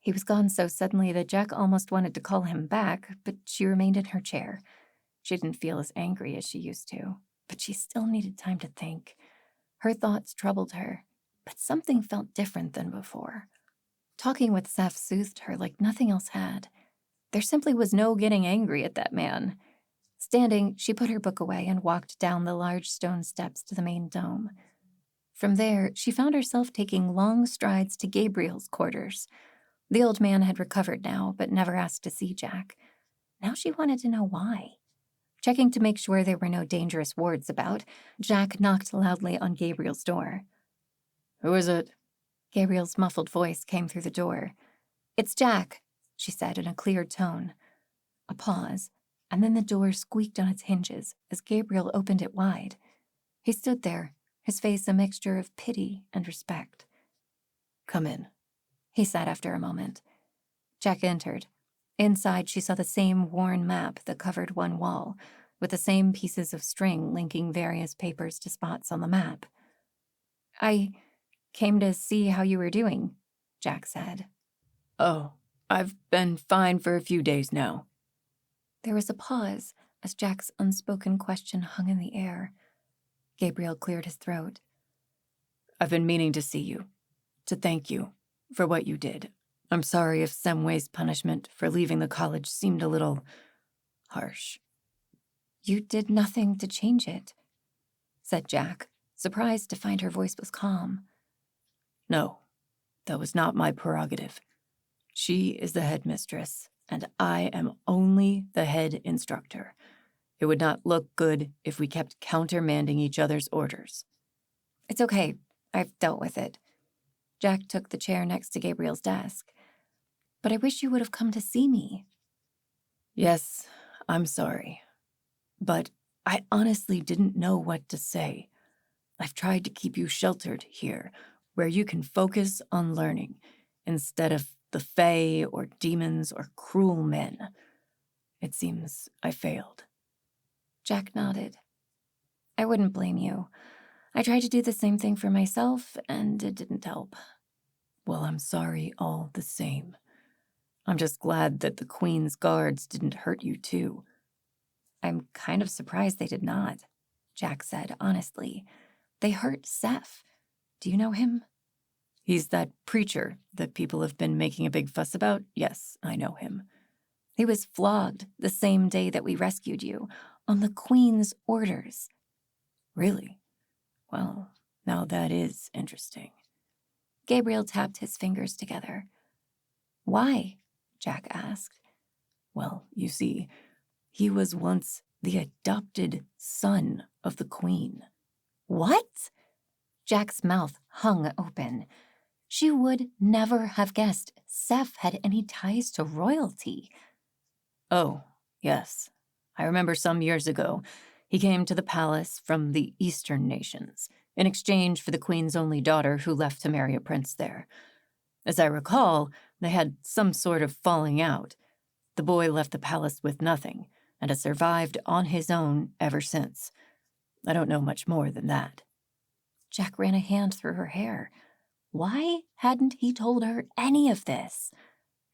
He was gone so suddenly that Jack almost wanted to call him back, but she remained in her chair. She didn't feel as angry as she used to, but she still needed time to think. Her thoughts troubled her, but something felt different than before. Talking with Seth soothed her like nothing else had. There simply was no getting angry at that man. Standing, she put her book away and walked down the large stone steps to the main dome. From there, she found herself taking long strides to Gabriel's quarters. The old man had recovered now, but never asked to see Jack. Now she wanted to know why. Checking to make sure there were no dangerous wards about, Jack knocked loudly on Gabriel's door. Who is it? Gabriel's muffled voice came through the door. "It's Jack," she said in a clear tone. A pause, and then the door squeaked on its hinges as Gabriel opened it wide. He stood there, his face a mixture of pity and respect. "Come in," he said after a moment. Jack entered. Inside, she saw the same worn map that covered one wall, with the same pieces of string linking various papers to spots on the map. "I came to see how you were doing," Jack said. "Oh, I've been fine for a few days now." There was a pause as Jack's unspoken question hung in the air. Gabriel cleared his throat. "I've been meaning to see you, to thank you for what you did. I'm sorry if Semway's punishment for leaving the college seemed a little harsh." "You did nothing to change it," said Jack, surprised to find her voice was calm. "No, that was not my prerogative. She is the headmistress, and I am only the head instructor. It would not look good if we kept countermanding each other's orders." "It's okay. I've dealt with it." Jack took the chair next to Gabriel's desk. "But I wish you would have come to see me." "Yes, I'm sorry. But I honestly didn't know what to say. I've tried to keep you sheltered here, where you can focus on learning, instead of the fae or demons or cruel men. It seems I failed." Jack nodded. "I wouldn't blame you. I tried to do the same thing for myself, and it didn't help." "Well, I'm sorry all the same. I'm just glad that the Queen's guards didn't hurt you too." "I'm kind of surprised they did not," Jack said honestly. "They hurt Seth. Do you know him?" "He's that preacher that people have been making a big fuss about? Yes, I know him." "He was flogged the same day that we rescued you, on the Queen's orders." "Really? Well, now that is interesting." Gabriel tapped his fingers together. "Why?" Jack asked. "Well, you see, he was once the adopted son of the Queen." "What?" Jack's mouth hung open. She would never have guessed Seth had any ties to royalty. "Oh, yes. I remember some years ago, he came to the palace from the Eastern nations, in exchange for the Queen's only daughter who left to marry a prince there. As I recall, they had some sort of falling out. The boy left the palace with nothing, and has survived on his own ever since. I don't know much more than that." Jack ran a hand through her hair. Why hadn't he told her any of this?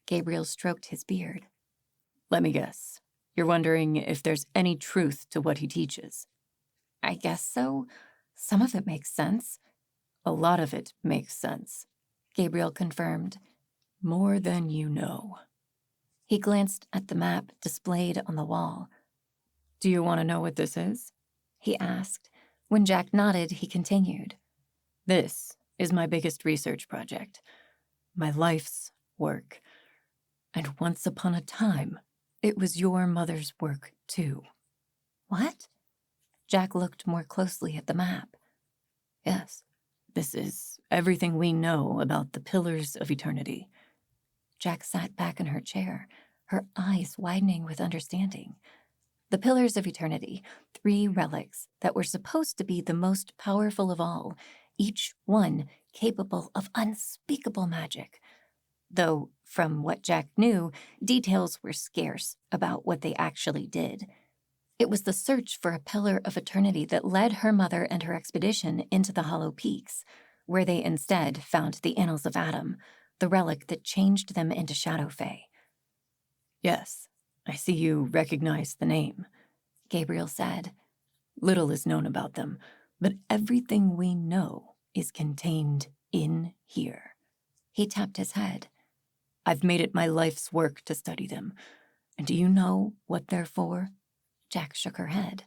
Gabriel stroked his beard. "Let me guess. You're wondering if there's any truth to what he teaches." "I guess so. Some of it makes sense." "A lot of it makes sense," Gabriel confirmed. "More than you know." He glanced at the map displayed on the wall. "Do you want to know what this is?" he asked. When Jack nodded, he continued. "This is my biggest research project. My life's work. And once upon a time, it was your mother's work, too." "What?" Jack looked more closely at the map. "Yes, this is everything we know about the Pillars of Eternity." Jack sat back in her chair, her eyes widening with understanding. The Pillars of Eternity, 3 relics that were supposed to be the most powerful of all, each one capable of unspeakable magic. Though, from what Jack knew, details were scarce about what they actually did. It was the search for a Pillar of Eternity that led her mother and her expedition into the Hollow Peaks, where they instead found the Annals of Adam, the relic that changed them into Shadow Fae. "Yes, I see you recognize the name," Gabriel said. "Little is known about them, but everything we know is contained in here." He tapped his head. "I've made it my life's work to study them. And do you know what they're for?" Jack shook her head.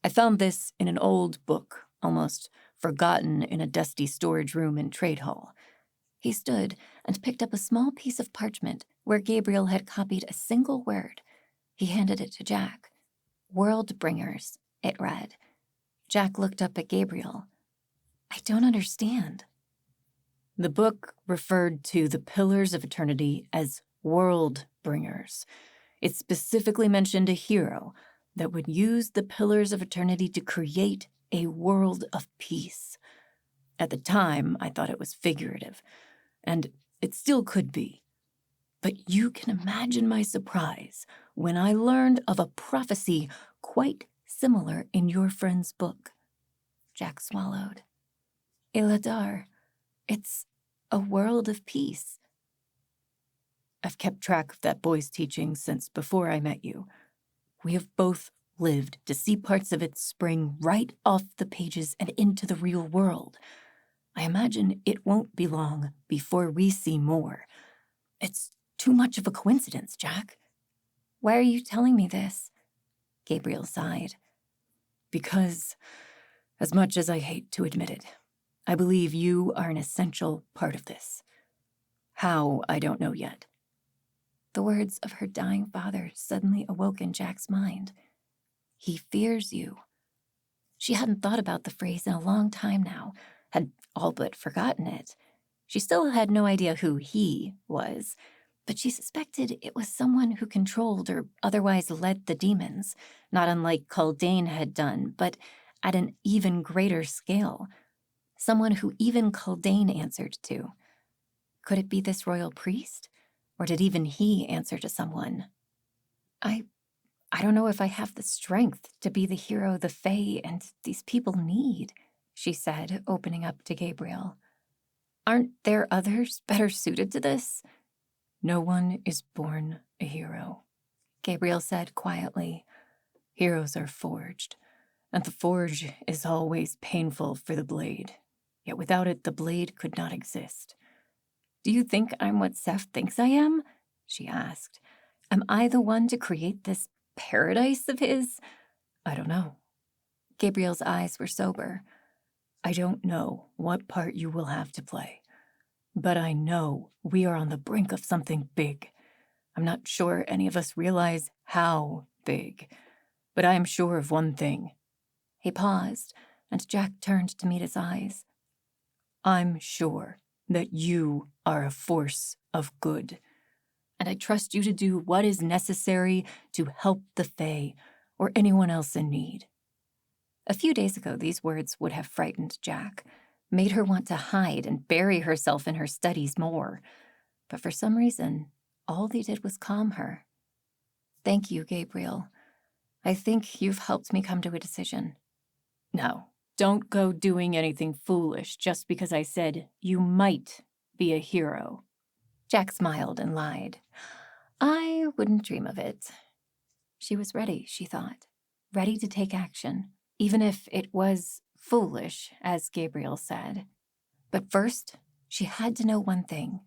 "I found this in an old book, almost forgotten in a dusty storage room in Trade Hall." He stood and picked up a small piece of parchment where Gabriel had copied a single word. He handed it to Jack. "World Bringers," it read. Jack looked up at Gabriel. "I don't understand." The book referred to the Pillars of Eternity as world bringers. It specifically mentioned a hero that would use the Pillars of Eternity to create a world of peace. At the time, I thought it was figurative, and it still could be. But you can imagine my surprise when I learned of a prophecy quite similar in your friend's book. Jack swallowed. Iladar, it's a world of peace. I've kept track of that boy's teaching since before I met you. We have both lived to see parts of it spring right off the pages and into the real world. I imagine it won't be long before we see more. It's too much of a coincidence, Jack. Why are you telling me this? Gabriel sighed. Because, as much as I hate to admit it, I believe you are an essential part of this. How, I don't know yet. The words of her dying father suddenly awoke in Jack's mind. He fears you. She hadn't thought about the phrase in a long time now, had all but forgotten it. She still had no idea who he was, but she suspected it was someone who controlled or otherwise led the demons, not unlike Kaldane had done, but at an even greater scale. Someone who even Kaldane answered to. Could it be this royal priest? Or did even he answer to someone? I don't know if I have the strength to be the hero the Fae and these people need, she said, opening up to Gabriel. Aren't there others better suited to this? No one is born a hero, Gabriel said quietly. Heroes are forged, and the forge is always painful for the blade. Yet without it, the blade could not exist. Do you think I'm what Seth thinks I am? She asked. Am I the one to create this paradise of his? I don't know. Gabriel's eyes were sober. I don't know what part you will have to play, but I know we are on the brink of something big. I'm not sure any of us realize how big, but I am sure of one thing. He paused, and Jack turned to meet his eyes. I'm sure that you are a force of good, and I trust you to do what is necessary to help the Fae or anyone else in need. A few days ago, these words would have frightened Jack, made her want to hide and bury herself in her studies more. But for some reason, all they did was calm her. Thank you, Gabriel. I think you've helped me come to a decision. Now, don't go doing anything foolish just because I said you might be a hero. Jack smiled and lied. I wouldn't dream of it. She was ready, she thought, ready to take action, even if it was foolish, as Gabriel said. But first, she had to know one thing.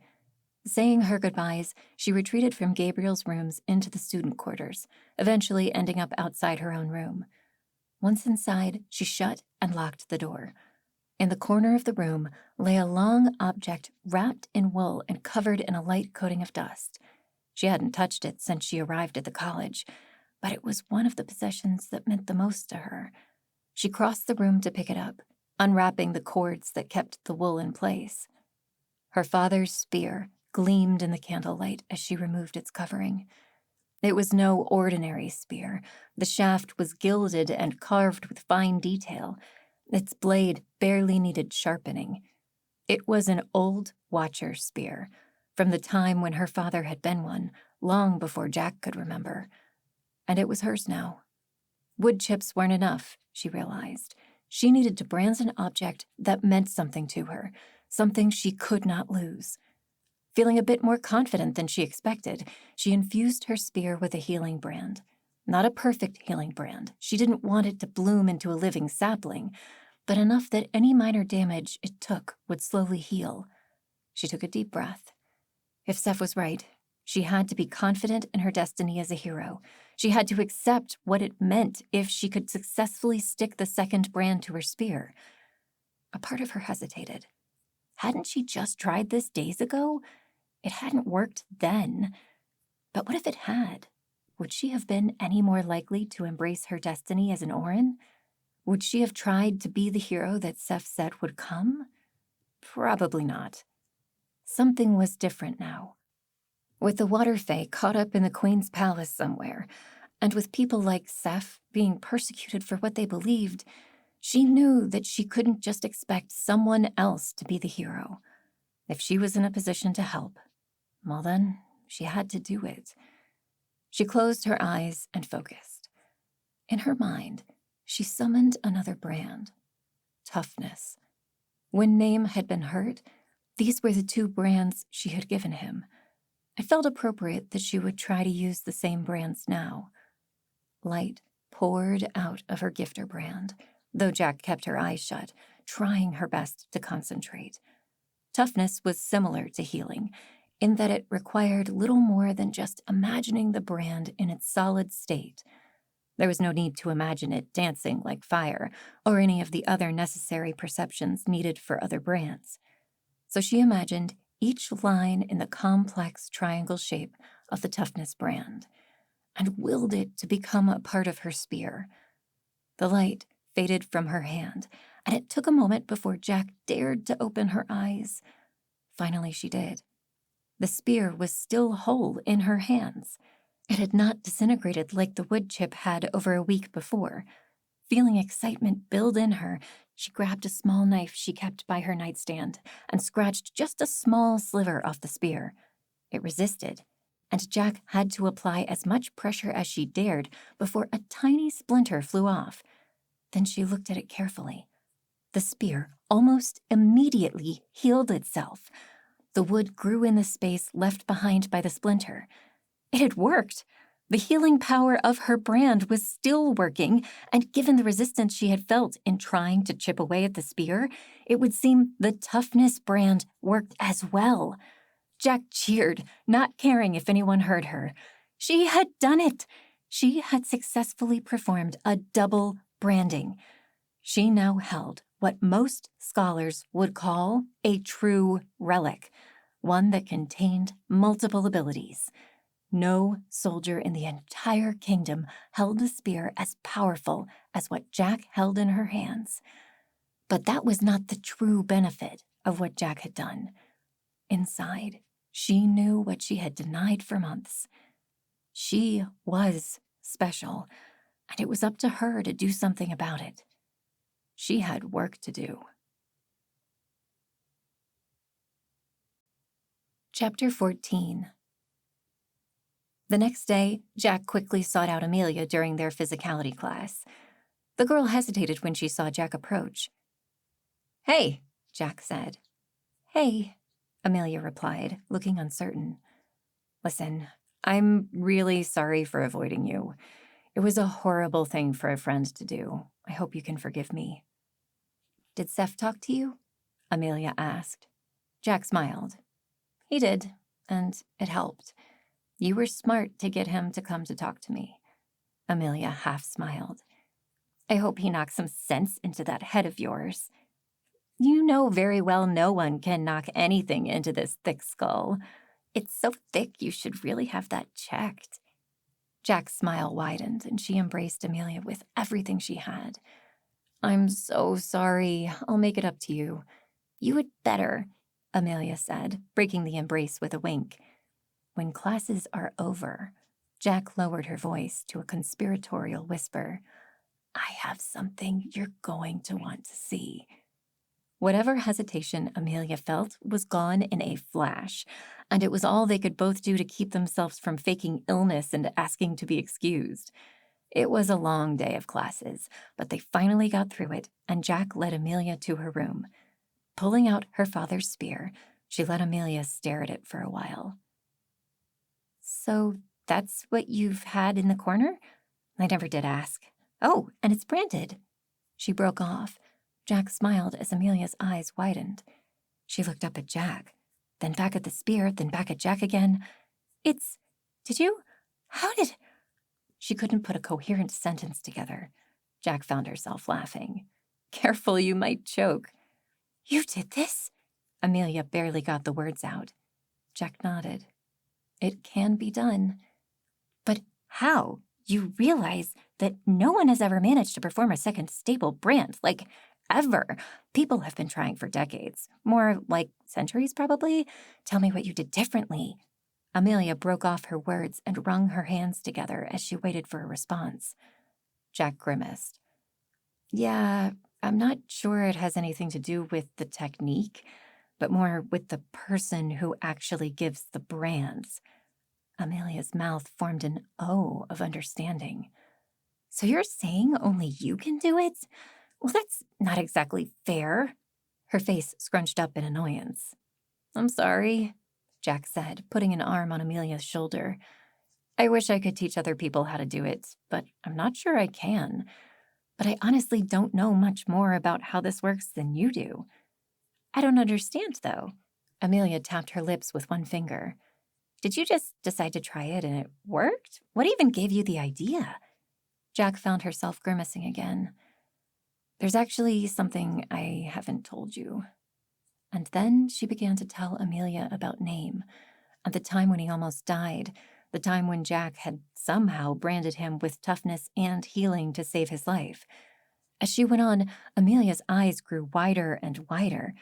Saying her goodbyes, she retreated from Gabriel's rooms into the student quarters, eventually ending up outside her own room. Once inside, she shut and locked the door. In the corner of the room lay a long object wrapped in wool and covered in a light coating of dust. She hadn't touched it since she arrived at the college, but it was one of the possessions that meant the most to her. She crossed the room to pick it up, unwrapping the cords that kept the wool in place. Her father's spear gleamed in the candlelight as she removed its covering. It was no ordinary spear. The shaft was gilded and carved with fine detail. Its blade barely needed sharpening. It was an old Watcher spear, from the time when her father had been one, long before Jack could remember. And it was hers now. Wood chips weren't enough, she realized. She needed to brand an object that meant something to her, something she could not lose. Feeling a bit more confident than she expected, she infused her spear with a healing brand. Not a perfect healing brand. She didn't want it to bloom into a living sapling, but enough that any minor damage it took would slowly heal. She took a deep breath. If Seth was right, she had to be confident in her destiny as a hero. She had to accept what it meant if she could successfully stick the second brand to her spear. A part of her hesitated. Hadn't she just tried this days ago? It hadn't worked then. But what if it had? Would she have been any more likely to embrace her destiny as an Orin? Would she have tried to be the hero that Seth said would come? Probably not. something was different now. With the water fae caught up in the Queen's palace somewhere, and with people like Seth being persecuted for what they believed, she knew that she couldn't just expect someone else to be the hero. If she was in a position to help, well then, she had to do it. She closed her eyes and focused. In her mind, she summoned another brand. Toughness. When Name had been hurt, these were the two brands she had given him. It felt appropriate that she would try to use the same brands now. Light poured out of her gifter brand, though Jack kept her eyes shut, trying her best to concentrate. Toughness was similar to healing, in that it required little more than just imagining the brand in its solid state. There was no need to imagine it dancing like fire, or any of the other necessary perceptions needed for other brands. So she imagined each line in the complex triangle shape of the Toughness brand, and willed it to become a part of her spear. The light faded from her hand, and it took a moment before Jack dared to open her eyes. Finally she did. The spear was still whole in her hands. It had not disintegrated like the wood chip had over a week before. Feeling excitement build in her, she grabbed a small knife she kept by her nightstand and scratched just a small sliver off the spear. It resisted, and Jack had to apply as much pressure as she dared before a tiny splinter flew off. Then she looked at it carefully. The spear almost immediately healed itself. The wood grew in the space left behind by the splinter. It had worked. The healing power of her brand was still working, and given the resistance she had felt in trying to chip away at the spear, it would seem the Toughness brand worked as well. Jack cheered, not caring if anyone heard her. She had done it. She had successfully performed a double branding. She now held what most scholars would call a true relic, one that contained multiple abilities. No soldier in the entire kingdom held a spear as powerful as what Jack held in her hands. But that was not the true benefit of what Jack had done. Inside, she knew what she had denied for months. She was special, and it was up to her to do something about it. She had work to do. Chapter 14. The next day, Jack quickly sought out Amelia during their physicality class. The girl hesitated when she saw Jack approach. "Hey," Jack said. "Hey," Amelia replied, looking uncertain. "Listen, I'm really sorry for avoiding you. It was a horrible thing for a friend to do. I hope you can forgive me." "Did Seth talk to you?" Amelia asked. Jack smiled. "He did, and it helped. You were smart to get him to come to talk to me." Amelia half smiled. "I hope he knocked some sense into that head of yours. You know very well no one can knock anything into this thick skull. It's so thick you should really have that checked." Jack's smile widened, and she embraced Amelia with everything she had. "I'm so sorry. I'll make it up to you." "You had better," Amelia said, breaking the embrace with a wink. "When classes are over," Jack lowered her voice to a conspiratorial whisper, "I have something you're going to want to see." Whatever hesitation Amelia felt was gone in a flash, and it was all they could both do to keep themselves from faking illness and asking to be excused. It was a long day of classes, but they finally got through it, and Jack led Amelia to her room. Pulling out her father's spear, she let Amelia stare at it for a while. "So that's what you've had in the corner?" "I never did ask." "Oh, and it's branded." She broke off. Jack smiled as Amelia's eyes widened. She looked up at Jack, then back at the spear, then back at Jack again. How did... She couldn't put a coherent sentence together. Jack found herself laughing. "Careful, you might choke." "You did this?" Amelia barely got the words out. Jack nodded. "It can be done." "But how? You realize that no one has ever managed to perform a second stable brand, like forever. People have been trying for decades. More like centuries, probably. Tell me what you did differently. Amelia broke off her words and wrung her hands together as she waited for a response. Jack grimaced. Yeah, I'm not sure it has anything to do with the technique, but more with the person who actually gives the brands. Amelia's mouth formed an O of understanding. So you're saying only you can do it? Well, that's not exactly fair. Her face scrunched up in annoyance. I'm sorry, Jack said, putting an arm on Amelia's shoulder. I wish I could teach other people how to do it, but I'm not sure I can. But I honestly don't know much more about how this works than you do. I don't understand, though. Amelia tapped her lips with one finger. Did you just decide to try it and it worked? What even gave you the idea? Jack found herself grimacing again. There's actually something I haven't told you. And then she began to tell Amelia about Name, and the time when he almost died, the time when Jack had somehow branded him with toughness and healing to save his life. As she went on, Amelia's eyes grew wider and wider.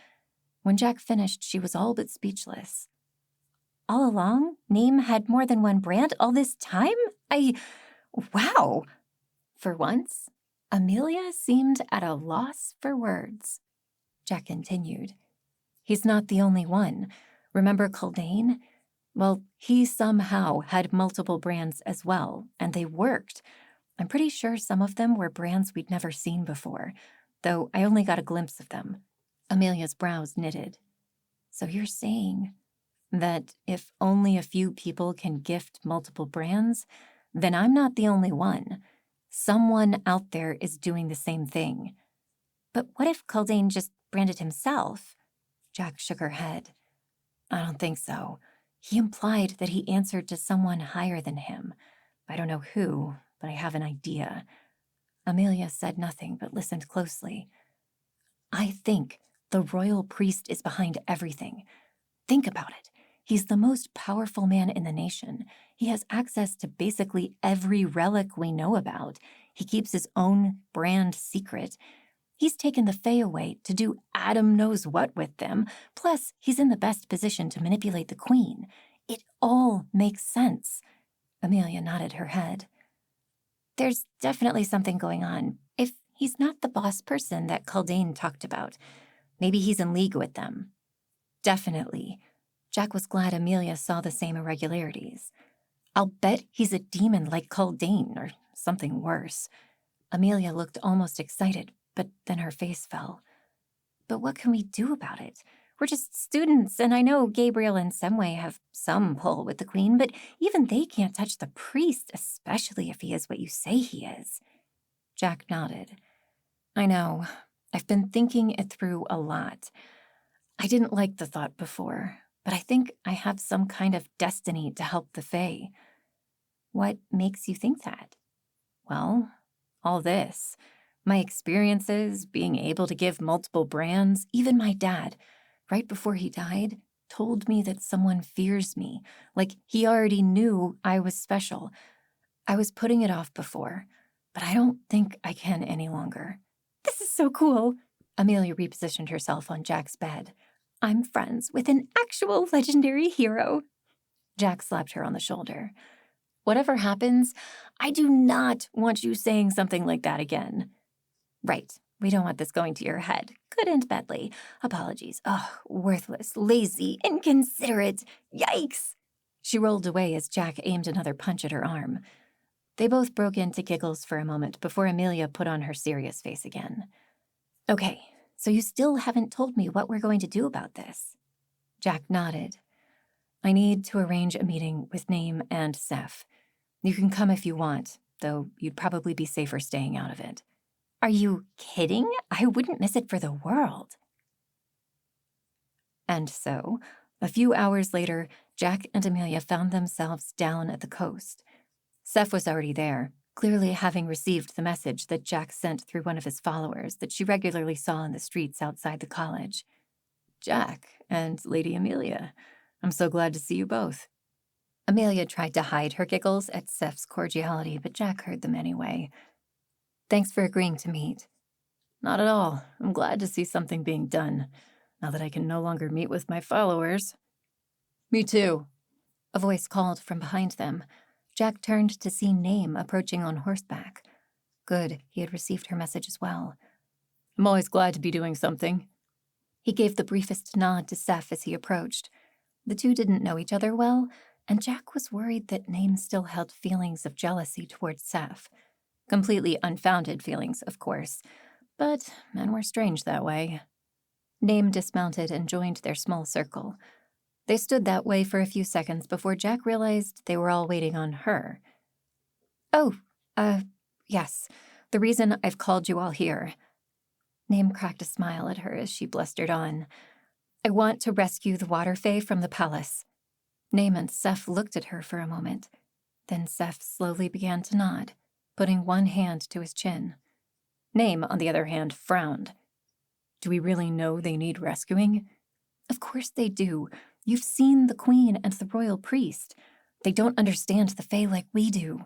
When Jack finished, she was all but speechless. All along, Name had more than one brand all this time? Wow! For once, Amelia seemed at a loss for words. Jack continued. He's not the only one. Remember Kaldane? Well, he somehow had multiple brands as well, and they worked. I'm pretty sure some of them were brands we'd never seen before, though I only got a glimpse of them. Amelia's brows knitted. So you're saying that if only a few people can gift multiple brands, then I'm not the only one. Someone out there is doing the same thing. But what if Kaldane just branded himself? Jack shook her head. I don't think so. He implied that he answered to someone higher than him. I don't know who, but I have an idea. Amelia said nothing but listened closely. I think the royal priest is behind everything. Think about it. He's the most powerful man in the nation. He has access to basically every relic we know about. He keeps his own brand secret. He's taken the Fae away to do Adam knows what with them. Plus, he's in the best position to manipulate the queen. It all makes sense. Amelia nodded her head. There's definitely something going on. If he's not the boss person that Kaldane talked about, maybe he's in league with them. Definitely. Jack was glad Amelia saw the same irregularities. I'll bet he's a demon like Kaldane, or something worse. Amelia looked almost excited, but then her face fell. But what can we do about it? We're just students, and I know Gabriel and Semway have some pull with the queen, but even they can't touch the priest, especially if he is what you say he is. Jack nodded. I know. I've been thinking it through a lot. I didn't like the thought before, but I think I have some kind of destiny to help the Fae. What makes you think that? Well, all this. My experiences, being able to give multiple brands, even my dad, right before he died, told me that someone fears me, like he already knew I was special. I was putting it off before, but I don't think I can any longer. This is so cool. Amelia repositioned herself on Jack's bed. I'm friends with an actual legendary hero. Jack slapped her on the shoulder. Whatever happens, I do not want you saying something like that again. Right. We don't want this going to your head. Good and badly. Apologies. Oh, worthless, lazy, inconsiderate. Yikes! She rolled away as Jack aimed another punch at her arm. They both broke into giggles for a moment before Amelia put on her serious face again. Okay, so you still haven't told me what we're going to do about this. Jack nodded. I need to arrange a meeting with Name and Seth. You can come if you want, though you'd probably be safer staying out of it. Are you kidding? I wouldn't miss it for the world. And so, a few hours later, Jack and Amelia found themselves down at the coast. Seth was already there, clearly having received the message that Jack sent through one of his followers that she regularly saw in the streets outside the college. Jack and Lady Amelia, I'm so glad to see you both. Amelia tried to hide her giggles at Seth's cordiality, but Jack heard them anyway. Thanks for agreeing to meet. Not at all. I'm glad to see something being done, now that I can no longer meet with my followers. Me too, a voice called from behind them. Jack turned to see Name approaching on horseback. Good, he had received her message as well. I'm always glad to be doing something. He gave the briefest nod to Seth as he approached. The two didn't know each other well, and Jack was worried that Name still held feelings of jealousy towards Seth. Completely unfounded feelings, of course, but men were strange that way. Name dismounted and joined their small circle. They stood that way for a few seconds before Jack realized they were all waiting on her. Oh, yes. The reason I've called you all here. Name cracked a smile at her as she blustered on. I want to rescue the water fae from the palace. Name and Seth looked at her for a moment. Then Seth slowly began to nod, putting one hand to his chin. Name, on the other hand, frowned. Do we really know they need rescuing? Of course they do. You've seen the queen and the royal priest. They don't understand the fae like we do.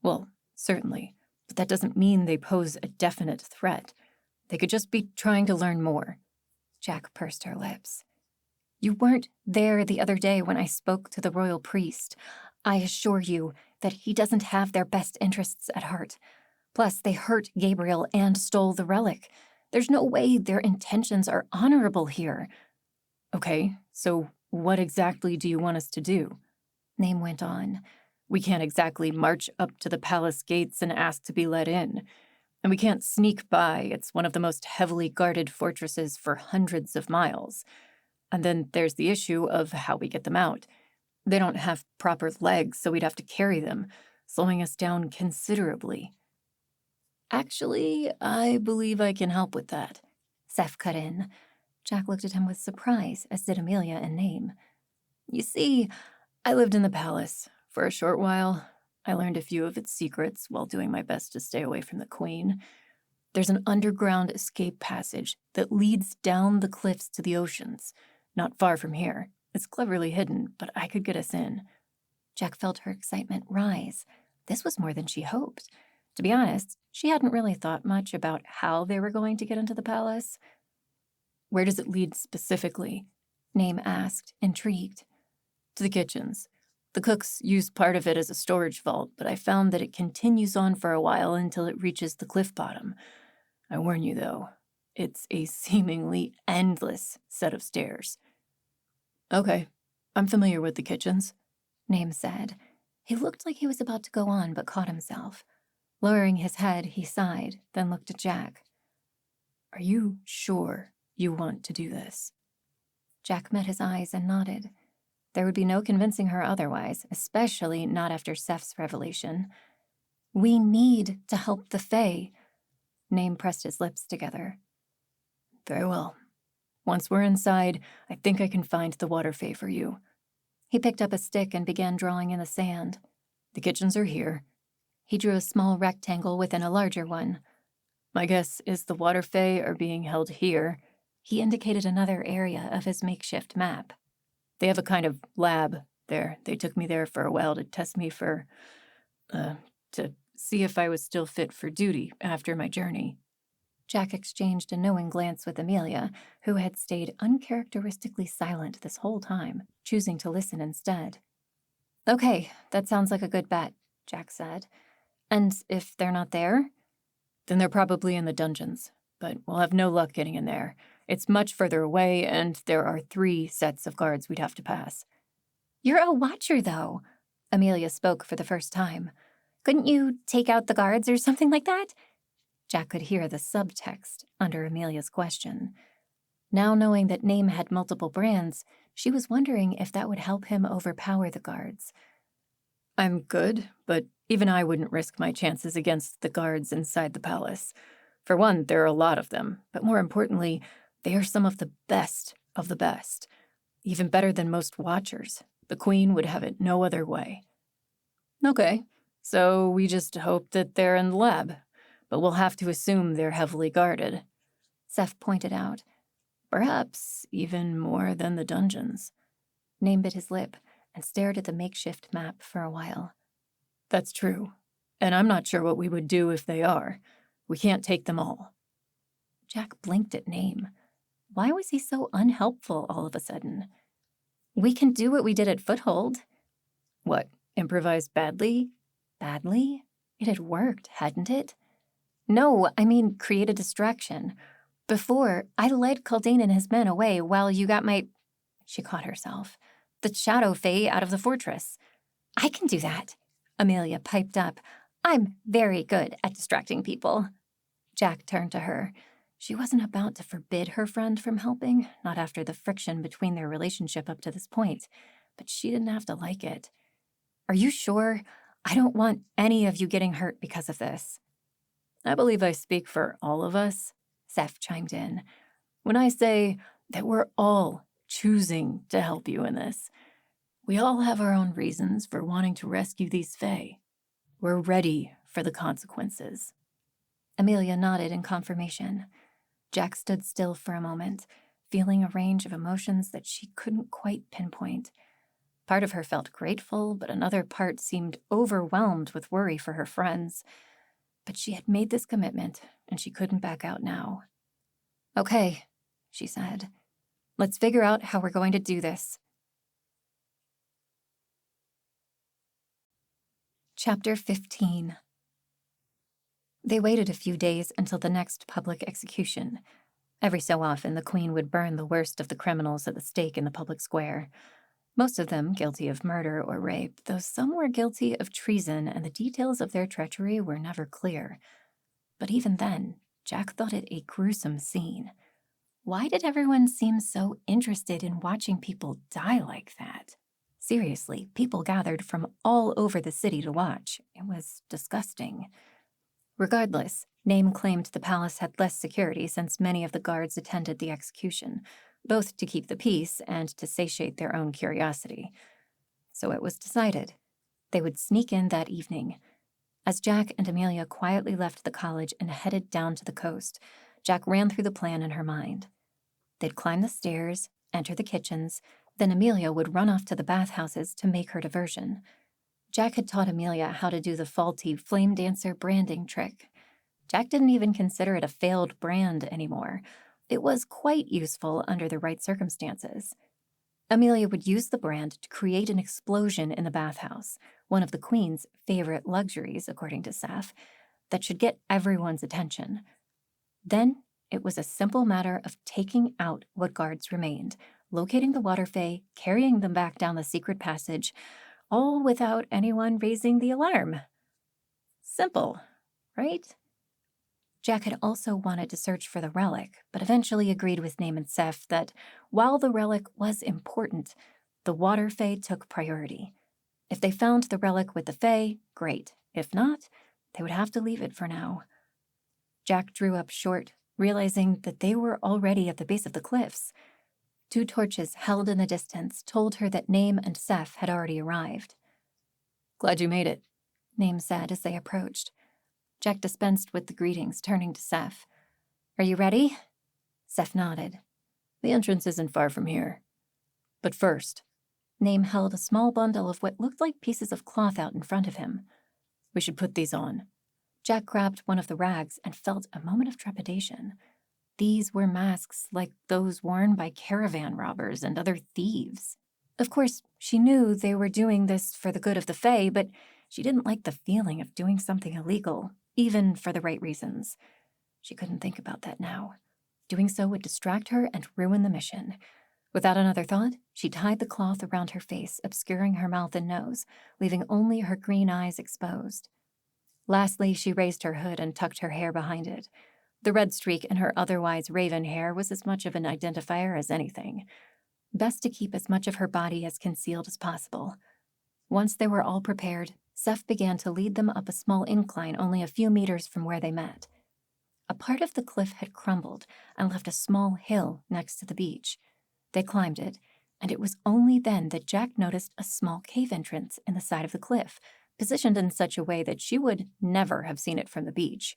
Well, certainly, but that doesn't mean they pose a definite threat. They could just be trying to learn more. Jack pursed her lips. You weren't there the other day when I spoke to the royal priest. I assure you that he doesn't have their best interests at heart. Plus, they hurt Gabriel and stole the relic. There's no way their intentions are honorable here. Okay, so what exactly do you want us to do? Name went on. We can't exactly march up to the palace gates and ask to be let in. And we can't sneak by. It's one of the most heavily guarded fortresses for hundreds of miles. And then there's the issue of how we get them out. They don't have proper legs, so we'd have to carry them, slowing us down considerably. Actually, I believe I can help with that. Seth cut in. Jack looked at him with surprise, as did Amelia and Name. You see, I lived in the palace for a short while. I learned a few of its secrets while doing my best to stay away from the queen. There's an underground escape passage that leads down the cliffs to the oceans, not far from here. It's cleverly hidden, but I could get us in. Jack felt her excitement rise. This was more than she hoped. To be honest, she hadn't really thought much about how they were going to get into the palace. Where does it lead specifically? Name asked, intrigued. To the kitchens. The cooks use part of it as a storage vault, but I found that it continues on for a while until it reaches the cliff bottom. I warn you, though, it's a seemingly endless set of stairs. Okay, I'm familiar with the kitchens, Name said. He looked like he was about to go on, but caught himself. Lowering his head, he sighed, then looked at Jack. Are you sure you want to do this? Jack met his eyes and nodded. There would be no convincing her otherwise, especially not after Seth's revelation. We need to help the fae. Name pressed his lips together. Very well. Once we're inside, I think I can find the water fae for you. He picked up a stick and began drawing in the sand. The kitchens are here. He drew a small rectangle within a larger one. My guess is the water fae are being held here. He indicated another area of his makeshift map. They have a kind of lab there. They took me there for a while to test me to see if I was still fit for duty after my journey. Jack exchanged a knowing glance with Amelia, who had stayed uncharacteristically silent this whole time, choosing to listen instead. Okay, that sounds like a good bet, Jack said. And if they're not there? Then they're probably in the dungeons, but we'll have no luck getting in there. It's much further away, and there are 3 sets of guards we'd have to pass. You're a watcher, though. Amelia spoke for the first time. Couldn't you take out the guards or something like that? Jack could hear the subtext under Amelia's question. Now knowing that Name had multiple brands, she was wondering if that would help him overpower the guards. I'm good, but even I wouldn't risk my chances against the guards inside the palace. For one, there are a lot of them, but more importantly, they are some of the best of the best. Even better than most watchers. The queen would have it no other way. Okay, so we just hope that they're in the lab, but we'll have to assume they're heavily guarded. Seth pointed out. Perhaps even more than the dungeons. Name bit his lip and stared at the makeshift map for a while. That's true, and I'm not sure what we would do if they are. We can't take them all. Jack blinked at Name. Why was he so unhelpful all of a sudden? We can do what we did at Foothold. What, improvise badly? Badly? It had worked, hadn't it? No, I mean create a distraction. Before, I led Kaldane and his men away while you got my... She caught herself. The Shadow Fae out of the fortress. I can do that, Amelia piped up. I'm very good at distracting people. Jack turned to her. She wasn't about to forbid her friend from helping, not after the friction between their relationship up to this point, but she didn't have to like it. Are you sure? I don't want any of you getting hurt because of this. I believe I speak for all of us, Seth chimed in. when I say that we're all choosing to help you in this. We all have our own reasons for wanting to rescue these Fae. We're ready for the consequences. Amelia nodded in confirmation. Jack stood still for a moment, feeling a range of emotions that she couldn't quite pinpoint. Part of her felt grateful, but another part seemed overwhelmed with worry for her friends. But she had made this commitment, and she couldn't back out now. Okay, she said. Let's figure out how we're going to do this. Chapter 15. They waited a few days until the next public execution. Every so often, the Queen would burn the worst of the criminals at the stake in the public square. Most of them guilty of murder or rape, though some were guilty of treason, and the details of their treachery were never clear. But even then, Jack thought it a gruesome scene. Why did everyone seem so interested in watching people die like that? Seriously, people gathered from all over the city to watch. It was disgusting. Regardless, Name claimed the palace had less security since many of the guards attended the execution, both to keep the peace and to satiate their own curiosity. So it was decided. They would sneak in that evening. As Jack and Amelia quietly left the college and headed down to the coast, Jack ran through the plan in her mind. They'd climb the stairs, enter the kitchens, then Amelia would run off to the bathhouses to make her diversion. Jack had taught Amelia how to do the faulty flame dancer branding trick. Jack didn't even consider it a failed brand anymore. It was quite useful under the right circumstances. Amelia would use the brand to create an explosion in the bathhouse, one of the Queen's favorite luxuries, according to Seth, that should get everyone's attention. Then it was a simple matter of taking out what guards remained, locating the water fae, carrying them back down the secret passage, all without anyone raising the alarm. Simple, right? Jack had also wanted to search for the relic, but eventually agreed with Name and Seth that while the relic was important, the water fae took priority. If they found the relic with the fae, great. If not, they would have to leave it for now. Jack drew up short, realizing that they were already at the base of the cliffs. 2 torches held in the distance told her that Name and Seth had already arrived. Glad you made it, Name said as they approached. Jack dispensed with the greetings, turning to Seth. Are you ready? Seth nodded. The entrance isn't far from here. But first, Name held a small bundle of what looked like pieces of cloth out in front of him. We should put these on. Jack grabbed one of the rags and felt a moment of trepidation. These were masks like those worn by caravan robbers and other thieves. Of course, she knew they were doing this for the good of the Fae, but she didn't like the feeling of doing something illegal, even for the right reasons. She couldn't think about that now. Doing so would distract her and ruin the mission. Without another thought, she tied the cloth around her face, obscuring her mouth and nose, leaving only her green eyes exposed. Lastly, she raised her hood and tucked her hair behind it. The red streak in her otherwise raven hair was as much of an identifier as anything. Best to keep as much of her body as concealed as possible. Once they were all prepared, Seth began to lead them up a small incline only a few meters from where they met. A part of the cliff had crumbled and left a small hill next to the beach. They climbed it, and it was only then that Jack noticed a small cave entrance in the side of the cliff, positioned in such a way that she would never have seen it from the beach.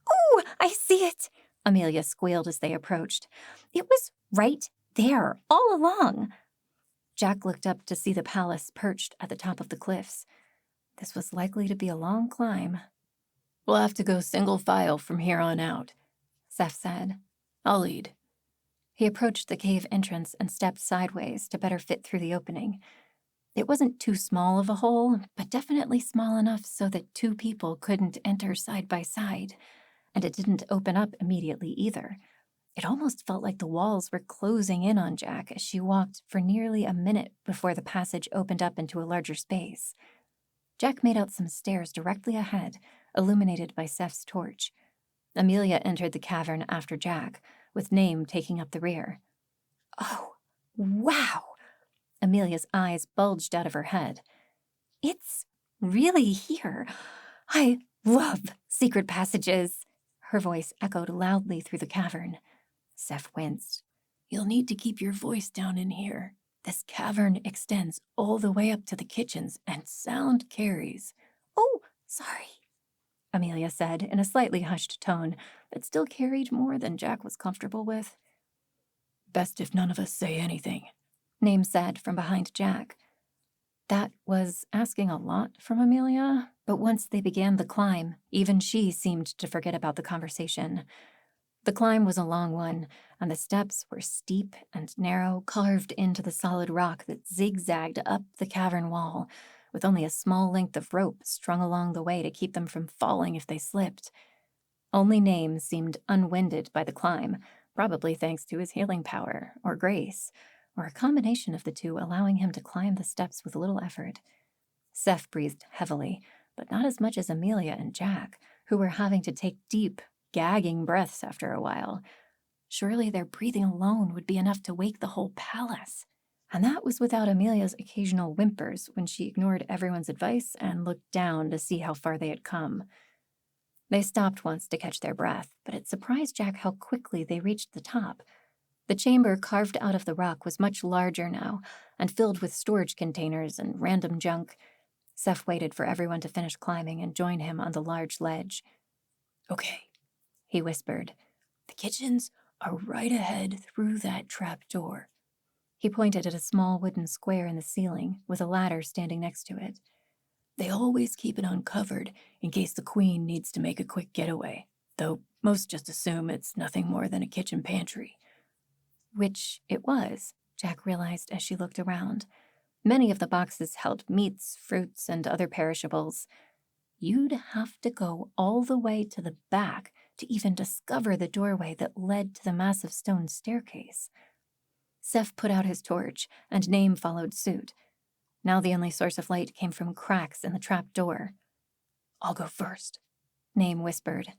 "Oh, I see it!" Amelia squealed as they approached. "It was right there, all along." Jack looked up to see the palace perched at the top of the cliffs. This was likely to be a long climb. We'll have to go single file from here on out, Seth said. I'll lead. He approached the cave entrance and stepped sideways to better fit through the opening. It wasn't too small of a hole, but definitely small enough so that two people couldn't enter side by side, and it didn't open up immediately either. It almost felt like the walls were closing in on Jack as she walked for nearly a minute before the passage opened up into a larger space. Jack made out some stairs directly ahead, illuminated by Seth's torch. Amelia entered the cavern after Jack, with Name taking up the rear. Oh, wow! Amelia's eyes bulged out of her head. It's really here. I love secret passages. Her voice echoed loudly through the cavern. Seth winced. You'll need to keep your voice down in here. This cavern extends all the way up to the kitchens, and sound carries. Oh, sorry, Amelia said in a slightly hushed tone that still carried more than Jack was comfortable with. Best if none of us say anything, Name said from behind Jack. That was asking a lot from Amelia, but once they began the climb, even she seemed to forget about the conversation. The climb was a long one, and the steps were steep and narrow, carved into the solid rock that zigzagged up the cavern wall, with only a small length of rope strung along the way to keep them from falling if they slipped. Only Name seemed unwinded by the climb, probably thanks to his healing power, or grace, or a combination of the two allowing him to climb the steps with little effort. Seth breathed heavily, but not as much as Amelia and Jack, who were having to take deep, gagging breaths after a while. Surely their breathing alone would be enough to wake the whole palace. And that was without Amelia's occasional whimpers when she ignored everyone's advice and looked down to see how far they had come. They stopped once to catch their breath, but it surprised Jack how quickly they reached the top. The chamber carved out of the rock was much larger now and filled with storage containers and random junk. Seth waited for everyone to finish climbing and join him on the large ledge. Okay, he whispered. The kitchens are right ahead through that trap door. He pointed at a small wooden square in the ceiling with a ladder standing next to it. They always keep it uncovered in case the queen needs to make a quick getaway, though most just assume it's nothing more than a kitchen pantry. Which it was, Jack realized as she looked around. Many of the boxes held meats, fruits, and other perishables. You'd have to go all the way to the back to even discover the doorway that led to the massive stone staircase. Seth put out his torch, and Name followed suit. Now the only source of light came from cracks in the trap door. I'll go first, Name whispered.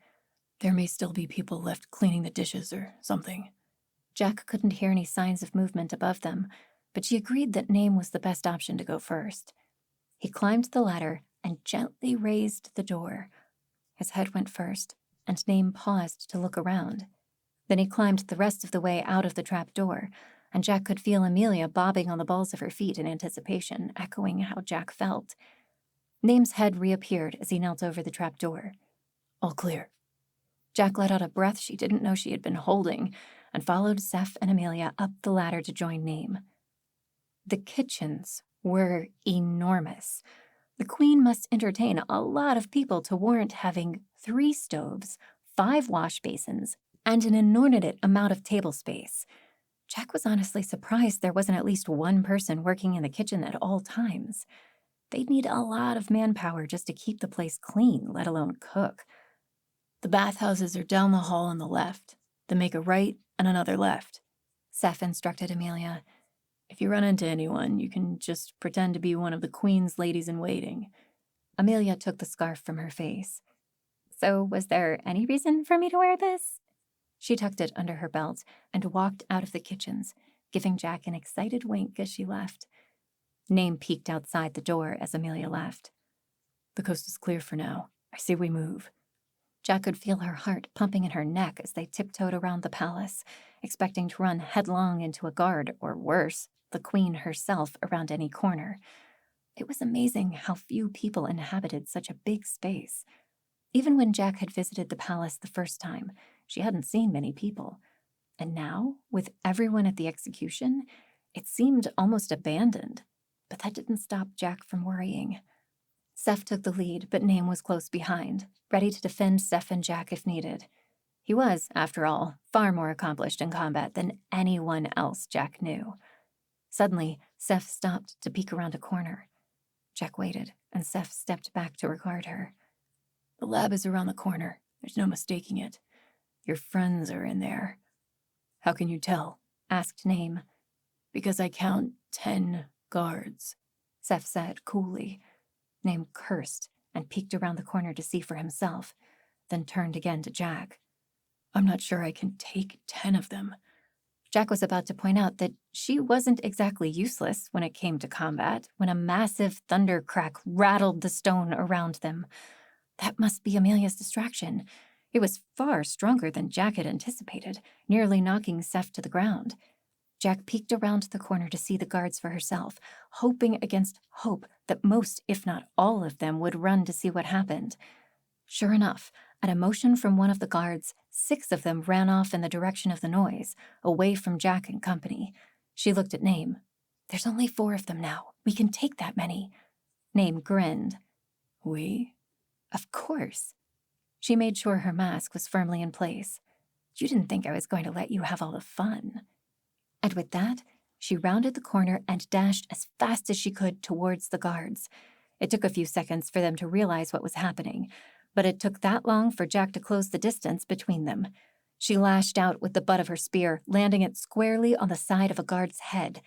There may still be people left cleaning the dishes or something. Jack couldn't hear any signs of movement above them, but she agreed that Name was the best option to go first. He climbed the ladder and gently raised the door. His head went first, and Name paused to look around. Then he climbed the rest of the way out of the trap door, and Jack could feel Amelia bobbing on the balls of her feet in anticipation, echoing how Jack felt. Name's head reappeared as he knelt over the trap door. All clear. Jack let out a breath she didn't know she had been holding, and followed Seth and Amelia up the ladder to join Name. The kitchens were enormous. The queen must entertain a lot of people to warrant having 3 stoves, 5 wash basins, and an inordinate amount of table space. Jack was honestly surprised there wasn't at least one person working in the kitchen at all times. They'd need a lot of manpower just to keep the place clean, let alone cook. The bathhouses are down the hall on the left. Then make a right and another left, Seth instructed Amelia. If you run into anyone, you can just pretend to be one of the queen's ladies-in-waiting. Amelia took the scarf from her face. So was there any reason for me to wear this? She tucked it under her belt and walked out of the kitchens, giving Jack an excited wink as she left. Name peeked outside the door as Amelia left. The coast is clear for now. I say we move. Jack could feel her heart pumping in her neck as they tiptoed around the palace, expecting to run headlong into a guard, or worse, the queen herself around any corner. It was amazing how few people inhabited such a big space. Even when Jack had visited the palace the first time, she hadn't seen many people. And now, with everyone at the execution, it seemed almost abandoned. But that didn't stop Jack from worrying. Seth took the lead, but Name was close behind, ready to defend Seth and Jack if needed. He was, after all, far more accomplished in combat than anyone else Jack knew. Suddenly, Seth stopped to peek around a corner. Jack waited, and Seth stepped back to regard her. "The lab is around the corner. There's no mistaking it. Your friends are in there." "How can you tell?" asked Name. "Because I count 10 guards," Seth said coolly. Name cursed and peeked around the corner to see for himself, then turned again to Jack. "I'm not sure I can take 10 of them." Jack was about to point out that she wasn't exactly useless when it came to combat when a massive thunder crack rattled the stone around them. That must be Amelia's distraction. It was far stronger than Jack had anticipated, nearly knocking Seth to the ground. Jack peeked around the corner to see the guards for herself, hoping against hope that most, if not all of them, would run to see what happened. Sure enough, at a motion from one of the guards, 6 of them ran off in the direction of the noise, away from Jack and company. She looked at Name. "There's only 4 of them now. We can take that many." Name grinned. "We?" "Of course." She made sure her mask was firmly in place. "You didn't think I was going to let you have all the fun." And with that, she rounded the corner and dashed as fast as she could towards the guards. It took a few seconds for them to realize what was happening, but it took that long for Jack to close the distance between them. She lashed out with the butt of her spear, landing it squarely on the side of a guard's head.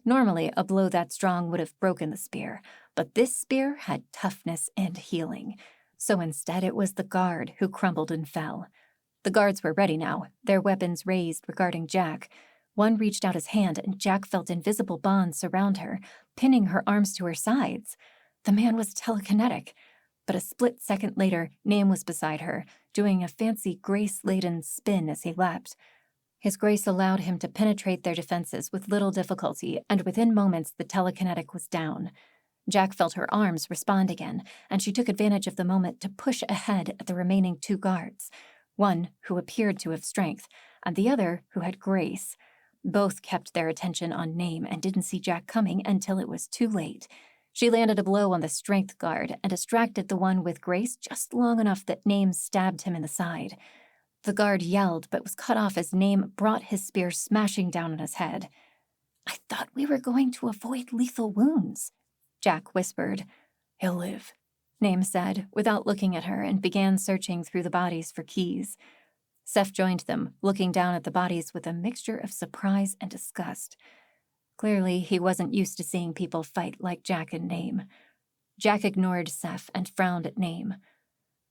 Normally, a blow that strong would have broken the spear, but this spear had toughness and healing. So instead, it was the guard who crumbled and fell. The guards were ready now, their weapons raised regarding Jack. One reached out his hand, and Jack felt invisible bonds surround her, pinning her arms to her sides. The man was telekinetic. But a split second later, Name was beside her, doing a fancy grace-laden spin as he leapt. His grace allowed him to penetrate their defenses with little difficulty, and within moments the telekinetic was down. Jack felt her arms respond again, and she took advantage of the moment to push ahead at the remaining 2 guards, one who appeared to have strength, and the other who had grace. Both kept their attention on Name and didn't see Jack coming until it was too late. She landed a blow on the strength guard and distracted the one with grace just long enough that Name stabbed him in the side. The guard yelled but was cut off as Name brought his spear smashing down on his head. "I thought we were going to avoid lethal wounds," Jack whispered. "He'll live," Name said, without looking at her, and began searching through the bodies for keys. Seth joined them, looking down at the bodies with a mixture of surprise and disgust. Clearly, he wasn't used to seeing people fight like Jack and Name. Jack ignored Seth and frowned at Name.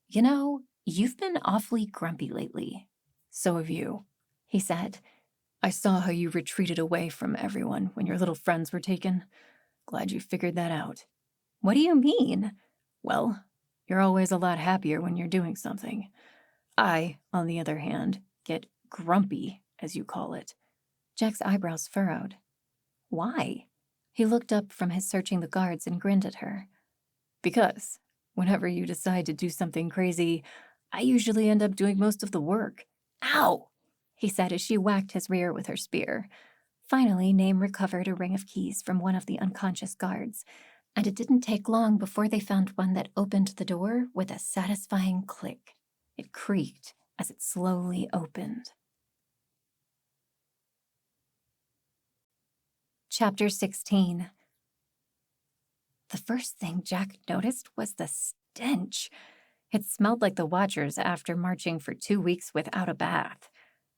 "You know, you've been awfully grumpy lately." "So have you," he said. "I saw how you retreated away from everyone when your little friends were taken. Glad you figured that out." "What do you mean?" "Well, you're always a lot happier when you're doing something. I, on the other hand, get grumpy, as you call it." Jack's eyebrows furrowed. "Why?" He looked up from his searching the guards and grinned at her. "Because whenever you decide to do something crazy, I usually end up doing most of the work." "Ow!" he said as she whacked his rear with her spear. Finally, Name recovered a ring of keys from one of the unconscious guards, and it didn't take long before they found one that opened the door with a satisfying click. It creaked as it slowly opened. Chapter 16. The first thing Jack noticed was the stench. It smelled like the Watchers after marching for 2 weeks without a bath.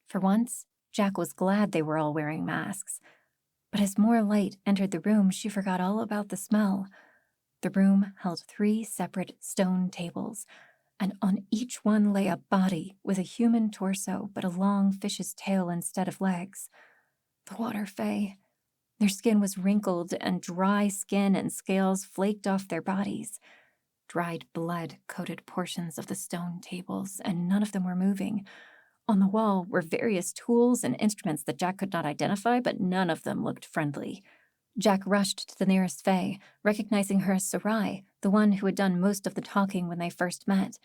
For once, Jack was glad they were all wearing masks. But as more light entered the room, she forgot all about the smell. The room held 3 separate stone tables, and on each one lay a body with a human torso but a long fish's tail instead of legs. The water fae. Their skin was wrinkled, and dry skin and scales flaked off their bodies. Dried blood coated portions of the stone tables, and none of them were moving. On the wall were various tools and instruments that Jack could not identify, but none of them looked friendly. Jack rushed to the nearest fae, recognizing her as Sarai, the one who had done most of the talking when they first met.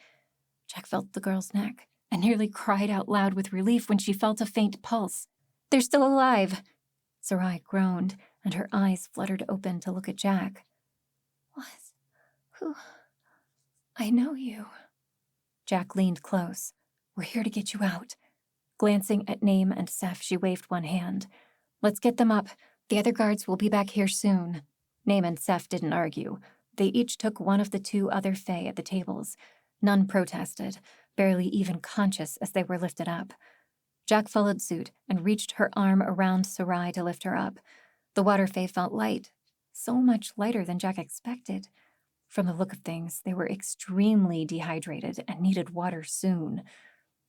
Jack felt the girl's neck, and nearly cried out loud with relief when she felt a faint pulse. "They're still alive!" Sarai groaned, and her eyes fluttered open to look at Jack. "What? Who? I know you." Jack leaned close. We're here to get you out. Glancing at Name and Seth, she waved one hand. Let's get them up. The other guards will be back here soon. Name and Seth didn't argue. They each took one of the two other Fae at the tables. None protested, barely even conscious as they were lifted up. Jack followed suit and reached her arm around Sarai to lift her up. The water Fae felt light, so much lighter than Jack expected. From the look of things, they were extremely dehydrated and needed water soon.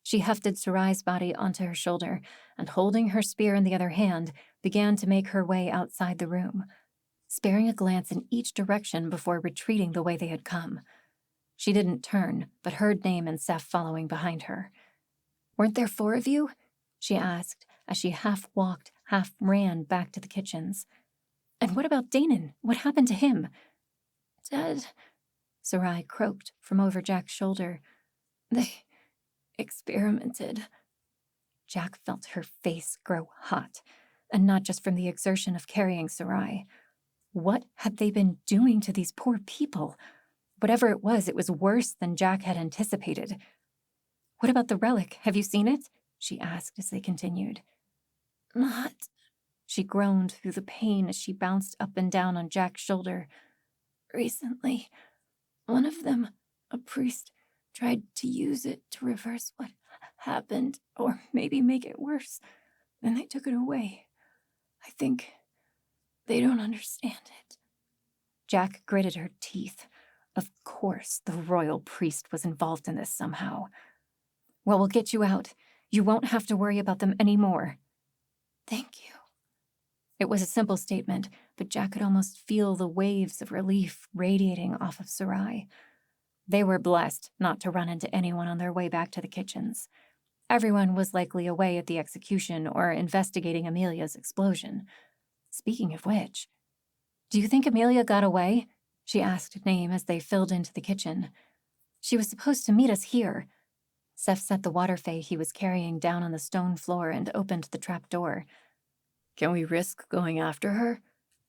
She hefted Sarai's body onto her shoulder and, holding her spear in the other hand, began to make her way outside the room, sparing a glance in each direction before retreating the way they had come. She didn't turn, but heard Name and Seth following behind her. "Weren't there 4 of you?" she asked as she half walked, half ran back to the kitchens. "And what about Danon? What happened to him?" "Dead," Sarai croaked from over Jack's shoulder. "They experimented." Jack felt her face grow hot, and not just from the exertion of carrying Sarai. What had they been doing to these poor people? Whatever it was worse than Jack had anticipated. "What about the relic? Have you seen it?" she asked as they continued. "Not," she groaned through the pain as she bounced up and down on Jack's shoulder. "Recently, one of them, a priest, tried to use it to reverse what happened, or maybe make it worse. Then they took it away. I think they don't understand it." Jack gritted her teeth. Of course, the royal priest was involved in this somehow. "Well, we'll get you out. You won't have to worry about them anymore." "Thank you." It was a simple statement, but Jack could almost feel the waves of relief radiating off of Sarai. They were blessed not to run into anyone on their way back to the kitchens. Everyone was likely away at the execution or investigating Amelia's explosion. Speaking of which, "Do you think Amelia got away?" she asked Name as they filled into the kitchen. "She was supposed to meet us here." Seth set the water Fae he was carrying down on the stone floor and opened the trap door. "Can we risk going after her?"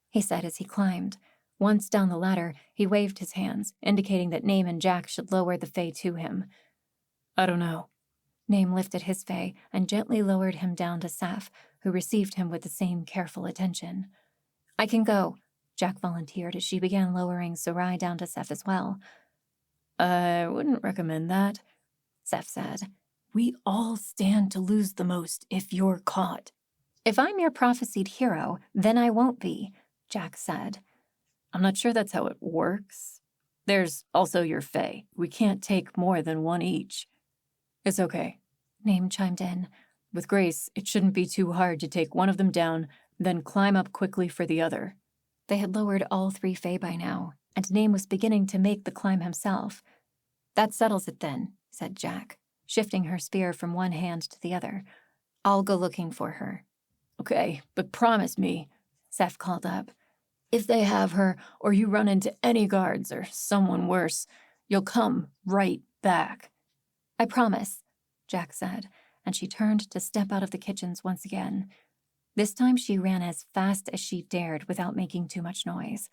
he said as he climbed. Once down the ladder, he waved his hands, indicating that Name and Jack should lower the Fae to him. "I don't know." Name lifted his Fae and gently lowered him down to Seth, who received him with the same careful attention. "I can go," Jack volunteered as she began lowering Sarai down to Seth as well. "I wouldn't recommend that," Seth said. "We all stand to lose the most if you're caught." "If I'm your prophesied hero, then I won't be," Jack said. "I'm not sure that's how it works. There's also your Fae. We can't take more than one each." "It's okay," Name chimed in. "With grace, it shouldn't be too hard to take one of them down, then climb up quickly for the other." They had lowered all 3 Fae by now, and Name was beginning to make the climb himself. "That settles it then," said Jack, shifting her spear from one hand to the other. "I'll go looking for her." "Okay, but promise me," Seth called up. "If they have her, or you run into any guards or someone worse, you'll come right back." "I promise," Jack said, and she turned to step out of the kitchens once again. This time she ran as fast as she dared without making too much noise.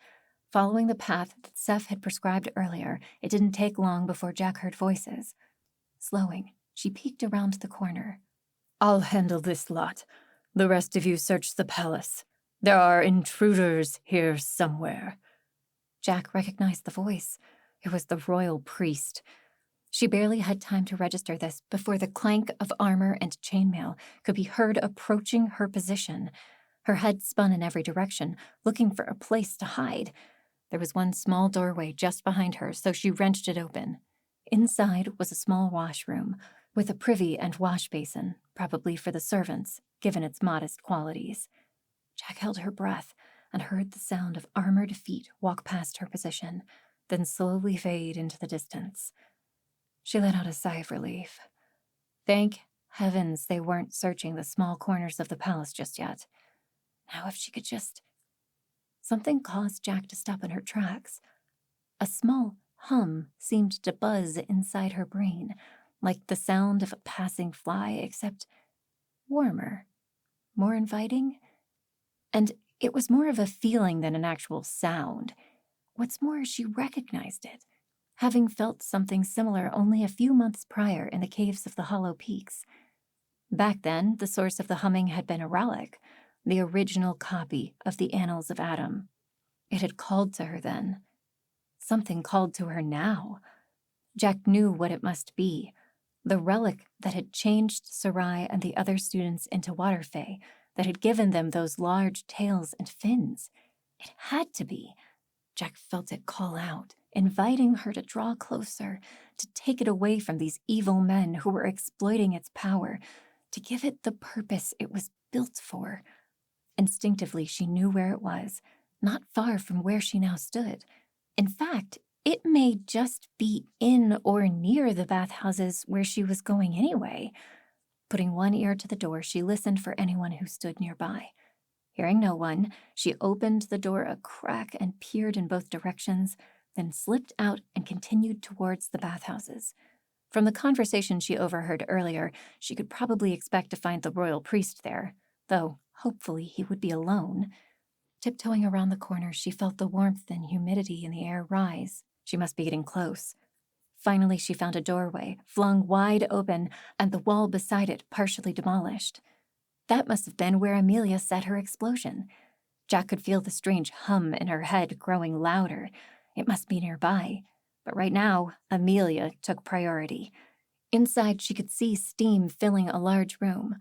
Following the path that Seth had prescribed earlier, it didn't take long before Jack heard voices. Slowing, she peeked around the corner. "I'll handle this lot. The rest of you search the palace. There are intruders here somewhere." Jack recognized the voice. It was the royal priest. She barely had time to register this before the clank of armor and chainmail could be heard approaching her position. Her head spun in every direction, looking for a place to hide. There was one small doorway just behind her, so she wrenched it open. Inside was a small washroom, with a privy and wash basin, probably for the servants, given its modest qualities. Jack held her breath and heard the sound of armored feet walk past her position, then slowly fade into the distance. She let out a sigh of relief. Thank heavens they weren't searching the small corners of the palace just yet. Now if she could just... Something caused Jack to stop in her tracks. A small hum seemed to buzz inside her brain, like the sound of a passing fly, except warmer, more inviting. And it was more of a feeling than an actual sound. What's more, she recognized it. having felt something similar only a few months prior in the caves of the Hollow Peaks. Back then, the source of the humming had been a relic, the original copy of the Annals of Adam. It had called to her then. Something called to her now. Jack knew what it must be. The relic that had changed Sarai and the other students into water fae, that had given them those large tails and fins. It had to be. Jack felt it call out, inviting her to draw closer, to take it away from these evil men who were exploiting its power, to give it the purpose it was built for. Instinctively, she knew where it was, not far from where she now stood. In fact, it may just be in or near the bathhouses where she was going anyway. Putting one ear to the door, she listened for anyone who stood nearby. Hearing no one, she opened the door a crack and peered in both directions, then slipped out and continued towards the bathhouses. From the conversation she overheard earlier, she could probably expect to find the royal priest there, though hopefully he would be alone. Tiptoeing around the corner, she felt the warmth and humidity in the air rise. She must be getting close. Finally, she found a doorway, flung wide open, and the wall beside it partially demolished. That must have been where Amelia set her explosion. Jack could feel the strange hum in her head growing louder. It must be nearby. But right now, Amelia took priority. Inside, she could see steam filling a large room.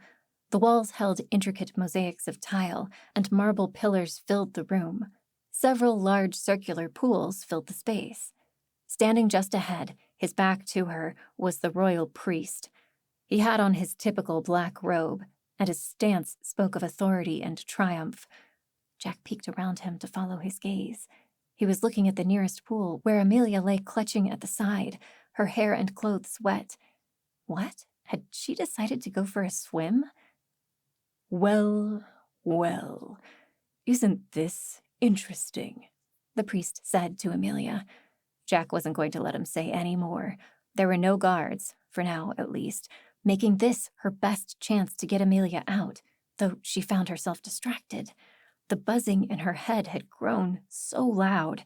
The walls held intricate mosaics of tile, and marble pillars filled the room. Several large circular pools filled the space. Standing just ahead, his back to her, was the royal priest. He had on his typical black robe, and his stance spoke of authority and triumph. Jack peeked around him to follow his gaze. He was looking at the nearest pool, where Amelia lay clutching at the side, her hair and clothes wet. What? Had she decided to go for a swim? "Well, well, isn't this interesting?" the priest said to Amelia. Jack wasn't going to let him say any more. There were no guards, for now at least, making this her best chance to get Amelia out, though she found herself distracted. The buzzing in her head had grown so loud.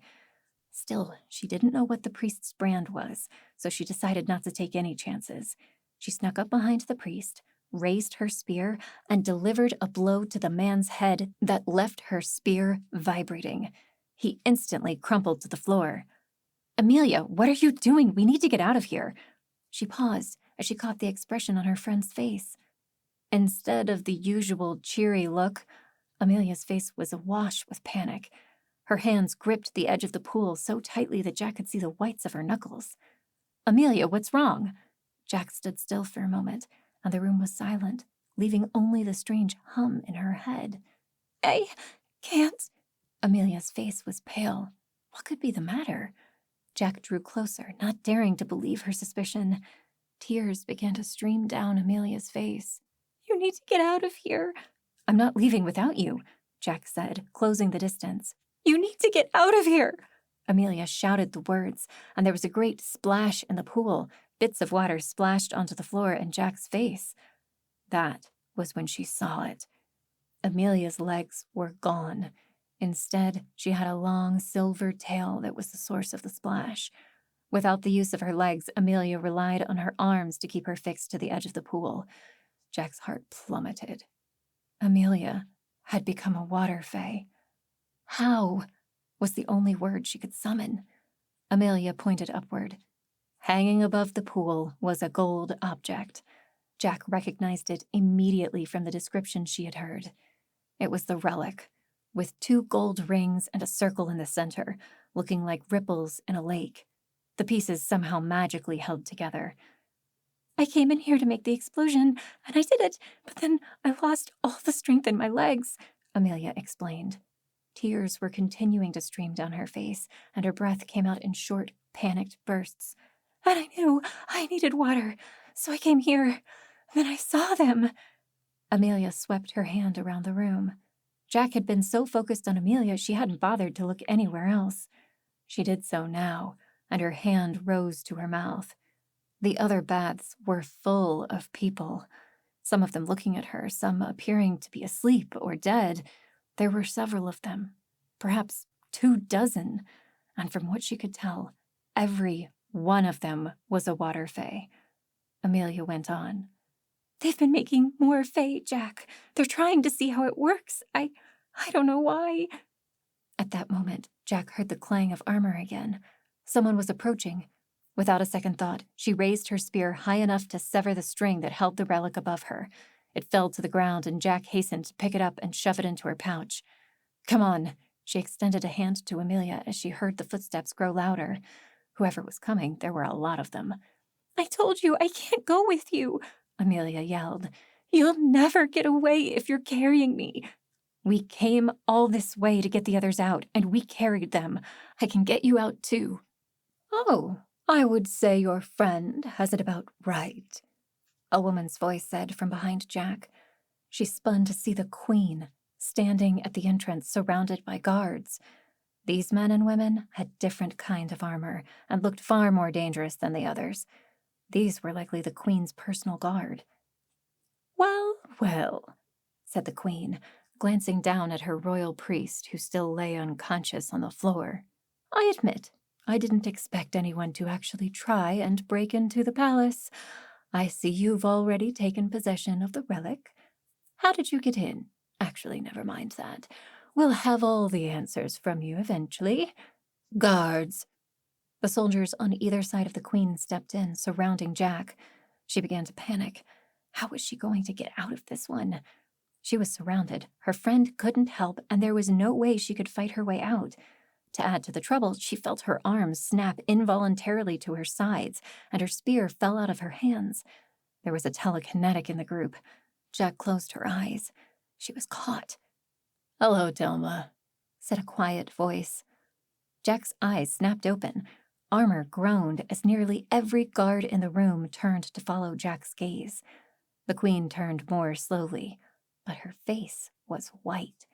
Still, she didn't know what the priest's brand was, so she decided not to take any chances. She snuck up behind the priest, raised her spear, and delivered a blow to the man's head that left her spear vibrating. He instantly crumpled to the floor. "Amelia, what are you doing? We need to get out of here." She paused as she caught the expression on her friend's face. Instead of the usual cheery look, Amelia's face was awash with panic. Her hands gripped the edge of the pool so tightly that Jack could see the whites of her knuckles. "Amelia, what's wrong?" Jack stood still for a moment, and the room was silent, leaving only the strange hum in her head. "I can't." Amelia's face was pale. What could be the matter? Jack drew closer, not daring to believe her suspicion. Tears began to stream down Amelia's face. "You need to get out of here." "I'm not leaving without you," Jack said, closing the distance. "You need to get out of here." Amelia shouted the words, and there was a great splash in the pool. Bits of water splashed onto the floor and Jack's face. That was when she saw it. Amelia's legs were gone. Instead, she had a long silver tail that was the source of the splash. Without the use of her legs, Amelia relied on her arms to keep her fixed to the edge of the pool. Jack's heart plummeted. Amelia had become a water fae. "How?" was the only word she could summon. Amelia pointed upward. Hanging above the pool was a gold object. Jack recognized it immediately from the description she had heard. It was the relic, with 2 gold rings and a circle in the center, looking like ripples in a lake. The pieces somehow magically held together. "I came in here to make the explosion, and I did it, but then I lost all the strength in my legs," Amelia explained. Tears were continuing to stream down her face, and her breath came out in short, panicked bursts. "And I knew I needed water, so I came here. Then I saw them." Amelia swept her hand around the room. Jack had been so focused on Amelia she hadn't bothered to look anywhere else. She did so now, and her hand rose to her mouth. The other baths were full of people, some of them looking at her, some appearing to be asleep or dead. There were several of them, perhaps 24, and from what she could tell, every One of them was a water fae. Amelia went on. They've been making more fae, Jack. They're trying to see how it works. I don't know why. At that moment, Jack heard the clang of armor again. Someone was approaching. Without a second thought, she raised her spear high enough to sever the string that held the relic above her. It fell to the ground, and Jack hastened to pick it up and shove it into her pouch. Come on. She extended a hand to Amelia as she heard the footsteps grow louder. Whoever was coming, there were a lot of them. I told you I can't go with you, Amelia yelled. You'll never get away if you're carrying me. We came all this way to get the others out, and we carried them. I can get you out, too. Oh, I would say your friend has it about right, a woman's voice said from behind Jack. She spun to see the Queen, standing at the entrance surrounded by guards. These men and women had different kind of armor and looked far more dangerous than the others. These were likely the Queen's personal guard. Well, well, said the Queen, glancing down at her royal priest who still lay unconscious on the floor. I admit, I didn't expect anyone to actually try and break into the palace. I see you've already taken possession of the relic. How did you get in? Actually, never mind that. We'll have all the answers from you eventually. Guards. The soldiers on either side of the Queen stepped in, surrounding Jack. She began to panic. How was she going to get out of this one? She was surrounded. Her friend couldn't help, and there was no way she could fight her way out. To add to the trouble, she felt her arms snap involuntarily to her sides, and her spear fell out of her hands. There was a telekinetic in the group. Jack closed her eyes. She was caught. Hello, Thelma, said a quiet voice. Jack's eyes snapped open. Armor groaned as nearly every guard in the room turned to follow Jack's gaze. The Queen turned more slowly, but her face was white.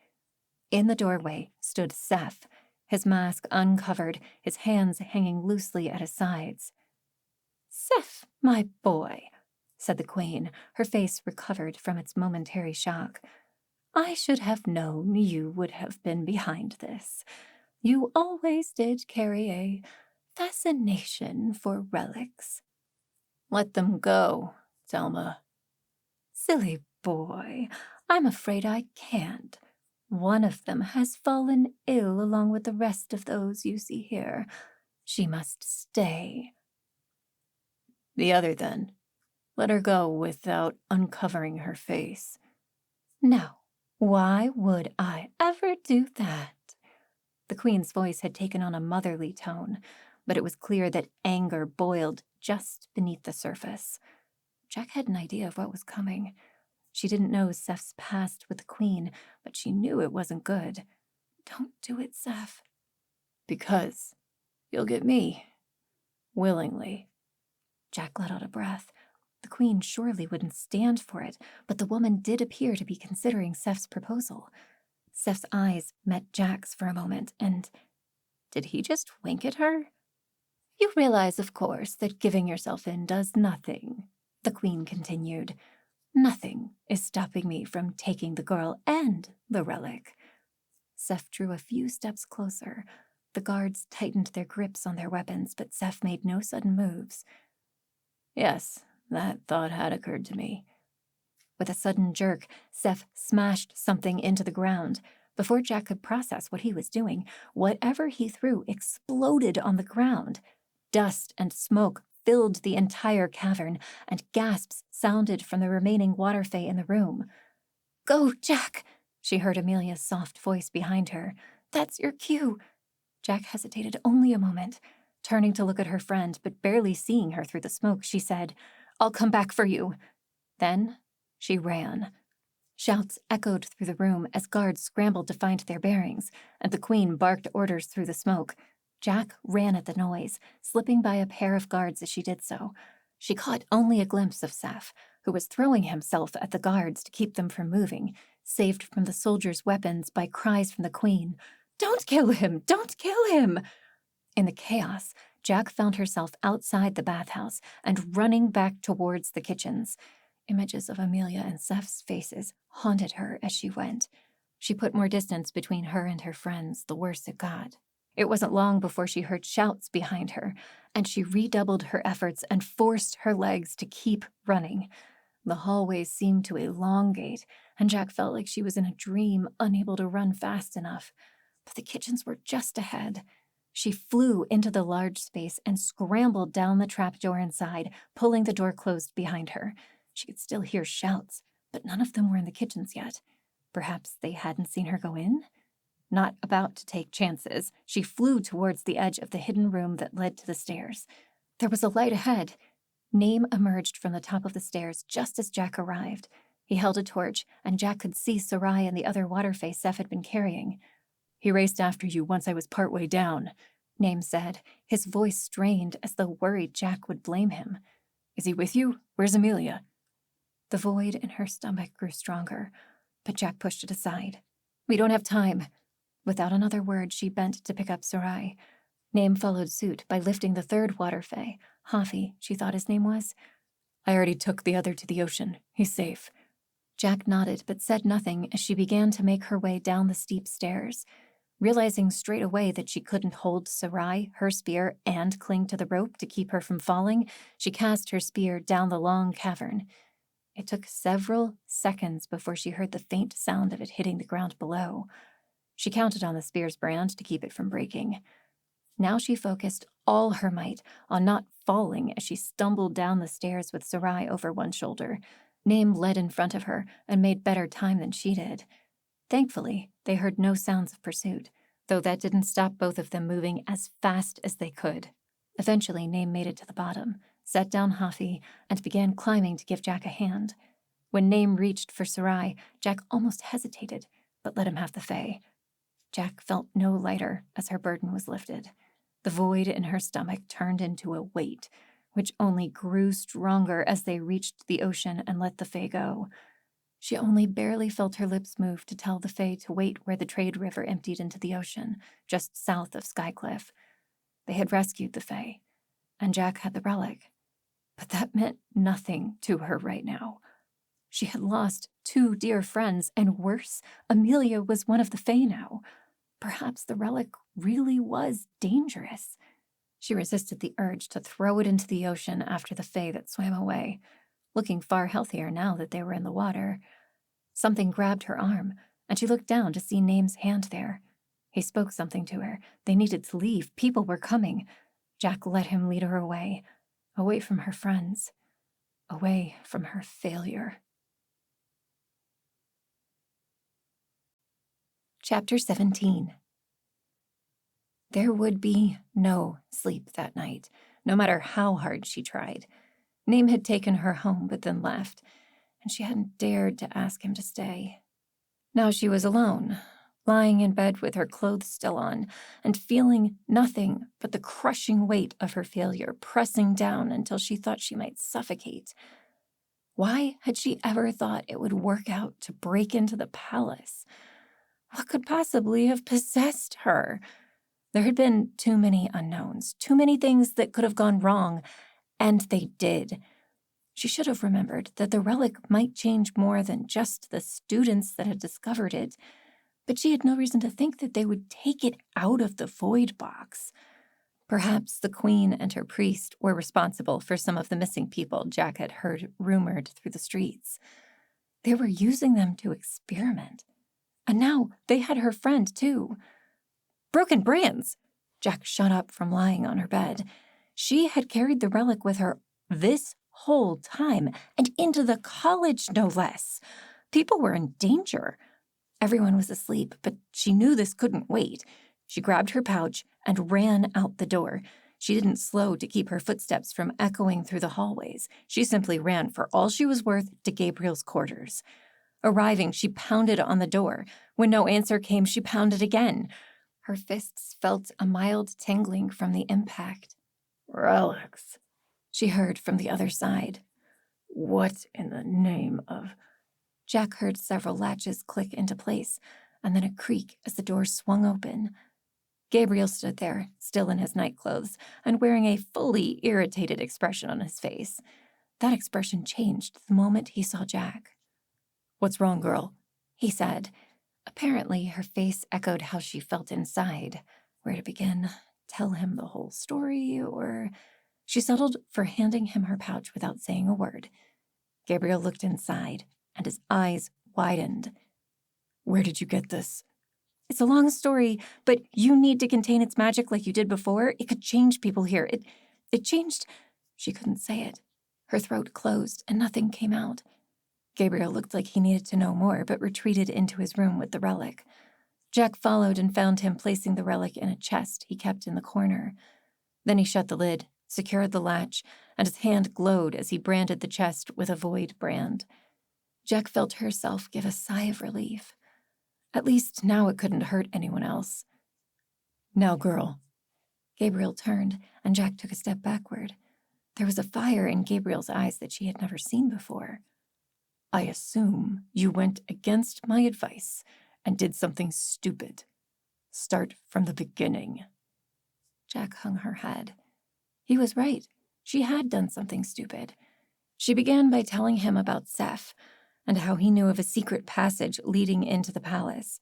In the doorway stood Seth, his mask uncovered, his hands hanging loosely at his sides. Seth, my boy, said the Queen, her face recovered from its momentary shock. I should have known you would have been behind this. You always did carry a fascination for relics. Let them go, Thelma. Silly boy, I'm afraid I can't. One of them has fallen ill along with the rest of those you see here. She must stay. The other, then. Let her go without uncovering her face. No, why would I ever do that? The Queen's voice had taken on a motherly tone, but it was clear that anger boiled just beneath the surface. Jack had an idea of what was coming. She didn't know Seth's past with the Queen, but she knew it wasn't good. Don't do it, Seth. Because you'll get me. Willingly. Jack let out a breath. The Queen surely wouldn't stand for it, but the woman did appear to be considering Seth's proposal. Seth's eyes met Jack's for a moment, and did he just wink at her? You realize, of course, that giving yourself in does nothing, the Queen continued. Nothing is stopping me from taking the girl and the relic. Seth drew a few steps closer. The guards tightened their grips on their weapons, but Seth made no sudden moves. Yes, that thought had occurred to me. With a sudden jerk, Seth smashed something into the ground. Before Jack could process what he was doing, whatever he threw exploded on the ground. Dust and smoke filled the entire cavern, and gasps sounded from the remaining water fae in the room. Go, Jack, she heard Amelia's soft voice behind her. That's your cue. Jack hesitated only a moment. Turning to look at her friend, but barely seeing her through the smoke, she said, I'll come back for you. Then she ran. Shouts echoed through the room as guards scrambled to find their bearings, and the Queen barked orders through the smoke. Jack ran at the noise, slipping by a pair of guards as she did so. She caught only a glimpse of Seth, who was throwing himself at the guards to keep them from moving, saved from the soldiers' weapons by cries from the Queen. Don't kill him! Don't kill him! In the chaos, Jack found herself outside the bathhouse and running back towards the kitchens. Images of Amelia and Seth's faces haunted her as she went. She put more distance between her and her friends, the worse it got. It wasn't long before she heard shouts behind her, and she redoubled her efforts and forced her legs to keep running. The hallways seemed to elongate, and Jack felt like she was in a dream, unable to run fast enough. But the kitchens were just ahead. She flew into the large space and scrambled down the trapdoor inside, pulling the door closed behind her. She could still hear shouts, but none of them were in the kitchens yet. Perhaps they hadn't seen her go in? Not about to take chances, she flew towards the edge of the hidden room that led to the stairs. There was a light ahead. Name emerged from the top of the stairs just as Jack arrived. He held a torch, and Jack could see Sarai and the other water face Seth had been carrying. "He raced after you once I was partway down," Name said, his voice strained as though worried Jack would blame him. "Is he with you? Where's Amelia?" The void in her stomach grew stronger, but Jack pushed it aside. "We don't have time." Without another word, she bent to pick up Sarai. Name followed suit by lifting the third water fae, Hafi, she thought his name was. "I already took the other to the ocean. He's safe." Jack nodded but said nothing as she began to make her way down the steep stairs. Realizing straight away that she couldn't hold Sarai, her spear, and cling to the rope to keep her from falling, she cast her spear down the long cavern. It took several seconds before she heard the faint sound of it hitting the ground below. She counted on the spear's brand to keep it from breaking. Now she focused all her might on not falling as she stumbled down the stairs with Sarai over one shoulder. Name led in front of her and made better time than she did. Thankfully, they heard no sounds of pursuit, though that didn't stop both of them moving as fast as they could. Eventually, Name made it to the bottom, set down Hafi, and began climbing to give Jack a hand. When Name reached for Sarai, Jack almost hesitated, but let him have the fae. Jack felt no lighter as her burden was lifted. The void in her stomach turned into a weight, which only grew stronger as they reached the ocean and let the fae go. She only barely felt her lips move to tell the fae to wait where the trade river emptied into the ocean, just south of Skycliff. They had rescued the fae, and Jack had the relic. But that meant nothing to her right now. She had lost 2 dear friends, and worse, Amelia was one of the fae now. Perhaps the relic really was dangerous. She resisted the urge to throw it into the ocean after the fae that swam away, looking far healthier now that they were in the water. Something grabbed her arm, and she looked down to see Name's hand there. He spoke something to her. They needed to leave. People were coming. Jack let him lead her away from her friends, away from her failure. Chapter 17. There would be no sleep that night, no matter how hard she tried. Name had taken her home but then left, and she hadn't dared to ask him to stay. Now she was alone, lying in bed with her clothes still on, and feeling nothing but the crushing weight of her failure pressing down until she thought she might suffocate. Why had she ever thought it would work out to break into the palace? What could possibly have possessed her? There had been too many unknowns, too many things that could have gone wrong, and they did. She should have remembered that the relic might change more than just the students that had discovered it, but she had no reason to think that they would take it out of the void box. Perhaps the queen and her priest were responsible for some of the missing people Jack had heard rumored through the streets. They were using them to experiment. And now they had her friend, too. Broken brands! Jack shot up from lying on her bed. She had carried the relic with her this whole time, and into the college, no less. People were in danger. Everyone was asleep, but she knew this couldn't wait. She grabbed her pouch and ran out the door. She didn't slow to keep her footsteps from echoing through the hallways. She simply ran for all she was worth to Gabriel's quarters. Arriving, she pounded on the door. When no answer came, she pounded again. Her fists felt a mild tingling from the impact. "Relics," she heard from the other side. "What in the name of—" Jack heard several latches click into place, and then a creak as the door swung open. Gabriel stood there, still in his nightclothes, and wearing a fully irritated expression on his face. That expression changed the moment he saw Jack. "What's wrong, girl?" he said. Apparently, her face echoed how she felt inside. where to begin. Tell him the whole story, or... She settled for handing him her pouch without saying a word. Gabriel looked inside, and his eyes widened. Where did you get this? It's a long story, but you need to contain its magic like you did before. It could change people here. It changed... She couldn't say it. Her throat closed, and nothing came out. Gabriel looked like he needed to know more, but retreated into his room with the relic. Jack followed and found him placing the relic in a chest he kept in the corner. Then he shut the lid, secured the latch, and his hand glowed as he branded the chest with a void brand. Jack felt herself give a sigh of relief. At least now it couldn't hurt anyone else. Now, girl. Gabriel turned, and Jack took a step backward. There was a fire in Gabriel's eyes that she had never seen before. I assume you went against my advice and did something stupid. Start from the beginning. Jack hung her head. He was right. She had done something stupid. She began by telling him about Seth and how he knew of a secret passage leading into the palace.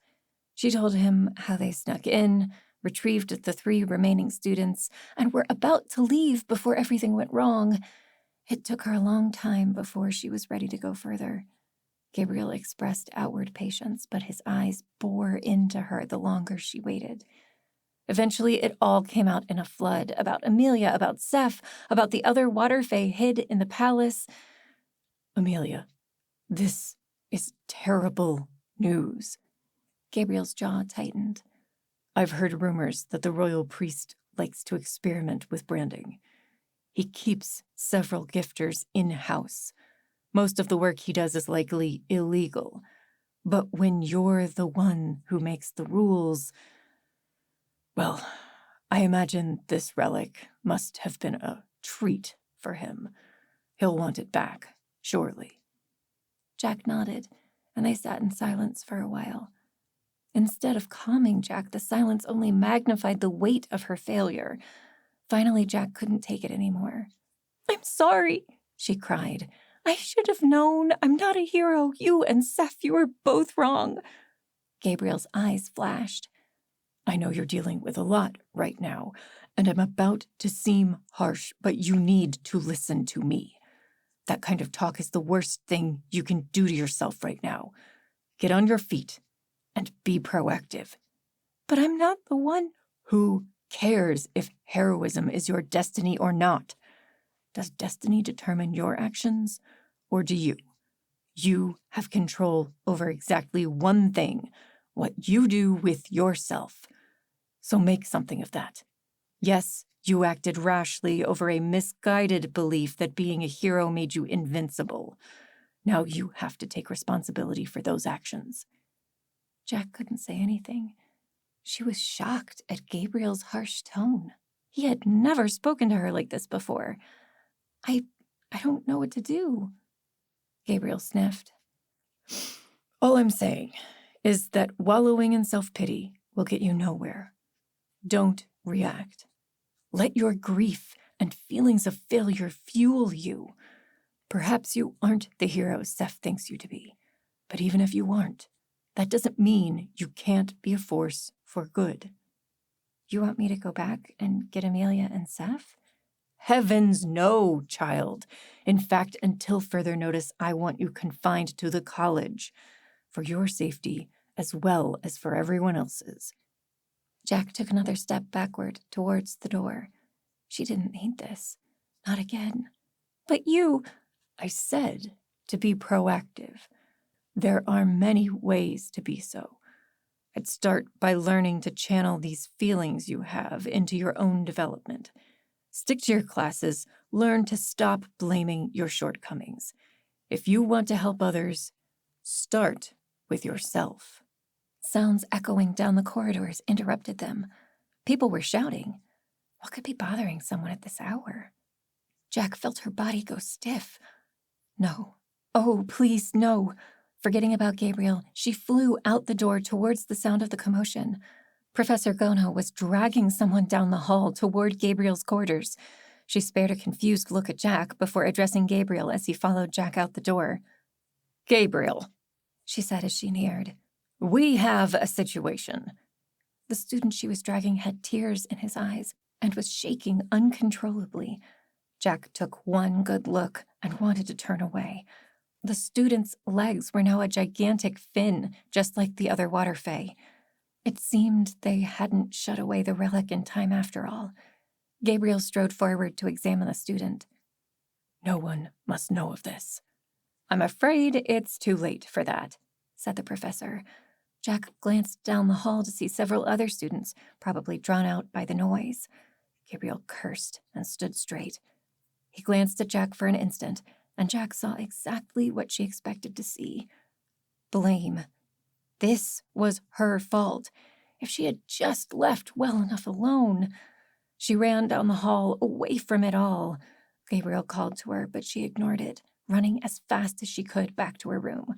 She told him how they snuck in, retrieved the 3 remaining students, and were about to leave before everything went wrong. It took her a long time before she was ready to go further. Gabriel expressed outward patience, but his eyes bore into her the longer she waited. Eventually, it all came out in a flood, about Amelia, about Seth, about the other water fae hid in the palace. Amelia, this is terrible news. Gabriel's jaw tightened. I've heard rumors that the royal priest likes to experiment with branding. He keeps several gifters in-house. Most of the work he does is likely illegal. But when you're the one who makes the rules... Well, I imagine this relic must have been a treat for him. He'll want it back, surely. Jack nodded, and they sat in silence for a while. Instead of calming Jack, the silence only magnified the weight of her failure. Finally, Jack couldn't take it anymore. "I'm sorry," she cried. "I should have known. I'm not a hero. You and Seth, you were both wrong." Gabriel's eyes flashed. I know you're dealing with a lot right now, and I'm about to seem harsh, but you need to listen to me. That kind of talk is the worst thing you can do to yourself right now. Get on your feet and be proactive. But I'm not the one. Who cares if heroism is your destiny or not? Does destiny determine your actions, or do you? You have control over exactly one thing, what you do with yourself. So make something of that. Yes, you acted rashly over a misguided belief that being a hero made you invincible. Now you have to take responsibility for those actions. Jack couldn't say anything. She was shocked at Gabriel's harsh tone. He had never spoken to her like this before. I don't know what to do. Gabriel sniffed. All I'm saying is that wallowing in self-pity will get you nowhere. Don't react. Let your grief and feelings of failure fuel you. Perhaps you aren't the hero Seth thinks you to be, but even if you aren't, that doesn't mean you can't be a force for good. You want me to go back and get Amelia and Seth? Heavens no, child. In fact, until further notice, I want you confined to the college, for your safety as well as for everyone else's. Jack took another step backward towards the door. She didn't need this. Not again. But you... I said to be proactive. There are many ways to be so. I'd start by learning to channel these feelings you have into your own development. Stick to your classes, learn to stop blaming your shortcomings. If you want to help others, start with yourself. Sounds echoing down the corridors interrupted them. People were shouting. What could be bothering someone at this hour? Jack felt her body go stiff. No. Oh, please, no. Forgetting about Gabriel, she flew out the door towards the sound of the commotion. Professor Gono was dragging someone down the hall toward Gabriel's quarters. She spared a confused look at Jack before addressing Gabriel as he followed Jack out the door. Gabriel, she said as she neared. We have a situation. The student she was dragging had tears in his eyes and was shaking uncontrollably. Jack took one good look and wanted to turn away. The student's legs were now a gigantic fin, just like the other water fae. It seemed they hadn't shut away the relic in time after all. Gabriel strode forward to examine the student. "No one must know of this." "I'm afraid it's too late for that," said the professor. Jack glanced down the hall to see several other students, probably drawn out by the noise. Gabriel cursed and stood straight. He glanced at Jack for an instant, and Jack saw exactly what she expected to see. Blame. This was her fault. If she had just left well enough alone. She ran down the hall, away from it all. Gabriel called to her, but she ignored it, running as fast as she could back to her room.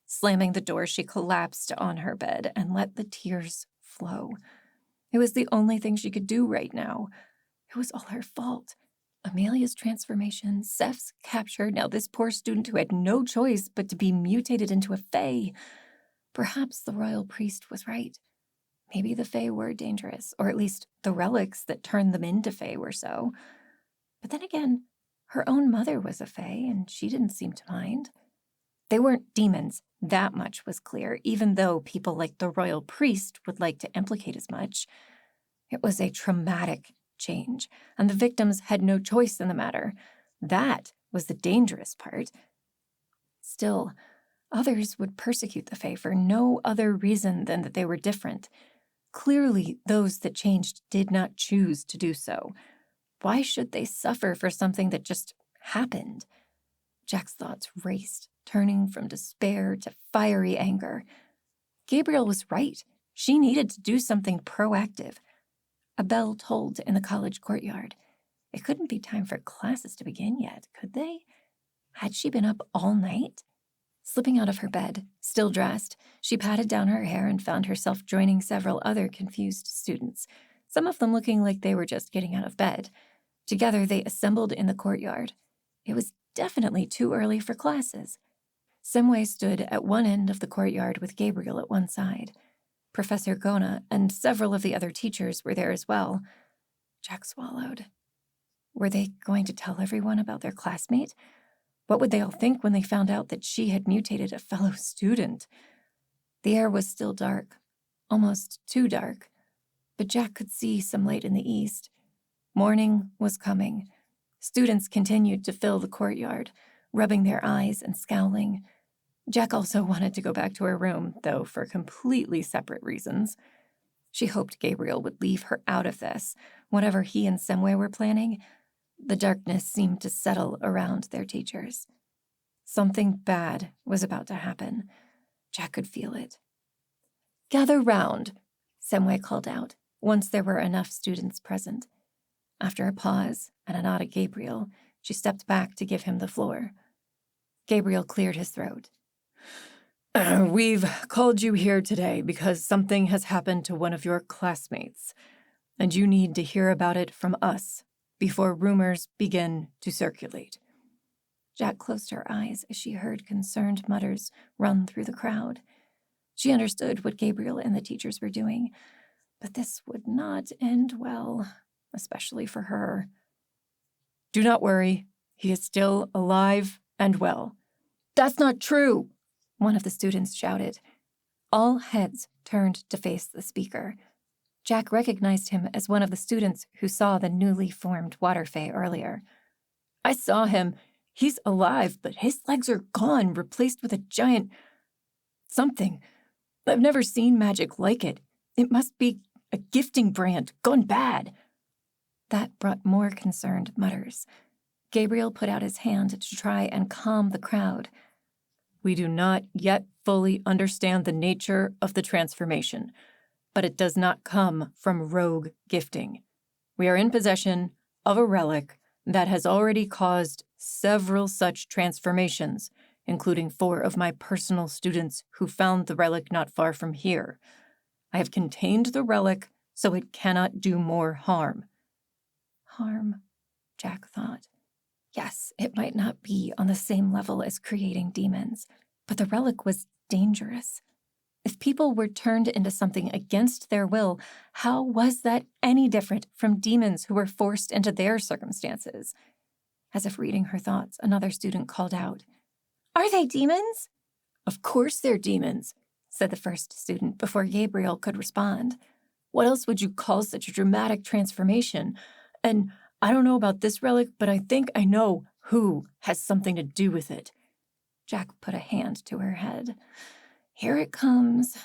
Slamming the door, she collapsed on her bed and let the tears flow. It was the only thing she could do right now. It was all her fault. Amelia's transformation, Seth's capture, now this poor student who had no choice but to be mutated into a fae. Perhaps the royal priest was right. Maybe the fae were dangerous, or at least the relics that turned them into fae were so. But then again, her own mother was a fae, and she didn't seem to mind. They weren't demons, that much was clear, even though people like the royal priest would like to implicate as much. It was a traumatic change, and the victims had no choice in the matter. That was the dangerous part. Still, others would persecute the fae for no other reason than that they were different. Clearly, those that changed did not choose to do so. Why should they suffer for something that just happened? Jack's thoughts raced, turning from despair to fiery anger. Gabriel was right. She needed to do something proactive. A bell tolled in the college courtyard. It couldn't be time for classes to begin yet, could they? Had she been up all night? Slipping out of her bed, still dressed, she patted down her hair and found herself joining several other confused students, some of them looking like they were just getting out of bed. Together, they assembled in the courtyard. It was definitely too early for classes. Semway stood at one end of the courtyard with Gabriel at one side. Professor Gona and several of the other teachers were there as well. Jack swallowed. Were they going to tell everyone about their classmate? What would they all think when they found out that she had mutated a fellow student? The air was still dark, almost too dark, but Jack could see some light in the east. Morning was coming. Students continued to fill the courtyard, rubbing their eyes and scowling. Jack also wanted to go back to her room, though for completely separate reasons. She hoped Gabriel would leave her out of this, whatever he and Semway were planning. The darkness seemed to settle around their teachers. Something bad was about to happen. Jack could feel it. "Gather round," Semway called out, once there were enough students present. After a pause and a nod at Gabriel, she stepped back to give him the floor. Gabriel cleared his throat. "We've called you here today because something has happened to one of your classmates, and you need to hear about it from us before rumors begin to circulate." Jack closed her eyes as she heard concerned mutters run through the crowd. She understood what Gabriel and the teachers were doing, but this would not end well, especially for her. "Do not worry. He is still alive and well." "That's not true," one of the students shouted. All heads turned to face the speaker. Jack recognized him as one of the students who saw the newly formed water fae earlier. "I saw him. He's alive, but his legs are gone, replaced with a giant something. I've never seen magic like it. It must be a gifting brand gone bad." That brought more concerned mutters. Gabriel put out his hand to try and calm the crowd. "We do not yet fully understand the nature of the transformation, but it does not come from rogue gifting. We are in possession of a relic that has already caused several such transformations, including 4 of my personal students who found the relic not far from here. I have contained the relic so it cannot do more harm." Harm, Jack thought. Yes, it might not be on the same level as creating demons, but the relic was dangerous. If people were turned into something against their will, how was that any different from demons who were forced into their circumstances? As if reading her thoughts, another student called out, "Are they demons?" "Of course they're demons," said the first student before Gabriel could respond. "What else would you call such a dramatic transformation? And I don't know about this relic, but I think I know who has something to do with it." Jack put a hand to her head. "Here it comes."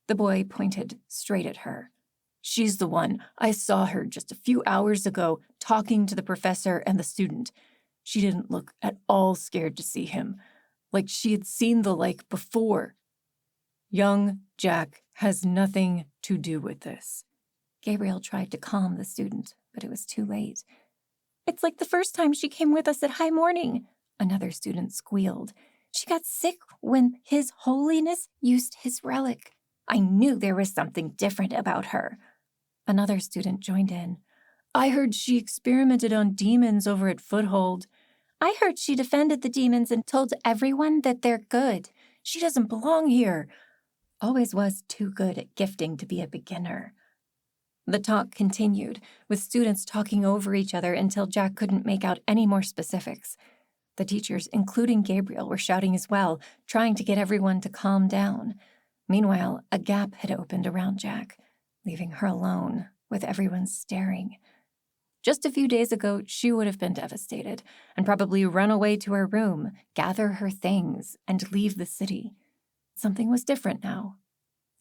The boy pointed straight at her. "She's the one. I saw her just a few hours ago talking to the professor and the student. She didn't look at all scared to see him, like she had seen the like before." "Young Jack has nothing to do with this." Gabriel tried to calm the student, but it was too late. "It's like the first time she came with us at high morning," another student squealed. "She got sick when His Holiness used his relic. I knew there was something different about her." Another student joined in. "I heard she experimented on demons over at Foothold." "I heard she defended the demons and told everyone that they're good. She doesn't belong here." Always was too good at gifting to be a beginner. The talk continued, with students talking over each other until Jack couldn't make out any more specifics. The teachers, including Gabriel, were shouting as well, trying to get everyone to calm down. Meanwhile, a gap had opened around Jack, leaving her alone, with everyone staring. Just a few days ago, she would have been devastated and probably run away to her room, gather her things, and leave the city. Something was different now.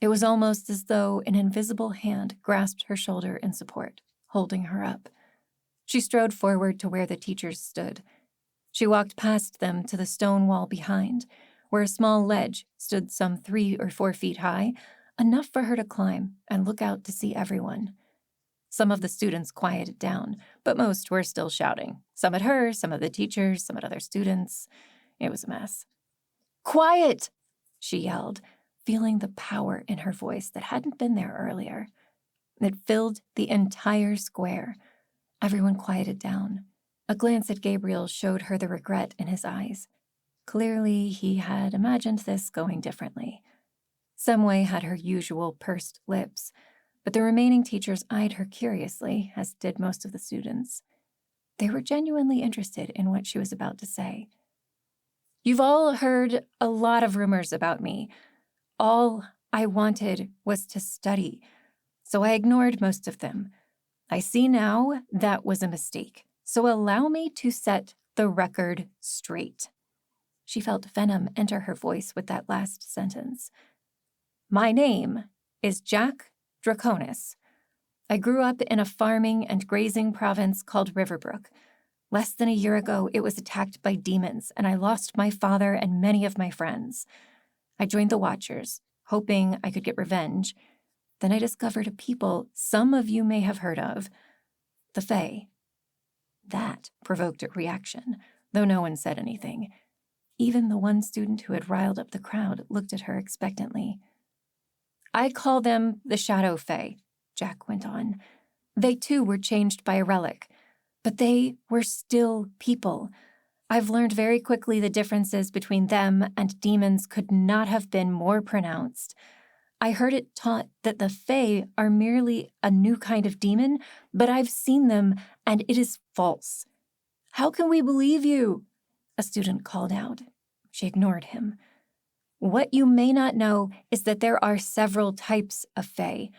It was almost as though an invisible hand grasped her shoulder in support, holding her up. She strode forward to where the teachers stood. She walked past them to the stone wall behind, where a small ledge stood some 3 or 4 feet high, enough for her to climb and look out to see everyone. Some of the students quieted down, but most were still shouting. Some at her, some at the teachers, some at other students. It was a mess. "Quiet!" she yelled, feeling the power in her voice that hadn't been there earlier. It filled the entire square. Everyone quieted down. A glance at Gabriel showed her the regret in his eyes. Clearly, he had imagined this going differently. Semway had her usual pursed lips, but the remaining teachers eyed her curiously, as did most of the students. They were genuinely interested in what she was about to say. "You've all heard a lot of rumors about me. All I wanted was to study, so I ignored most of them. I see now that was a mistake, so allow me to set the record straight." She felt venom enter her voice with that last sentence. "My name is Jack Draconis. I grew up in a farming and grazing province called Riverbrook. Less than a year ago, it was attacked by demons, and I lost my father and many of my friends. I joined the Watchers, hoping I could get revenge. Then I discovered a people some of you may have heard of, the Fae." That provoked a reaction, though no one said anything. Even the one student who had riled up the crowd looked at her expectantly. "I call them the Shadow Fae," Jack went on. "They too were changed by a relic, but they were still people. I've learned very quickly the differences between them and demons could not have been more pronounced. I heard it taught that the Fae are merely a new kind of demon, but I've seen them, and it is false." "How can we believe you?" a student called out. She ignored him. "What you may not know is that there are several types of Fae,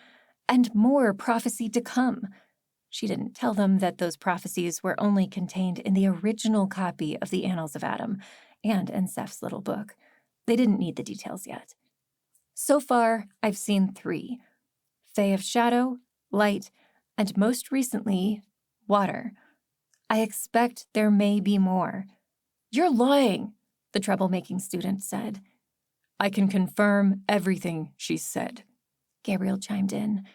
and more prophecy to come." She didn't tell them that those prophecies were only contained in the original copy of the Annals of Adam and in Seph's little book. They didn't need the details yet. "So far, I've seen 3. Fae of shadow, light, and most recently, water. I expect there may be more." "You're lying," the troublemaking student said. "I can confirm everything she said," Gabriel chimed in.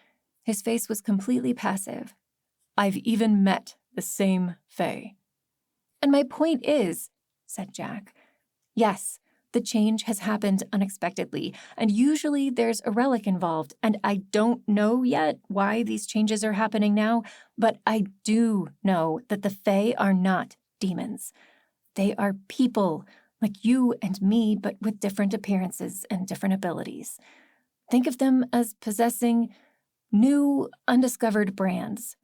His face was completely passive. "I've even met the same Fae." "And my point is," said Jack, "yes, the change has happened unexpectedly, and usually there's a relic involved, and I don't know yet why these changes are happening now, but I do know that the Fae are not demons. They are people, like you and me, but with different appearances and different abilities. Think of them as possessing new, undiscovered brands.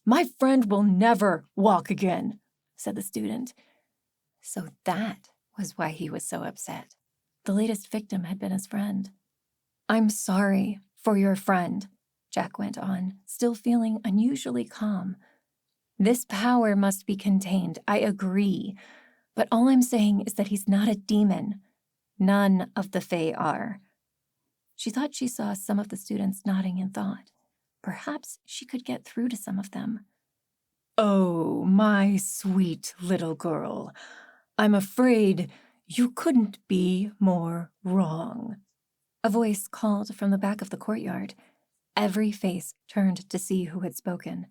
My friend will never walk again, said the student. So that was why he was so upset. The latest victim had been his friend. I'm sorry for your friend, Jack went on, still feeling unusually calm. This power must be contained, I agree. But all I'm saying is that he's not a demon. None of the Fae are. She thought she saw some of the students nodding in thought. Perhaps she could get through to some of them. Oh, my sweet little girl. I'm afraid you couldn't be more wrong. A voice called from the back of the courtyard. Every face turned to see who had spoken.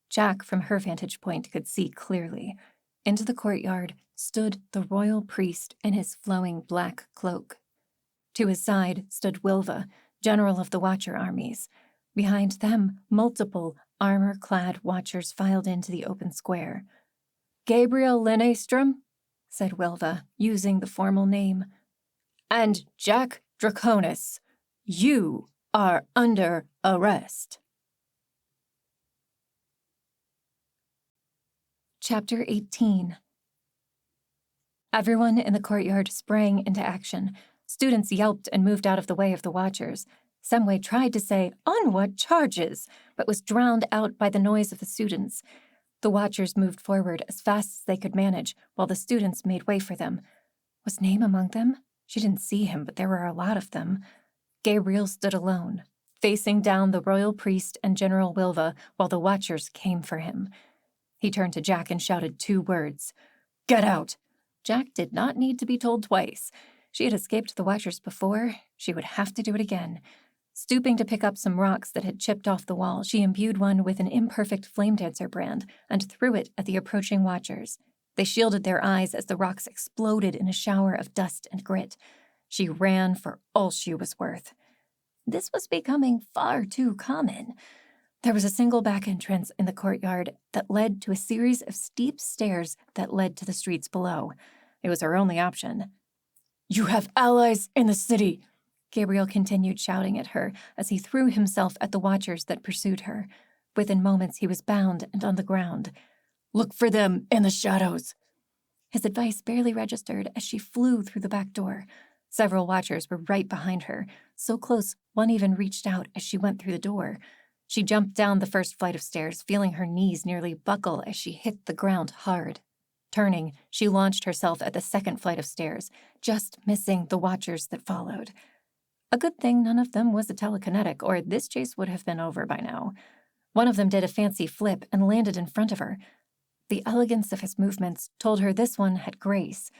Jack, from her vantage point, could see clearly. Into the courtyard stood the royal priest in his flowing black cloak. To his side stood Wilva, general of the Watcher armies. Behind them, multiple armor-clad Watchers filed into the open square. Gabriel Linnaestrom, said Wilva, using the formal name. And Jack Draconis, you are under arrest. Chapter 18. Everyone in the courtyard sprang into action. Students yelped and moved out of the way of the Watchers. Semway tried to say, "On what charges?" but was drowned out by the noise of the students. The Watchers moved forward as fast as they could manage, while the students made way for them. Was Name among them? She didn't see him, but there were a lot of them. Gabriel stood alone, facing down the royal priest and General Wilva, while the Watchers came for him. He turned to Jack and shouted 2 words. Get out! Jack did not need to be told twice. She had escaped the Watchers before. She would have to do it again. Stooping to pick up some rocks that had chipped off the wall, she imbued one with an imperfect flame dancer brand and threw it at the approaching Watchers. They shielded their eyes as the rocks exploded in a shower of dust and grit. She ran for all she was worth. This was becoming far too common. There was a single back entrance in the courtyard that led to a series of steep stairs that led to the streets below. It was her only option. You have allies in the city, Gabriel continued shouting at her as he threw himself at the Watchers that pursued her. Within moments, he was bound and on the ground. Look for them in the shadows. His advice barely registered as she flew through the back door. Several Watchers were right behind her, so close one even reached out as she went through the door. She jumped down the first flight of stairs, feeling her knees nearly buckle as she hit the ground hard. Turning, she launched herself at the second flight of stairs, just missing the Watchers that followed. A good thing none of them was a telekinetic, or this chase would have been over by now. One of them did a fancy flip and landed in front of her. The elegance of his movements told her this one had grace.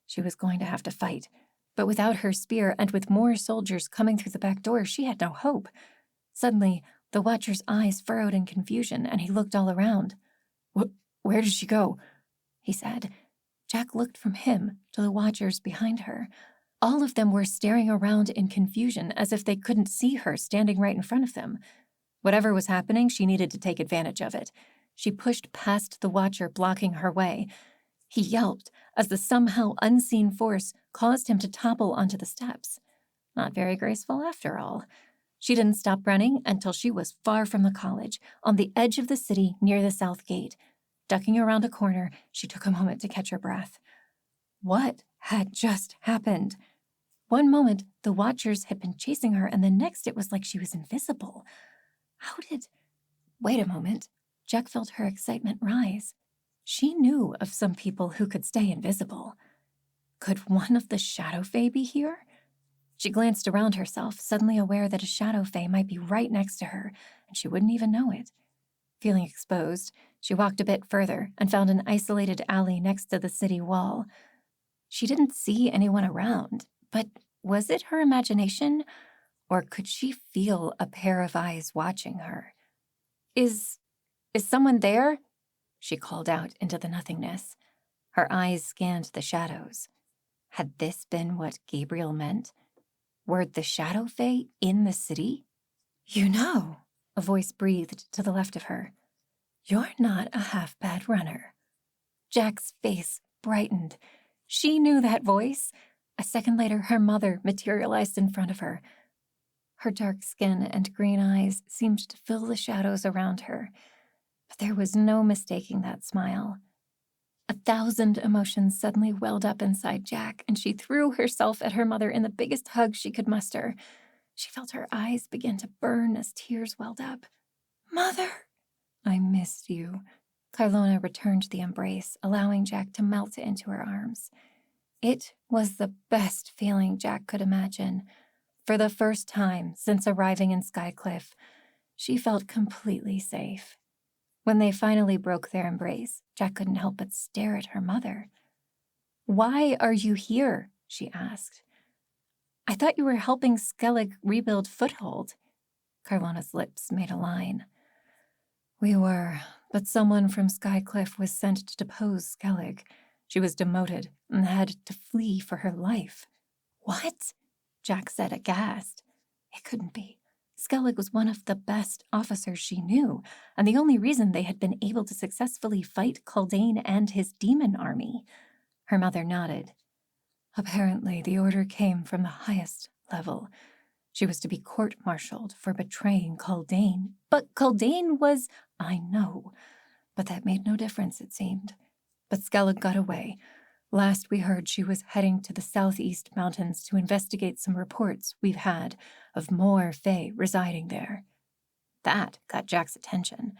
She was going to have to fight. But without her spear and with more soldiers coming through the back door, she had no hope. Suddenly, the Watcher's eyes furrowed in confusion, and he looked all around. Where did she go? He said. Jack looked from him to the Watchers behind her. All of them were staring around in confusion as if they couldn't see her standing right in front of them. Whatever was happening, she needed to take advantage of it. She pushed past the Watcher blocking her way. He yelped as the somehow unseen force caused him to topple onto the steps. Not very graceful after all. She didn't stop running until she was far from the college, on the edge of the city near the south gate. Ducking around a corner, she took a moment to catch her breath. What had just happened? One moment, the Watchers had been chasing her, and the next it was like she was invisible. Wait a moment. Jack felt her excitement rise. She knew of some people who could stay invisible. Could one of the Shadow Fae be here? She glanced around herself, suddenly aware that a Shadow Fae might be right next to her, and she wouldn't even know it. Feeling exposed, she walked a bit further and found an isolated alley next to the city wall. She didn't see anyone around, but was it her imagination, or could she feel a pair of eyes watching her? Is someone there? She called out into the nothingness. Her eyes scanned the shadows. Had this been what Gabriel meant? Were the Shadow Fae in the city? You know, a voice breathed to the left of her. You're not a half-bad runner. Jack's face brightened. She knew that voice. A second later, her mother materialized in front of her. Her dark skin and green eyes seemed to fill the shadows around her, but there was no mistaking that smile. 1,000 emotions suddenly welled up inside Jack, and she threw herself at her mother in the biggest hug she could muster. She felt her eyes begin to burn as tears welled up. "Mother!" "I missed you." Carlona returned the embrace, allowing Jack to melt into her arms. It was the best feeling Jack could imagine. For the first time since arriving in Skycliff, she felt completely safe. When they finally broke their embrace, Jack couldn't help but stare at her mother. "Why are you here?" she asked. "I thought you were helping Skellig rebuild Foothold." Carlona's lips made a line. "We were, but someone from Skycliff was sent to depose Skellig. She was demoted and had to flee for her life." "What?" Jack said, aghast. It couldn't be. Skellig was one of the best officers she knew, and the only reason they had been able to successfully fight Kaldane and his demon army. Her mother nodded. "Apparently, the order came from the highest level. She was to be court-martialed for betraying Kaldane." "But Kaldane was—" "I know, but that made no difference, it seemed. But Skellig got away. Last we heard, she was heading to the southeast mountains to investigate some reports we've had of more Fae residing there." That got Jack's attention.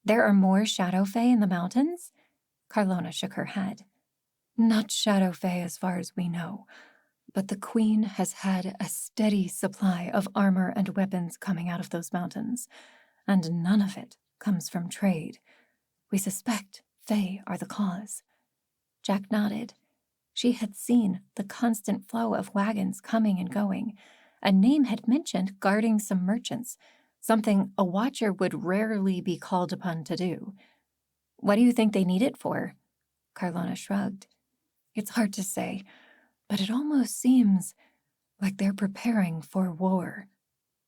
"There are more Shadow Fae in the mountains?" Carlona shook her head. "Not Shadow Fae as far as we know, but the Queen has had a steady supply of armor and weapons coming out of those mountains, and none of it comes from trade. We suspect Fae are the cause." Jack nodded. She had seen the constant flow of wagons coming and going. A name had mentioned guarding some merchants, something a watcher would rarely be called upon to do. "What do you think they need it for?" Carlona shrugged. "It's hard to say, but it almost seems like they're preparing for war."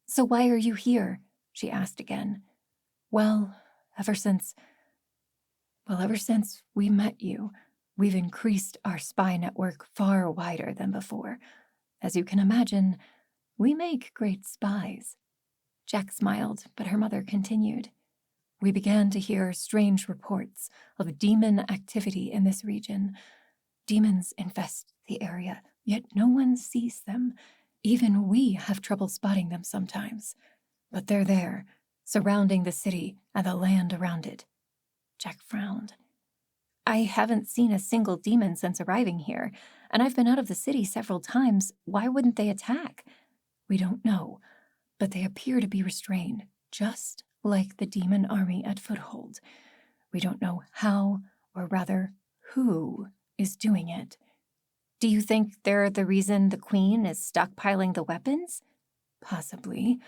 "So why are you here?" she asked again. Well, ever since we met you, we've increased our spy network far wider than before. As you can imagine, we make great spies." Jack smiled, but her mother continued. "We began to hear strange reports of demon activity in this region. Demons infest the area, yet no one sees them. Even we have trouble spotting them sometimes. But they're there, surrounding the city and the land around it." Jack frowned. "I haven't seen a single demon since arriving here, and I've been out of the city several times. Why wouldn't they attack?" "We don't know, but they appear to be restrained, just like the demon army at Foothold. We don't know how, or rather, who is doing it." "Do you think they're the reason the Queen is stockpiling the weapons?" "Possibly,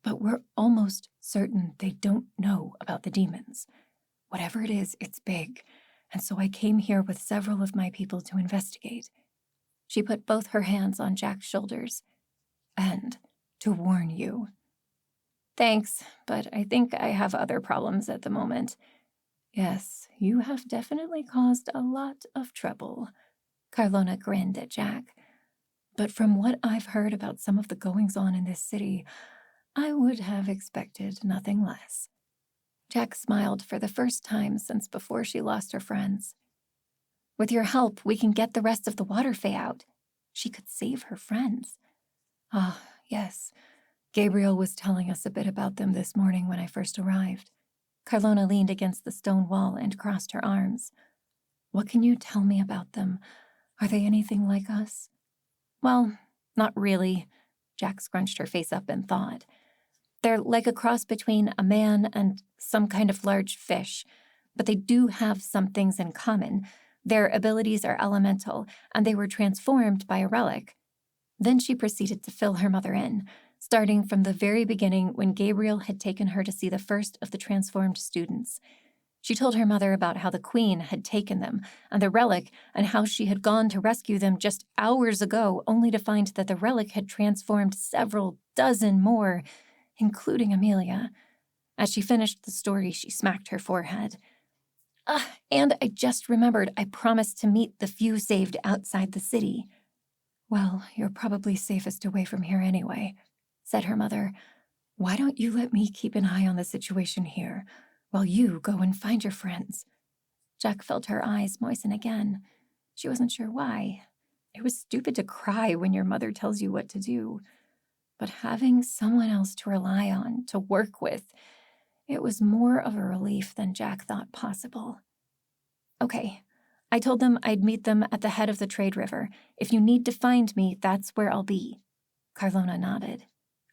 but we're almost certain they don't know about the demons. Whatever it is, it's big, and so I came here with several of my people to investigate." She put both her hands on Jack's shoulders. "And to warn you." "Thanks, but I think I have other problems at the moment." "Yes, you have definitely caused a lot of trouble." Carlona grinned at Jack. "But from what I've heard about some of the goings-on in this city, I would have expected nothing less." Jack smiled for the first time since before she lost her friends. "With your help, we can get the rest of the water Fae out." She could save her friends. "Ah, yes. Gabriel was telling us a bit about them this morning when I first arrived." Carlona leaned against the stone wall and crossed her arms. "What can you tell me about them? Are they anything like us?" "Well, not really." Jack scrunched her face up in thought. "They're like a cross between a man and some kind of large fish, but they do have some things in common. Their abilities are elemental, and they were transformed by a relic." Then she proceeded to fill her mother in, starting from the very beginning when Gabriel had taken her to see the first of the transformed students. She told her mother about how the Queen had taken them and the relic, and how she had gone to rescue them just hours ago, only to find that the relic had transformed several dozen more, including Amelia. As she finished the story, she smacked her forehead. And I just remembered I promised to meet the few saved outside the city." "Well, you're probably safest away from here anyway." said her mother. "Why don't you let me keep an eye on the situation here while you go and find your friends?" Jack felt her eyes moisten again. She wasn't sure why. It was stupid to cry when your mother tells you what to do. But having someone else to rely on, to work with, it was more of a relief than Jack thought possible. "Okay, I told them I'd meet them at the head of the trade river. If you need to find me, that's where I'll be." Carlona nodded.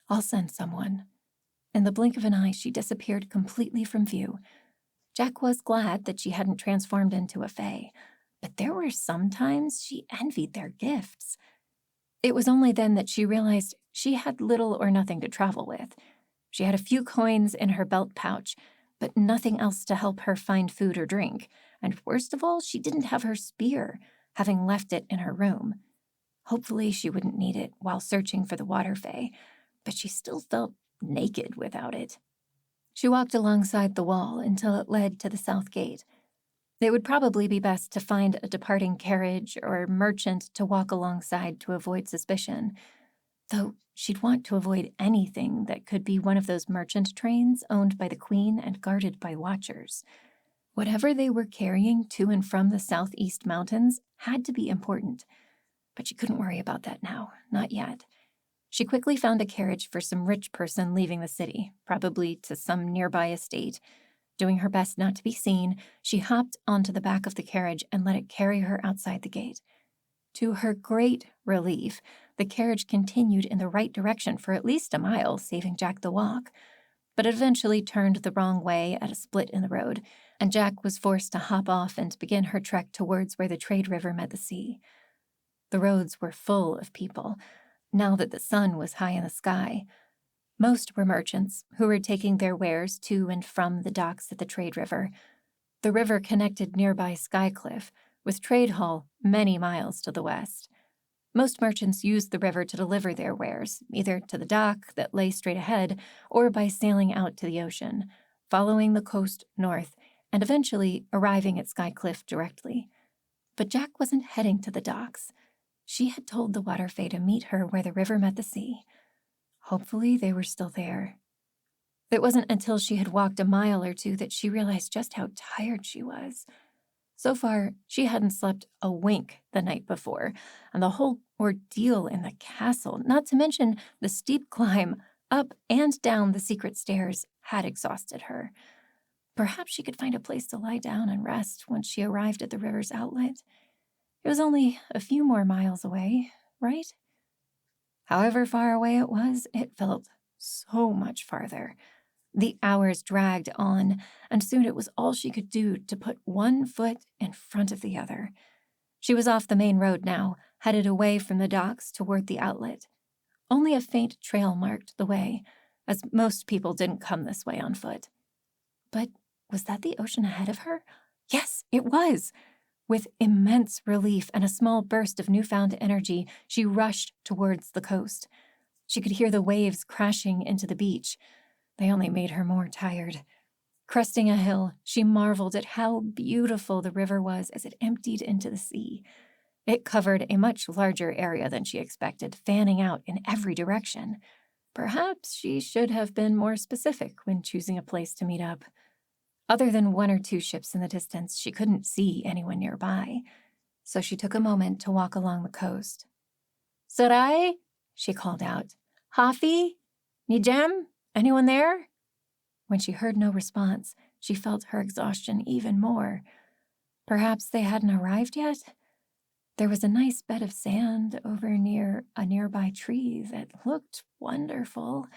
"I'll send someone." In the blink of an eye, she disappeared completely from view. Jack was glad that she hadn't transformed into a fae, but there were some times she envied their gifts. It was only then that she realized she had little or nothing to travel with. She had a few coins in her belt pouch, but nothing else to help her find food or drink. And worst of all, she didn't have her spear, having left it in her room. Hopefully she wouldn't need it while searching for the water fae, but she still felt naked without it. She walked alongside the wall until it led to the south gate. It would probably be best to find a departing carriage or merchant to walk alongside to avoid suspicion, though she'd want to avoid anything that could be one of those merchant trains owned by the Queen and guarded by watchers. Whatever they were carrying to and from the southeast mountains had to be important, but she couldn't worry about that now, not yet. She quickly found a carriage for some rich person leaving the city, probably to some nearby estate. Doing her best not to be seen, she hopped onto the back of the carriage and let it carry her outside the gate. To her great relief, the carriage continued in the right direction for at least a mile, saving Jack the walk. But it eventually turned the wrong way at a split in the road, and Jack was forced to hop off and begin her trek towards where the trade river met the sea. The roads were full of people, now that the sun was high in the sky. Most were merchants who were taking their wares to and from the docks at the trade river. The river connected nearby Skycliff, with Trade Hall many miles to the west. Most merchants used the river to deliver their wares, either to the dock that lay straight ahead or by sailing out to the ocean, following the coast north and eventually arriving at Skycliff directly. But Jack wasn't heading to the docks. She had told the water fae to meet her where the river met the sea. Hopefully they were still there. It wasn't until she had walked a mile or two that she realized just how tired she was. So far, she hadn't slept a wink the night before, and the whole ordeal in the castle, not to mention the steep climb up and down the secret stairs, had exhausted her. Perhaps she could find a place to lie down and rest once she arrived at the river's outlet. It was only a few more miles away, right? However far away it was, it felt so much farther. The hours dragged on, and soon it was all she could do to put one foot in front of the other. She was off the main road now, headed away from the docks toward the outlet. Only a faint trail marked the way, as most people didn't come this way on foot. But was that the ocean ahead of her? Yes, it was! With immense relief and a small burst of newfound energy, she rushed towards the coast. She could hear the waves crashing into the beach. They only made her more tired. Cresting a hill, she marveled at how beautiful the river was as it emptied into the sea. It covered a much larger area than she expected, fanning out in every direction. Perhaps she should have been more specific when choosing a place to meet up. Other than one or two ships in the distance, she couldn't see anyone nearby, so she took a moment to walk along the coast. "Sarai?" she called out. "Hafi? Nijem? Anyone there?" When she heard no response, she felt her exhaustion even more. Perhaps they hadn't arrived yet? There was a nice bed of sand over near a nearby tree that looked wonderful.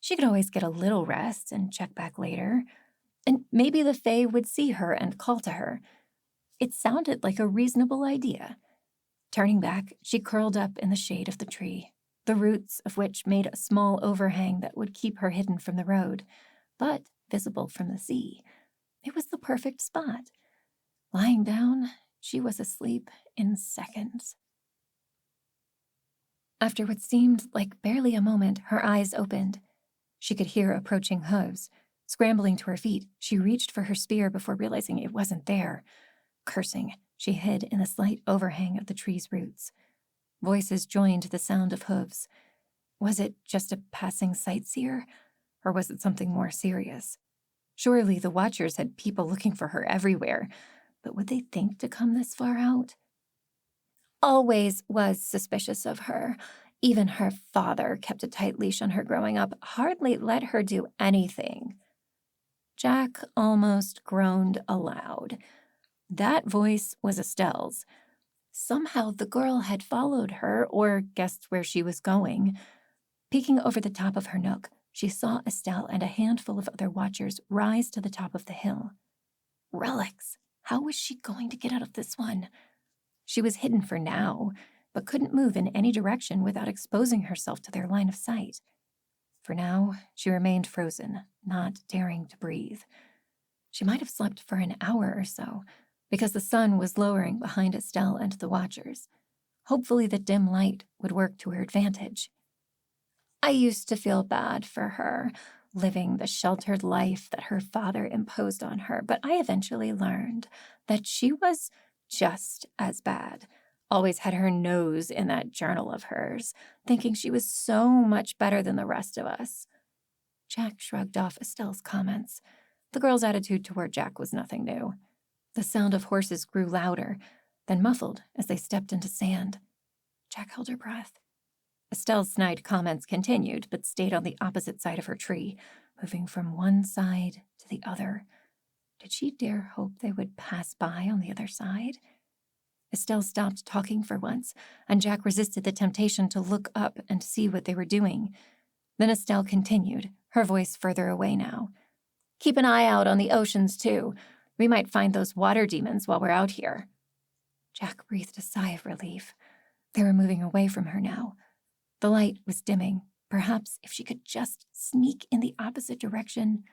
She could always get a little rest and check back later. And maybe the fae would see her and call to her. It sounded like a reasonable idea. Turning back, she curled up in the shade of the tree, the roots of which made a small overhang that would keep her hidden from the road, but visible from the sea. It was the perfect spot. Lying down, she was asleep in seconds. After what seemed like barely a moment, her eyes opened. She could hear approaching hooves. Scrambling to her feet, she reached for her spear before realizing it wasn't there. Cursing, she hid in the slight overhang of the tree's roots. Voices joined the sound of hooves. Was it just a passing sightseer, or was it something more serious? Surely the Watchers had people looking for her everywhere, but would they think to come this far out? Always was suspicious of her. Even her father kept a tight leash on her growing up, hardly let her do anything. Jack almost groaned aloud. That voice was Estelle's. Somehow the girl had followed her or guessed where she was going. Peeking over the top of her nook, she saw Estelle and a handful of other Watchers rise to the top of the hill. Relics! How was she going to get out of this one? She was hidden for now, but couldn't move in any direction without exposing herself to their line of sight. For now, she remained frozen, not daring to breathe. She might have slept for an hour or so, because the sun was lowering behind Estelle and the Watchers. Hopefully the dim light would work to her advantage. I used to feel bad for her, living the sheltered life that her father imposed on her, but I eventually learned that she was just as bad. Always had her nose in that journal of hers, thinking she was so much better than the rest of us. Jack shrugged off Estelle's comments. The girl's attitude toward Jack was nothing new. The sound of horses grew louder, then muffled as they stepped into sand. Jack held her breath. Estelle's snide comments continued, but stayed on the opposite side of her tree, moving from one side to the other. Did she dare hope they would pass by on the other side? Estelle stopped talking for once, and Jack resisted the temptation to look up and see what they were doing. Then Estelle continued, her voice further away now. Keep an eye out on the oceans, too. We might find those water demons while we're out here. Jack breathed a sigh of relief. They were moving away from her now. The light was dimming. Perhaps if she could just sneak in the opposite direction.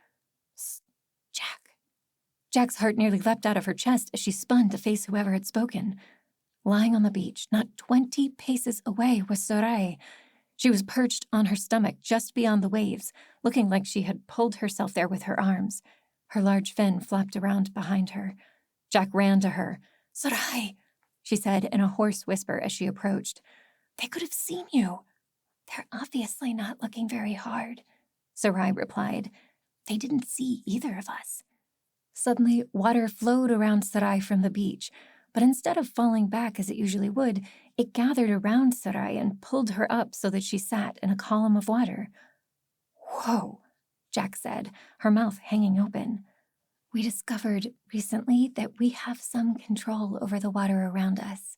Jack. Jack's heart nearly leapt out of her chest as she spun to face whoever had spoken. Lying on the beach, not 20 paces away, was Sorai. She was perched on her stomach just beyond the waves, looking like she had pulled herself there with her arms. Her large fin flapped around behind her. Jack ran to her. Sorai, she said in a hoarse whisper as she approached. They could have seen you. They're obviously not looking very hard, Sorai replied. They didn't see either of us. Suddenly, water flowed around Sarai from the beach, but instead of falling back as it usually would, it gathered around Sarai and pulled her up so that she sat in a column of water. Whoa, Jack said, her mouth hanging open. We discovered recently that we have some control over the water around us,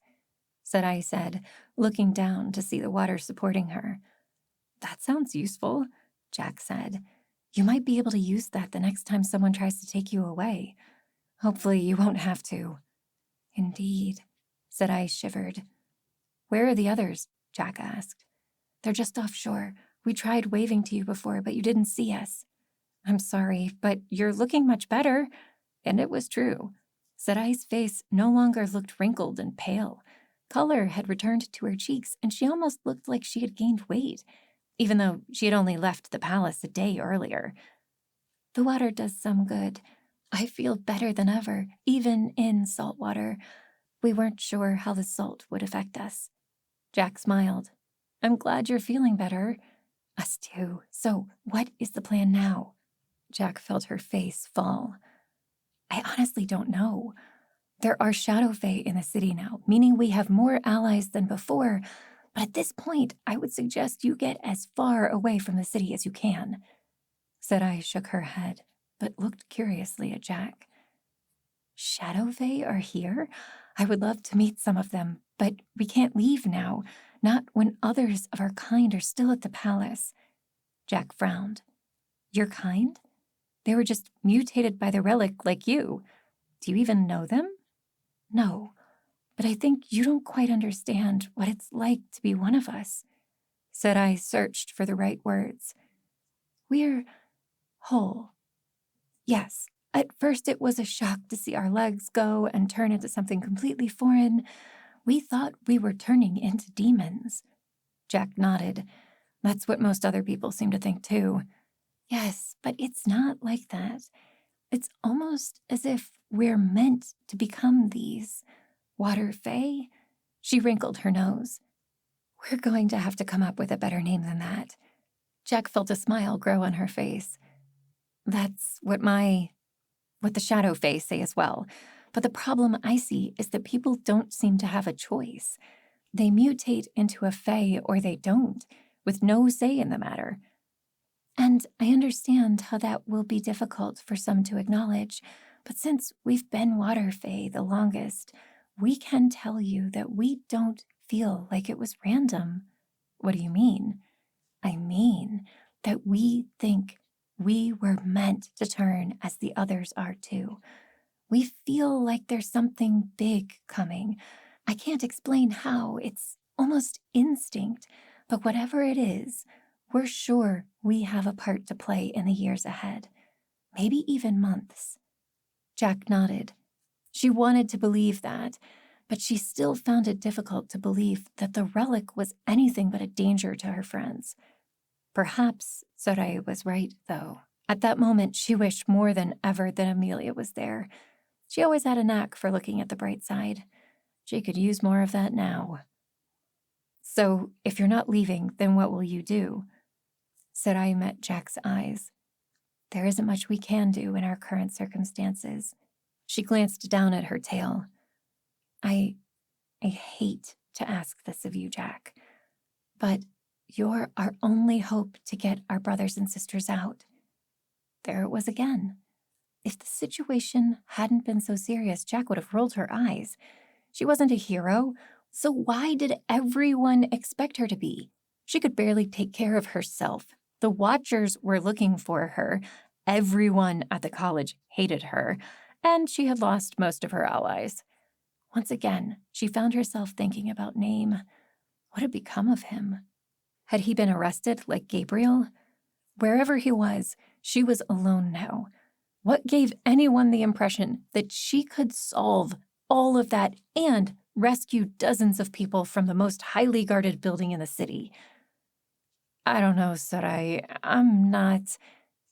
Sarai said, looking down to see the water supporting her. That sounds useful, Jack said. You might be able to use that the next time someone tries to take you away. Hopefully you won't have to. Indeed, Sarai shivered. Where are the others? Jack asked. They're just offshore. We tried waving to you before, but you didn't see us. I'm sorry, but you're looking much better. And it was true. Sarai's face no longer looked wrinkled and pale. Color had returned to her cheeks, and she almost looked like she had gained weight, even though she had only left the palace a day earlier. The water does some good. I feel better than ever, even in salt water. We weren't sure how the salt would affect us. Jack smiled. I'm glad you're feeling better. Us too. So, what is the plan now? Jack felt her face fall. I honestly don't know. There are shadow fae in the city now, meaning we have more allies than before, but at this point, I would suggest you get as far away from the city as you can. Sarai shook her head, but looked curiously at Jack. Shadow fae are here? I would love to meet some of them, but we can't leave now, not when others of our kind are still at the palace. Jack frowned. Your kind? They were just mutated by the relic like you. Do you even know them? No, but I think you don't quite understand what it's like to be one of us. Sarai searched for the right words. We're whole. Yes, at first it was a shock to see our legs go and turn into something completely foreign. We thought we were turning into demons. Jack nodded. That's what most other people seem to think too. Yes, but it's not like that. It's almost as if we're meant to become these. Water fae? She wrinkled her nose. We're going to have to come up with a better name than that. Jack felt a smile grow on her face. That's what the shadow fae say as well. But the problem I see is that people don't seem to have a choice. They mutate into a fae or they don't, with no say in the matter. And I understand how that will be difficult for some to acknowledge, but since we've been water fae the longest, we can tell you that we don't feel like it was random. What do you mean? I mean that we think we were meant to turn as the others are too. We feel like there's something big coming. I can't explain how. It's almost instinct. But whatever it is, we're sure we have a part to play in the years ahead. Maybe even months. Jack nodded. She wanted to believe that, but she still found it difficult to believe that the relic was anything but a danger to her friends. Perhaps Soraya was right, though. At that moment, she wished more than ever that Amelia was there. She always had a knack for looking at the bright side. She could use more of that now. So, if you're not leaving, then what will you do? Soraya met Jack's eyes. There isn't much we can do in our current circumstances. She glanced down at her tail. I hate to ask this of you, Jack, but you're our only hope to get our brothers and sisters out. There it was again. If the situation hadn't been so serious, Jack would have rolled her eyes. She wasn't a hero, so why did everyone expect her to be? She could barely take care of herself. The Watchers were looking for her. Everyone at the college hated her, and she had lost most of her allies. Once again, she found herself thinking about Name. What had become of him? Had he been arrested like Gabriel? Wherever he was, she was alone now. What gave anyone the impression that she could solve all of that and rescue dozens of people from the most highly guarded building in the city? I don't know, Sarai. I'm not...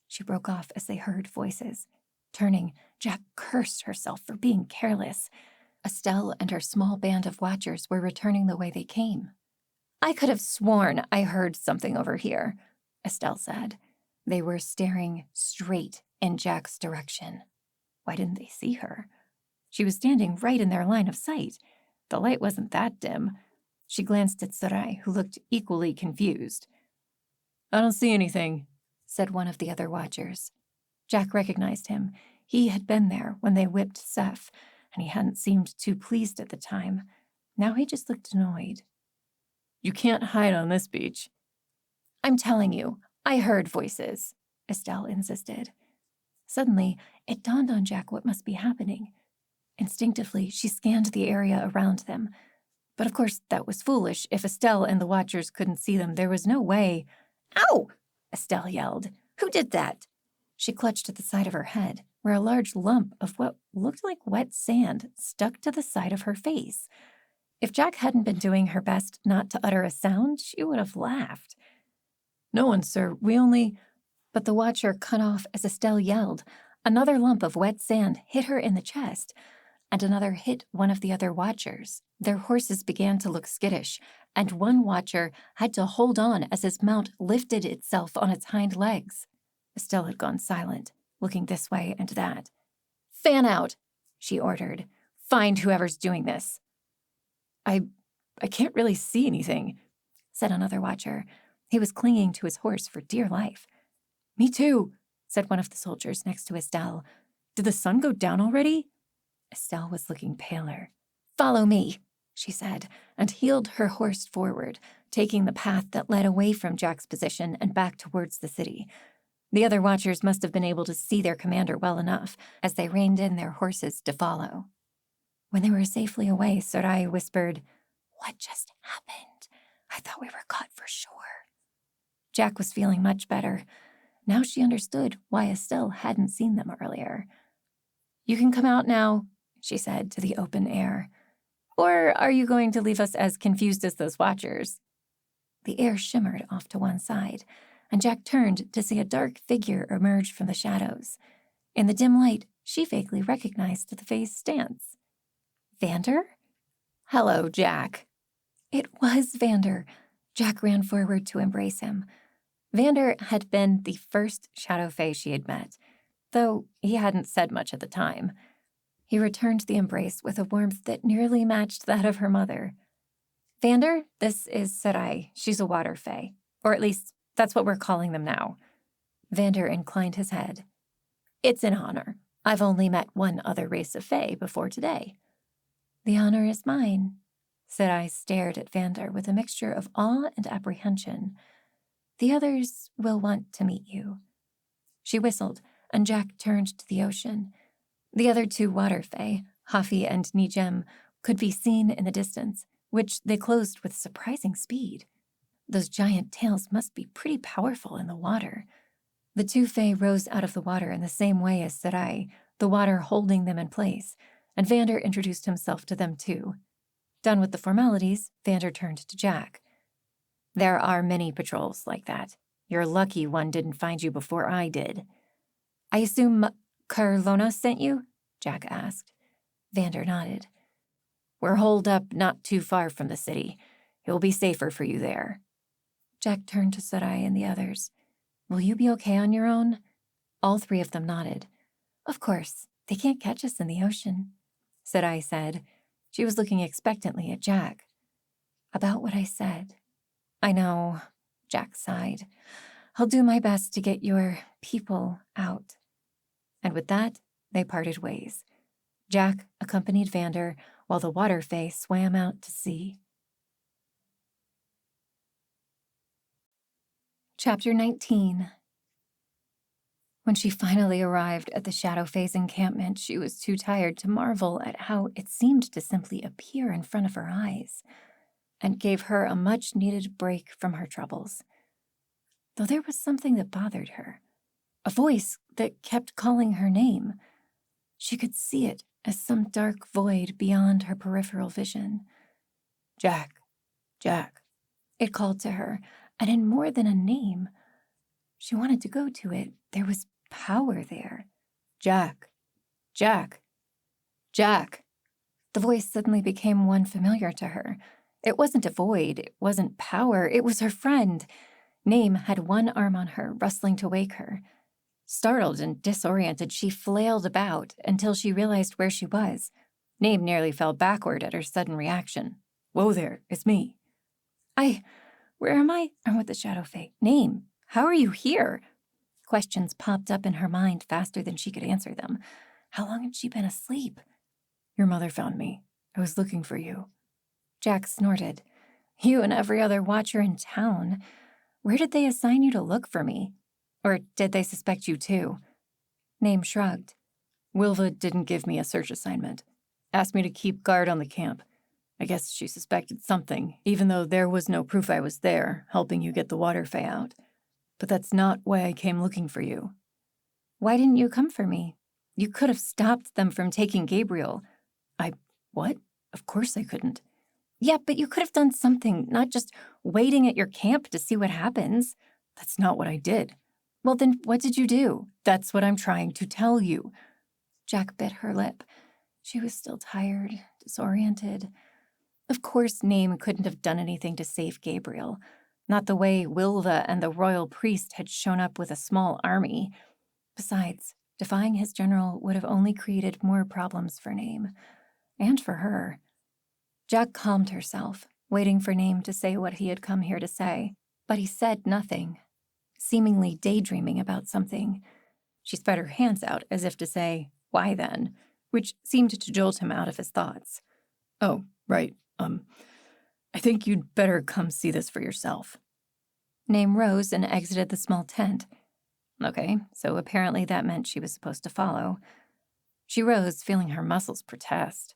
She broke off as they heard voices. Turning, Jack cursed herself for being careless. Estelle and her small band of Watchers were returning the way they came. I could have sworn I heard something over here, Estelle said. They were staring straight in Jack's direction. Why didn't they see her? She was standing right in their line of sight. The light wasn't that dim. She glanced at Sarai, who looked equally confused. I don't see anything, said one of the other Watchers. Jack recognized him. He had been there when they whipped Seth, and he hadn't seemed too pleased at the time. Now he just looked annoyed. You can't hide on this beach. I'm telling you, I heard voices, Estelle insisted. Suddenly, it dawned on Jack what must be happening. Instinctively, she scanned the area around them. But of course, that was foolish. If Estelle and the Watchers couldn't see them, there was no way. Ow! Estelle yelled. Who did that? She clutched at the side of her head, where a large lump of what looked like wet sand stuck to the side of her face. If Jack hadn't been doing her best not to utter a sound, she would have laughed. No one, sir. We only... But the Watcher cut off as Estelle yelled. Another lump of wet sand hit her in the chest, and another hit one of the other Watchers. Their horses began to look skittish, and one Watcher had to hold on as his mount lifted itself on its hind legs. Estelle had gone silent, looking this way and that. Fan out, she ordered. Find whoever's doing this. I can't really see anything, said another Watcher. He was clinging to his horse for dear life. Me too, said one of the soldiers next to Estelle. Did the sun go down already? Estelle was looking paler. Follow me, she said, and heeled her horse forward, taking the path that led away from Jack's position and back towards the city. The other Watchers must have been able to see their commander well enough, as they reined in their horses to follow. When they were safely away, Sarai whispered, What just happened? I thought we were caught for sure. Jack was feeling much better. Now she understood why Estelle hadn't seen them earlier. You can come out now, she said to the open air. Or are you going to leave us as confused as those Watchers? The air shimmered off to one side, and Jack turned to see a dark figure emerge from the shadows. In the dim light, she vaguely recognized the fae's stance. Vander? Hello, Jack. It was Vander. Jack ran forward to embrace him. Vander had been the first shadow fae she had met, though he hadn't said much at the time. He returned the embrace with a warmth that nearly matched that of her mother. Vander, this is Sarai. She's a water fae. Or at least, that's what we're calling them now. Vander inclined his head. It's an honor. I've only met one other race of fae before today. The honor is mine. Sarai stared at Vander with a mixture of awe and apprehension. The others will want to meet you. She whistled, and Jack turned to the ocean. The other two water fae, Hafi and Nijem, could be seen in the distance, which they closed with surprising speed. Those giant tails must be pretty powerful in the water. The two fae rose out of the water in the same way as Sarai, the water holding them in place, and Vander introduced himself to them too. Done with the formalities, Vander turned to Jack. There are many patrols like that. You're lucky one didn't find you before I did. I assume Carlona sent you? Jack asked. Vander nodded. We're holed up not too far from the city. It will be safer for you there. Jack turned to Sarai and the others. Will you be okay on your own? All three of them nodded. Of course, they can't catch us in the ocean, Sarai said. She was looking expectantly at Jack. About what I said. I know, Jack sighed. I'll do my best to get your people out. And with that, they parted ways. Jack accompanied Vander while the water fae swam out to sea. Chapter 19. When she finally arrived at the Shadow Fae's encampment, she was too tired to marvel at how it seemed to simply appear in front of her eyes, and gave her a much-needed break from her troubles. Though there was something that bothered her, a voice that kept calling her name. She could see it as some dark void beyond her peripheral vision. Jack, Jack, it called to her, and in more than a name. She wanted to go to it. There was power there. Jack, Jack, Jack. The voice suddenly became one familiar to her. It wasn't a void, it wasn't power, it was her friend. Name had one arm on her, rustling to wake her. Startled and disoriented, she flailed about until she realized where she was. Name nearly fell backward at her sudden reaction. Whoa there, it's me. Where am I? I'm with the Shadow Fae. Name, how are you here? Questions popped up in her mind faster than she could answer them. How long had she been asleep? Your mother found me. I was looking for you. Jack snorted. You and every other watcher in town. Where did they assign you to look for me? Or did they suspect you too? Name shrugged. Wilva didn't give me a search assignment. Asked me to keep guard on the camp. I guess she suspected something, even though there was no proof I was there, helping you get the water fae out. But that's not why I came looking for you. Why didn't you come for me? You could have stopped them from taking Gabriel. What? Of course I couldn't. Yeah, but you could have done something, not just waiting at your camp to see what happens. That's not what I did. Well, then what did you do? That's what I'm trying to tell you. Jack bit her lip. She was still tired, disoriented. Of course, Name couldn't have done anything to save Gabriel. Not the way Wilva and the royal priest had shown up with a small army. Besides, defying his general would have only created more problems for Name. And for her. Jack calmed herself, waiting for Name to say what he had come here to say. But he said nothing, seemingly daydreaming about something. She spread her hands out as if to say, why then? Which seemed to jolt him out of his thoughts. Oh, right. I think you'd better come see this for yourself. Name rose and exited the small tent. Okay, so apparently that meant she was supposed to follow. She rose, feeling her muscles protest.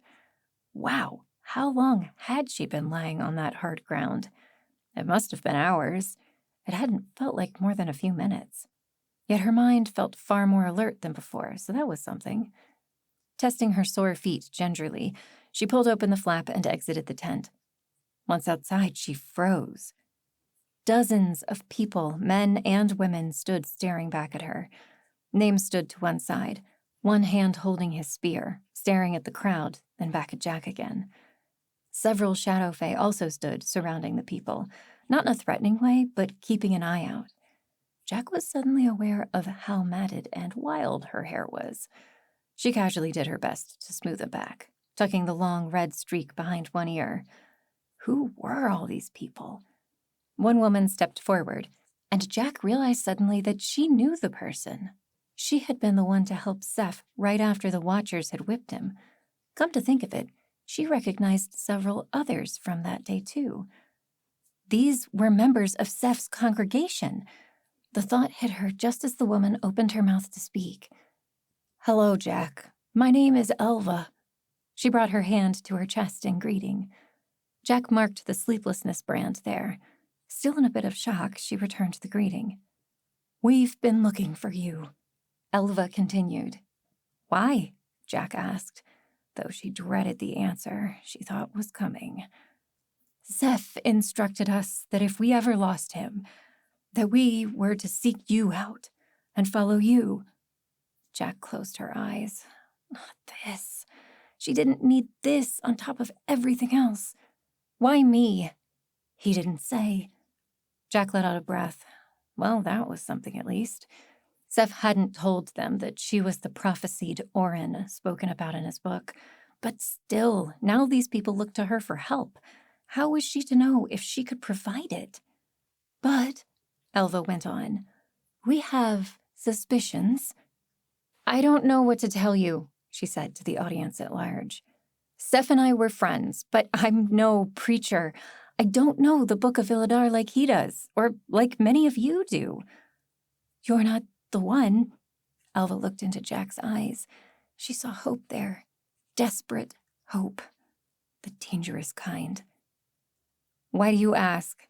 Wow, how long had she been lying on that hard ground? It must have been hours. It hadn't felt like more than a few minutes. Yet her mind felt far more alert than before, so that was something. Testing her sore feet gingerly, she pulled open the flap and exited the tent. Once outside, she froze. Dozens of people, men and women, stood staring back at her. Name stood to one side, one hand holding his spear, staring at the crowd, then back at Jack again. Several shadow fae also stood surrounding the people, not in a threatening way, but keeping an eye out. Jack was suddenly aware of how matted and wild her hair was. She casually did her best to smooth it back, tucking the long red streak behind one ear. Who were all these people? One woman stepped forward, and Jack realized suddenly that she knew the person. She had been the one to help Seth right after the Watchers had whipped him. Come to think of it, she recognized several others from that day, too. These were members of Seth's congregation. The thought hit her just as the woman opened her mouth to speak. "Hello, Jack. My name is Elva." She brought her hand to her chest in greeting. Jack marked the sleeplessness brand there. Still in a bit of shock, she returned the greeting. "We've been looking for you," Elva continued. "Why?" Jack asked, though she dreaded the answer she thought was coming. "Seth instructed us that if we ever lost him, that we were to seek you out and follow you." Jack closed her eyes. Not this. She didn't need this on top of everything else. Why me? He didn't say. Jack let out a breath. Well, that was something at least. Seth hadn't told them that she was the prophesied Orin spoken about in his book. But still, now these people looked to her for help. How was she to know if she could provide it? "But," Elva went on, "we have suspicions." "I don't know what to tell you," she said to the audience at large. "Seth and I were friends, but I'm no preacher. I don't know the Book of Villadar like he does, or like many of you do." "You're not the one." Elva looked into Jack's eyes. She saw hope there. Desperate hope. The dangerous kind. "Why do you ask?"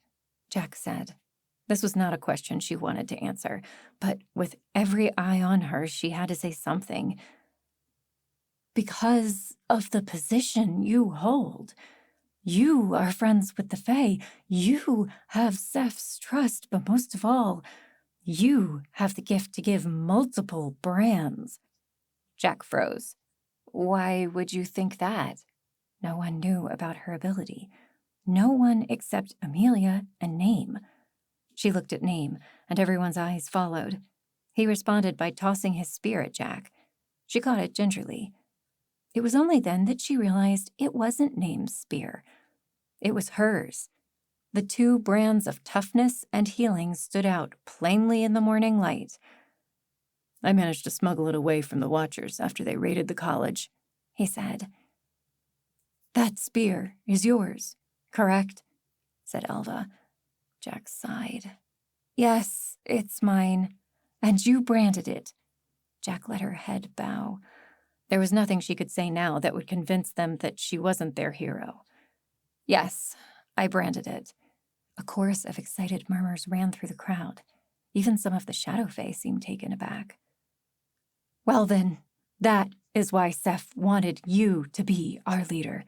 Jack said. This was not a question she wanted to answer, but with every eye on her, she had to say something. "Because of the position you hold. You are friends with the Fae. You have Seth's trust, but most of all, you have the gift to give multiple brands." Jack froze. "Why would you think that?" No one knew about her ability. No one except Amelia and Name. She looked at Name, and everyone's eyes followed. He responded by tossing his spear at Jack. She caught it gingerly. It was only then that she realized it wasn't Name's spear. It was hers. The two brands of toughness and healing stood out plainly in the morning light. "I managed to smuggle it away from the Watchers after they raided the college," he said. "That spear is yours, correct?" said Elva. Jack sighed. "Yes, it's mine. And you branded it." Jack let her head bow. There was nothing she could say now that would convince them that she wasn't their hero. "Yes, I branded it." A chorus of excited murmurs ran through the crowd. Even some of the Shadow Fae seemed taken aback. "Well then, that is why Seth wanted you to be our leader.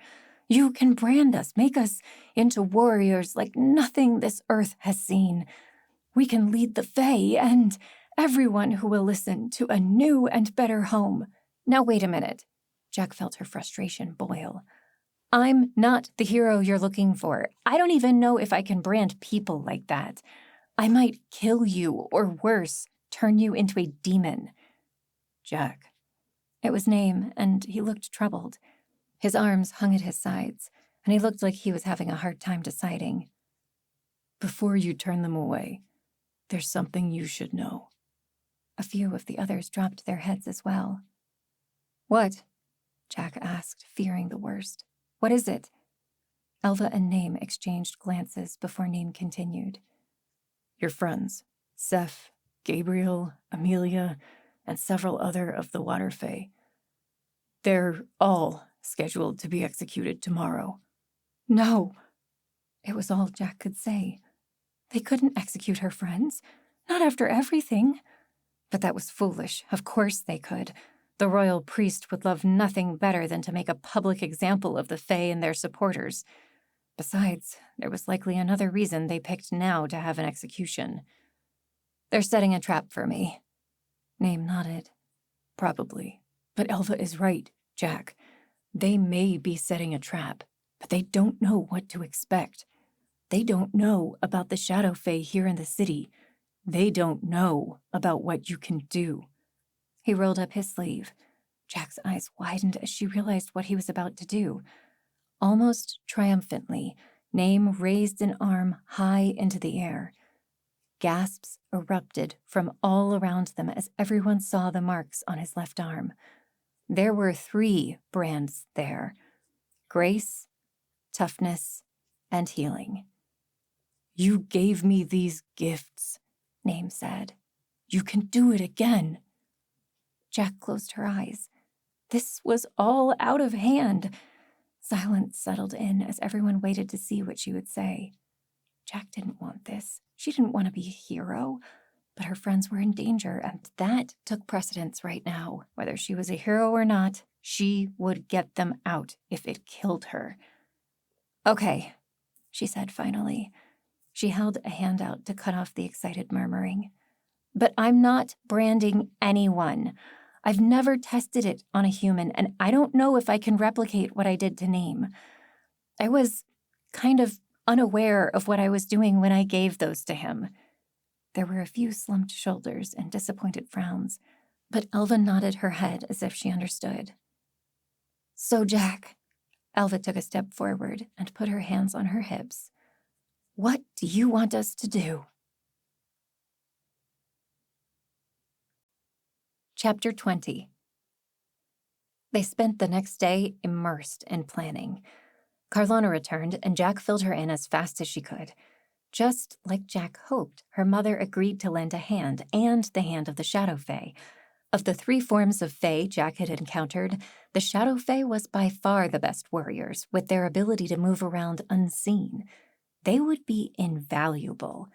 You can brand us, make us into warriors like nothing this earth has seen. We can lead the Fae and everyone who will listen to a new and better home." "Now wait a minute." Jack felt her frustration boil. "I'm not the hero you're looking for. I don't even know if I can brand people like that. I might kill you, or worse, turn you into a demon." "Jack." It was Name, and he looked troubled. His arms hung at his sides, and he looked like he was having a hard time deciding. "Before you turn them away, there's something you should know." A few of the others dropped their heads as well. "What?" Jack asked, fearing the worst. "What is it?" Elva and Name exchanged glances before Name continued. "Your friends, Seth, Gabriel, Amelia, and several other of the Water Fae. They're all scheduled to be executed tomorrow." "No." It was all Jack could say. They couldn't execute her friends. Not after everything. But that was foolish. Of course they could. The royal priest would love nothing better than to make a public example of the Fae and their supporters. Besides, there was likely another reason they picked now to have an execution. "They're setting a trap for me." Name nodded. "Probably. But Elva is right, Jack. They may be setting a trap, But they don't know what to expect. They don't know about the Shadow Fae here in the city. They don't know about what you can do." He rolled up his sleeve. Jack's eyes widened as she realized what he was about to do. Almost triumphantly, Name raised an arm high into the air. Gasps erupted from all around them as everyone saw the marks on his left arm. There were 3 brands there: grace, toughness, and healing. "You gave me these gifts," Name said. "You can do it again." Jack closed her eyes. This was all out of hand. Silence settled in as everyone waited to see what she would say. Jack didn't want this. She didn't want to be a hero, but her friends were in danger, and that took precedence right now. Whether she was a hero or not, she would get them out if it killed her. "Okay," she said finally. She held a hand out to cut off the excited murmuring. "But I'm not branding anyone. I've never tested it on a human, and I don't know if I can replicate what I did to Name. I was kind of unaware of what I was doing when I gave those to him." There were a few slumped shoulders and disappointed frowns, but Elva nodded her head as if she understood. "So, Jack," Elva took a step forward and put her hands on her hips, "what do you want us to do?" Chapter 20. They spent the next day immersed in planning. Carlona returned, and Jack filled her in as fast as she could. Just like Jack hoped, her mother agreed to lend a hand, and the hand of the Shadow Fae. Of the 3 forms of Fae Jack had encountered, the Shadow Fae was by far the best warriors, with their ability to move around unseen. They would be invaluable.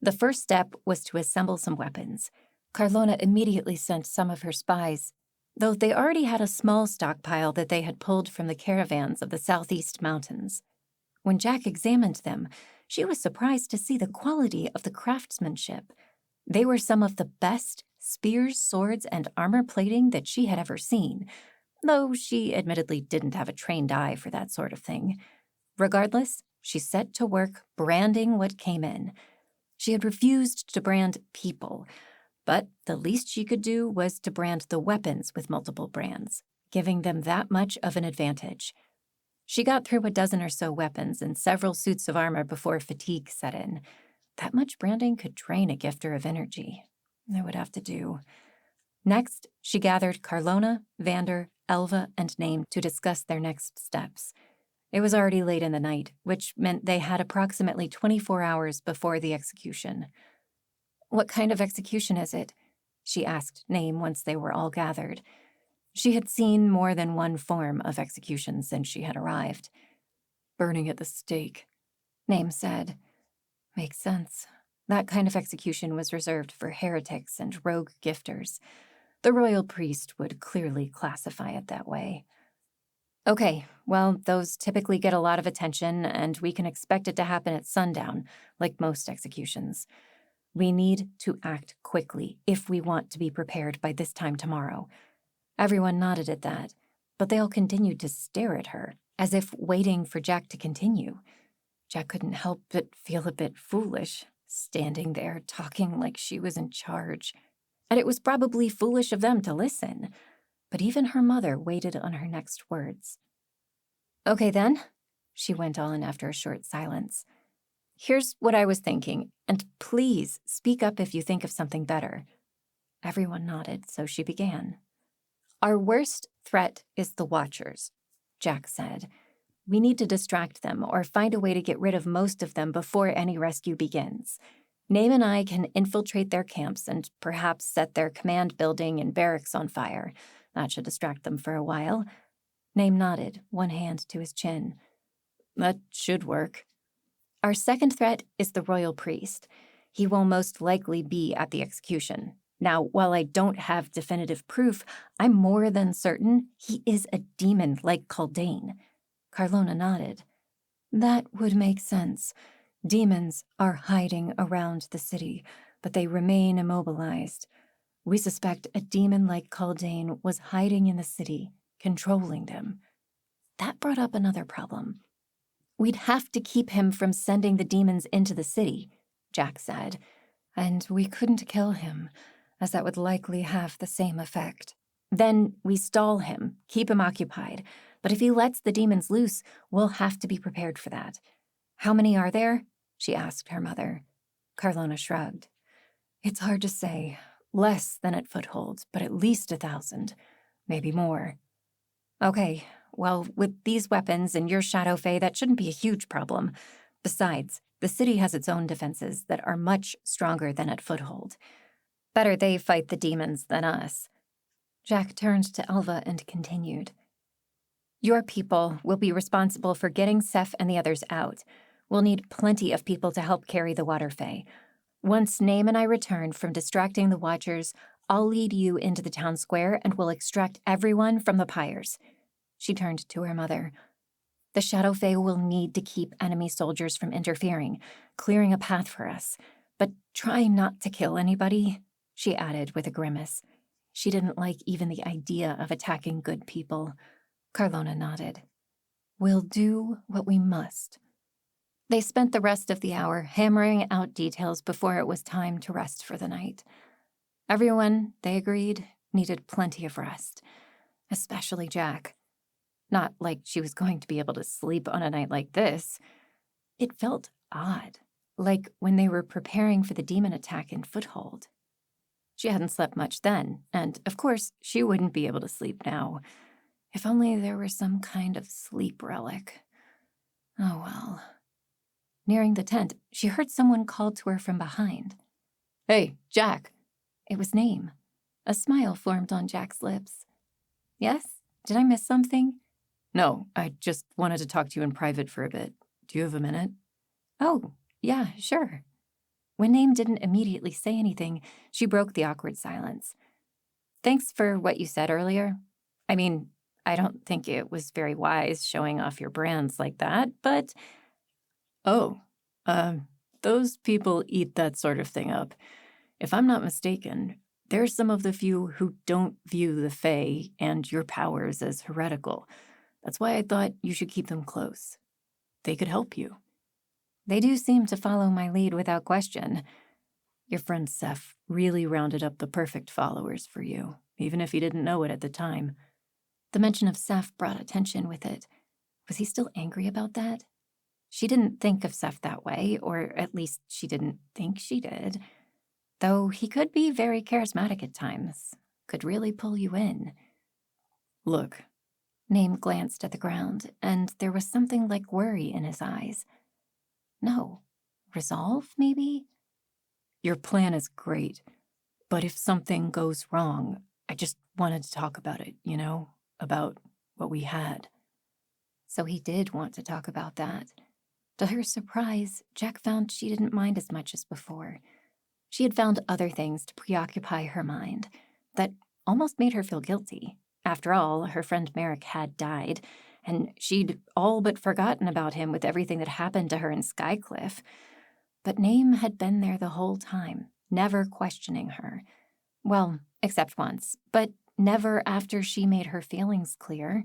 The first step was to assemble some weapons. Carlona immediately sent some of her spies, though they already had a small stockpile that they had pulled from the caravans of the southeast mountains. When Jack examined them, she was surprised to see the quality of the craftsmanship. They were some of the best spears, swords, and armor plating that she had ever seen, though she admittedly didn't have a trained eye for that sort of thing. Regardless, she set to work branding what came in. She had refused to brand people, but the least she could do was to brand the weapons with multiple brands, giving them that much of an advantage. She got through a dozen or so weapons and several suits of armor before fatigue set in. That much branding could drain a gifter of energy. It would have to do. Next, she gathered Carlona, Vander, Elva, and Name to discuss their next steps. It was already late in the night, which meant they had approximately 24 hours before the execution. "What kind of execution is it?" she asked Name once they were all gathered. She had seen more than one form of execution since she had arrived. "Burning at the stake," Name said. "Makes sense. That kind of execution was reserved for heretics and rogue gifters. The royal priest would clearly classify it that way." "Okay, well, those typically get a lot of attention, and we can expect it to happen at sundown, like most executions. We need to act quickly if we want to be prepared by this time tomorrow." Everyone nodded at that, but they all continued to stare at her, as if waiting for Jack to continue. Jack couldn't help but feel a bit foolish, standing there talking like she was in charge. And it was probably foolish of them to listen, but even her mother waited on her next words. "Okay then," she went on after a short silence. "Here's what I was thinking, and please speak up if you think of something better." Everyone nodded, so she began. "Our worst threat is the Watchers," Jack said. "We need to distract them or find a way to get rid of most of them before any rescue begins. Name and I can infiltrate their camps and perhaps set their command building and barracks on fire. That should distract them for a while." Name nodded, one hand to his chin. "That should work." "Our second threat is the royal priest. He will most likely be at the execution. Now, while I don't have definitive proof, I'm more than certain he is a demon like Kaldane." Carlona nodded. "That would make sense. Demons are hiding around the city, but they remain immobilized. We suspect a demon like Kaldane was hiding in the city, controlling them." That brought up another problem. We'd have to keep him from sending the demons into the city, Jack said, and we couldn't kill him, as that would likely have the same effect. Then we stall him, keep him occupied, but if he lets the demons loose, we'll have to be prepared for that. How many are there? She asked her mother. Carlona shrugged. It's hard to say. Less than at Foothold, but at least 1,000. Maybe more. Okay, well, with these weapons and your Shadow Fae, that shouldn't be a huge problem. Besides, the city has its own defenses that are much stronger than at Foothold. Better they fight the demons than us. Jack turned to Elva and continued. Your people will be responsible for getting Seth and the others out. We'll need plenty of people to help carry the Water Fae. Once Name and I return from distracting the Watchers, I'll lead you into the town square and we'll extract everyone from the pyres. She turned to her mother. The Shadow Fae will need to keep enemy soldiers from interfering, clearing a path for us. But try not to kill anybody, she added with a grimace. She didn't like even the idea of attacking good people. Carlona nodded. We'll do what we must. They spent the rest of the hour hammering out details before it was time to rest for the night. Everyone, they agreed, needed plenty of rest, especially Jack. Not like she was going to be able to sleep on a night like this. It felt odd, like when they were preparing for the demon attack in Foothold. She hadn't slept much then, and of course she wouldn't be able to sleep now. If only there were some kind of sleep relic. Oh well. Nearing the tent, she heard someone call to her from behind. Hey, Jack. It was Name. A smile formed on Jack's lips. Yes? Did I miss something? No, I just wanted to talk to you in private for a bit. Do you have a minute? Oh, yeah, sure. When Name didn't immediately say anything, she broke the awkward silence. Thanks for what you said earlier. I mean, I don't think it was very wise showing off your brands like that, but... Oh, those people eat that sort of thing up. If I'm not mistaken, they're some of the few who don't view the Fae and your powers as heretical. That's why I thought you should keep them close. They could help you. They do seem to follow my lead without question. Your friend Seth really rounded up the perfect followers for you, even if he didn't know it at the time. The mention of Seth brought attention with it. Was he still angry about that? She didn't think of Seth that way, or at least she didn't think she did. Though he could be very charismatic at times, could really pull you in. Look. Name glanced at the ground, and there was something like worry in his eyes. No. Resolve, maybe? Your plan is great, but if something goes wrong, I just wanted to talk about it, about what we had. So he did want to talk about that. To her surprise, Jack found she didn't mind as much as before. She had found other things to preoccupy her mind that almost made her feel guilty. After all, her friend Merrick had died, and she'd all but forgotten about him with everything that happened to her in Skycliff. But Name had been there the whole time, never questioning her. Well, except once, but never after she made her feelings clear.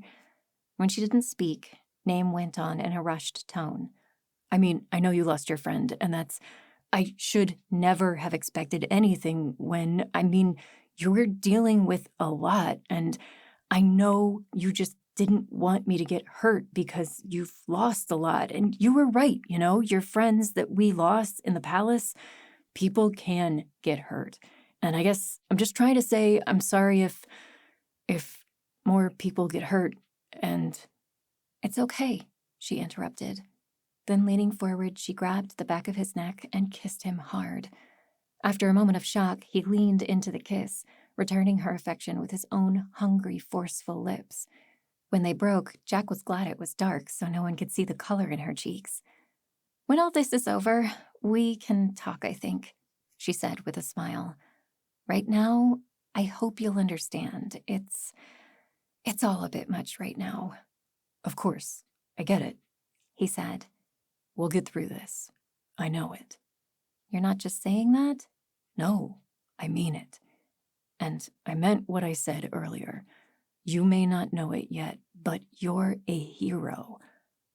When she didn't speak, Name went on in a rushed tone. I mean, I know you lost your friend, and I should never have expected anything when, you were dealing with a lot, and I know you just didn't want me to get hurt because you've lost a lot, and you were right, your friends that we lost in the palace, people can get hurt. And I guess I'm just trying to say I'm sorry if more people get hurt, and it's okay, she interrupted. Then leaning forward, she grabbed the back of his neck and kissed him hard. After a moment of shock, he leaned into the kiss, returning her affection with his own hungry, forceful lips. When they broke, Jack was glad it was dark so no one could see the color in her cheeks. When all this is over, we can talk, I think, she said with a smile. Right now, I hope you'll understand. It's all a bit much right now. Of course, I get it, he said. We'll get through this. I know it. You're not just saying that? No, I mean it. And I meant what I said earlier. You may not know it yet, but you're a hero.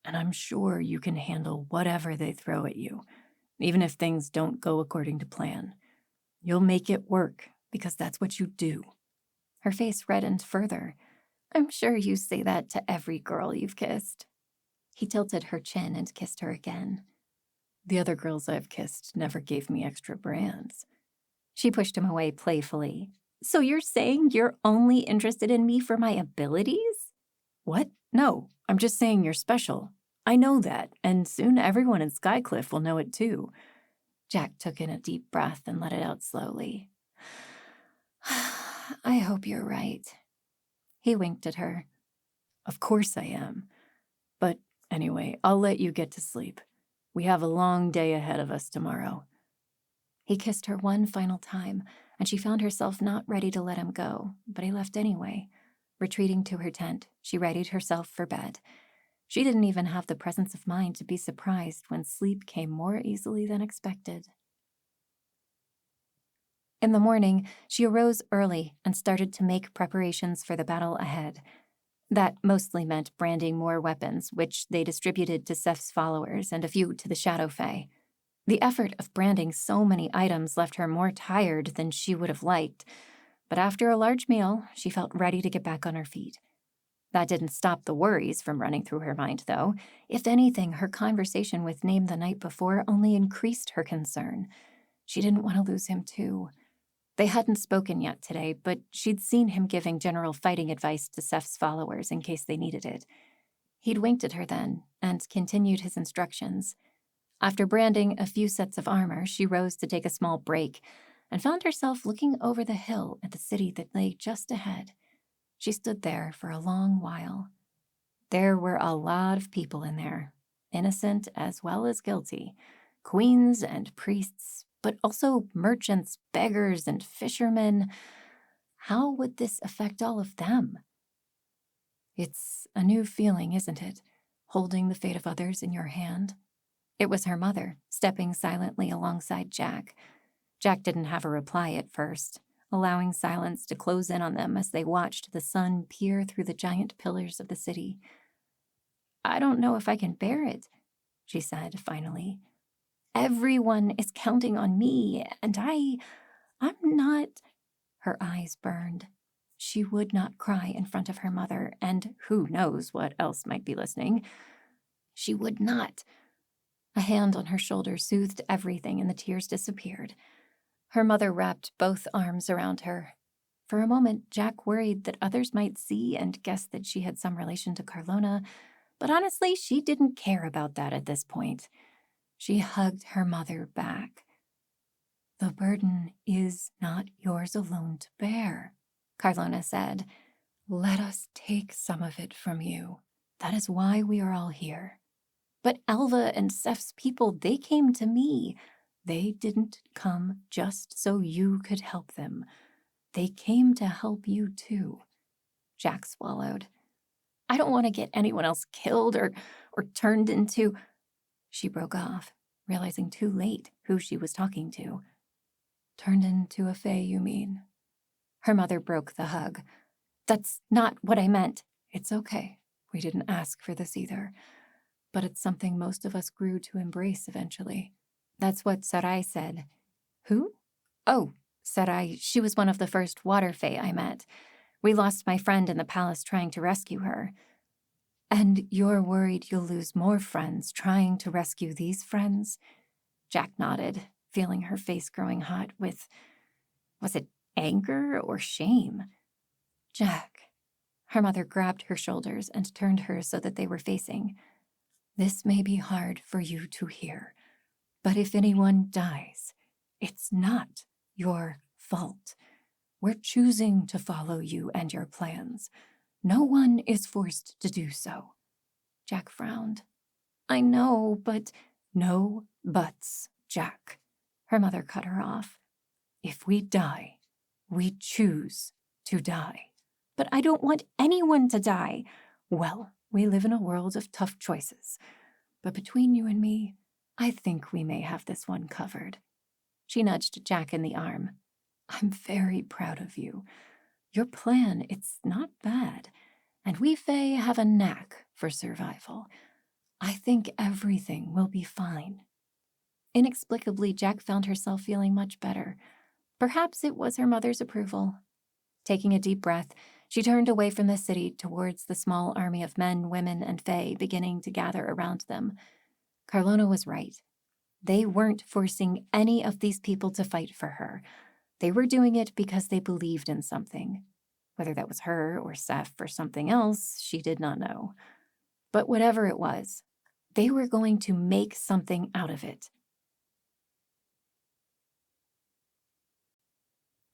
and I'm sure you can handle whatever they throw at you, even if things don't go according to plan. You'll make it work, because that's what you do." Her face reddened further. "I'm sure you say that to every girl you've kissed." He tilted her chin and kissed her again. "The other girls I've kissed never gave me extra brands." She pushed him away playfully. "So you're saying you're only interested in me for my abilities?" "What? No, I'm just saying you're special. I know that, and soon everyone in Skycliff will know it too." Jack took in a deep breath and let it out slowly. "I hope you're right." He winked at her. "Of course I am. But anyway, I'll let you get to sleep. We have a long day ahead of us tomorrow." He kissed her one final time, and she found herself not ready to let him go, but he left anyway. Retreating to her tent, she readied herself for bed. She didn't even have the presence of mind to be surprised when sleep came more easily than expected. In the morning, she arose early and started to make preparations for the battle ahead. That mostly meant branding more weapons, which they distributed to Seth's followers and a few to the Shadow Fae. The effort of branding so many items left her more tired than she would have liked, but after a large meal, she felt ready to get back on her feet. That didn't stop the worries from running through her mind, though. If anything, her conversation with Name the night before only increased her concern. She didn't want to lose him, too. They hadn't spoken yet today, but she'd seen him giving general fighting advice to Seth's followers in case they needed it. He'd winked at her then and continued his instructions. After branding a few sets of armor, she rose to take a small break and found herself looking over the hill at the city that lay just ahead. She stood there for a long while. There were a lot of people in there, innocent as well as guilty, queens and priests, but also merchants, beggars, and fishermen. How would this affect all of them? It's a new feeling, isn't it? Holding the fate of others in your hand. It was her mother, stepping silently alongside Jack. Jack didn't have a reply at first, allowing silence to close in on them as they watched the sun peer through the giant pillars of the city. "I don't know if I can bear it," she said finally. "Everyone is counting on me, and I'm not—" Her eyes burned. She would not cry in front of her mother, and who knows what else might be listening. She would not. A hand on her shoulder soothed everything, and the tears disappeared. Her mother wrapped both arms around her. For a moment, Jack worried that others might see and guess that she had some relation to Carlona, but honestly, she didn't care about that at this point. She hugged her mother back. "The burden is not yours alone to bear," Carlona said. "Let us take some of it from you. That is why we are all here." "But Elva and Seth's people, they came to me." "They didn't come just so you could help them. They came to help you too." Jack swallowed. "I don't want to get anyone else killed or turned into—" She broke off, realizing too late who she was talking to. "Turned into a fae, you mean?" Her mother broke the hug. "That's not what I meant." "It's okay. We didn't ask for this either. But it's something most of us grew to embrace eventually." "That's what Sarai said." "Who?" "Oh, Sarai. She was one of the first water fae I met. We lost my friend in the palace trying to rescue her." "And you're worried you'll lose more friends trying to rescue these friends?" Jack nodded, feeling her face growing hot with, was it anger or shame? "Jack." Her mother grabbed her shoulders and turned her so that they were facing. "This may be hard for you to hear, but if anyone dies, it's not your fault. We're choosing to follow you and your plans. No one is forced to do so." Jack frowned. "I know, but—" "No buts, Jack." Her mother cut her off. "If we die, we choose to die." "But I don't want anyone to die." "Well, we live in a world of tough choices. But between you and me, I think we may have this one covered." She nudged Jack in the arm. "I'm very proud of you. Your plan, it's not bad. And we Fae have a knack for survival. I think everything will be fine." Inexplicably, Jack found herself feeling much better. Perhaps it was her mother's approval. Taking a deep breath, she turned away from the city towards the small army of men, women, and fae beginning to gather around them. Carlona was right. They weren't forcing any of these people to fight for her. They were doing it because they believed in something. Whether that was her or Seth or something else, she did not know. But whatever it was, they were going to make something out of it.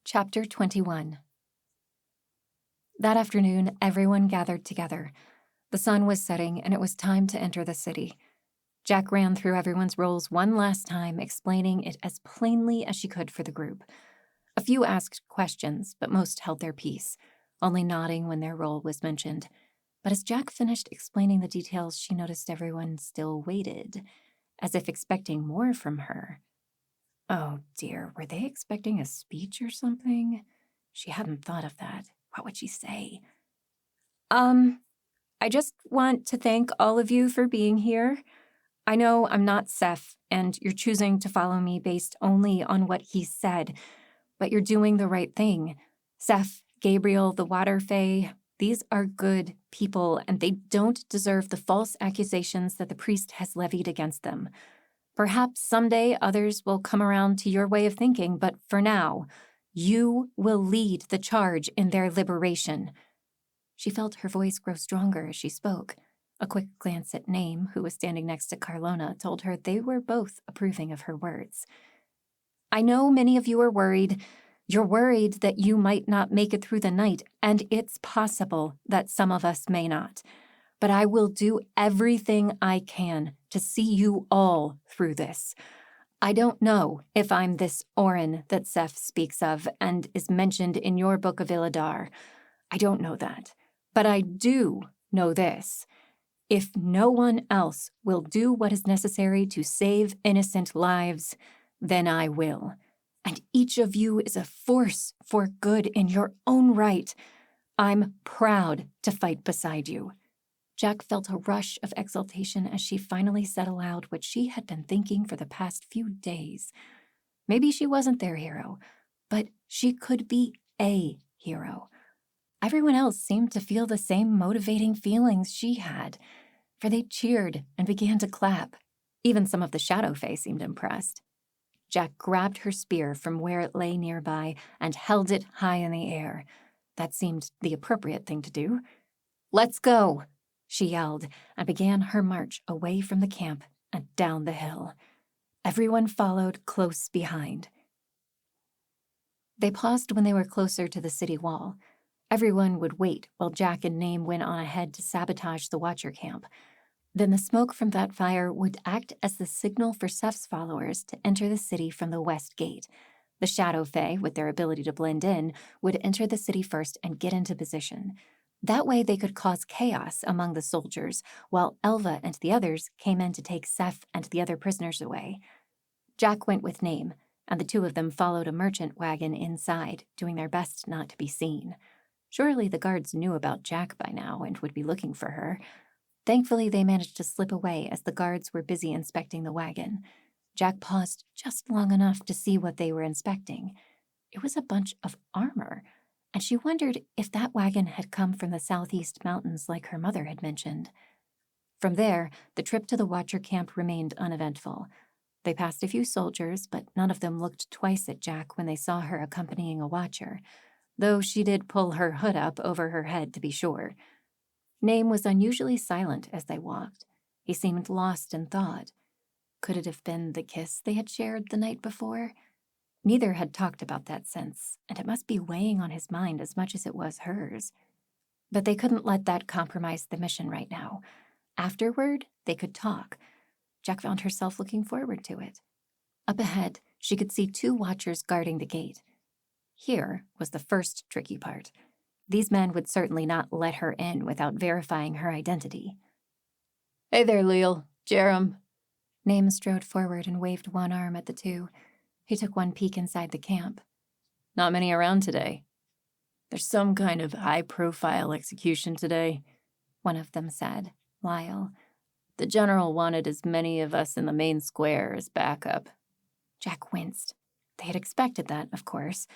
Chapter 21. That afternoon, everyone gathered together. The sun was setting, and it was time to enter the city. Jack ran through everyone's roles one last time, explaining it as plainly as she could for the group. A few asked questions, but most held their peace, only nodding when their role was mentioned. But as Jack finished explaining the details, she noticed everyone still waited, as if expecting more from her. Oh dear, were they expecting a speech or something? She hadn't thought of that. What would she say? I just want to thank all of you for being here. I know I'm not Seth, and you're choosing to follow me based only on what he said, but you're doing the right thing. Seth, Gabriel, the Water Fae, these are good people, and they don't deserve the false accusations that the priest has levied against them. Perhaps someday others will come around to your way of thinking, but for now, you will lead the charge in their liberation. She felt her voice grow stronger as she spoke. A quick glance at Name, who was standing next to Carlona, told her they were both approving of her words. I know many of you are worried. You're worried that you might not make it through the night, and it's possible that some of us may not. But I will do everything I can to see you all through this. I don't know if I'm this Orin that Seth speaks of and is mentioned in your book of Illadar. I don't know that. But I do know this. If no one else will do what is necessary to save innocent lives, then I will. And each of you is a force for good in your own right. I'm proud to fight beside you. Jack felt a rush of exultation as she finally said aloud what she had been thinking for the past few days. Maybe she wasn't their hero, but she could be a hero. Everyone else seemed to feel the same motivating feelings she had, for they cheered and began to clap. Even some of the Shadow Fae seemed impressed. Jack grabbed her spear from where it lay nearby and held it high in the air. That seemed the appropriate thing to do. "Let's go," she yelled, and began her march away from the camp and down the hill. Everyone followed close behind. They paused when they were closer to the city wall. Everyone would wait while Jack and Name went on ahead to sabotage the Watcher camp. Then the smoke from that fire would act as the signal for Seth's followers to enter the city from the west gate. The Shadow Fae, with their ability to blend in, would enter the city first and get into position. That way they could cause chaos among the soldiers, while Elva and the others came in to take Seth and the other prisoners away. Jack went with Name, and the two of them followed a merchant wagon inside, doing their best not to be seen. Surely the guards knew about Jack by now and would be looking for her. Thankfully, they managed to slip away as the guards were busy inspecting the wagon. Jack paused just long enough to see what they were inspecting. It was a bunch of armor, and she wondered if that wagon had come from the southeast mountains like her mother had mentioned. From there, the trip to the Watcher camp remained uneventful. They passed a few soldiers, but none of them looked twice at Jack when they saw her accompanying a Watcher, though she did pull her hood up over her head to be sure. Name was unusually silent as they walked. He seemed lost in thought. Could it have been the kiss they had shared the night before? Neither had talked about that since, and it must be weighing on his mind as much as it was hers. But they couldn't let that compromise the mission right now. Afterward, they could talk. Jack found herself looking forward to it. Up ahead, she could see 2 Watchers guarding the gate. Here was the first tricky part. These men would certainly not let her in without verifying her identity. "Hey there, Leal. Jerem." Name strode forward and waved one arm at the two. He took one peek inside the camp. "Not many around today." "There's some kind of high-profile execution today," one of them said, Lyle. The general wanted as many of us in the main square as backup. Jack winced. They had expected that, of course.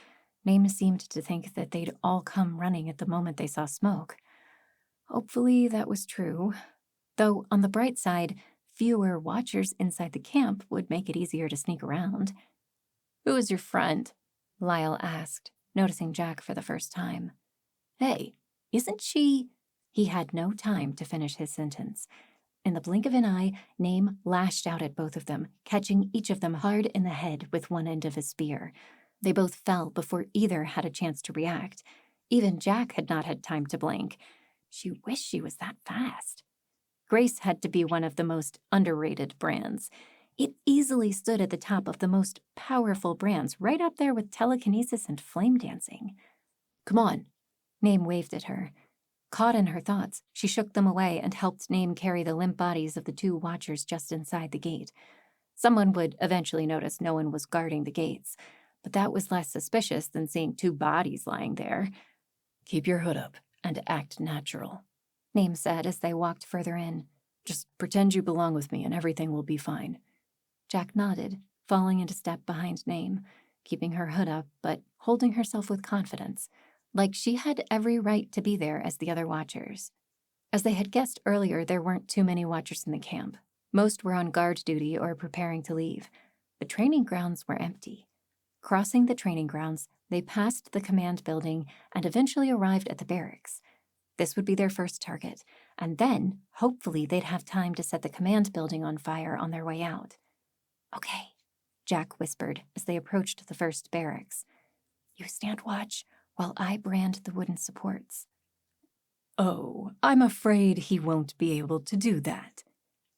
Name seemed to think that they'd all come running at the moment they saw smoke. Hopefully that was true. Though, on the bright side, fewer watchers inside the camp would make it easier to sneak around. "Who is your friend?" Lyle asked, noticing Jack for the first time. "Hey, isn't she—" He had no time to finish his sentence. In the blink of an eye, Name lashed out at both of them, catching each of them hard in the head with one end of his spear. They both fell before either had a chance to react. Even Jack had not had time to blink. She wished she was that fast. Grace had to be one of the most underrated brands. It easily stood at the top of the most powerful brands, right up there with telekinesis and flame dancing. "Come on." Name waved at her. Caught in her thoughts, she shook them away and helped Name carry the limp bodies of the 2 watchers just inside the gate. Someone would eventually notice no one was guarding the gates, but that was less suspicious than seeing 2 bodies lying there. "Keep your hood up and act natural," Name said as they walked further in. "Just pretend you belong with me and everything will be fine." Jack nodded, falling into step behind Name, keeping her hood up but holding herself with confidence, like she had every right to be there as the other watchers. As they had guessed earlier, there weren't too many watchers in the camp. Most were on guard duty or preparing to leave. The training grounds were empty. Crossing the training grounds, they passed the command building and eventually arrived at the barracks. This would be their first target, and then, hopefully, they'd have time to set the command building on fire on their way out. "Okay," Jack whispered as they approached the first barracks. "You stand watch while I brand the wooden supports." "Oh, I'm afraid he won't be able to do that,"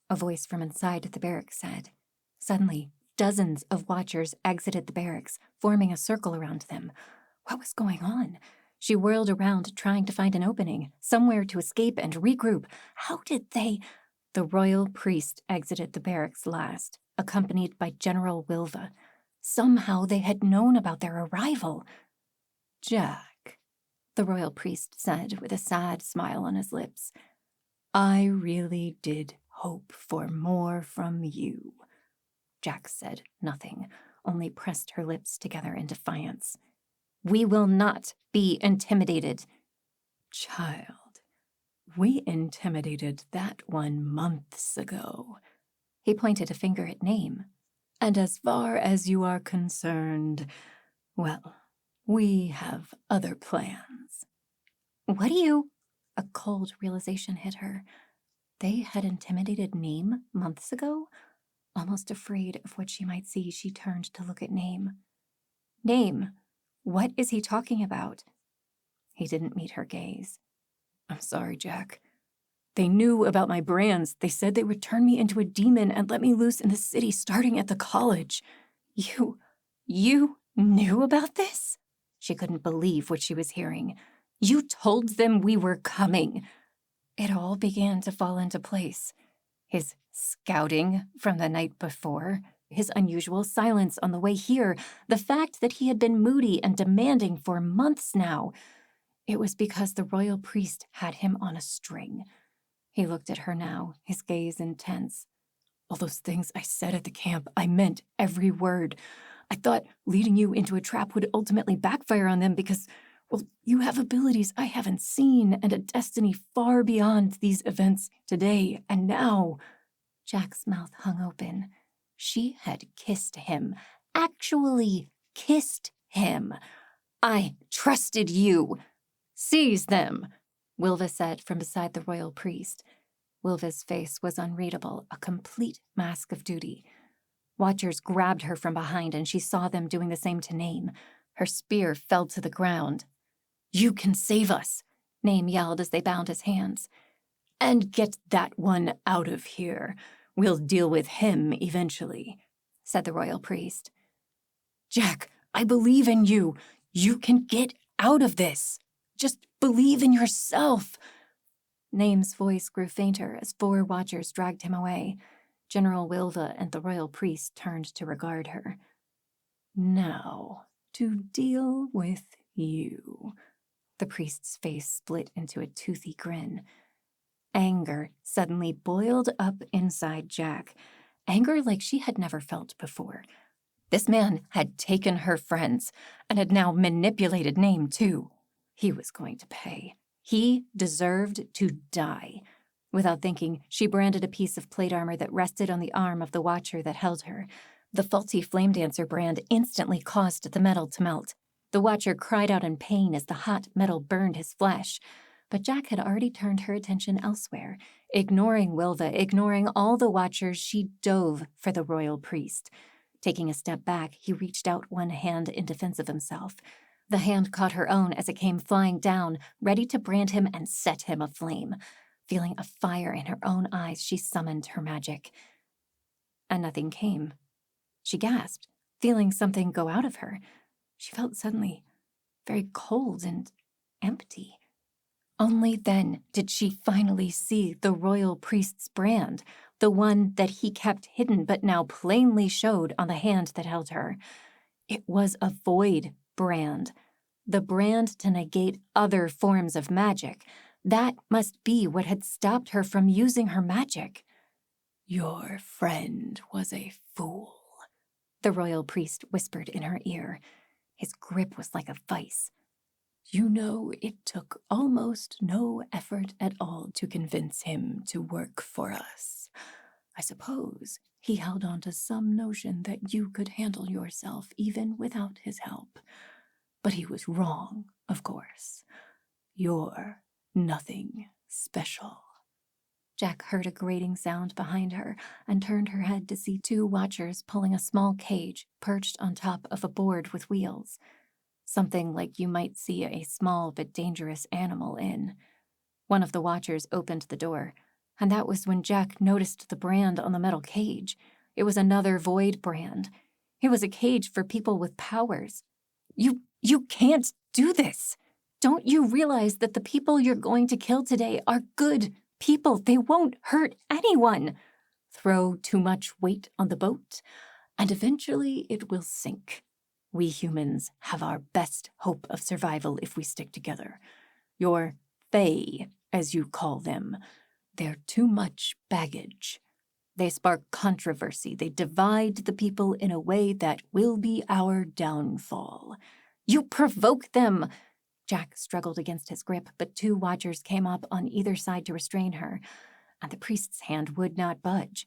a voice from inside the barracks said. Suddenly, dozens of watchers exited the barracks, forming a circle around them. What was going on? She whirled around, trying to find an opening, somewhere to escape and regroup. How did they— The royal priest exited the barracks last, accompanied by General Wilva. Somehow they had known about their arrival. "Jack," the royal priest said with a sad smile on his lips, "I really did hope for more from you." Jack said nothing, only pressed her lips together in defiance. "We will not be intimidated." "Child, we intimidated that one months ago." He pointed a finger at Name. "And as far as you are concerned, well, we have other plans." "What do you—" A cold realization hit her. They had intimidated Name months ago? Almost afraid of what she might see, she turned to look at Name. "Name, what is he talking about?" He didn't meet her gaze. "I'm sorry, Jack. They knew about my brands. They said they would turn me into a demon and let me loose in the city starting at the college." You knew about this?" She couldn't believe what she was hearing. "You told them we were coming." It all began to fall into place. His scouting from the night before, his unusual silence on the way here, the fact that he had been moody and demanding for months now. It was because the royal priest had him on a string. He looked at her now, his gaze intense. "All those things I said at the camp, I meant every word. I thought leading you into a trap would ultimately backfire on them because, well, you have abilities I haven't seen and a destiny far beyond these events today and now." Jack's mouth hung open. She had kissed him. Actually kissed him. "I trusted you." "Seize them," Wilva said from beside the royal priest. Wilva's face was unreadable, a complete mask of duty. Watchers grabbed her from behind, and she saw them doing the same to Name. Her spear fell to the ground. "You can save us," Name yelled as they bound his hands. "And get that one out of here. We'll deal with him eventually," said the royal priest. "Jack, I believe in you. You can get out of this. Just believe in yourself." Name's voice grew fainter as 4 watchers dragged him away. General Wilva and the royal priest turned to regard her. "Now, to deal with you." The priest's face split into a toothy grin. anger suddenly boiled up inside Jack. Anger like she had never felt before. This man had taken her friends and had now manipulated Name too. He was going to pay. He deserved to die. Without thinking, she branded a piece of plate armor that rested on the arm of the watcher that held her. The faulty Flame Dancer brand instantly caused the metal to melt. The watcher cried out in pain as the hot metal burned his flesh. But Jack had already turned her attention elsewhere. Ignoring Wilva, ignoring all the watchers, she dove for the royal priest. Taking a step back, he reached out one hand in defense of himself. The hand caught her own as it came flying down, ready to brand him and set him aflame. Feeling a fire in her own eyes, she summoned her magic. And nothing came. She gasped, feeling something go out of her. She felt suddenly very cold and empty. Only then did she finally see the royal priest's brand, the one that he kept hidden but now plainly showed on the hand that held her. It was a void brand, the brand to negate other forms of magic. That must be what had stopped her from using her magic. "Your friend was a fool," the royal priest whispered in her ear. His grip was like a vice. "You know, it took almost no effort at all to convince him to work for us. I suppose he held on to some notion that you could handle yourself even without his help. But he was wrong, of course. You're nothing special." Jack heard a grating sound behind her and turned her head to see two watchers pulling a small cage perched on top of a board with wheels. Something like you might see a small but dangerous animal in. One of the watchers opened the door, and that was when Jack noticed the brand on the metal cage. It was another void brand. It was a cage for people with powers. You can't do this. Don't you realize that the people you're going to kill today are good people? They won't hurt anyone. Throw too much weight on the boat, and eventually it will sink. We humans have our best hope of survival if we stick together. Your Fae, as you call them, they're too much baggage. They spark controversy. They divide the people in a way that will be our downfall. You provoke them. Jack struggled against his grip, but two watchers came up on either side to restrain her, and the priest's hand would not budge.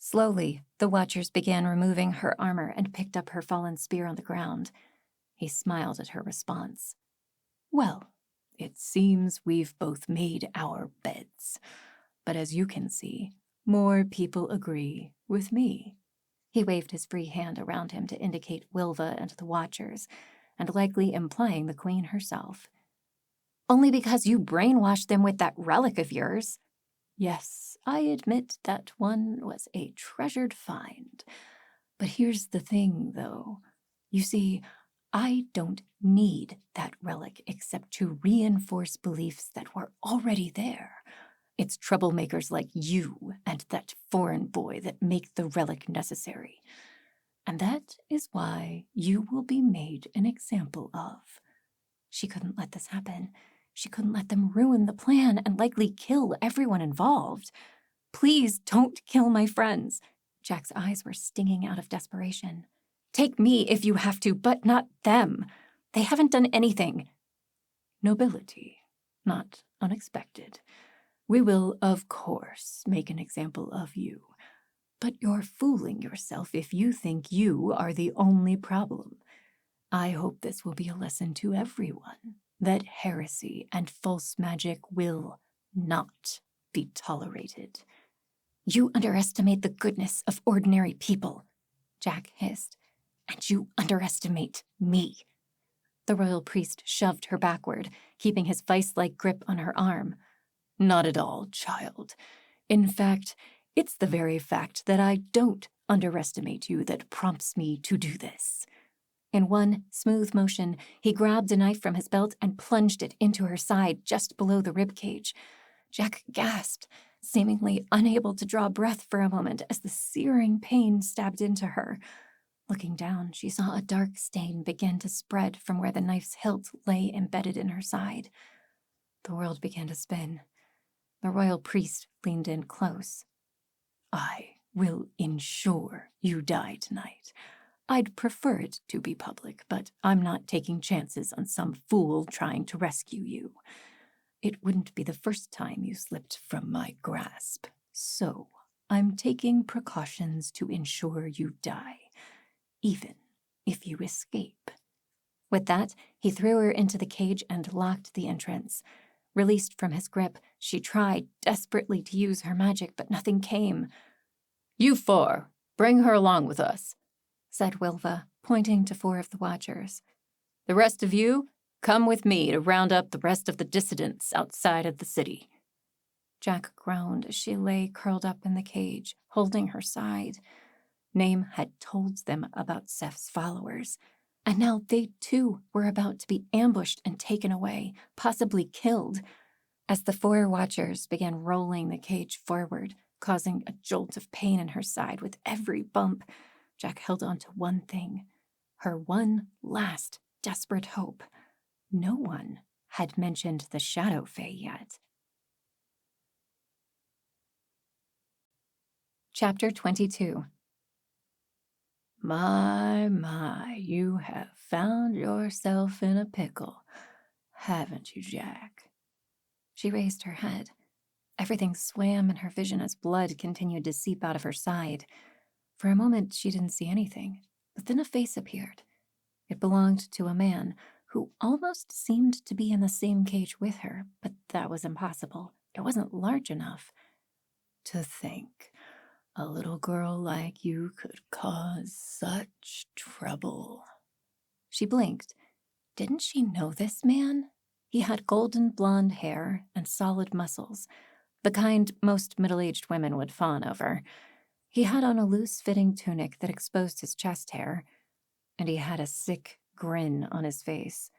Slowly, the watchers began removing her armor and picked up her fallen spear on the ground. He smiled at her response. "Well, it seems we've both made our beds. But as you can see, more people agree with me." He waved his free hand around him to indicate Wilva and the watchers, and likely implying the queen herself. "Only because you brainwashed them with that relic of yours." "Yes, I admit that one was a treasured find. But here's the thing, though. You see, I don't need that relic except to reinforce beliefs that were already there. It's troublemakers like you and that foreign boy that make the relic necessary. And that is why you will be made an example of." She couldn't let this happen. She couldn't let them ruin the plan and likely kill everyone involved. "Please don't kill my friends." Jack's eyes were stinging out of desperation. "Take me if you have to, but not them. They haven't done anything." "Nobility, not unexpected. We will, of course, make an example of you. But you're fooling yourself if you think you are the only problem. I hope this will be a lesson to everyone that heresy and false magic will not be tolerated." "You underestimate the goodness of ordinary people," Jack hissed, "and you underestimate me." The royal priest shoved her backward, keeping his vice-like grip on her arm. "Not at all, child. In fact, it's the very fact that I don't underestimate you that prompts me to do this." In one smooth motion, he grabbed a knife from his belt and plunged it into her side just below the ribcage. Jack gasped, seemingly unable to draw breath for a moment as the searing pain stabbed into her. Looking down, she saw a dark stain begin to spread from where the knife's hilt lay embedded in her side. The world began to spin. The royal priest leaned in close. I will ensure you die tonight. I'd prefer it to be public, but I'm not taking chances on some fool trying to rescue you. It wouldn't be the first time you slipped from my grasp, so I'm taking precautions to ensure you die, even if you escape. With that, he threw her into the cage and locked the entrance. Released from his grip, she tried desperately to use her magic, but nothing came. You four, bring her along with us, said Wilva, pointing to 4 of the Watchers. The rest of you, come with me to round up the rest of the dissidents outside of the city. Jack groaned as she lay curled up in the cage, holding her side. Name had told them about Seth's followers, and now they too were about to be ambushed and taken away, possibly killed. As the 4 Watchers began rolling the cage forward, causing a jolt of pain in her side with every bump, Jack held on to one thing, her one last desperate hope. No one had mentioned the Shadow Fae yet. Chapter 22. My, you have found yourself in a pickle, haven't you, Jack? She raised her head. Everything swam in her vision as blood continued to seep out of her side. For a moment, she didn't see anything, but then a face appeared. It belonged to a man who almost seemed to be in the same cage with her, but that was impossible. It wasn't large enough. To think, a little girl like you could cause such trouble. She blinked. Didn't she know this man? He had golden blonde hair and solid muscles, the kind most middle-aged women would fawn over. He had on a loose-fitting tunic that exposed his chest hair, and he had a sick grin on his face.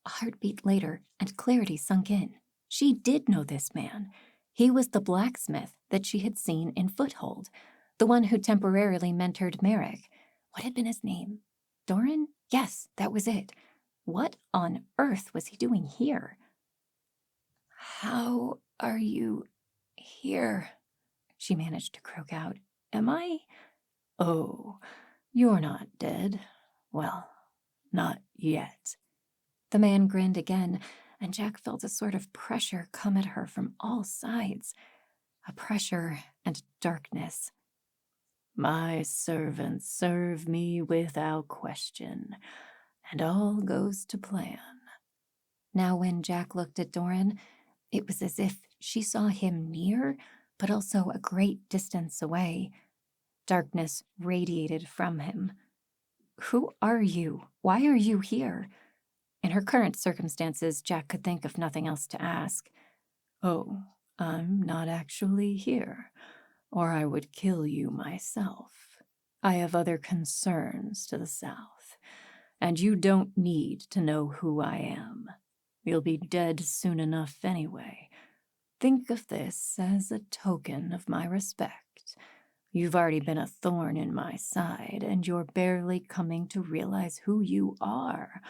A heartbeat later, and clarity sunk in. She did know this man. He was the blacksmith that she had seen in Foothold, the one who temporarily mentored Merrick. What had been his name? Doran? Yes, that was it. What on earth was he doing here? How are you here? She managed to croak out. Am I? Oh, you're not dead. Well, not yet. The man grinned again, and Jack felt a sort of pressure come at her from all sides. A pressure and darkness. My servants serve me without question, and all goes to plan. Now when Jack looked at Doran, it was as if she saw him near, but also a great distance away. Darkness radiated from him. Who are you? Why are you here? In her current circumstances, Jack could think of nothing else to ask. Oh, I'm not actually here, or I would kill you myself. I have other concerns to the south, and you don't need to know who I am. You'll be dead soon enough anyway. Think of this as a token of my respect. You've already been a thorn in my side, and you're barely coming to realize who you are.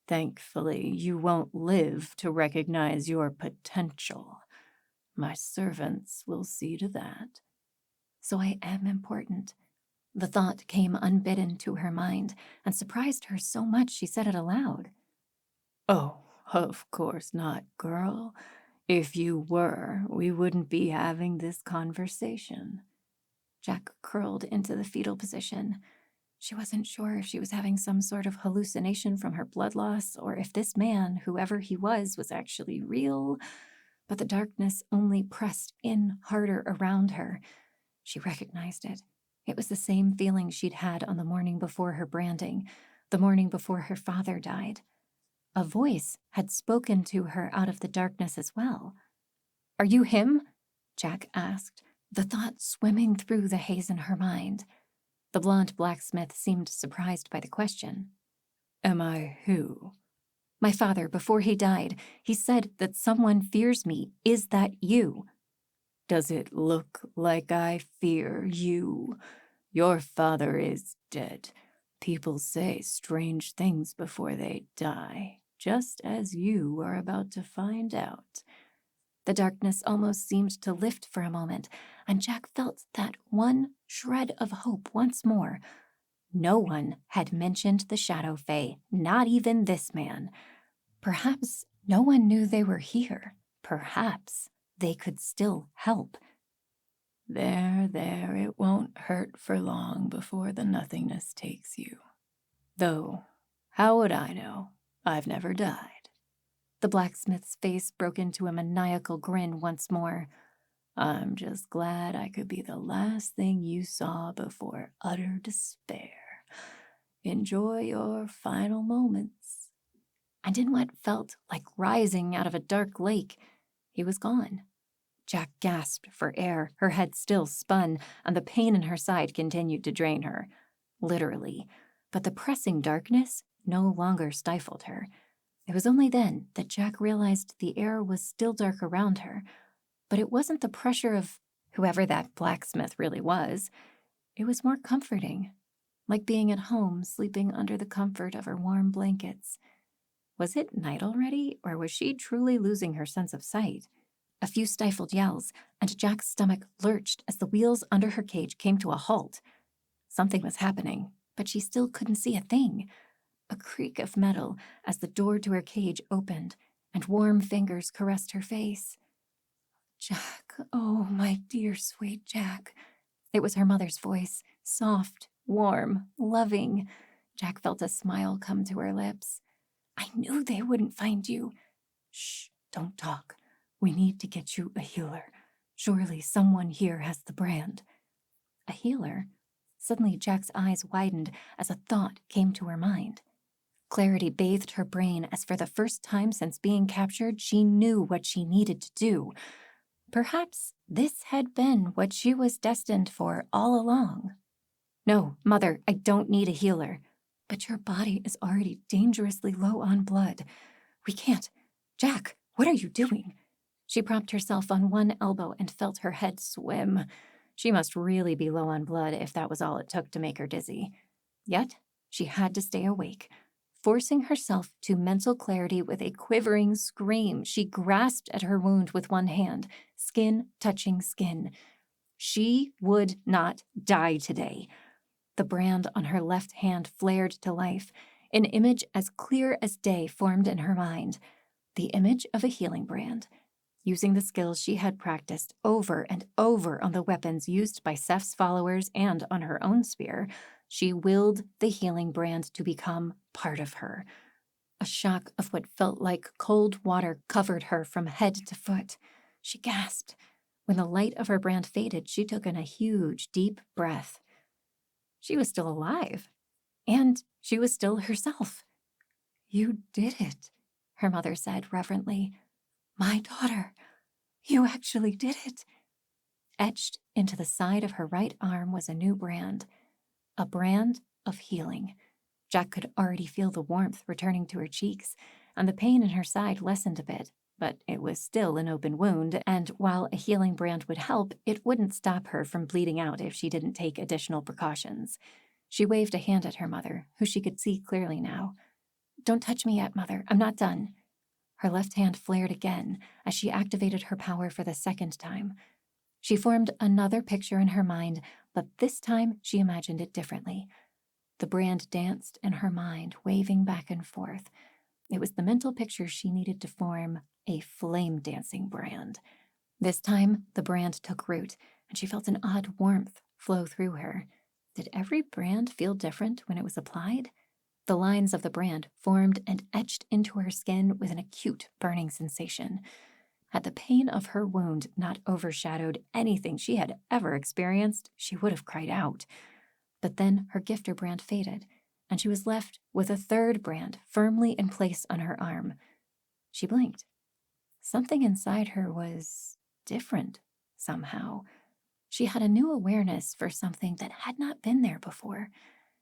Thankfully, you won't live to recognize your potential. My servants will see to that. So I am important. The thought came unbidden to her mind and surprised her so much she said it aloud. Oh, of course not, girl. If you were, we wouldn't be having this conversation. Jack curled into the fetal position. She wasn't sure if she was having some sort of hallucination from her blood loss or if this man, whoever he was actually real, but the darkness only pressed in harder around her. She recognized it. It was the same feeling she'd had on the morning before her branding, the morning before her father died. A voice had spoken to her out of the darkness as well. Are you him? Jack asked, the thought swimming through the haze in her mind. The blonde blacksmith seemed surprised by the question. Am I who? My father, before he died, he said that someone fears me. Is that you? Does it look like I fear you? Your father is dead. People say strange things before they die, just as you are about to find out. The darkness almost seemed to lift for a moment, and Jack felt that one shred of hope once more. No one had mentioned the Shadow Fae, not even this man. Perhaps no one knew they were here. Perhaps they could still help. There, it won't hurt for long before the nothingness takes you. Though, how would I know? I've never died. The blacksmith's face broke into a maniacal grin once more. I'm just glad I could be the last thing you saw before utter despair. Enjoy your final moments. And in what felt like rising out of a dark lake, he was gone. Jack gasped for air. Her head still spun, and the pain in her side continued to drain her. Literally. But the pressing darkness no longer stifled her. It was only then that Jack realized the air was still dark around her. But it wasn't the pressure of whoever that blacksmith really was. It was more comforting, like being at home, sleeping under the comfort of her warm blankets. Was it night already, or was she truly losing her sense of sight? A few stifled yells, and Jack's stomach lurched as the wheels under her cage came to a halt. Something was happening, but she still couldn't see a thing. A creak of metal as the door to her cage opened, and warm fingers caressed her face. Jack, oh, my dear sweet Jack. It was her mother's voice, soft, warm, loving. Jack felt a smile come to her lips. I knew they wouldn't find you. Shh, don't talk. We need to get you a healer. Surely someone here has the brand. A healer? Suddenly Jack's eyes widened as a thought came to her mind. Clarity bathed her brain as for the first time since being captured, she knew what she needed to do. Perhaps this had been what she was destined for all along. No, Mother, I don't need a healer. But your body is already dangerously low on blood. We can't. Jack, what are you doing? She propped herself on one elbow and felt her head swim. She must really be low on blood if that was all it took to make her dizzy. Yet, she had to stay awake. Forcing herself to mental clarity with a quivering scream, she grasped at her wound with one hand, skin touching skin. She would not die today. The brand on her left hand flared to life. An image as clear as day formed in her mind. The image of a healing brand. Using the skills she had practiced over and over on the weapons used by Seth's followers and on her own spear, she willed the healing brand to become part of her. A shock of what felt like cold water covered her from head to foot. She gasped. When the light of her brand faded, she took in a huge, deep breath. She was still alive, and she was still herself. You did it, her mother said reverently. My daughter, you actually did it. Etched into the side of her right arm was a new brand, a brand of healing. Jack could already feel the warmth returning to her cheeks, and the pain in her side lessened a bit, but it was still an open wound, and while a healing brand would help, it wouldn't stop her from bleeding out if she didn't take additional precautions. She waved a hand at her mother, who she could see clearly now. Don't touch me yet, Mother. I'm not done. Her left hand flared again as she activated her power for the second time. She formed another picture in her mind, but this time she imagined it differently. The brand danced in her mind, waving back and forth. It was the mental picture she needed to form a flame-dancing brand. This time, the brand took root, and she felt an odd warmth flow through her. Did every brand feel different when it was applied? The lines of the brand formed and etched into her skin with an acute burning sensation. Had the pain of her wound not overshadowed anything she had ever experienced, she would have cried out. But then her gifter brand faded, and she was left with a third brand firmly in place on her arm. She blinked. Something inside her was different, somehow. She had a new awareness for something that had not been there before.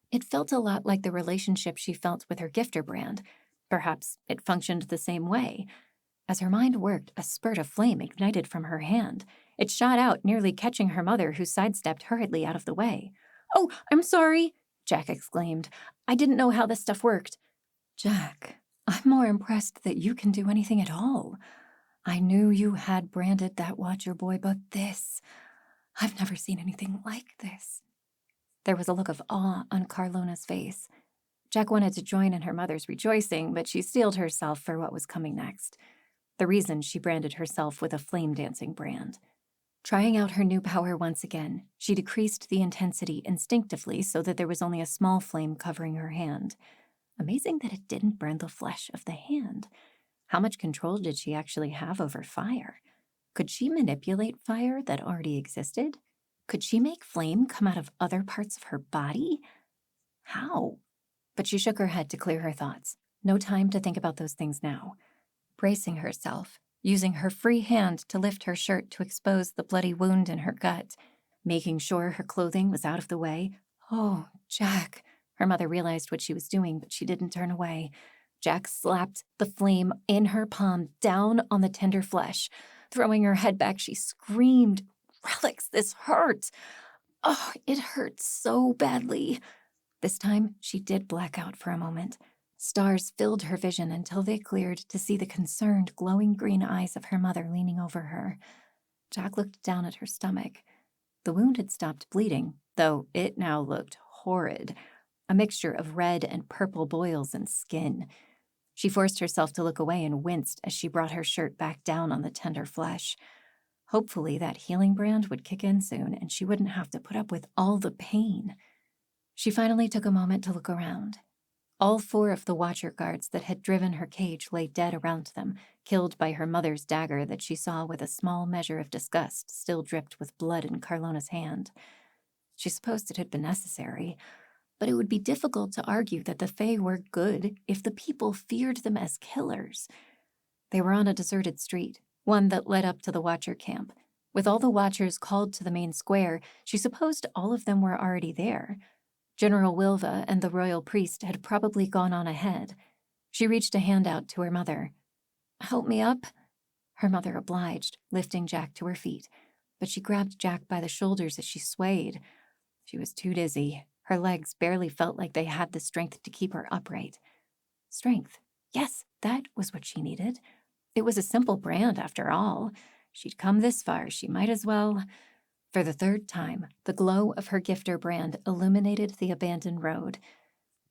It felt a lot like the relationship she felt with her gifter brand. Perhaps it functioned the same way. As her mind worked, a spurt of flame ignited from her hand. It shot out, nearly catching her mother, who sidestepped hurriedly out of the way. "Oh, I'm sorry," Jack exclaimed. "I didn't know how this stuff worked." "Jack, I'm more impressed that you can do anything at all. I knew you had branded that Watcher boy, but this... I've never seen anything like this. There was a look of awe on Carlona's face. Jack wanted to join in her mother's rejoicing, but she steeled herself for what was coming next. The reason she branded herself with a flame-dancing brand. Trying out her new power once again, she decreased the intensity instinctively so that there was only a small flame covering her hand. Amazing that it didn't burn the flesh of the hand. How much control did she actually have over fire? Could she manipulate fire that already existed? Could she make flame come out of other parts of her body? How? But she shook her head to clear her thoughts. No time to think about those things now. Bracing herself, using her free hand to lift her shirt to expose the bloody wound in her gut, making sure her clothing was out of the way. Oh, Jack. Her mother realized what she was doing, but she didn't turn away. Jack slapped the flame in her palm down on the tender flesh. Throwing her head back, she screamed, "Relics, this hurts! Oh, it hurts so badly." This time, she did black out for a moment. Stars filled her vision until they cleared to see the concerned, glowing green eyes of her mother leaning over her. Jack looked down at her stomach. The wound had stopped bleeding, though it now looked horrid, a mixture of red and purple boils and skin. She forced herself to look away and winced as she brought her shirt back down on the tender flesh. Hopefully that healing brand would kick in soon and she wouldn't have to put up with all the pain. She finally took a moment to look around. All 4 of the Watcher guards that had driven her cage lay dead around them, killed by her mother's dagger that she saw with a small measure of disgust still dripped with blood in Carlona's hand. She supposed it had been necessary, but it would be difficult to argue that the Fae were good if the people feared them as killers. They were on a deserted street, one that led up to the Watcher camp. With all the Watchers called to the main square, she supposed all of them were already there. General Wilva and the royal priest had probably gone on ahead. She reached a hand out to her mother. "Help me up?" Her mother obliged, lifting Jack to her feet, but she grabbed Jack by the shoulders as she swayed. She was too dizzy. Her legs barely felt like they had the strength to keep her upright. Strength. Yes, that was what she needed. It was a simple brand, after all. She'd come this far, she might as well... For the 3rd time, the glow of her gifter brand illuminated the abandoned road.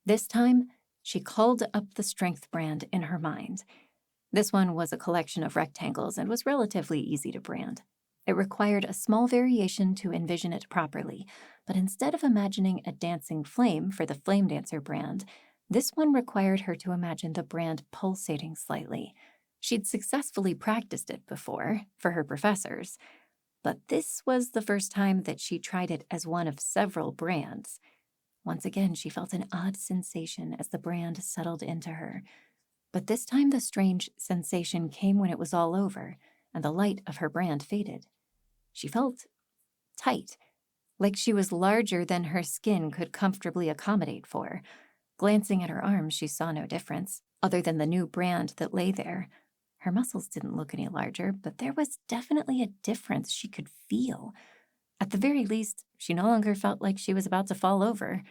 This time, she called up the strength brand in her mind. This one was a collection of rectangles and was relatively easy to brand. It required a small variation to envision it properly, but instead of imagining a dancing flame for the Flame Dancer brand, this one required her to imagine the brand pulsating slightly. She'd successfully practiced it before, for her professors, but this was the first time that she tried it as one of several brands. Once again, she felt an odd sensation as the brand settled into her. But this time the strange sensation came when it was all over, and the light of her brand faded. She felt tight, like she was larger than her skin could comfortably accommodate for. Glancing at her arms, she saw no difference, other than the new brand that lay there. Her muscles didn't look any larger, but there was definitely a difference she could feel. At the very least, she no longer felt like she was about to fall over.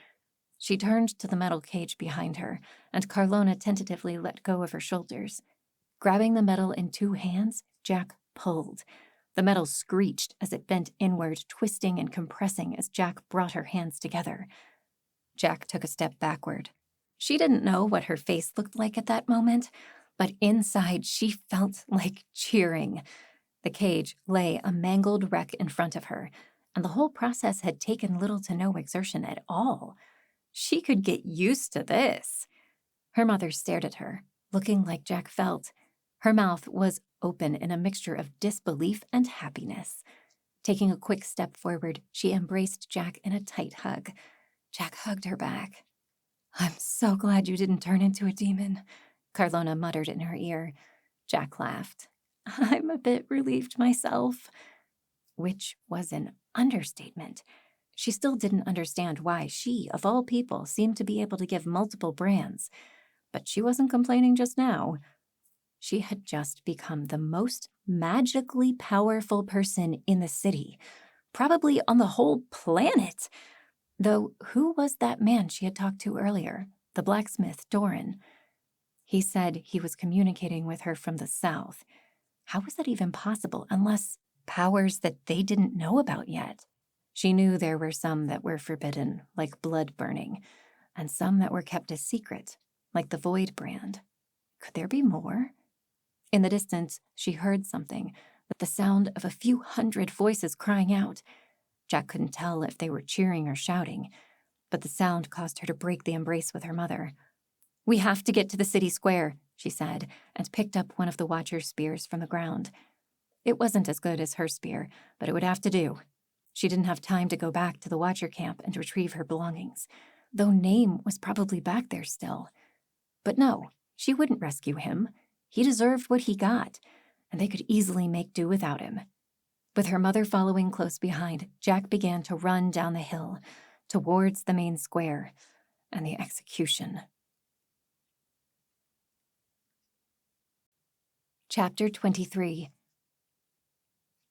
She turned to the metal cage behind her, and Carlona tentatively let go of her shoulders. Grabbing the metal in 2 hands, Jack pulled. The metal screeched as it bent inward, twisting and compressing as Jack brought her hands together. Jack took a step backward. She didn't know what her face looked like at that moment, but inside she felt like cheering. The cage lay a mangled wreck in front of her, and the whole process had taken little to no exertion at all. She could get used to this. Her mother stared at her, looking like Jack felt. Her mouth was open in a mixture of disbelief and happiness. Taking a quick step forward, she embraced Jack in a tight hug. Jack hugged her back. "I'm so glad you didn't turn into a demon," Carlona muttered in her ear. Jack laughed. "I'm a bit relieved myself." Which was an understatement. She still didn't understand why she, of all people, seemed to be able to give multiple brands. But she wasn't complaining just now. She had just become the most magically powerful person in the city, probably on the whole planet. Though, who was that man she had talked to earlier? The blacksmith, Doran. He said he was communicating with her from the south. How was that even possible, unless powers that they didn't know about yet? She knew there were some that were forbidden, like blood burning, and some that were kept a secret, like the Void brand. Could there be more? In the distance, she heard something, the sound of a few hundred voices crying out. Jack couldn't tell if they were cheering or shouting, but the sound caused her to break the embrace with her mother. "We have to get to the city square," she said, and picked up one of the Watcher's spears from the ground. It wasn't as good as her spear, but it would have to do. She didn't have time to go back to the Watcher camp and retrieve her belongings, though Name was probably back there still. But no, she wouldn't rescue him. He deserved what he got, and they could easily make do without him. With her mother following close behind, Jack began to run down the hill, towards the main square, and the execution. Chapter 23.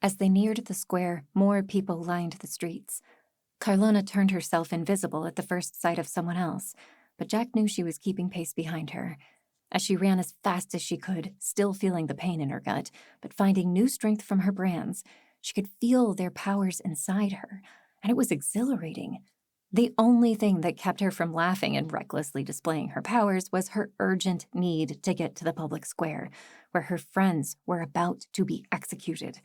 As they neared the square, more people lined the streets. Carlona turned herself invisible at the first sight of someone else, but Jack knew she was keeping pace behind her. As she ran as fast as she could, still feeling the pain in her gut, but finding new strength from her brands, she could feel their powers inside her, and it was exhilarating. The only thing that kept her from laughing and recklessly displaying her powers was her urgent need to get to the public square, where her friends were about to be executed.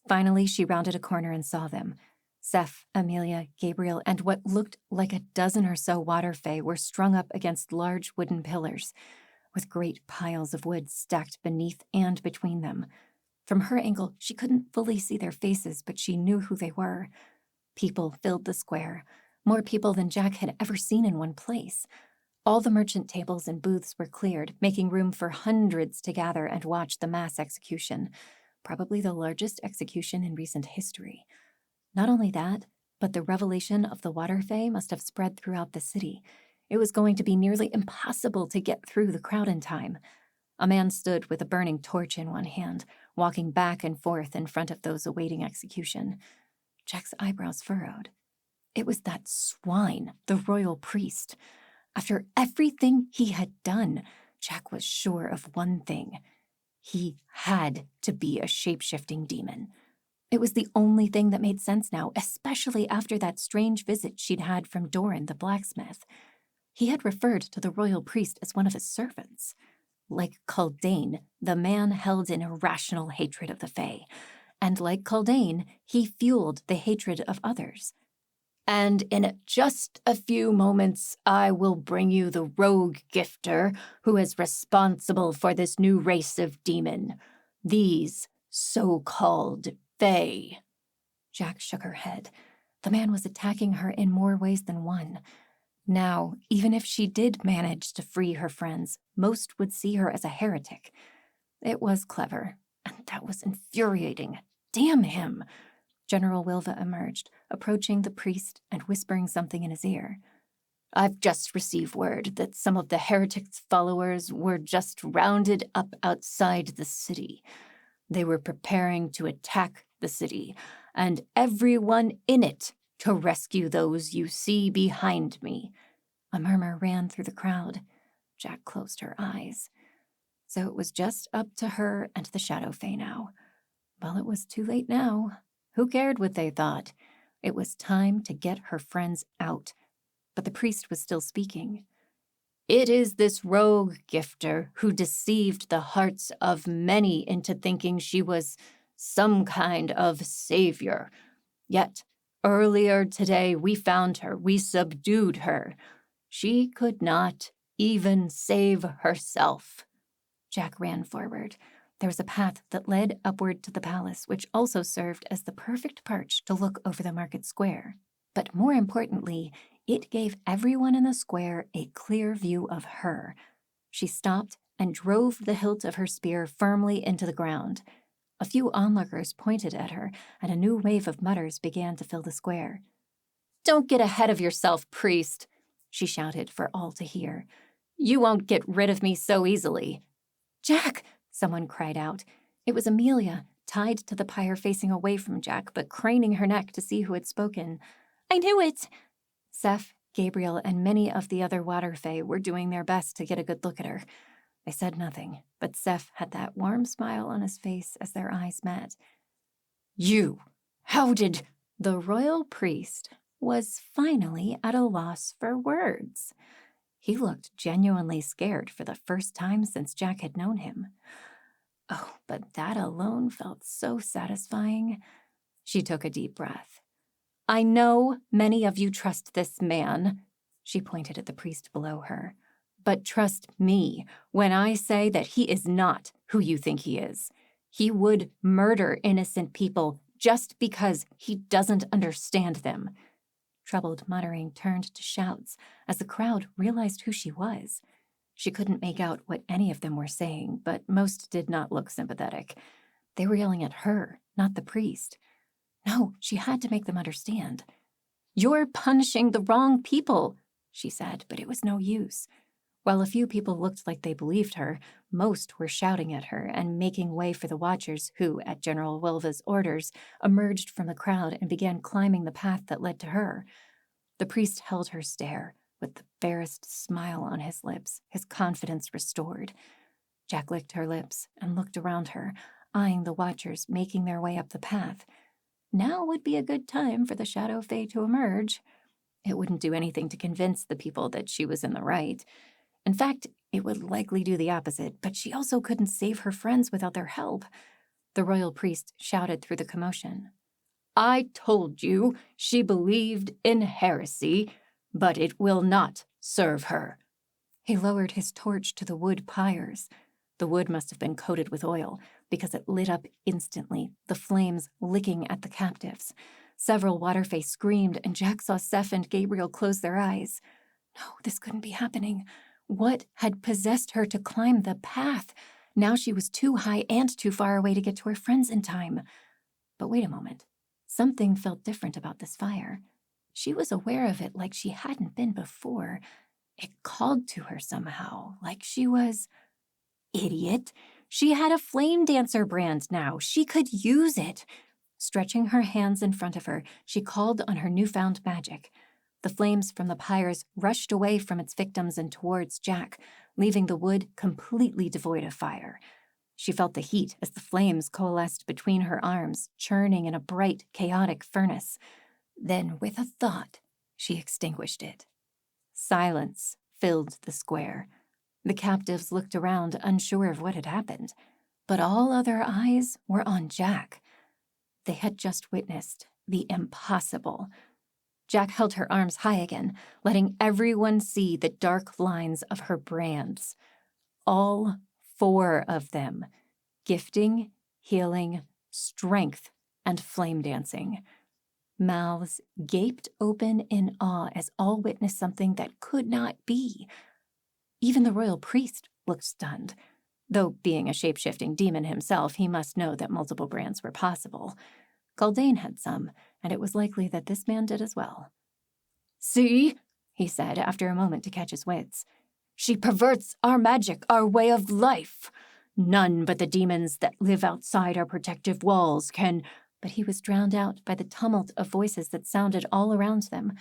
Finally, she rounded a corner and saw them. Seth, Amelia, Gabriel, and what looked like a dozen or so water fae were strung up against large wooden pillars, with great piles of wood stacked beneath and between them. From her angle, she couldn't fully see their faces, but she knew who they were. People filled the square, more people than Jack had ever seen in one place. All the merchant tables and booths were cleared, making room for hundreds to gather and watch the mass execution, probably the largest execution in recent history. Not only that, but the revelation of the water fae must have spread throughout the city. It was going to be nearly impossible to get through the crowd in time. A man stood with a burning torch in one hand, walking back and forth in front of those awaiting execution. Jack's eyebrows furrowed. It was that swine, the royal priest. After everything he had done, Jack was sure of one thing. He had to be a shape-shifting demon. It was the only thing that made sense now, especially after that strange visit she'd had from Doran the blacksmith. He had referred to the royal priest as one of his servants. Like Kaldane, the man held in irrational hatred of the Fae, and like Kaldane, he fueled the hatred of others. "And in just a few moments, I will bring you the rogue gifter who is responsible for this new race of demon, these so-called Fae." Jack shook her head. The man was attacking her in more ways than one. Now, even if she did manage to free her friends, most would see her as a heretic. It was clever, and that was infuriating. Damn him! General Wilva emerged, approaching the priest and whispering something in his ear. "I've just received word that some of the heretic's followers were just rounded up outside the city. They were preparing to attack the city, and everyone in it to rescue those you see behind me." A murmur ran through the crowd. Jack closed her eyes. So it was just up to her and the Shadow Fae now. Well, it was too late now. Who cared what they thought? It was time to get her friends out. But the priest was still speaking. "It is this rogue gifter who deceived the hearts of many into thinking she was some kind of savior. Yet, earlier today we found her, we subdued her. She could not even save herself." Jack ran forward. There was a path that led upward to the palace, which also served as the perfect perch to look over the market square. But more importantly, it gave everyone in the square a clear view of her. She stopped and drove the hilt of her spear firmly into the ground. A few onlookers pointed at her, and a new wave of mutters began to fill the square. "Don't get ahead of yourself, priest," she shouted for all to hear. "You won't get rid of me so easily." "Jack!" someone cried out. It was Amelia, tied to the pyre facing away from Jack, but craning her neck to see who had spoken. "I knew it!" Seth, Gabriel, and many of the other water fae were doing their best to get a good look at her. They said nothing, but Seth had that warm smile on his face as their eyes met. You! How did— The royal priest was finally at a loss for words. He looked genuinely scared for the first time since Jack had known him. Oh, but that alone felt so satisfying. She took a deep breath. I know many of you trust this man, she pointed at the priest below her, but trust me when I say that he is not who you think he is. He would murder innocent people just because he doesn't understand them. Troubled muttering turned to shouts as the crowd realized who she was. She couldn't make out what any of them were saying, but most did not look sympathetic. They were yelling at her, not the priest. No, she had to make them understand. You're punishing the wrong people, she said, but it was no use. While a few people looked like they believed her, most were shouting at her and making way for the watchers who, at General Wilva's orders, emerged from the crowd and began climbing the path that led to her. The priest held her stare, with the barest smile on his lips, his confidence restored. Jack licked her lips and looked around her, eyeing the watchers making their way up the path. Now would be a good time for the Shadow Fae to emerge. It wouldn't do anything to convince the people that she was in the right. In fact, it would likely do the opposite, but she also couldn't save her friends without their help. The royal priest shouted through the commotion. I told you she believed in heresy, but it will not serve her. He lowered his torch to the wood pyres. The wood must have been coated with oil, because it lit up instantly, the flames licking at the captives. Several water-fae screamed, and Jack saw Seth and Gabriel close their eyes. No, this couldn't be happening. What had possessed her to climb the path? Now she was too high and too far away to get to her friends in time. But wait a moment. Something felt different about this fire. She was aware of it like she hadn't been before. It called to her somehow, like she was... Idiot! She had a flame dancer brand now. She could use it. Stretching her hands in front of her, she called on her newfound magic. The flames from the pyres rushed away from its victims and towards Jack, leaving the wood completely devoid of fire. She felt the heat as the flames coalesced between her arms, churning in a bright, chaotic furnace. Then, with a thought, she extinguished it. Silence filled the square. The captives looked around, unsure of what had happened, but all other eyes were on Jack. They had just witnessed the impossible. Jack held her arms high again, letting everyone see the dark lines of her brands. All 4 of them: gifting, healing, strength, and flame dancing. Mouths gaped open in awe as all witnessed something that could not be. Even the royal priest looked stunned. Though being a shape-shifting demon himself, he must know that multiple brands were possible. Galdane had some, and it was likely that this man did as well. See, he said after a moment to catch his wits. She perverts our magic, our way of life. None but the demons that live outside our protective walls can... But he was drowned out by the tumult of voices that sounded all around them.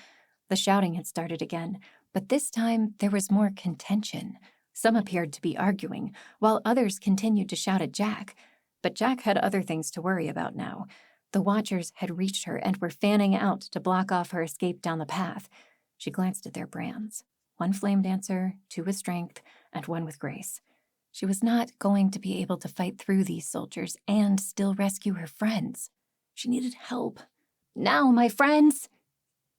The shouting had started again, but this time there was more contention. Some appeared to be arguing, while others continued to shout at Jack. But Jack had other things to worry about now. The watchers had reached her and were fanning out to block off her escape down the path. She glanced at their brands. 1 flame dancer, 2 with strength, and 1 with grace. She was not going to be able to fight through these soldiers and still rescue her friends. She needed help. Now, my friends!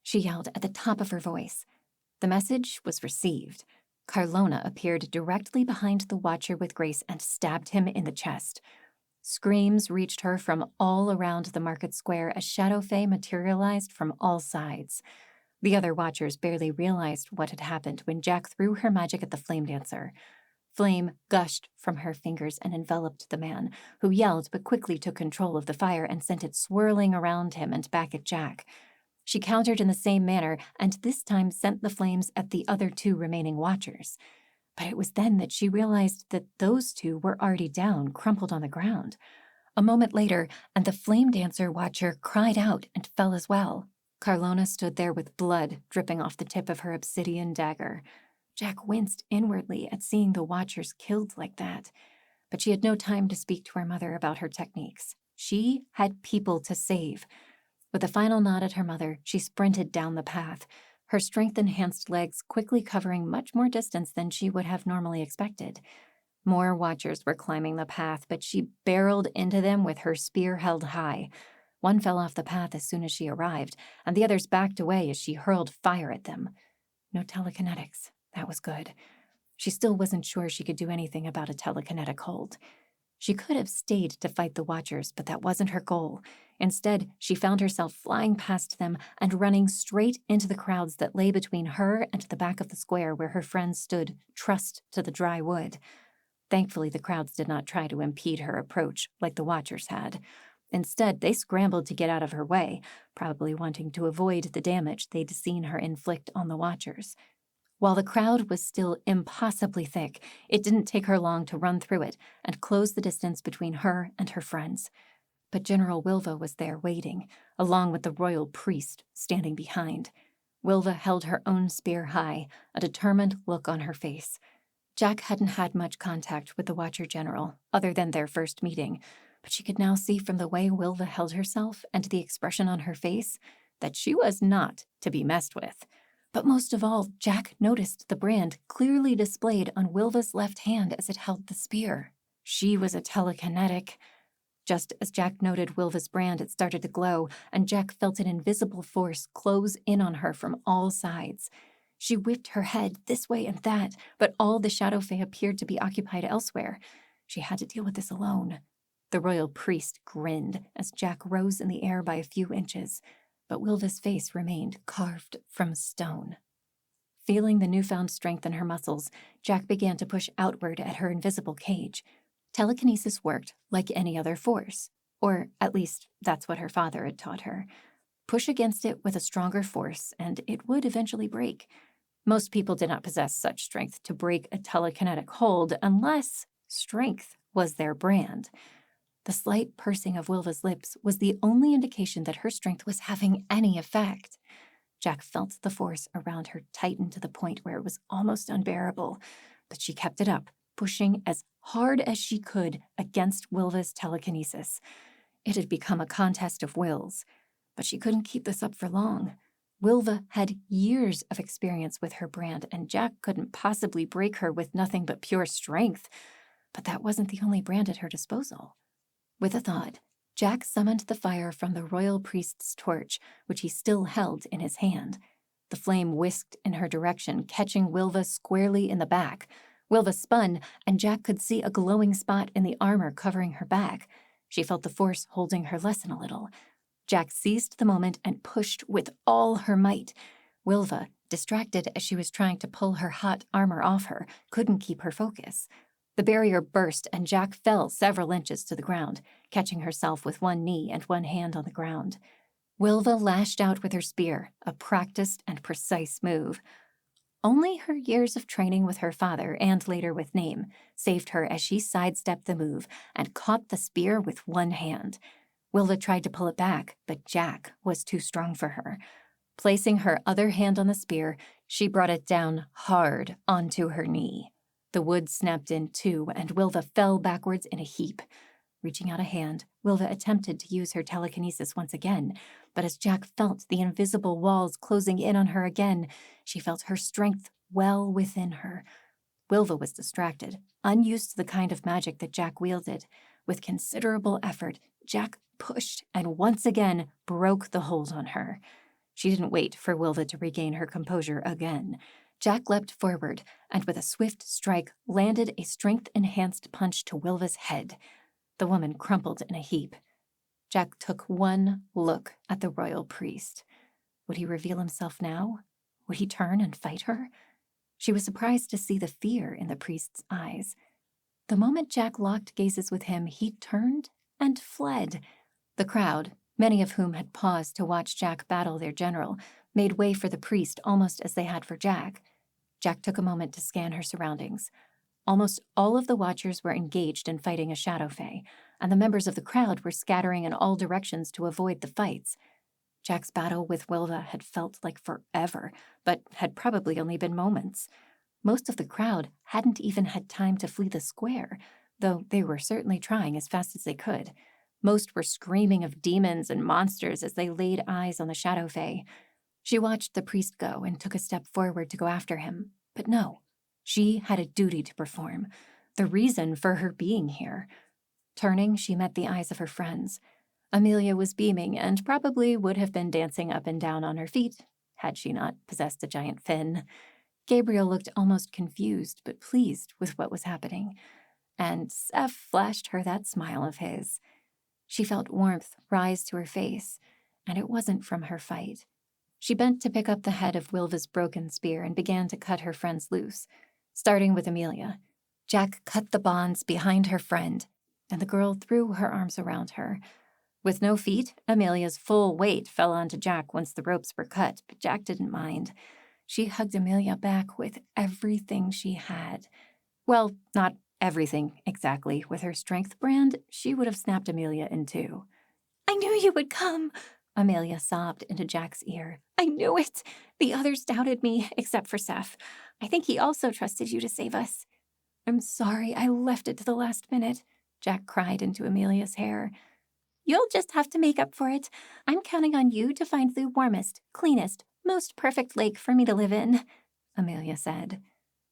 She yelled at the top of her voice. The message was received. Carlona appeared directly behind the watcher with grace and stabbed him in the chest. Screams reached her from all around the market square as Shadow Fae materialized from all sides. The other watchers barely realized what had happened when Jack threw her magic at the flame dancer. Flame gushed from her fingers and enveloped the man, who yelled but quickly took control of the fire and sent it swirling around him and back at Jack. She countered in the same manner and this time sent the flames at the other 2 remaining watchers. But it was then that she realized that those 2 were already down, crumpled on the ground. A moment later, and the flame dancer watcher cried out and fell as well. Carlona stood there with blood dripping off the tip of her obsidian dagger. Jack winced inwardly at seeing the Watchers killed like that, but she had no time to speak to her mother about her techniques. She had people to save. With a final nod at her mother, she sprinted down the path, her strength-enhanced legs quickly covering much more distance than she would have normally expected. More Watchers were climbing the path, but she barreled into them with her spear held high. One fell off the path as soon as she arrived, and the others backed away as she hurled fire at them. No telekinetics. That was good. She still wasn't sure she could do anything about a telekinetic hold. She could have stayed to fight the Watchers, but that wasn't her goal. Instead, she found herself flying past them and running straight into the crowds that lay between her and the back of the square where her friends stood, trussed to the dry wood. Thankfully, the crowds did not try to impede her approach like the Watchers had. Instead, they scrambled to get out of her way, probably wanting to avoid the damage they'd seen her inflict on the Watchers. While the crowd was still impossibly thick, it didn't take her long to run through it and close the distance between her and her friends. But General Wilva was there waiting, along with the royal priest standing behind. Wilva held her own spear high, a determined look on her face. Jack hadn't had much contact with the Watcher General, other than their first meeting, but she could now see from the way Wilva held herself and the expression on her face that she was not to be messed with. But most of all, Jack noticed the brand clearly displayed on Wilva's left hand as it held the spear. She was a telekinetic. Just as Jack noted Wilva's brand, it started to glow, and Jack felt an invisible force close in on her from all sides. She whipped her head this way and that, but all the Shadow Fae appeared to be occupied elsewhere. She had to deal with this alone. The royal priest grinned as Jack rose in the air by a few inches, but Wilva's face remained carved from stone. Feeling the newfound strength in her muscles, Jack began to push outward at her invisible cage. Telekinesis worked like any other force, or at least that's what her father had taught her. Push against it with a stronger force, and it would eventually break. Most people did not possess such strength to break a telekinetic hold unless strength was their brand. The slight pursing of Wilva's lips was the only indication that her strength was having any effect. Jack felt the force around her tighten to the point where it was almost unbearable, but she kept it up, pushing as hard as she could against Wilva's telekinesis. It had become a contest of wills, but she couldn't keep this up for long. Wilva had years of experience with her brand, and Jack couldn't possibly break her with nothing but pure strength. But that wasn't the only brand at her disposal. With a thought, Jack summoned the fire from the royal priest's torch, which he still held in his hand. The flame whisked in her direction, catching Wilva squarely in the back. Wilva spun, and Jack could see a glowing spot in the armor covering her back. She felt the force holding her lessen a little. Jack seized the moment and pushed with all her might. Wilva, distracted as she was trying to pull her hot armor off her, couldn't keep her focus. The barrier burst, and Jack fell several inches to the ground, catching herself with one knee and one hand on the ground. Wilva lashed out with her spear, a practiced and precise move. Only her years of training with her father, and later with Name, saved her as she sidestepped the move and caught the spear with one hand. Wilva tried to pull it back, but Jack was too strong for her. Placing her other hand on the spear, she brought it down hard onto her knee. The wood snapped in two, and Wilva fell backwards in a heap. Reaching out a hand, Wilva attempted to use her telekinesis once again, but as Jack felt the invisible walls closing in on her again, she felt her strength well within her. Wilva was distracted, unused to the kind of magic that Jack wielded. With considerable effort, Jack pushed and once again broke the hold on her. She didn't wait for Wilva to regain her composure again. Jack leapt forward, and with a swift strike, landed a strength-enhanced punch to Wilva's head. The woman crumpled in a heap. Jack took one look at the royal priest. Would he reveal himself now? Would he turn and fight her? She was surprised to see the fear in the priest's eyes. The moment Jack locked gazes with him, he turned and fled. The crowd, many of whom had paused to watch Jack battle their general, made way for the priest almost as they had for Jack. Jack took a moment to scan her surroundings. Almost all of the Watchers were engaged in fighting a Shadow Fae, and the members of the crowd were scattering in all directions to avoid the fights. Jack's battle with Wilva had felt like forever, but had probably only been moments. Most of the crowd hadn't even had time to flee the square, though they were certainly trying as fast as they could. Most were screaming of demons and monsters as they laid eyes on the Shadow Fae. She watched the priest go and took a step forward to go after him. But no, she had a duty to perform, the reason for her being here. Turning, she met the eyes of her friends. Amelia was beaming and probably would have been dancing up and down on her feet had she not possessed a giant fin. Gabriel looked almost confused but pleased with what was happening, and Seth flashed her that smile of his. She felt warmth rise to her face, and it wasn't from her fight. She bent to pick up the head of Wilva's broken spear and began to cut her friends loose, starting with Amelia. Jack cut the bonds behind her friend, and the girl threw her arms around her. With no feet, Amelia's full weight fell onto Jack once the ropes were cut, but Jack didn't mind. She hugged Amelia back with everything she had. Well, not everything exactly. With her strength brand, she would have snapped Amelia in two. "I knew you would come," Amelia sobbed into Jack's ear. "I knew it. The others doubted me, except for Seth. I think he also trusted you to save us." "I'm sorry, I left it to the last minute," Jack cried into Amelia's hair. "You'll just have to make up for it. I'm counting on you to find the warmest, cleanest, most perfect lake for me to live in," Amelia said.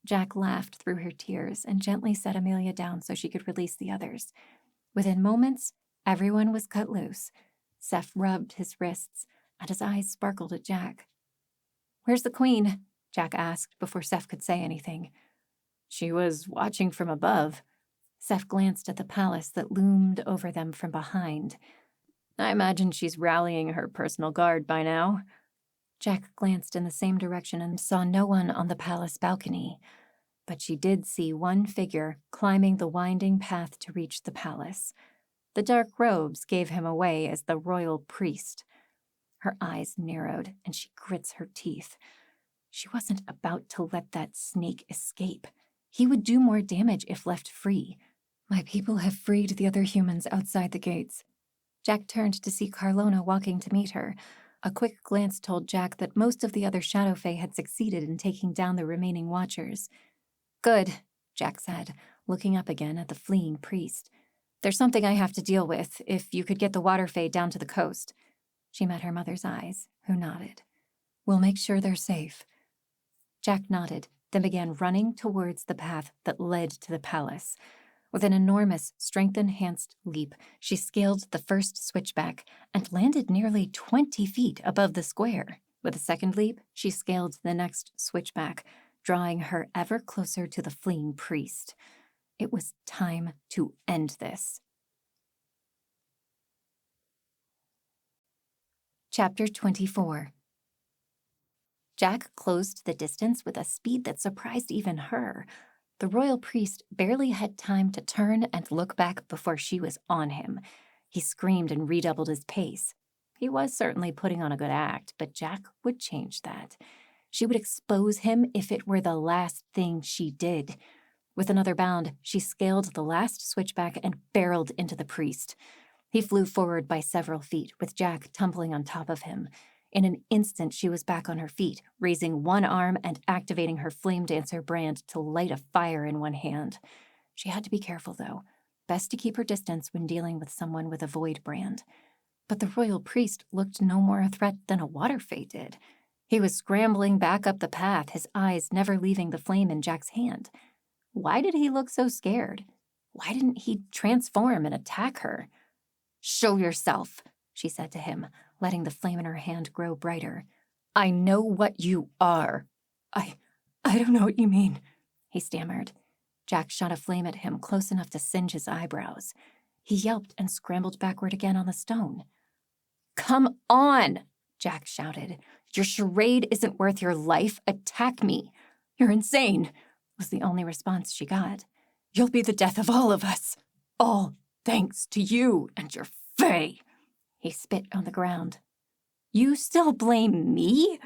Jack laughed through her tears and gently set Amelia down so she could release the others. Within moments, everyone was cut loose. Seth rubbed his wrists, and his eyes sparkled at Jack. "Where's the queen?" Jack asked before Seth could say anything. "She was watching from above." Seth glanced at the palace that loomed over them from behind. "I imagine she's rallying her personal guard by now." Jack glanced in the same direction and saw no one on the palace balcony, but she did see one figure climbing the winding path to reach the palace. The dark robes gave him away as the royal priest. Her eyes narrowed, and she grits her teeth. She wasn't about to let that snake escape. He would do more damage if left free. "My people have freed the other humans outside the gates." Jack turned to see Carlona walking to meet her. A quick glance told Jack that most of the other Shadow Fae had succeeded in taking down the remaining Watchers. "Good," Jack said, looking up again at the fleeing priest. "There's something I have to deal with, if you could get the Water Fae down to the coast." She met her mother's eyes, who nodded. "We'll make sure they're safe." Jack nodded, then began running towards the path that led to the palace. With an enormous, strength-enhanced leap, she scaled the first switchback and landed nearly 20 feet above the square. With a second leap, she scaled the next switchback, drawing her ever closer to the fleeing priest. It was time to end this. Chapter 24. Jack closed the distance with a speed that surprised even her. The royal priest barely had time to turn and look back before she was on him. He screamed and redoubled his pace. He was certainly putting on a good act, but Jack would change that. She would expose him if it were the last thing she did. With another bound, she scaled the last switchback and barreled into the priest. He flew forward by several feet, with Jack tumbling on top of him. In an instant, she was back on her feet, raising one arm and activating her Flame Dancer brand to light a fire in one hand. She had to be careful, though. Best to keep her distance when dealing with someone with a Void brand. But the royal priest looked no more a threat than a Water Fae did. He was scrambling back up the path, his eyes never leaving the flame in Jack's hand. Why did he look so scared? Why didn't he transform and attack her? "Show yourself," she said to him, letting the flame in her hand grow brighter. "I know what you are." I don't know what you mean," he stammered. Jack shot a flame at him close enough to singe his eyebrows. He yelped and scrambled backward again on the stone. "Come on," Jack shouted. "Your charade isn't worth your life. Attack me." "You're insane," was the only response she got. "You'll be the death of all of us. All thanks to you and your fae." He spit on the ground. "You still blame me?"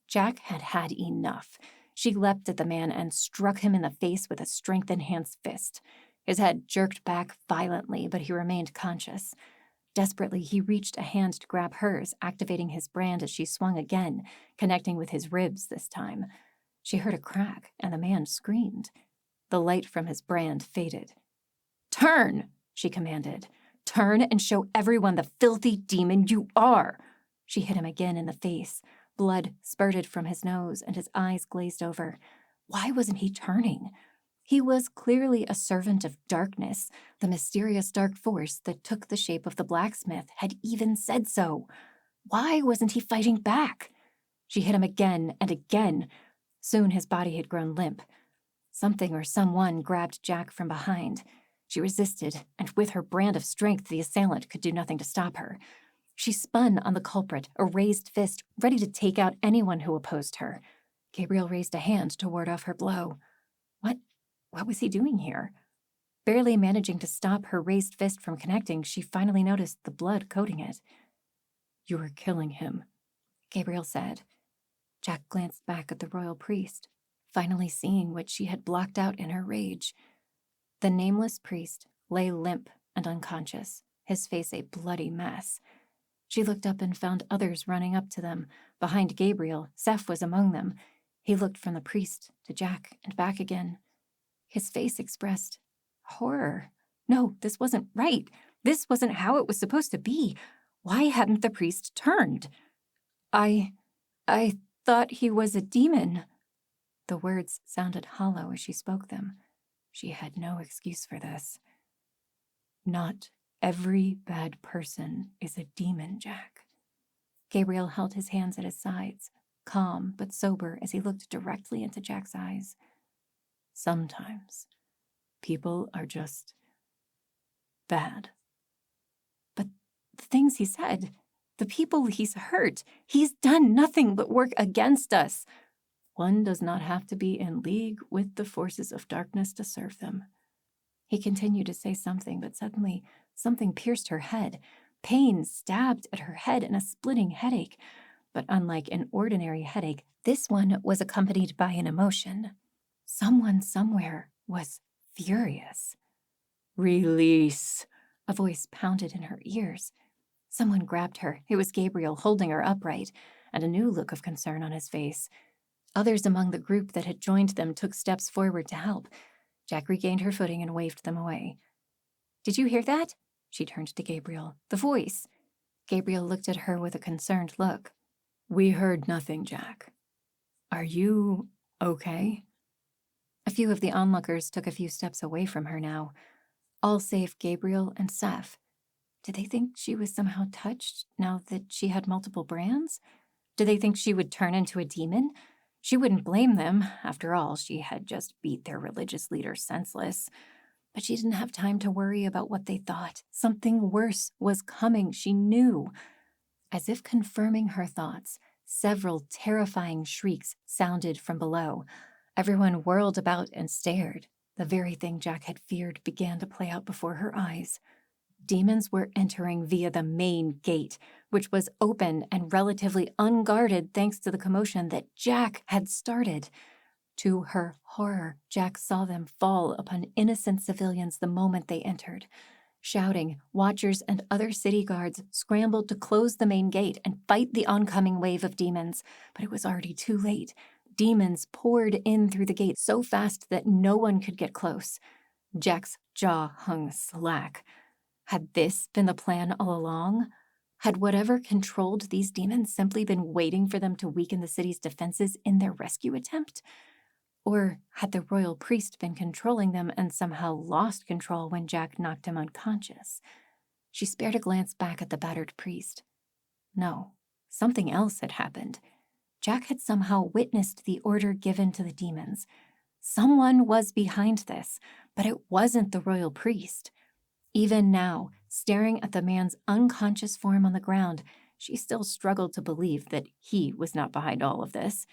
Jack had had enough. She leapt at the man and struck him in the face with a strength-enhanced fist. His head jerked back violently, but he remained conscious. Desperately, he reached a hand to grab hers, activating his brand as she swung again, connecting with his ribs this time. She heard a crack, and the man screamed. The light from his brand faded. "Turn!" she commanded. "Turn and show everyone the filthy demon you are!" She hit him again in the face. Blood spurted from his nose, and his eyes glazed over. Why wasn't he turning? He was clearly a servant of darkness. The mysterious dark force that took the shape of the blacksmith had even said so. Why wasn't he fighting back? She hit him again and again. Soon his body had grown limp. Something or someone grabbed Jack from behind. She resisted, and with her brand of strength, the assailant could do nothing to stop her. She spun on the culprit, a raised fist, ready to take out anyone who opposed her. Gabriel raised a hand to ward off her blow. What was he doing here? Barely managing to stop her raised fist from connecting, she finally noticed the blood coating it. "You are killing him," Gabriel said. Jack glanced back at the royal priest, finally seeing what she had blocked out in her rage. The nameless priest lay limp and unconscious, his face a bloody mess. She looked up and found others running up to them. Behind Gabriel, Seth was among them. He looked from the priest to Jack and back again. His face expressed horror. No, this wasn't right. This wasn't how it was supposed to be. Why hadn't the priest turned? I thought he was a demon." The words sounded hollow as she spoke them. She had no excuse for this. "Not every bad person is a demon, Jack." Gabriel held his hands at his sides, calm but sober as he looked directly into Jack's eyes. "Sometimes people are just bad." But the things he said, the people he's hurt, he's done nothing but work against us. One does not have to be in league with the forces of darkness to serve them. He continued to say something, but suddenly something pierced her head. Pain stabbed at her head in a splitting headache. But unlike an ordinary headache, this one was accompanied by an emotion. Someone somewhere was furious. "Release!" A voice pounded in her ears. Someone grabbed her. It was Gabriel, holding her upright, and a new look of concern on his face. Others among the group that had joined them took steps forward to help. Jack regained her footing and waved them away. "Did you hear that?" She turned to Gabriel. "The voice." Gabriel looked at her with a concerned look. "We heard nothing, Jack. Are you okay?" A few of the onlookers took a few steps away from her now, all save Gabriel and Seth. Did they think she was somehow touched now that she had multiple brands? Did they think she would turn into a demon? She wouldn't blame them. After all, she had just beat their religious leader senseless. But she didn't have time to worry about what they thought. Something worse was coming, she knew. As if confirming her thoughts, several terrifying shrieks sounded from below. Everyone whirled about and stared. The very thing Jack had feared began to play out before her eyes. Demons were entering via the main gate, which was open and relatively unguarded thanks to the commotion that Jack had started. To her horror, Jack saw them fall upon innocent civilians the moment they entered. Shouting, watchers and other city guards scrambled to close the main gate and fight the oncoming wave of demons, but it was already too late. Demons poured in through the gate so fast that no one could get close. Jack's jaw hung slack. Had this been the plan all along? Had whatever controlled these demons simply been waiting for them to weaken the city's defenses in their rescue attempt? Or had the royal priest been controlling them and somehow lost control when Jack knocked him unconscious? She spared a glance back at the battered priest. No, something else had happened. Jack had somehow witnessed the order given to the demons. Someone was behind this, but it wasn't the royal priest. Even now, staring at the man's unconscious form on the ground, she still struggled to believe that he was not behind all of this.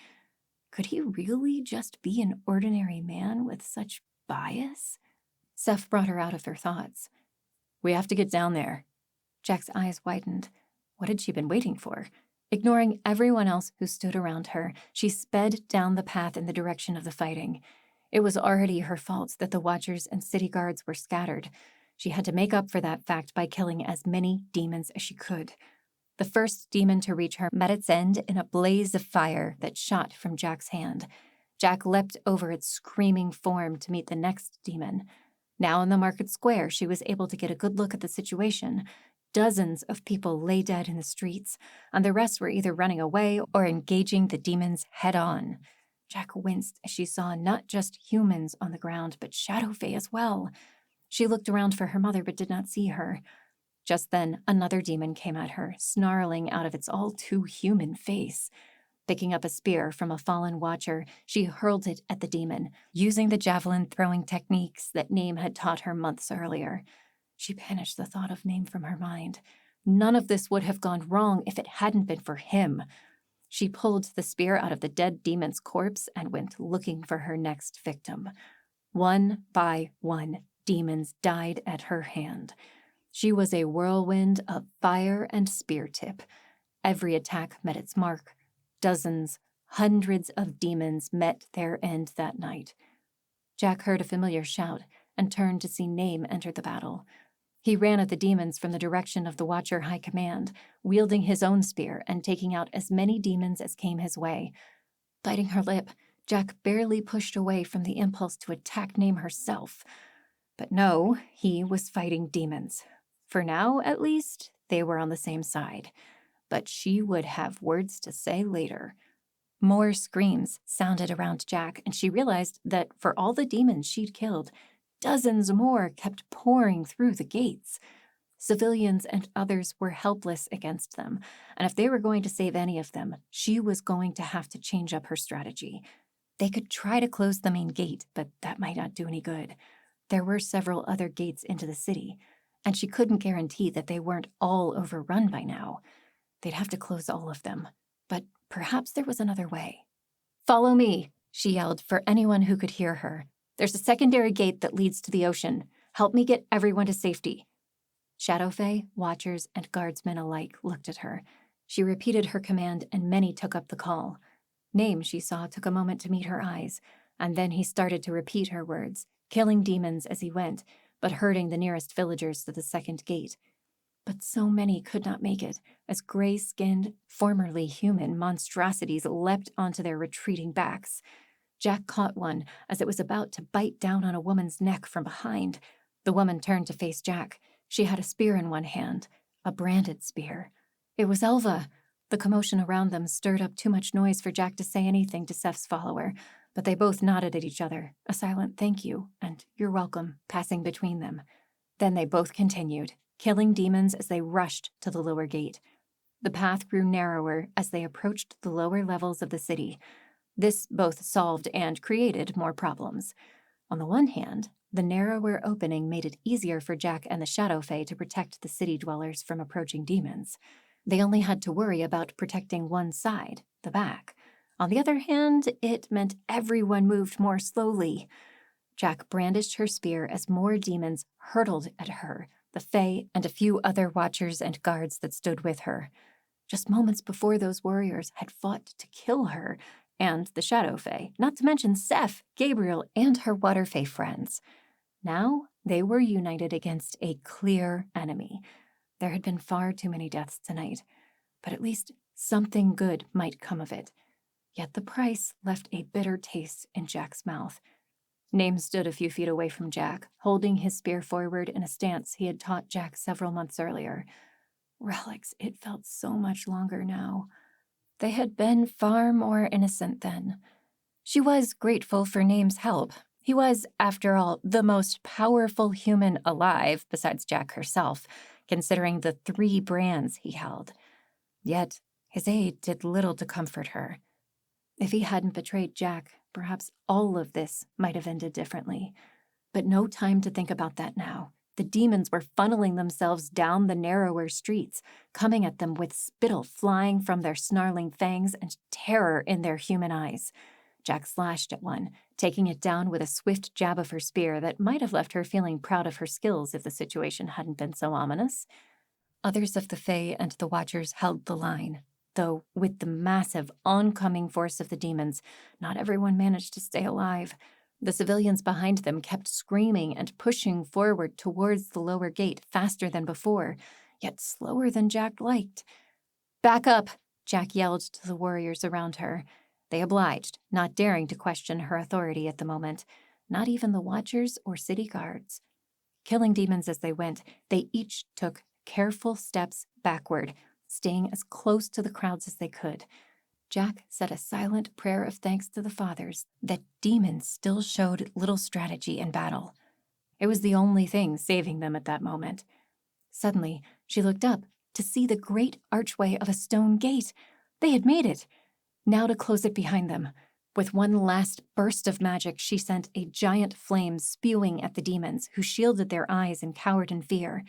Could he really just be an ordinary man with such bias? Seth brought her out of her thoughts. "We have to get down there." Jack's eyes widened. What had she been waiting for? Ignoring everyone else who stood around her, she sped down the path in the direction of the fighting. It was already her fault that the watchers and city guards were scattered. She had to make up for that fact by killing as many demons as she could. The first demon to reach her met its end in a blaze of fire that shot from Jack's hand. Jack leapt over its screaming form to meet the next demon. Now in the market square, she was able to get a good look at the situation. Dozens of people lay dead in the streets, and the rest were either running away or engaging the demons head-on. Jack winced as she saw not just humans on the ground, but Shadow Fae as well. She looked around for her mother but did not see her. Just then, another demon came at her, snarling out of its all-too-human face. Picking up a spear from a fallen watcher, she hurled it at the demon, using the javelin-throwing techniques that Name had taught her months earlier. She banished the thought of Name from her mind. None of this would have gone wrong if it hadn't been for him. She pulled the spear out of the dead demon's corpse and went looking for her next victim. One by one, demons died at her hand. She was a whirlwind of fire and spear tip. Every attack met its mark. Dozens, hundreds of demons met their end that night. Jack heard a familiar shout and turned to see Name enter the battle. He ran at the demons from the direction of the Watcher High Command, wielding his own spear and taking out as many demons as came his way. Biting her lip, Jack barely pushed away from the impulse to attack Name herself. But no, he was fighting demons. For now, at least, they were on the same side. But she would have words to say later. More screams sounded around Jack, and she realized that for all the demons she'd killed, dozens more kept pouring through the gates. Civilians and others were helpless against them, and if they were going to save any of them, she was going to have to change up her strategy. They could try to close the main gate, but that might not do any good. There were several other gates into the city, and she couldn't guarantee that they weren't all overrun by now. They'd have to close all of them, but perhaps there was another way. "Follow me," she yelled for anyone who could hear her. "There's a secondary gate that leads to the ocean. Help me get everyone to safety." Shadow Fae, watchers, and guardsmen alike looked at her. She repeated her command, and many took up the call. Name, she saw, took a moment to meet her eyes, and then he started to repeat her words, killing demons as he went, but herding the nearest villagers to the second gate. But so many could not make it, as gray-skinned, formerly human monstrosities leapt onto their retreating backs. Jack caught one as it was about to bite down on a woman's neck from behind. The woman turned to face Jack. She had a spear in one hand, a branded spear. It was Elva. The commotion around them stirred up too much noise for Jack to say anything to Seth's follower, but they both nodded at each other, a silent thank you and you're welcome passing between them. Then they both continued, killing demons as they rushed to the lower gate. The path grew narrower as they approached the lower levels of the city. This both solved and created more problems. On the one hand, the narrower opening made it easier for Jack and the Shadow Fae to protect the city dwellers from approaching demons. They only had to worry about protecting one side, the back. On the other hand, it meant everyone moved more slowly. Jack brandished her spear as more demons hurtled at her, the Fae and a few other watchers and guards that stood with her. Just moments before, those warriors had fought to kill her and the Shadow Fae, not to mention Seth, Gabriel, and her Water Fae friends. Now they were united against a clear enemy. There had been far too many deaths tonight, but at least something good might come of it. Yet the price left a bitter taste in Jack's mouth. Name stood a few feet away from Jack, holding his spear forward in a stance he had taught Jack several months earlier. Relics, it felt so much longer now. They had been far more innocent then. She was grateful for Name's help. He was, after all, the most powerful human alive, besides Jack herself, considering the 3 brands he held. Yet his aid did little to comfort her. If he hadn't betrayed Jack, perhaps all of this might have ended differently. But no time to think about that now. The demons were funneling themselves down the narrower streets, coming at them with spittle flying from their snarling fangs and terror in their human eyes. Jack slashed at one, taking it down with a swift jab of her spear that might have left her feeling proud of her skills if the situation hadn't been so ominous. Others of the Fae and the Watchers held the line, though with the massive oncoming force of the demons, not everyone managed to stay alive. The civilians behind them kept screaming and pushing forward towards the lower gate faster than before, yet slower than Jack liked. "Back up!" Jack yelled to the warriors around her. They obliged, not daring to question her authority at the moment, not even the watchers or city guards. Killing demons as they went, they each took careful steps backward, staying as close to the crowds as they could. Jack said a silent prayer of thanks to the fathers that demons still showed little strategy in battle. It was the only thing saving them at that moment. Suddenly, she looked up to see the great archway of a stone gate. They had made it. Now to close it behind them. With one last burst of magic, she sent a giant flame spewing at the demons, who shielded their eyes and cowered in fear.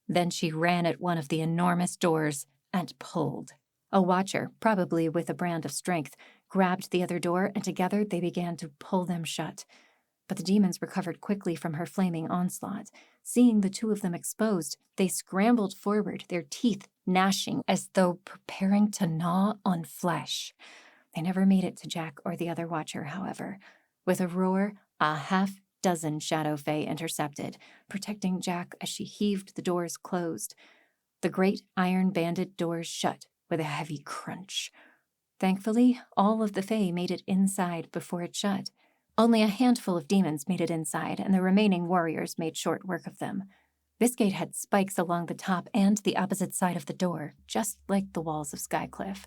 Then she ran at one of the enormous doors and pulled. A watcher, probably with a brand of strength, grabbed the other door, and together they began to pull them shut. But the demons recovered quickly from her flaming onslaught. Seeing the two of them exposed, they scrambled forward, their teeth gnashing as though preparing to gnaw on flesh. They never made it to Jack or the other watcher, however. With a roar, a half-dozen shadow fae intercepted, protecting Jack as she heaved the doors closed. The great iron-banded doors shut with a heavy crunch. Thankfully, all of the fae made it inside before it shut. Only a handful of demons made it inside, and the remaining warriors made short work of them. This gate had spikes along the top and the opposite side of the door, just like the walls of Skycliff.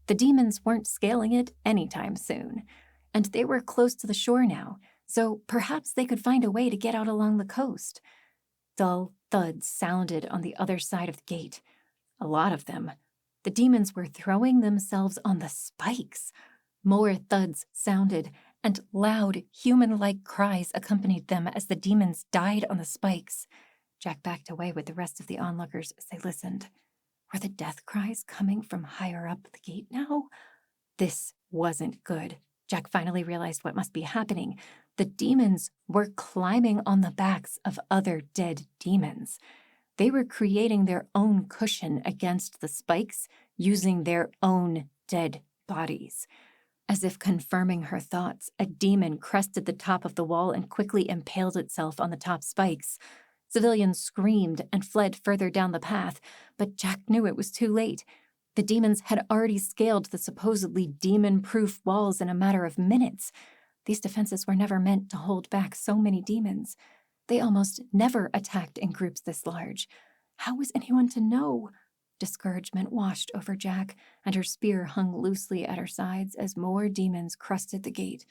The demons weren't scaling it anytime soon, and they were close to the shore now, so perhaps they could find a way to get out along the coast. Dull thuds sounded on the other side of the gate. A lot of them. The demons were throwing themselves on the spikes. More thuds sounded, and loud, human-like cries accompanied them as the demons died on the spikes. Jack backed away with the rest of the onlookers as they listened. Were the death cries coming from higher up the gate now? This wasn't good. Jack finally realized what must be happening. The demons were climbing on the backs of other dead demons. They were creating their own cushion against the spikes, using their own dead bodies. As if confirming her thoughts, a demon crested the top of the wall and quickly impaled itself on the top spikes. Civilians screamed and fled further down the path, but Jack knew it was too late. The demons had already scaled the supposedly demon-proof walls in a matter of minutes. These defenses were never meant to hold back so many demons. They almost never attacked in groups this large. How was anyone to know? Discouragement washed over Jack, and her spear hung loosely at her sides as more demons crusted the gate,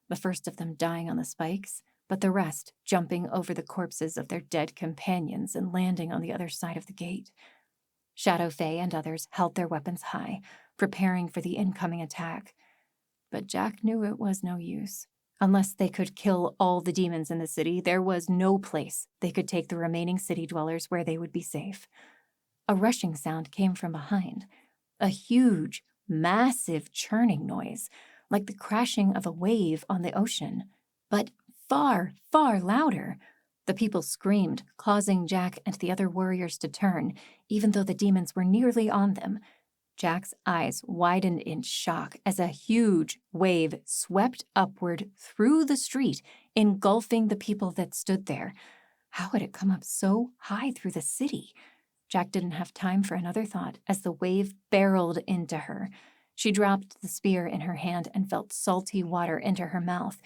the first of them dying on the spikes, but the rest jumping over the corpses of their dead companions and landing on the other side of the gate. Shadow Fae and others held their weapons high, preparing for the incoming attack. But Jack knew it was no use. Unless they could kill all the demons in the city, there was no place they could take the remaining city dwellers where they would be safe. A rushing sound came from behind, a huge, massive churning noise, like the crashing of a wave on the ocean, but far, far louder. The people screamed, causing Jack and the other warriors to turn, even though the demons were nearly on them. Jack's eyes widened in shock as a huge wave swept upward through the street, engulfing the people that stood there. How had it come up so high through the city? Jack didn't have time for another thought as the wave barreled into her. She dropped the spear in her hand and felt salty water enter her mouth.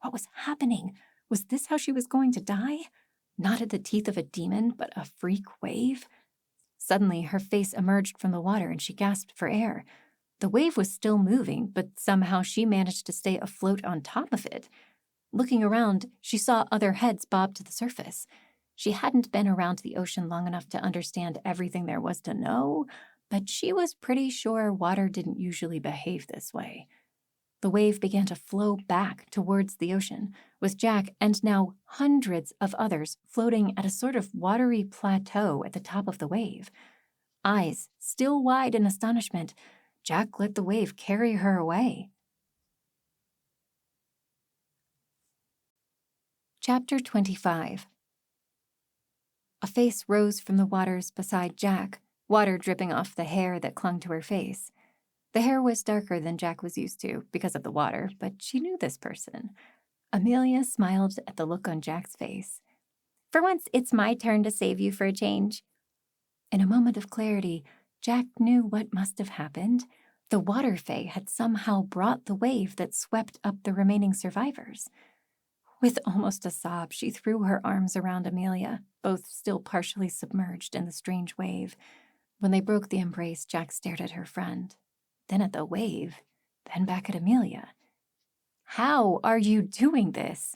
What was happening? Was this how she was going to die? Not at the teeth of a demon, but a freak wave? Suddenly, her face emerged from the water and she gasped for air. The wave was still moving, but somehow she managed to stay afloat on top of it. Looking around, she saw other heads bob to the surface. She hadn't been around the ocean long enough to understand everything there was to know, but she was pretty sure water didn't usually behave this way. The wave began to flow back towards the ocean, with Jack and now hundreds of others floating at a sort of watery plateau at the top of the wave. Eyes still wide in astonishment, Jack let the wave carry her away. Chapter 25. A face rose from the waters beside Jack, water dripping off the hair that clung to her face. The hair was darker than Jack was used to because of the water, but she knew this person. Amelia smiled at the look on Jack's face. "For once, it's my turn to save you for a change." In a moment of clarity, Jack knew what must have happened. The water fae had somehow brought the wave that swept up the remaining survivors. With almost a sob, she threw her arms around Amelia, both still partially submerged in the strange wave. When they broke the embrace, Jack stared at her friend, then at the wave, then back at Amelia. "How are you doing this?"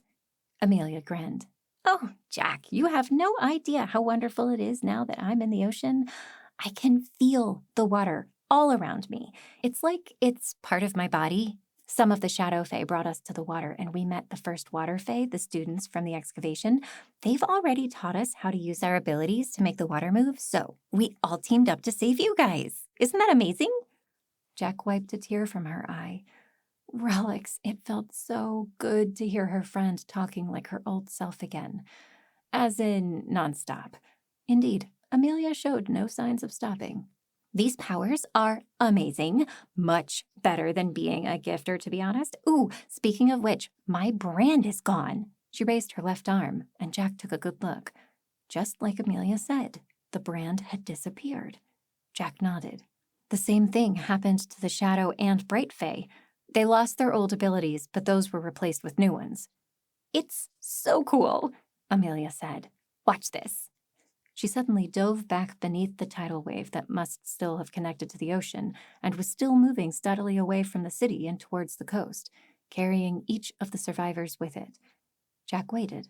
Amelia grinned. "Oh, Jack, you have no idea how wonderful it is now that I'm in the ocean. I can feel the water all around me. It's like it's part of my body. Some of the Shadow Fae brought us to the water, and we met the first Water Fae, the students from the excavation. They've already taught us how to use our abilities to make the water move, so we all teamed up to save you guys. Isn't that amazing?" Jack wiped a tear from her eye. Relics, it felt so good to hear her friend talking like her old self again. As in, nonstop. Indeed, Amelia showed no signs of stopping. "These powers are amazing. Much better than being a gifter, to be honest. Ooh, speaking of which, my brand is gone." She raised her left arm, and Jack took a good look. Just like Amelia said, the brand had disappeared. Jack nodded. The same thing happened to the Shadow and Bright Fae. They lost their old abilities, but those were replaced with new ones. "It's so cool," Amelia said. "Watch this." She suddenly dove back beneath the tidal wave that must still have connected to the ocean and was still moving steadily away from the city and towards the coast, carrying each of the survivors with it. Jack waited.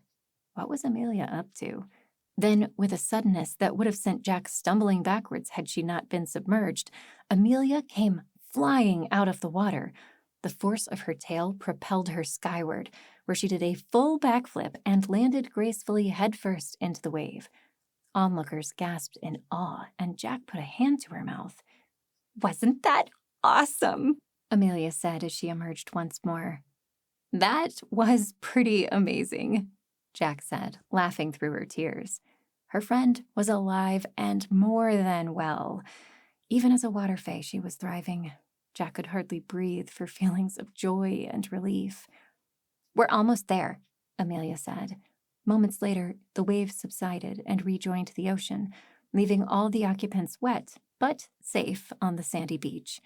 What was Amelia up to? Then, with a suddenness that would have sent Jack stumbling backwards had she not been submerged, Amelia came flying out of the water. The force of her tail propelled her skyward, where she did a full backflip and landed gracefully headfirst into the wave. Onlookers gasped in awe, and Jack put a hand to her mouth. "Wasn't that awesome?" Amelia said as she emerged once more. "That was pretty amazing," Jack said, laughing through her tears. Her friend was alive and more than well. Even as a water fae, she was thriving. Jack could hardly breathe for feelings of joy and relief. "We're almost there," Amelia said. Moments later, the waves subsided and rejoined the ocean, leaving all the occupants wet, but safe on the sandy beach.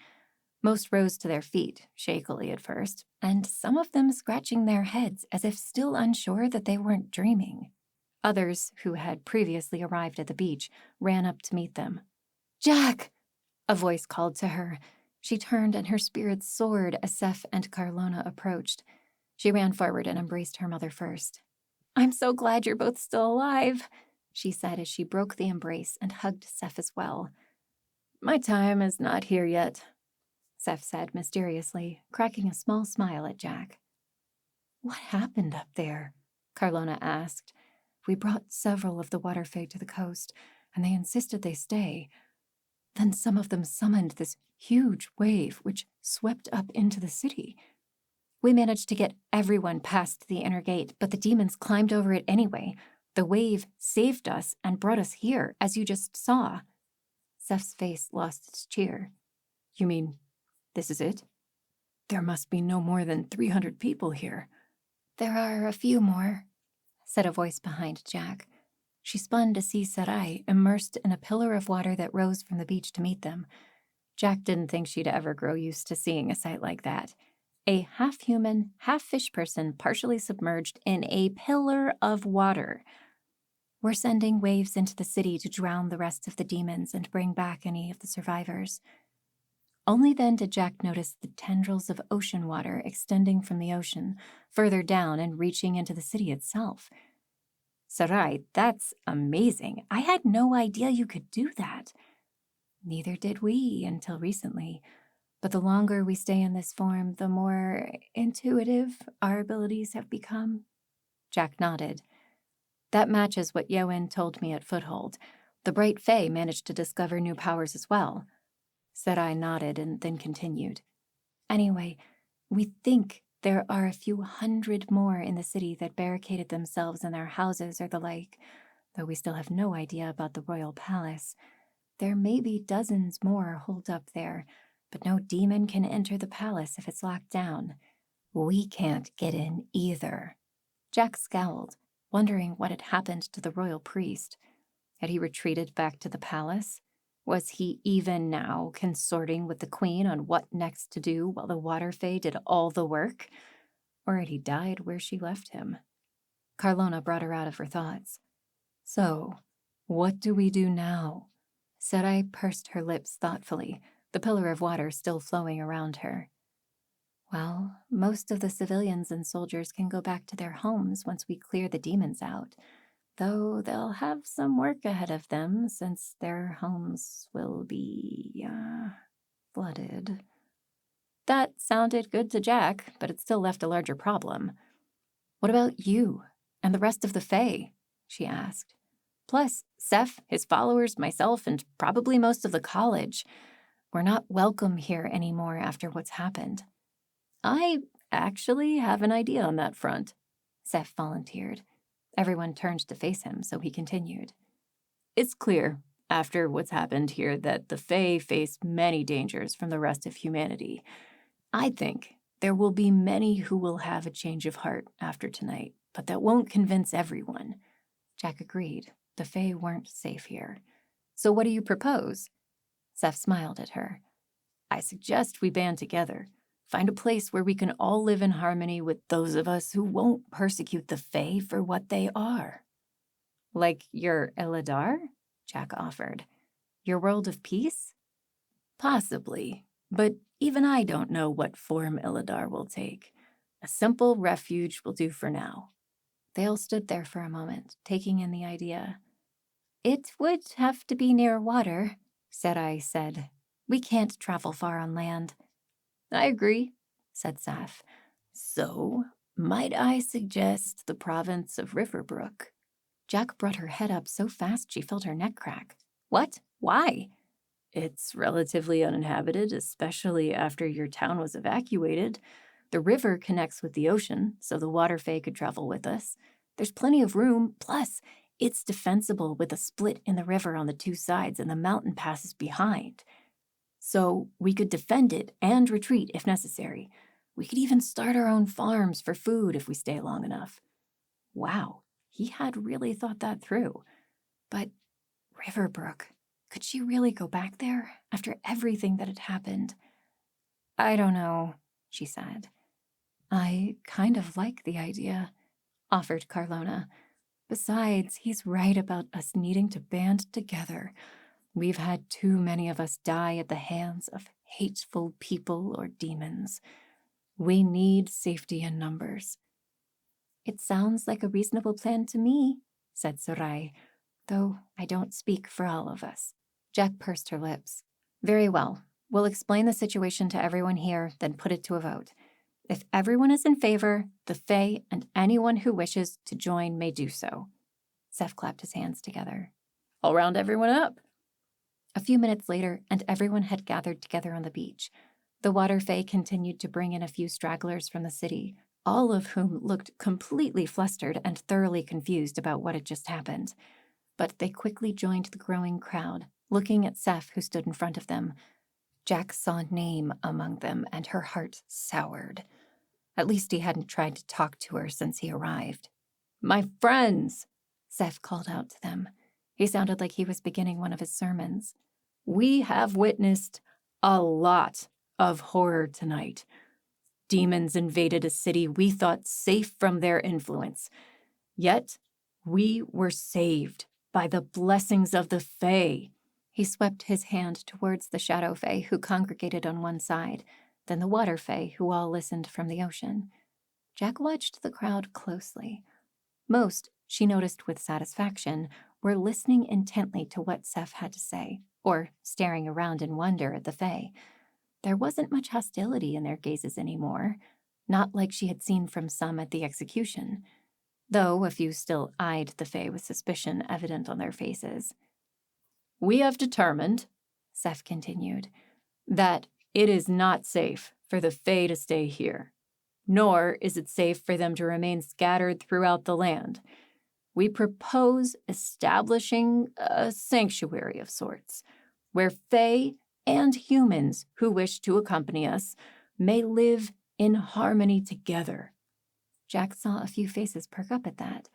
Most rose to their feet, shakily at first, and some of them scratching their heads as if still unsure that they weren't dreaming. Others, who had previously arrived at the beach, ran up to meet them. "Jack!" a voice called to her. She turned and her spirits soared as Seth and Carlona approached. She ran forward and embraced her mother first. "I'm so glad you're both still alive," she said as she broke the embrace and hugged Seth as well. "My time is not here yet," Seth said mysteriously, cracking a small smile at Jack. "What happened up there?" Carlona asked. "We brought several of the water fae to the coast, and they insisted they stay. Then some of them summoned this huge wave, which swept up into the city. We managed to get everyone past the inner gate, but the demons climbed over it anyway. The wave saved us and brought us here, as you just saw." Seth's face lost its cheer. "You mean this is it? There must be no more than 300 people here." "There are a few more," said a voice behind Jack. She spun to see Sarai immersed in a pillar of water that rose from the beach to meet them. Jack didn't think she'd ever grow used to seeing a sight like that. A half-human, half-fish person partially submerged in a pillar of water. "We're sending waves into the city to drown the rest of the demons and bring back any of the survivors." Only then did Jack notice the tendrils of ocean water extending from the ocean, further down and reaching into the city itself. "Sarai, that's amazing. I had no idea you could do that." "Neither did we until recently. But the longer we stay in this form, the more intuitive our abilities have become." Jack nodded. "That matches what Yoen told me at Foothold. The Bright Fae managed to discover new powers as well." Sarai nodded and then continued. "Anyway, we think there are a few hundred more in the city that barricaded themselves in their houses or the like, though we still have no idea about the royal palace. There may be dozens more holed up there, but no demon can enter the palace if it's locked down. We can't get in either." Jack scowled, wondering what had happened to the royal priest. Had he retreated back to the palace? Was he even now consorting with the queen on what next to do while the water fae did all the work? Or had he died where she left him? Carlona brought her out of her thoughts. So, what do we do now? Sarai pursed her lips thoughtfully, the pillar of water still flowing around her. Well, most of the civilians and soldiers can go back to their homes once we clear the demons out, though they'll have some work ahead of them since their homes will be, flooded. That sounded good to Jack, but it still left a larger problem. What about you and the rest of the Fae? She asked. Plus, Seth, his followers, myself, and probably most of the college. We're not welcome here anymore after what's happened. I actually have an idea on that front, Seth volunteered. Everyone turned to face him, so he continued. It's clear, after what's happened here, that the Fae face many dangers from the rest of humanity. I think there will be many who will have a change of heart after tonight, but that won't convince everyone. Jack agreed. The Fae weren't safe here. So what do you propose? Seth smiled at her. I suggest we band together. Find a place where we can all live in harmony with those of us who won't persecute the Fae for what they are. Like your Eladar? Jack offered. Your world of peace? Possibly, but even I don't know what form Eladar will take. A simple refuge will do for now. They all stood there for a moment, taking in the idea. It would have to be near water, Sarai said. We can't travel far on land. I agree, said Saf. So, might I suggest the province of Riverbrook? Jack brought her head up so fast she felt her neck crack. What? Why? It's relatively uninhabited, especially after your town was evacuated. The river connects with the ocean, so the water fae could travel with us. There's plenty of room, plus it's defensible with a split in the river on the two sides and the mountain passes behind. So we could defend it and retreat if necessary. We could even start our own farms for food if we stay long enough. Wow, he had really thought that through. But Riverbrook, could she really go back there after everything that had happened? I don't know, she said. I kind of like the idea, offered Carlona. Besides, he's right about us needing to band together. We've had too many of us die at the hands of hateful people or demons. We need safety in numbers. It sounds like a reasonable plan to me, said Sarai, though I don't speak for all of us. Jack pursed her lips. Very well. We'll explain the situation to everyone here, then put it to a vote. If everyone is in favor, the Fae and anyone who wishes to join may do so. Seth clapped his hands together. I'll round everyone up. A few minutes later, and everyone had gathered together on the beach. The water fae continued to bring in a few stragglers from the city, all of whom looked completely flustered and thoroughly confused about what had just happened. But they quickly joined the growing crowd, looking at Seth, who stood in front of them. Jack saw a name among them, and her heart soured. At least he hadn't tried to talk to her since he arrived. My friends, Seth called out to them. He sounded like he was beginning one of his sermons. We have witnessed a lot of horror tonight. Demons invaded a city we thought safe from their influence. Yet, we were saved by the blessings of the Fae. He swept his hand towards the Shadow Fae who congregated on one side, then the Water Fae who all listened from the ocean. Jack watched the crowd closely. Most, she noticed with satisfaction, were listening intently to what Seth had to say, or staring around in wonder at the Fae. There wasn't much hostility in their gazes anymore, not like she had seen from some at the execution, though a few still eyed the Fae with suspicion evident on their faces. We have determined, Seth continued, that it is not safe for the Fae to stay here, nor is it safe for them to remain scattered throughout the land. We propose establishing a sanctuary of sorts, where Fae and humans who wish to accompany us may live in harmony together. Jack saw a few faces perk up at that.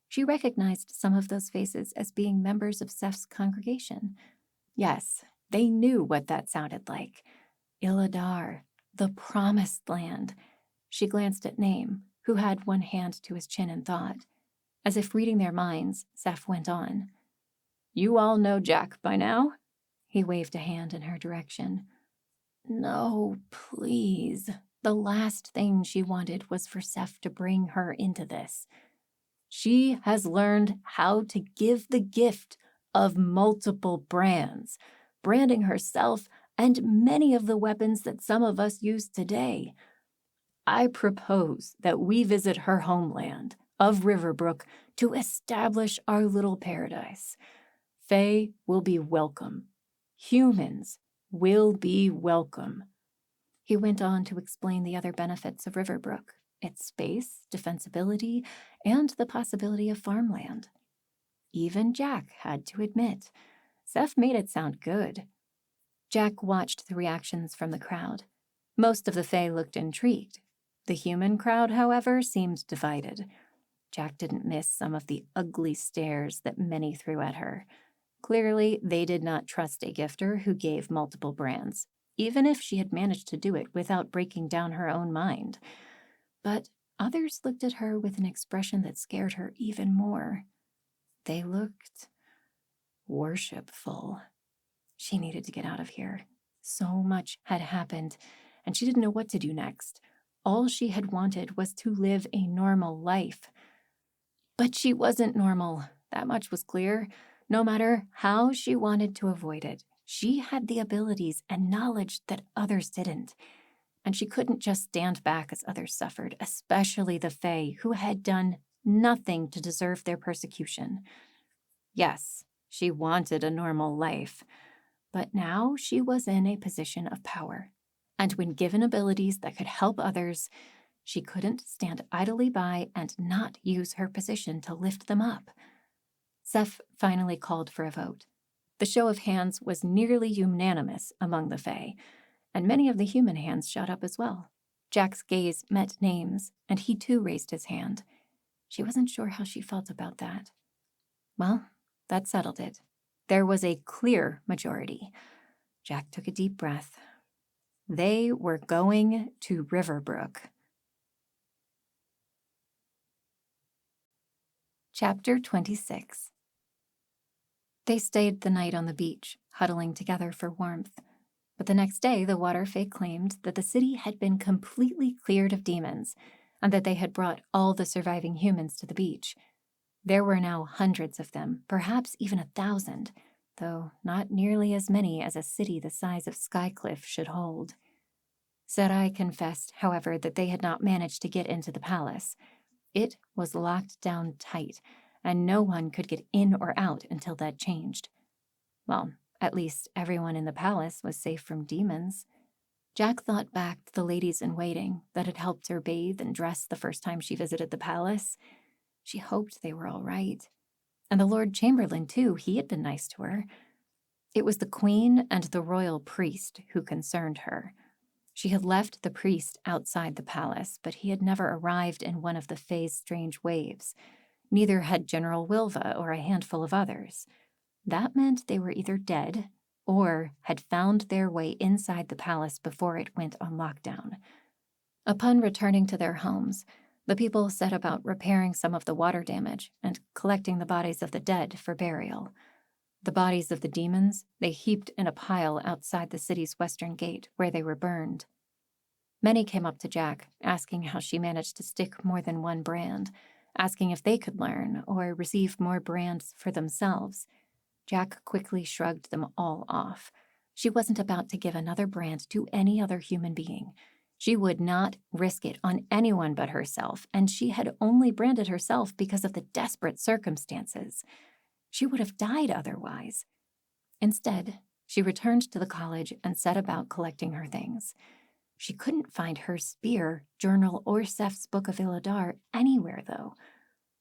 She recognized some of those faces as being members of Seth's congregation. Yes, they knew what that sounded like. Illadar, the Promised Land. She glanced at Name, who had one hand to his chin in thought. As if reading their minds, Seth went on. You all know Jack by now? He waved a hand in her direction. No, please. The last thing she wanted was for Seth to bring her into this. She has learned how to give the gift of multiple brands, branding herself and many of the weapons that some of us use today. I propose that we visit her homeland of Riverbrook to establish our little paradise. Fae will be welcome. Humans will be welcome. He went on to explain the other benefits of Riverbrook, its space, defensibility, and the possibility of farmland. Even Jack had to admit, Seth made it sound good. Jack watched the reactions from the crowd. Most of the Fae looked intrigued. The human crowd, however, seemed divided. Jack didn't miss some of the ugly stares that many threw at her. Clearly, they did not trust a gifter who gave multiple brands, even if she had managed to do it without breaking down her own mind. But others looked at her with an expression that scared her even more. They looked worshipful. She needed to get out of here. So much had happened, and she didn't know what to do next. All she had wanted was to live a normal life. But she wasn't normal, that much was clear. No matter how she wanted to avoid it, she had the abilities and knowledge that others didn't. And she couldn't just stand back as others suffered, especially the Fae, who had done nothing to deserve their persecution. Yes, she wanted a normal life, but now she was in a position of power. And when given abilities that could help others, she couldn't stand idly by and not use her position to lift them up. Seth finally called for a vote. The show of hands was nearly unanimous among the Fae, and many of the human hands shot up as well. Jack's gaze met Name's, and he too raised his hand. She wasn't sure how she felt about that. Well, that settled it. There was a clear majority. Jack took a deep breath. They were going to Riverbrook. Chapter 26. They stayed the night on the beach, huddling together for warmth. But the next day, the water fae claimed that the city had been completely cleared of demons, and that they had brought all the surviving humans to the beach. There were now hundreds of them, perhaps even 1,000, though not nearly as many as a city the size of Skycliff should hold. Sarai confessed, however, that they had not managed to get into the palace. It was locked down tight, and no one could get in or out until that changed. Well, at least everyone in the palace was safe from demons. Jack thought back to the ladies in waiting that had helped her bathe and dress the first time she visited the palace. She hoped they were all right. And the Lord Chamberlain, too, he had been nice to her. It was the queen and the royal priest who concerned her. She had left the priest outside the palace, but he had never arrived in one of the Fae's strange waves. Neither had General Wilva or a handful of others. That meant they were either dead or had found their way inside the palace before it went on lockdown. Upon returning to their homes, the people set about repairing some of the water damage and collecting the bodies of the dead for burial. The bodies of the demons they heaped in a pile outside the city's western gate, where they were burned. Many came up to Jack, asking how she managed to stick more than one brand, asking if they could learn or receive more brands for themselves. Jack quickly shrugged them all off. She wasn't about to give another brand to any other human being. She would not risk it on anyone but herself, and she had only branded herself because of the desperate circumstances. She would have died otherwise. Instead, she returned to the college and set about collecting her things. She couldn't find her spear, journal, or Seth's Book of Illadar anywhere, though.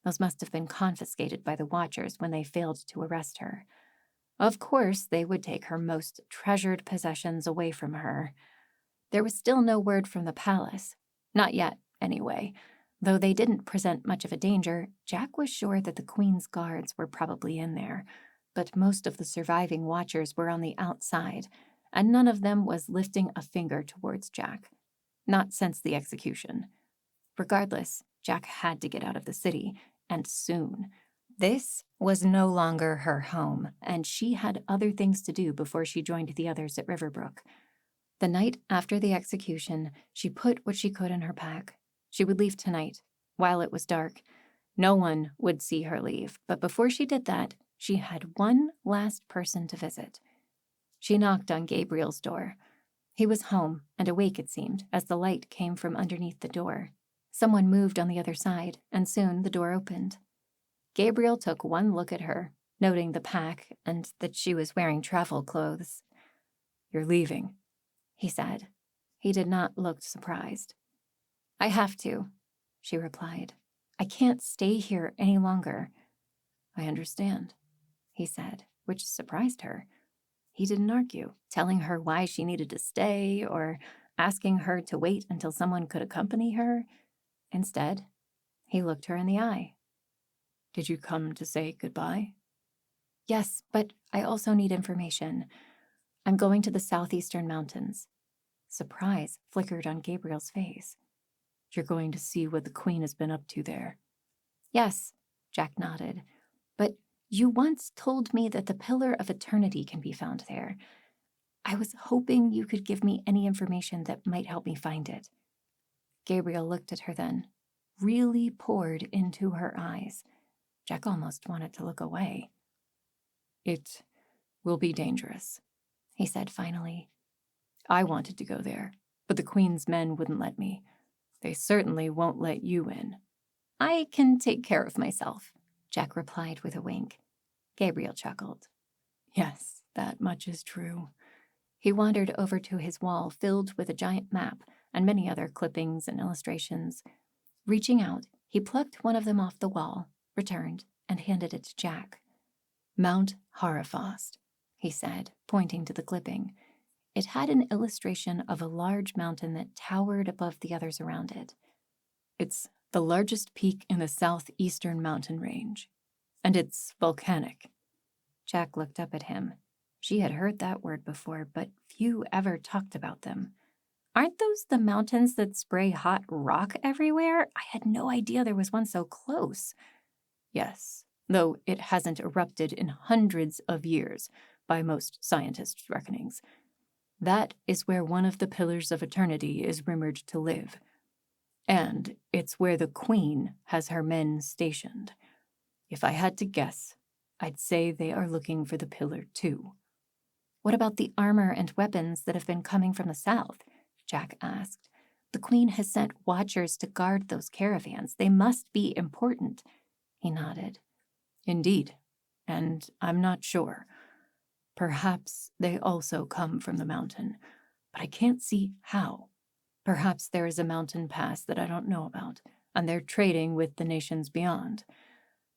Those must have been confiscated by the Watchers when they failed to arrest her. Of course, they would take her most treasured possessions away from her. There was still no word from the palace. Not yet, anyway. Though they didn't present much of a danger, Jack was sure that the Queen's guards were probably in there. but most of the surviving watchers were on the outside, and none of them was lifting a finger towards Jack. Not since the execution. Regardless, Jack had to get out of the city, and soon. This was no longer her home, and she had other things to do before she joined the others at Riverbrook. The night after the execution, she put what she could in her pack. She would leave tonight, while it was dark. No one would see her leave, but before she did that, she had one last person to visit. She knocked on Gabriel's door. He was home and awake, it seemed, as the light came from underneath the door. Someone moved on the other side, and soon the door opened. Gabriel took one look at her, noting the pack and that she was wearing travel clothes. "You're leaving," he said. He did not look surprised. "I have to," she replied. "I can't stay here any longer." "I understand," he said, which surprised her. He didn't argue, telling her why she needed to stay or asking her to wait until someone could accompany her. Instead, he looked her in the eye. "Did you come to say goodbye?" "Yes, but I also need information. I'm going to the southeastern mountains." Surprise flickered on Gabriel's face. "You're going to see what the Queen has been up to there?" "Yes," Jack nodded. "But you once told me that the Pillar of Eternity can be found there. I was hoping you could give me any information that might help me find it." Gabriel looked at her then, really poured into her eyes. Jack almost wanted to look away. "It will be dangerous," he said finally. "I wanted to go there, but the Queen's men wouldn't let me. They certainly won't let you in." "I can take care of myself," Jack replied with a wink. Gabriel chuckled. "Yes, that much is true." He wandered over to his wall filled with a giant map and many other clippings and illustrations. Reaching out, he plucked one of them off the wall, returned, and handed it to Jack. "Mount Harifast," he said, pointing to the clipping. It had an illustration of a large mountain that towered above the others around it. "It's the largest peak in the southeastern mountain range, and it's volcanic." Jack looked up at him. She had heard that word before, but few ever talked about them. "Aren't those the mountains that spray hot rock everywhere? I had no idea there was one so close." "Yes, though it hasn't erupted in hundreds of years, by most scientists' reckonings. That is where one of the Pillars of Eternity is rumored to live. And it's where the Queen has her men stationed. If I had to guess, I'd say they are looking for the Pillar too." "What about the armor and weapons that have been coming from the south?" Jack asked. "The Queen has sent watchers to guard those caravans. They must be important." He nodded. "Indeed, and I'm not sure. Perhaps they also come from the mountain, but I can't see how. Perhaps there is a mountain pass that I don't know about, and they're trading with the nations beyond,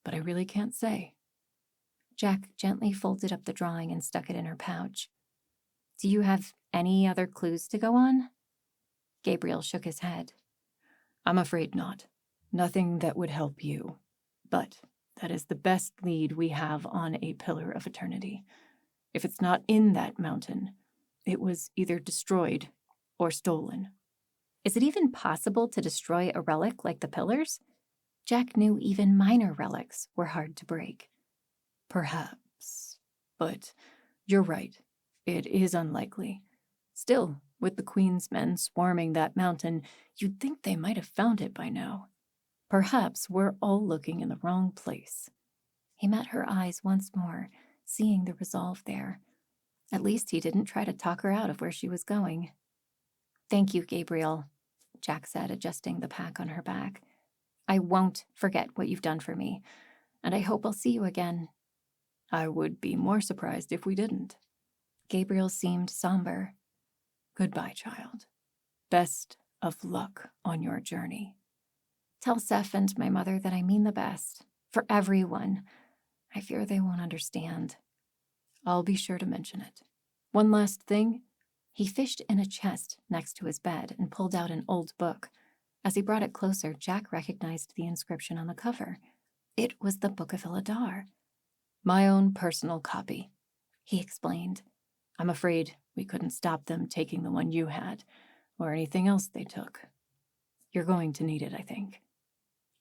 but I really can't say." Jack gently folded up the drawing and stuck it in her pouch. "Do you have any other clues to go on?" Gabriel shook his head. "I'm afraid not. Nothing that would help you. But that is the best lead we have on a Pillar of Eternity. If it's not in that mountain, it was either destroyed or stolen." "Is it even possible to destroy a relic like the pillars?" Jack knew even minor relics were hard to break. "Perhaps. But you're right. It is unlikely. Still, with the Queen's men swarming that mountain, you'd think they might have found it by now. Perhaps we're all looking in the wrong place." He met her eyes once more, seeing the resolve there. At least he didn't try to talk her out of where she was going. "Thank you, Gabriel," Jack said, adjusting the pack on her back. "I won't forget what you've done for me, and I hope I'll see you again." "I would be more surprised if we didn't." Gabriel seemed somber. "Goodbye, child. Best of luck on your journey." "Tell Seth and my mother that I mean the best. For everyone. I fear they won't understand." "I'll be sure to mention it. One last thing." He fished in a chest next to his bed and pulled out an old book. As he brought it closer, Jack recognized the inscription on the cover. It was the Book of Iladar. My own personal copy," he explained. "I'm afraid we couldn't stop them taking the one you had, or anything else they took. You're going to need it, I think."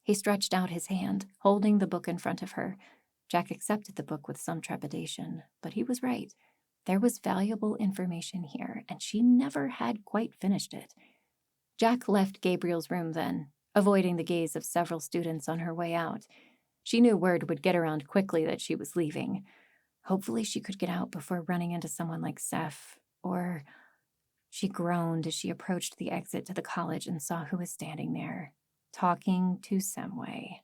He stretched out his hand, holding the book in front of her. Jack accepted the book with some trepidation, but he was right. There was valuable information here, and she never had quite finished it. Jack left Gabriel's room then, avoiding the gaze of several students on her way out. She knew word would get around quickly that she was leaving. Hopefully she could get out before running into someone like Seth, or... She groaned as she approached the exit to the college and saw who was standing there, talking to Semway.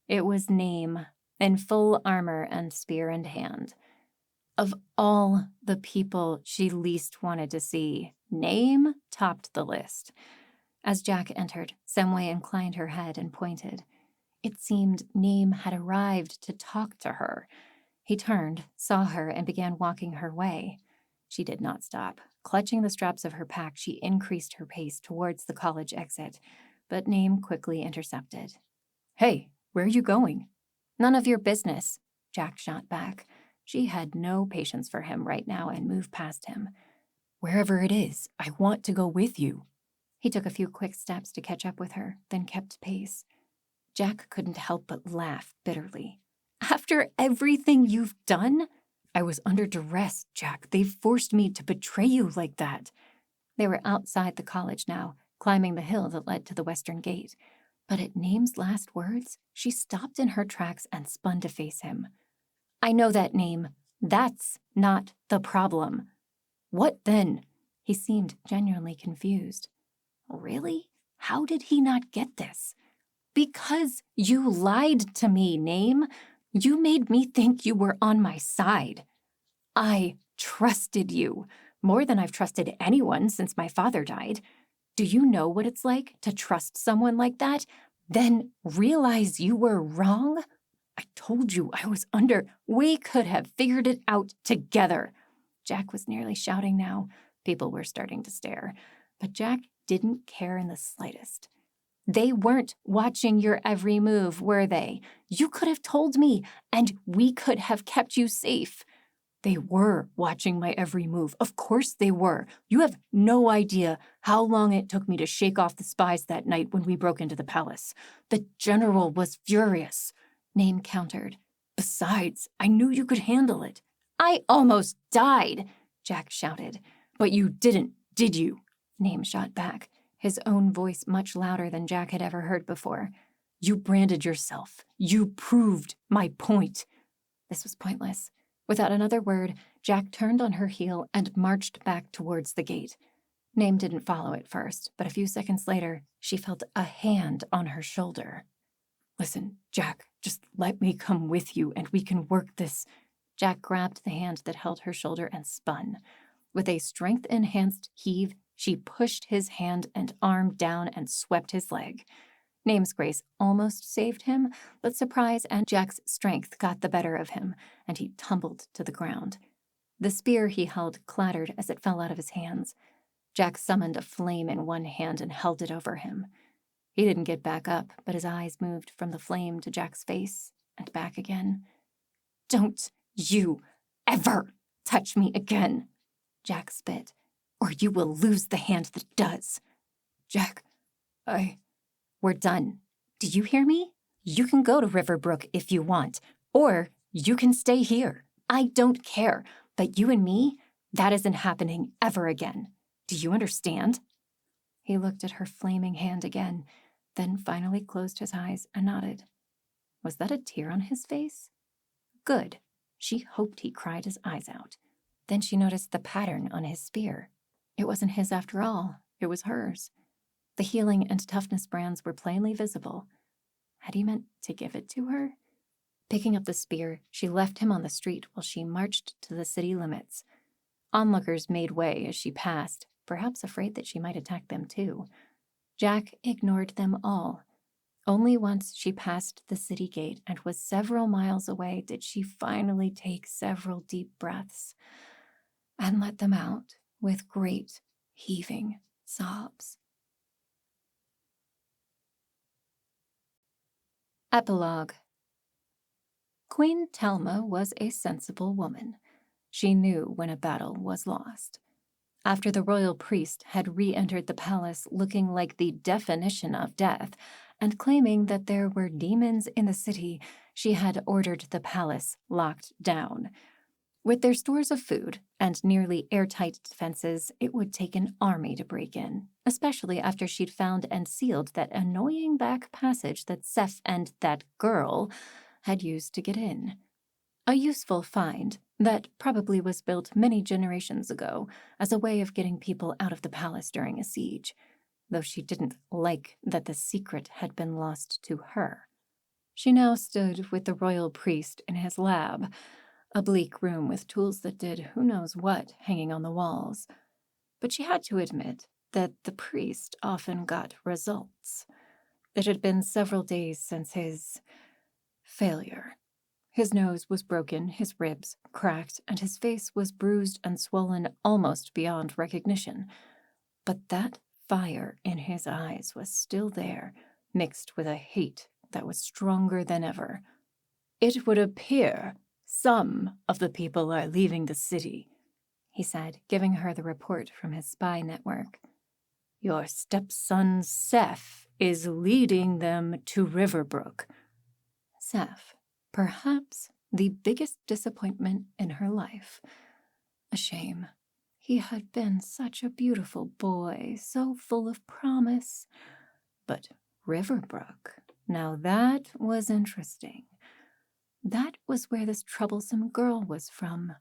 It was Name, in full armor and spear in hand. Of all the people she least wanted to see, Name topped the list. As Jack entered, Semway inclined her head and pointed. It seemed Name had arrived to talk to her. He turned, saw her, and began walking her way. She did not stop. Clutching the straps of her pack, she increased her pace towards the college exit, but Name quickly intercepted. "Hey, where are you going?" "None of your business," Jack shot back. She had no patience for him right now and moved past him. "Wherever it is, I want to go with you." He took a few quick steps to catch up with her, then kept pace. Jack couldn't help but laugh bitterly. "After everything you've done?" "I was under duress, Jack. They forced me to betray you like that." They were outside the college now, climbing the hill that led to the western gate. But at Name's last words, she stopped in her tracks and spun to face him. "I know that, Name. That's not the problem." "What then?" He seemed genuinely confused. Really? How did he not get this? "Because you lied to me, Name. You made me think you were on my side. I trusted you, more than I've trusted anyone since my father died. Do you know what it's like to trust someone like that, then realize you were wrong? I told you I was under. We could have figured it out together." Jack was nearly shouting now. People were starting to stare, but Jack didn't care in the slightest. "They weren't watching your every move, were they? You could have told me, and we could have kept you safe." "They were watching my every move. Of course they were. You have no idea how long it took me to shake off the spies that night when we broke into the palace. The general was furious," Name countered. "Besides, I knew you could handle it." "I almost died," Jack shouted. "But you didn't, did you?" Name shot back, his own voice much louder than Jack had ever heard before. "You branded yourself. You proved my point." This was pointless. Without another word, Jack turned on her heel and marched back towards the gate. Name didn't follow at first, but a few seconds later, she felt a hand on her shoulder. "Listen, Jack, just let me come with you and we can work this." Jack grabbed the hand that held her shoulder and spun. With a strength-enhanced heave, she pushed his hand and arm down and swept his leg. Name's grace almost saved him, but surprise and Jack's strength got the better of him, and he tumbled to the ground. The spear he held clattered as it fell out of his hands. Jack summoned a flame in one hand and held it over him. He didn't get back up, but his eyes moved from the flame to Jack's face and back again. "Don't you ever touch me again," Jack spit, "or you will lose the hand that does." "Jack, We're done. Do you hear me? You can go to Riverbrook if you want, or you can stay here. I don't care, but you and me, that isn't happening ever again. Do you understand?" He looked at her flaming hand again, then finally closed his eyes and nodded. Was that a tear on his face? Good. She hoped he cried his eyes out. Then she noticed the pattern on his spear. It wasn't his after all. It was hers. The healing and toughness brands were plainly visible. Had he meant to give it to her? Picking up the spear, she left him on the street while she marched to the city limits. Onlookers made way as she passed, perhaps afraid that she might attack them too. Jack ignored them all. Only once she passed the city gate and was several miles away did she finally take several deep breaths and let them out with great, heaving sobs. Epilogue. Queen Telma was a sensible woman. She knew when a battle was lost. After the royal priest had re-entered the palace looking like the definition of death and claiming that there were demons in the city, she had ordered the palace locked down. With their stores of food and nearly airtight defenses, it would take an army to break in, especially after she'd found and sealed that annoying back passage that Seth and that girl had used to get in. A useful find that probably was built many generations ago as a way of getting people out of the palace during a siege, though she didn't like that the secret had been lost to her. She now stood with the royal priest in his lab, a bleak room with tools that did who knows what hanging on the walls. But she had to admit that the priest often got results. It had been several days since his failure. His nose was broken, his ribs cracked, and his face was bruised and swollen almost beyond recognition. But that fire in his eyes was still there, mixed with a hate that was stronger than ever. "It would appear some of the people are leaving the city," he said, giving her the report from his spy network. "Your stepson Seth is leading them to Riverbrook." Seth, perhaps the biggest disappointment in her life. A shame. He had been such a beautiful boy, so full of promise. But Riverbrook, now that was interesting. That was where this troublesome girl was from.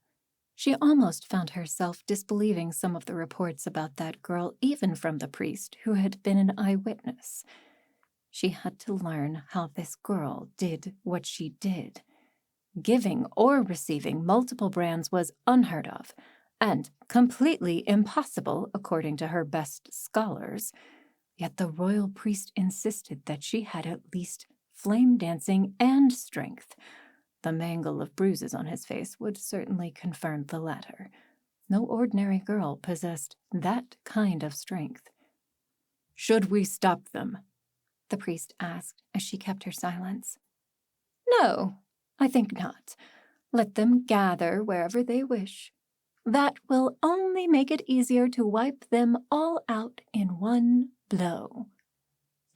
She almost found herself disbelieving some of the reports about that girl, even from the priest who had been an eyewitness. She had to learn how this girl did what she did. Giving or receiving multiple brands was unheard of, and completely impossible according to her best scholars. Yet the royal priest insisted that she had at least flame dancing and strength. The mangle of bruises on his face would certainly confirm the latter. No ordinary girl possessed that kind of strength. "Should we stop them?" the priest asked as she kept her silence. "No, I think not. Let them gather wherever they wish. That will only make it easier to wipe them all out in one blow."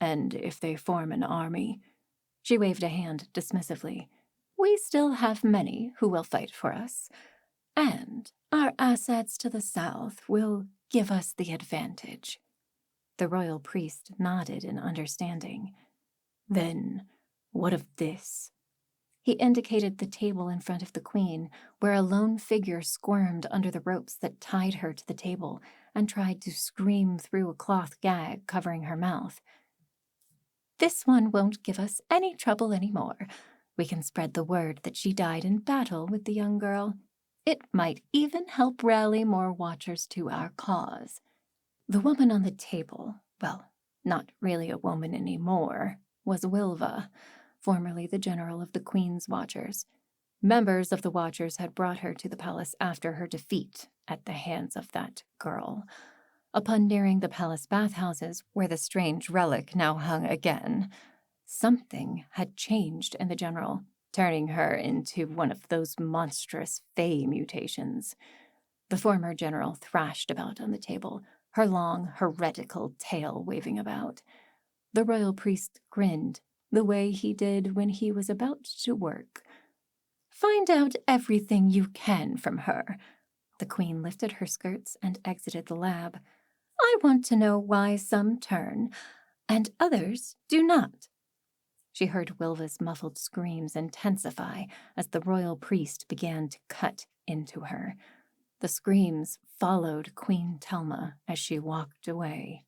"And if they form an army?" She waved a hand dismissively. "We still have many who will fight for us, and our assets to the south will give us the advantage." The royal priest nodded in understanding. "Then what of this?" He indicated the table in front of the queen, where a lone figure squirmed under the ropes that tied her to the table and tried to scream through a cloth gag covering her mouth. "This one won't give us any trouble anymore. We can spread the word that she died in battle with the young girl. It might even help rally more watchers to our cause." The woman on the table, well, not really a woman anymore, was Wilva, formerly the general of the Queen's Watchers. Members of the Watchers had brought her to the palace after her defeat at the hands of that girl. Upon nearing the palace bathhouses, where the strange relic now hung again, something had changed in the general, turning her into one of those monstrous Fey mutations. The former general thrashed about on the table, her long, heretical tail waving about. The royal priest grinned, the way he did when he was about to work. "Find out everything you can from her." The queen lifted her skirts and exited the lab. "I want to know why some turn, and others do not." She heard Wilva's muffled screams intensify as the royal priest began to cut into her. The screams followed Queen Telma as she walked away.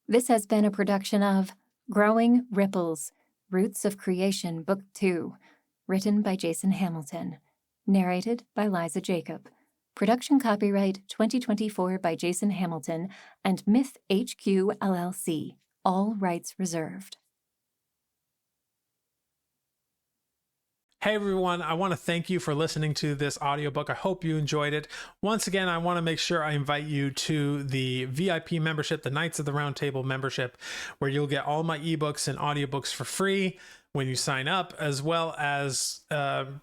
This has been a production of Growing Ripples, Roots of Creation, Book 2, written by Jason Hamilton, narrated by Liza Jacob. Production copyright 2024 by Jason Hamilton and Myth HQ LLC. All rights reserved. Hey everyone, I want to thank you for listening to this audiobook. I hope you enjoyed it. Once again, I want to make sure I invite you to the VIP membership, the Knights of the Round Table membership, where you'll get all my ebooks and audiobooks for free when you sign up, as well as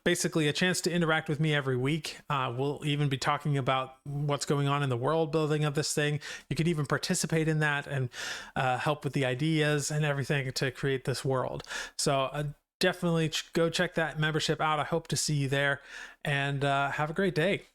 basically a chance to interact with me every week. We'll even be talking about what's going on in the world building of this thing. You can even participate in that and help with the ideas and everything to create this world. So definitely go check that membership out. I hope to see you there, and have a great day.